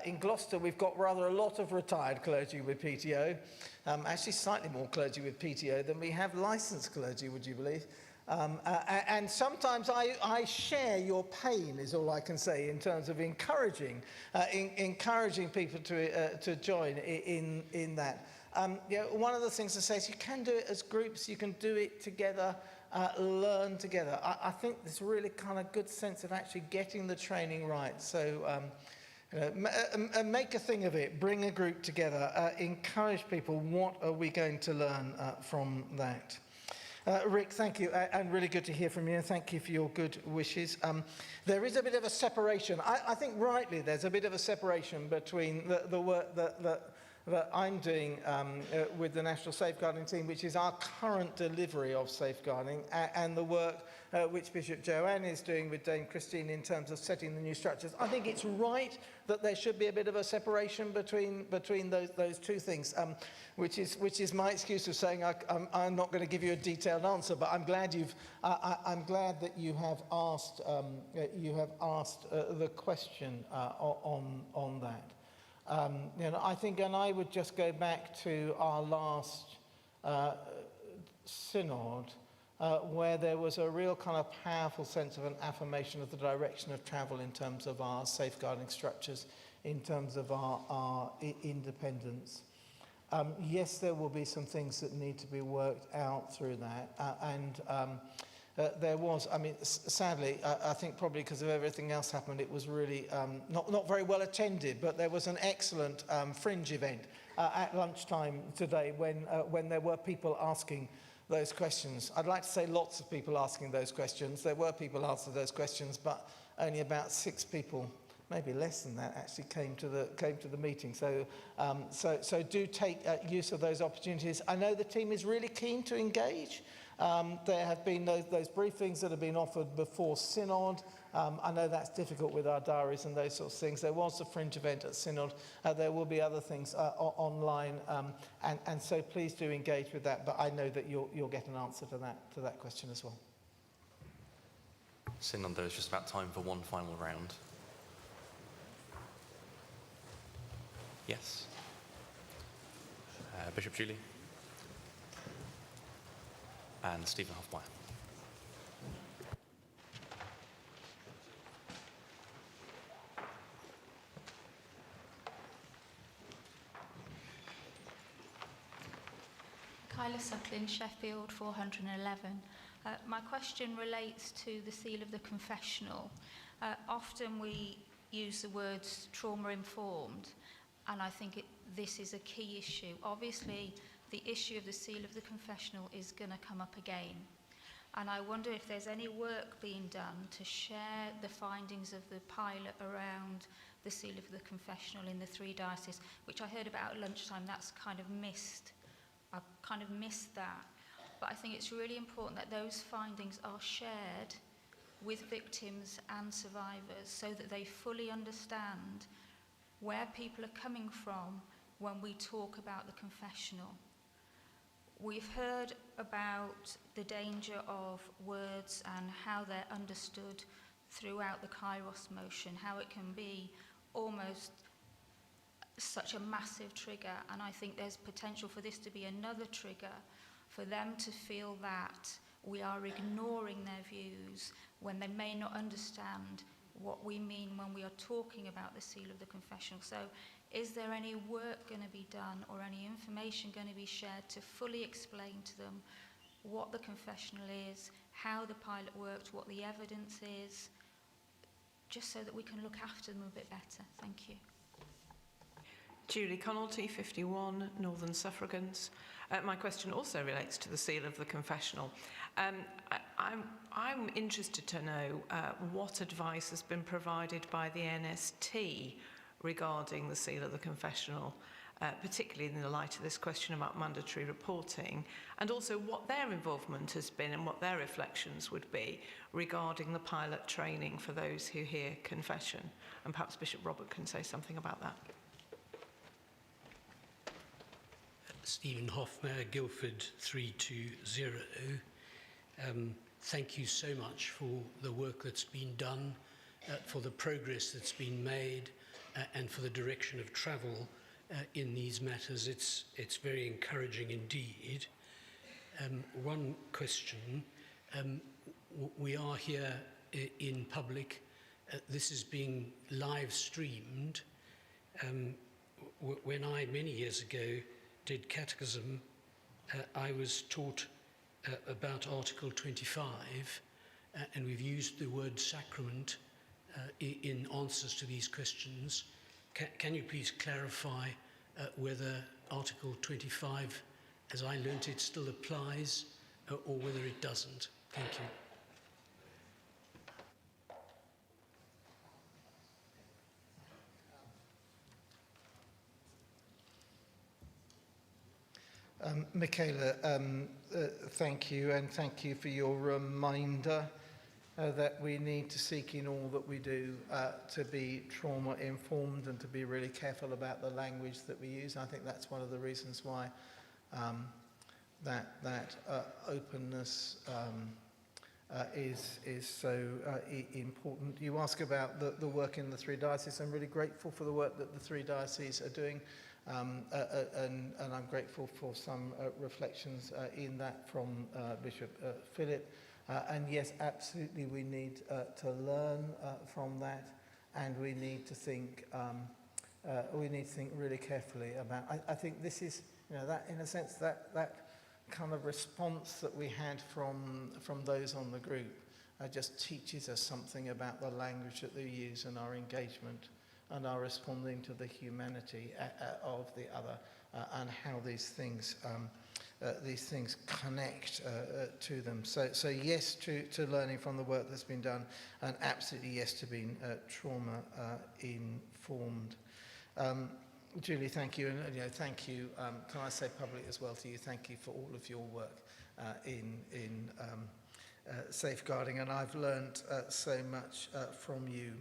In Gloucester, we've got rather a lot of retired clergy with PTO, actually slightly more clergy with PTO than we have licensed clergy, would you believe? And sometimes I share your pain, is all I can say, in terms of encouraging people to join in that. One of the things I say is you can do it as groups, you can do it together, learn together. I think there's really kind of good sense of actually getting the training right. So make a thing of it, bring a group together, encourage people. What are we going to learn from that? Rick, thank you, and really good to hear from you. Thank you for your good wishes. There is a bit of a separation. I think rightly there's a bit of a separation between the work that I'm doing with the National Safeguarding Team, which is our current delivery of safeguarding, and the work which Bishop Joanne is doing with Dame Christine in terms of setting the new structures. I think it's right that there should be a bit of a separation between those two things, which is my excuse of saying I'm not going to give you a detailed answer, but I'm glad that you have asked the question on that. I think, and I would just go back to our last synod, where there was a real kind of powerful sense of an affirmation of the direction of travel in terms of our safeguarding structures, in terms of our independence. Yes, there will be some things that need to be worked out through that, there was, I mean, sadly, I think probably because of everything else happened, it was really not very well attended, but there was an excellent fringe event at lunchtime today when there were people asking those questions. I'd like to say lots of people asking those questions. There were people asking those questions, but only about 6 people, maybe less than that, actually came to the meeting. So do take use of those opportunities. I know the team is really keen to engage. There have been those briefings that have been offered before Synod. I know that's difficult with our diaries and those sorts of things. There was a fringe event at Synod. There will be other things online, and so please do engage with that. But I know that you'll get an answer to that question as well. Synod, there's just about time for one final round. Yes. Bishop Julie. And Stephen Hofmeyer. Kyla Suckling, Sheffield 411. My question relates to the seal of the confessional. Often we use the words trauma-informed, and I think this is a key issue. Obviously, the issue of the seal of the confessional is going to come up again. And I wonder if there's any work being done to share the findings of the pilot around the seal of the confessional in the 3 dioceses, which I heard about at lunchtime. That's kind of missed. I've kind of missed that. But I think it's really important that those findings are shared with victims and survivors so that they fully understand where people are coming from when we talk about the confessional. We've heard about the danger of words and how they're understood throughout the Kairos motion, how it can be almost such a massive trigger, and I think there's potential for this to be another trigger for them to feel that we are ignoring their views when they may not understand what we mean when we are talking about the seal of the confessional. So is there any work going to be done or any information going to be shared to fully explain to them what the confessional is, how the pilot worked, what the evidence is, just so that we can look after them a bit better? Thank you. Julie Connell, T51, Northern Suffragans. My question also relates to the seal of the confessional. I'm interested to know what advice has been provided by the NST regarding the seal of the confessional, particularly in the light of this question about mandatory reporting, and also what their involvement has been and what their reflections would be regarding the pilot training for those who hear confession. And perhaps Bishop Robert can say something about that. Stephen Hofmeyer, Guildford 320. Thank you so much for the work that's been done, for the progress that's been made, and for the direction of travel in these matters. It's very encouraging indeed. One question, we are here in public. This is being live streamed. When I, many years ago, did catechism, I was taught about Article 25, and we've used the word sacrament in answers to these questions. Can you please clarify whether Article 25, as I learnt it, still applies or whether it doesn't? Thank you. Michaela, thank you, and thank you for your reminder that we need to seek in all that we do to be trauma-informed and to be really careful about the language that we use. I think that's one of the reasons why that openness is so important. You ask about the work in the three dioceses. I'm really grateful for the work that the three dioceses are doing. And I'm grateful for some reflections in that from Bishop Philip. And yes, absolutely, we need to learn from that, and we need to think really carefully about. I think this is, that in a sense that kind of response that we had from those on the group just teaches us something about the language that they use and our engagement and our responding to the humanity of the other and how these things connect to them. So yes to learning from the work that's been done, and absolutely yes to being trauma informed. Julie, thank you, and thank you. Can I say publicly as well to you? Thank you for all of your work in safeguarding, and I've learned so much from you.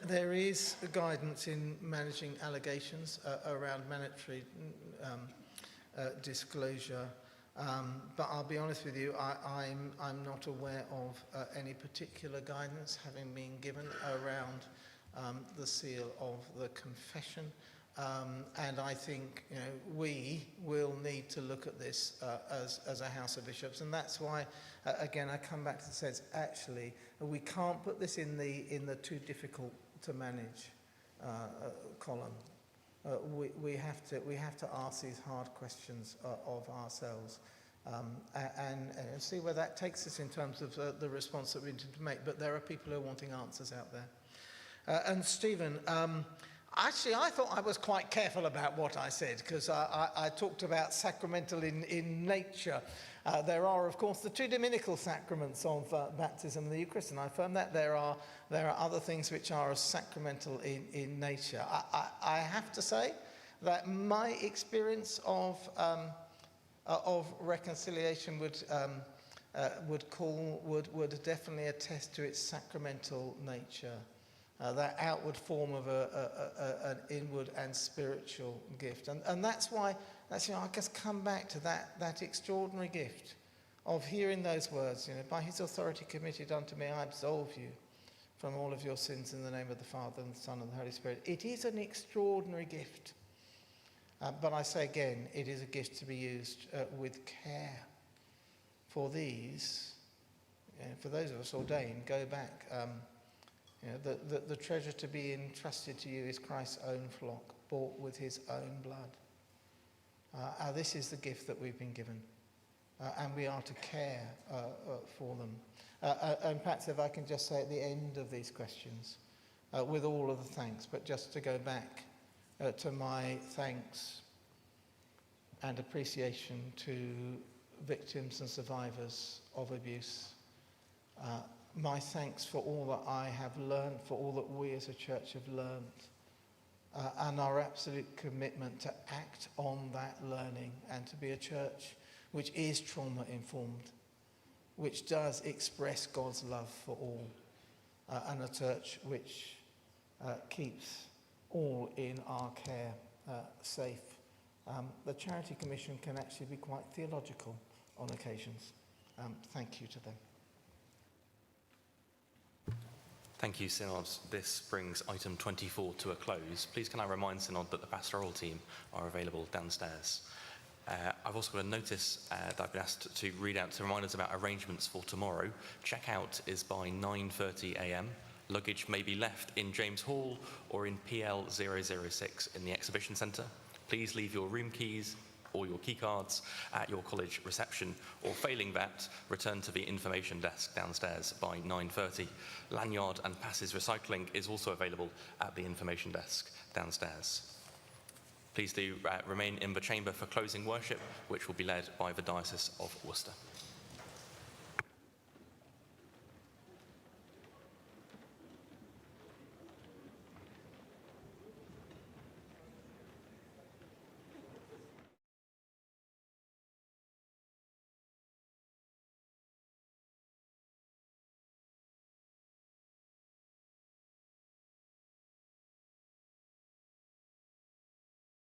There is guidance in managing allegations around mandatory disclosure, but I'll be honest with you, I'm not aware of any particular guidance having been given around the seal of the confession, and I think we will need to look at this as a House of Bishops, and that's why again I come back to the sense actually we can't put this in the too difficult to manage column. We have to ask these hard questions of ourselves and see where that takes us in terms of the response that we intend to make. But there are people who are wanting answers out there. And Stephen, actually, I thought I was quite careful about what I said, because I talked about sacramental in nature. There are, of course, the two dominical sacraments of baptism and the Eucharist, and I affirm that there are other things which are sacramental in nature. I have to say that my experience of reconciliation would definitely attest to its sacramental nature. That outward form of an inward and spiritual gift. And that's why, I just come back to that extraordinary gift of hearing those words, by his authority committed unto me, I absolve you from all of your sins in the name of the Father and the Son and the Holy Spirit. It is an extraordinary gift. But I say again, it is a gift to be used with care. For these, for those of us ordained, go back. The treasure to be entrusted to you is Christ's own flock, bought with his own blood. This is the gift that we've been given, and we are to care for them. And perhaps if I can just say at the end of these questions, with all of the thanks, but just to go back to my thanks and appreciation to victims and survivors of abuse. My thanks for all that I have learned, for all that we as a church have learned, and our absolute commitment to act on that learning and to be a church which is trauma-informed, which does express God's love for all, and a church which keeps all in our care safe. The Charity Commission can actually be quite theological on occasions. Thank you to them. Thank you, Synod. This brings item 24 to a close. Please can I remind Synod that the pastoral team are available downstairs. I've also got a notice that I've been asked to read out to remind us about arrangements for tomorrow. Checkout is by 9:30 a.m. Luggage may be left in James Hall or in PL 006 in the exhibition centre. Please leave your room keys or your key cards at your college reception, or failing that, return to the information desk downstairs by 9:30. Lanyard and passes recycling is also available at the information desk downstairs. Please do remain in the chamber for closing worship, which will be led by the Diocese of Worcester.